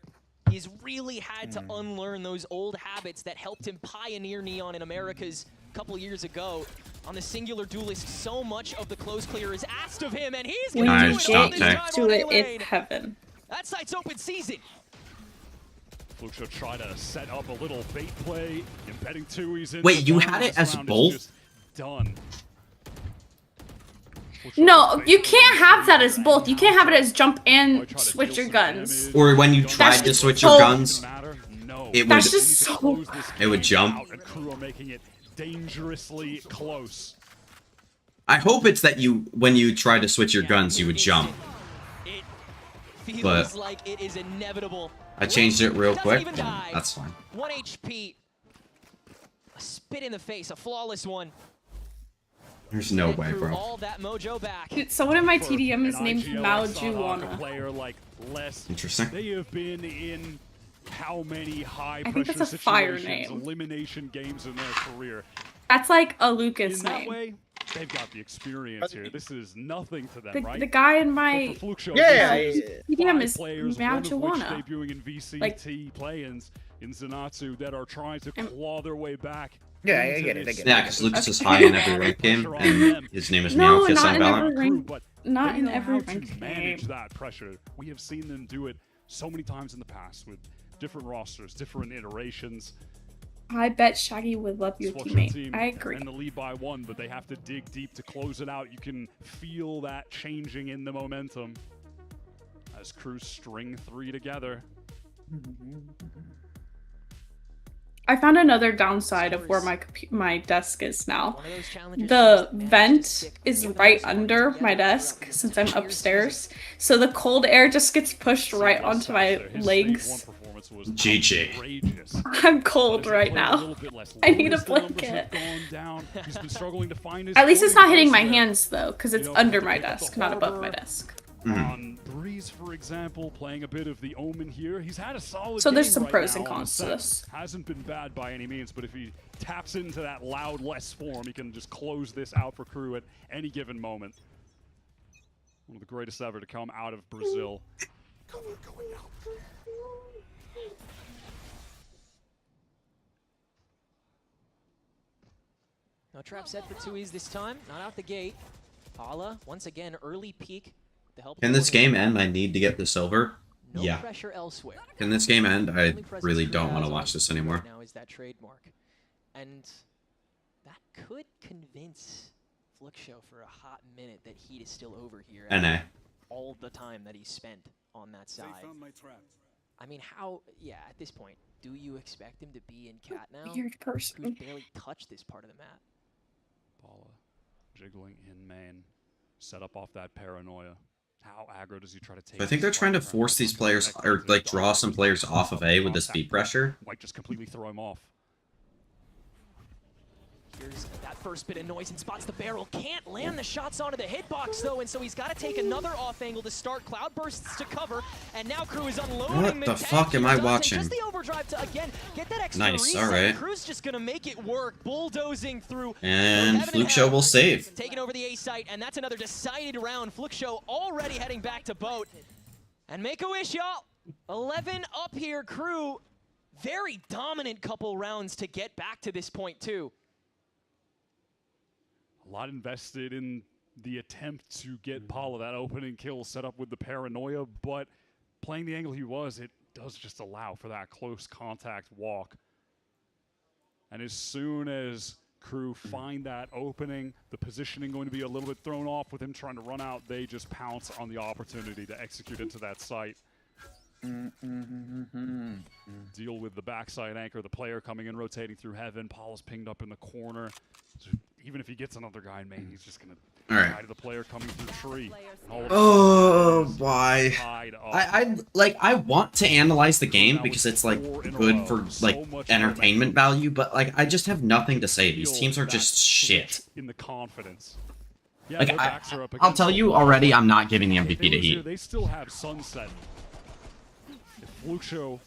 He's really had to unlearn those old habits that helped him pioneer Neon in Americas a couple years ago. On the singular duelist, so much of the close clear is asked of him, and he's going to do it all this time. Do it, it's heaven. That site's open season. Flukxo try to set up a little bait play, embedding 2's in. Wait, you had it as both? Done. No, you can't have that as both. You can't have it as jump and switch your guns. Or when you tried to switch your guns, it would. Just so. It would jump. And Crew are making it dangerously close. I hope it's that when you try to switch your guns, you would jump. But like it is inevitable. I changed it real quick. That's fine. 1 HP. A spit in the face, a flawless one. There's no way, bro. All that mojo back. Dude, someone in my TDM is named Maojuana. Interesting. They have been in how many I think that's a fire name. Elimination games in their career. That's like a Lucas name. That way, they've got the experience here. This is nothing to them, right? The guy in my TDM is Maojuana. Debuting in VCT play-ins in Zenatsu that are trying to claw their way back. Yeah, I get it. Yeah, because Lucas is high in every rank game, and his name is Meowkiss on Valorant. Not in every rank game. Manage that pressure. We have seen them do it so many times in the past with different rosters, different iterations. I bet Shaggy would love your teammate. I agree. And the lead by 1, but they have to dig deep to close it out. You can feel that changing in the momentum as KRU string 3 together. I found another downside of where my desk is now. The vent is right under my desk since I'm upstairs, so the cold air just gets pushed right onto my legs. GG. I'm cold right now. I need a blanket. At least it's not hitting my hands though, because it's under my desk, not above my desk. On Breeze, for example, playing a bit of the Omen here. He's had a solid So there's game some right pros now and on cons to set. this. Hasn't been bad by any means, but if he taps into that loud less form, he can just close this out for KRU at any given moment. One of the greatest ever to come out of Brazil. No trap set for 2Es this time, not out the gate. Paula, once again, early peek. Can this game end? I need to get the silver. No Yeah. pressure elsewhere. Can this game end? I really don't want to watch this anymore. Now is that trademark. And that could convince Flukxo for a hot minute that heat is still over here. NA. All the time that he's spent on that side. I mean, how, yeah, at this point, do you expect him to be in cat now? Weird person. Who's barely touched this part of the map. Paula jiggling in main. Set up off that paranoia. How aggro does he try to take? I think they're trying to force these players, or like draw some players off of A with the speed pressure. Might just completely throw him off. Here's that first bit of noise and spots the barrel. Can't land the shots onto the hitbox though, and so he's got to take another off angle to start. Cloudbursts to cover, and now KRU is unloading. What the fuck am I watching? Just the overdrive to again get that extra Nice, reset. alright. KRU's just gonna make it work, bulldozing through. And Flukxo will save. Taking over the A site, and that's another decided round. Flukxo already heading back to boat. And make a wish, y'all. 11 up here, KRU. Very dominant couple rounds to get back to this point too. A lot invested in the attempt to get Paula that opening kill set up with the paranoia, but playing the angle he was, it does just allow for that close contact walk. And as soon as KRU find that opening, the positioning going to be a little bit thrown off with him trying to run out, they just pounce on the opportunity to execute into that site. Deal with the backside anchor, the player coming in, rotating through heaven. Paula's pinged up in the corner. So even if he gets another guy in main, he's just gonna die to the player coming through tree. Oh, why? I want to analyze the game because it's like good for like entertainment value, but like I just have nothing to say. These teams are just shit. In the confidence. Like I'll tell you already, I'm not giving the MVP to Heat. They still have Sunset. If Flukxo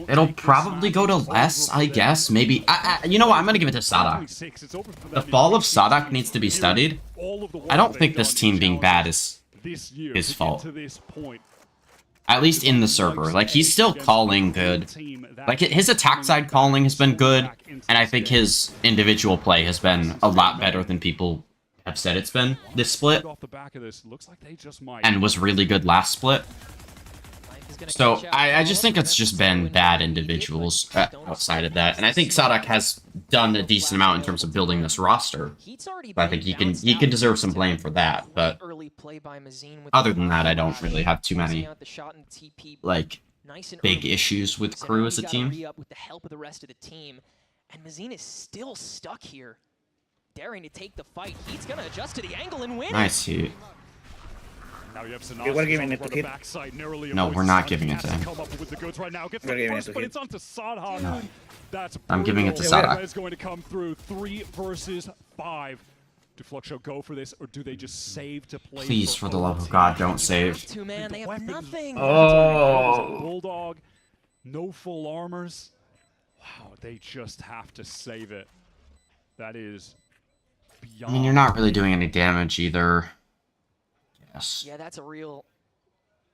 It'll probably go to less, I guess. Maybe. You know what? I'm going to give it to Sadak. The fall of Sadak needs to be studied. I don't think this team being bad is his fault. At least in the server. Like, he's still calling good. Like, his attack side calling has been good. And I think his individual play has been a lot better than people have said it's been this split. And was really good last split. So, I just think it's just been bad individuals outside of that. And I think Sadak has done a decent amount in terms of building this roster. I think he can deserve some blame for that. But other than that, I don't really have too many, like, big issues with KRU as a team. With the help of the rest of the team. And Mazine is still stuck here, daring to take the fight. He's going to adjust to the angle and win. Nice Heat. Now you have we're giving it to him. No, we're not giving it to him. We're giving it to him. No. I'm giving it to Sadak. Is going to come through 3 versus 5. Do Flukxo go for this, or do they just save to play? Please, for the love of God, don't save. Two-man, they have nothing. Oh. Bulldog, no full armors. Wow, they just have to save it. That is beyond. I mean, you're not really doing any damage either. Yes. Yeah, that's a real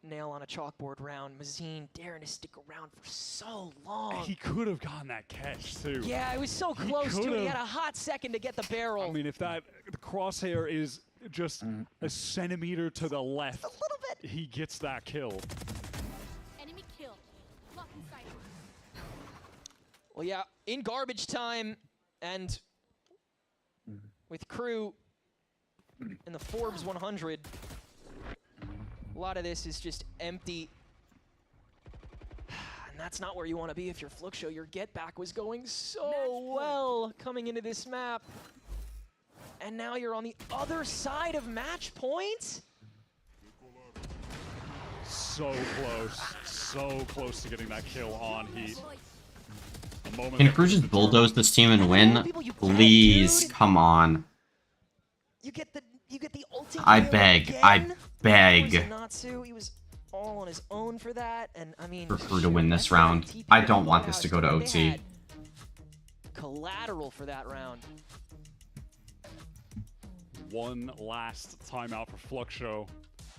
nail on a chalkboard round. Mazine daring to stick around for so long. He could have gotten that catch too. Yeah, it was so close to it. He had a hot second to get the barrel. I mean, if the crosshair is just a centimeter to the left, a little bit, he gets that kill. Enemy kill. Lock in sight. Well, yeah, in garbage time and with KRU in the Forbes 100, a lot of this is just empty. And that's not where you want to be if you're Flukxo. Your get back was going so well coming into this map. And now you're on the other side of match point? So close to getting that kill on Heat. Can KRU just bulldoze this team and win? Please, come on. You get the ultimate. I beg. I beg. He was all on his own for that, and I mean, For KRU to win this round. I don't want this to go to OT. Collateral for that round. One last timeout for Flukxo,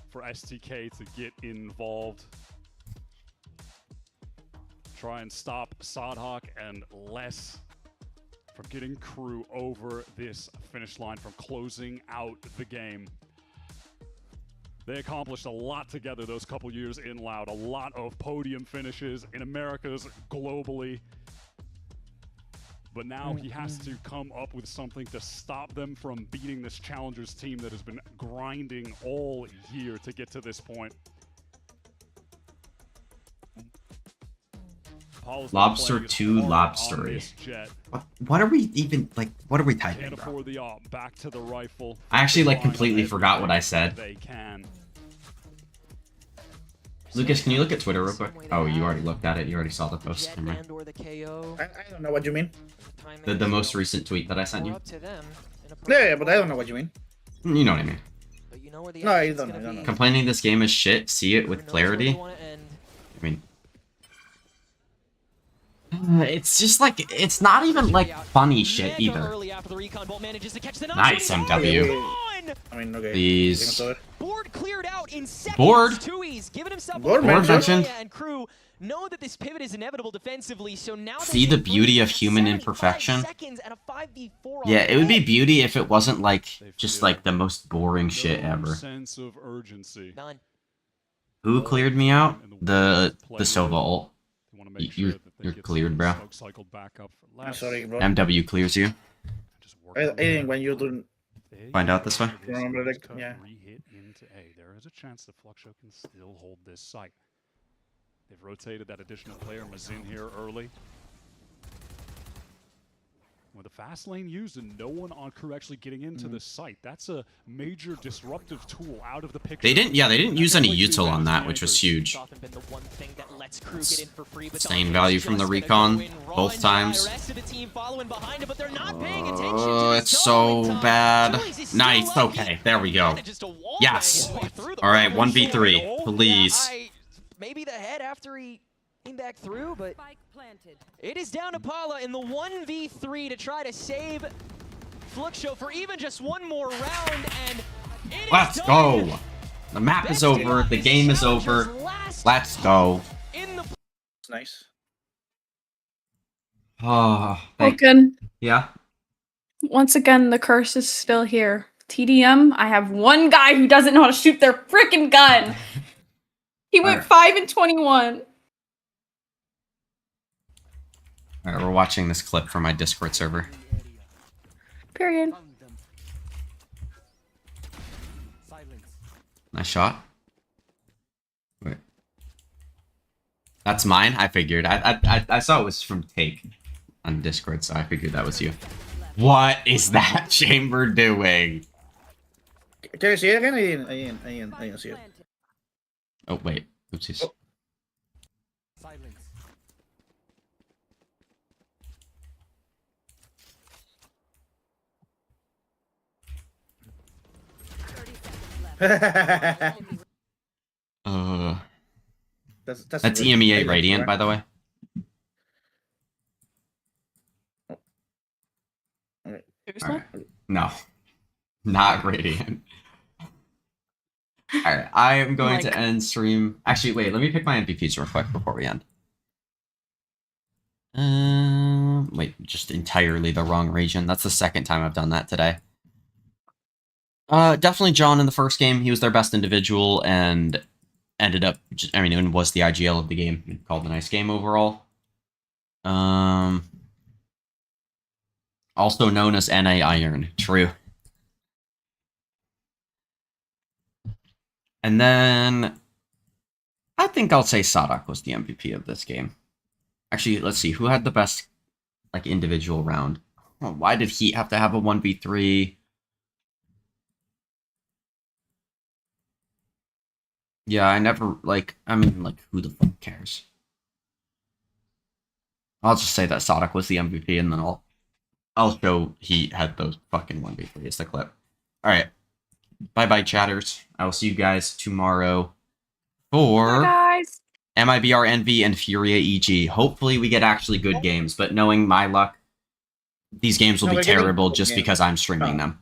for STK to get involved. Try and stop Sadhawk and Les from getting KRU over this finish line, from closing out the game. They accomplished a lot together those couple years in Loud, a lot of podium finishes in Americas, globally. But now he has to come up with something to stop them from beating this Challengers team that has been grinding all year to get to this point. Lobster 2 lobstery. What are we even, like, what are we typing, bro? I actually, like, completely forgot what I said. Lucas, can you look at Twitter real quick? Oh, you already looked at it. You already saw the post. I don't know what you mean. The most recent tweet that I sent you. Yeah, but I don't know what you mean. You know what I mean. No, I don't know. Complaining this game is shit. See it with clarity. I mean, it's just like, it's not even like funny shit either. Nice MW. I mean, okay. Please. Board cleared out in seconds. Board. 2E's giving himself Board mentioned. And KRU know that this pivot is inevitable defensively, so now See the beauty of human imperfection? Yeah, it would be beauty if it wasn't like just like the most boring shit ever. Sense of urgency. None. Who cleared me out? The Sova ult. You're cleared, bro. I'm sorry, bro. MW clears you. I think when you do Find out this way. remember, like, yeah. Re-hit into A. There is a chance that Flukxo can still hold this site. They've rotated that additional player, Mazin, here early. With the fast lane used and no one on KRU actually getting into the site, that's a major disruptive tool out of the picture. They didn't use any util on that, which was huge. Insane value from the recon both times. Oh, it's so bad. Nice. Okay, there we go. Yes. All right, 1v3, please. Maybe the head after he came back through, but it is down to Pala in the 1v3 to try to save Flukxo for even just one more round, and let's go. The map is over. The game is over. Let's go. It's nice. Oh, Vulcan. Yeah. Once again, the curse is still here. TDM, I have one guy who doesn't know how to shoot their freaking gun. He went 5-21. Alright, we're watching this clip from my Discord server. Period. Nice shot. Wait. That's mine? I figured. I saw it was from Take on Discord, so I figured that was you. What is that chamber doing? Can you see it again? I didn't see it. Oh, wait. Oopsies. Oh. That's EMEA Radiant, by the way. Right. No, not Radiant. Alright, I am going to end stream. Actually, wait, let me pick my MVPs real quick before we end. Wait, just entirely the wrong region. That's the second time I've done that today. Definitely John in the first game. He was their best individual and ended up, and was the IGL of the game. Called a nice game overall. Also known as NA Iron. True. And then I think I'll say Sadak was the MVP of this game. Actually, let's see. Who had the best like individual round? Oh, why did Heat have to have a 1v3? Yeah, I never, like, I mean, like, who the fuck cares? I'll just say that Sadak was the MVP, and then I'll show he had those fucking 1v3 as the clip. Alright. Bye-bye, chatters. I will see you guys tomorrow for MIBR Envy and Furia EG. Hopefully we get actually good games, but knowing my luck, these games will be terrible just because I'm streaming them.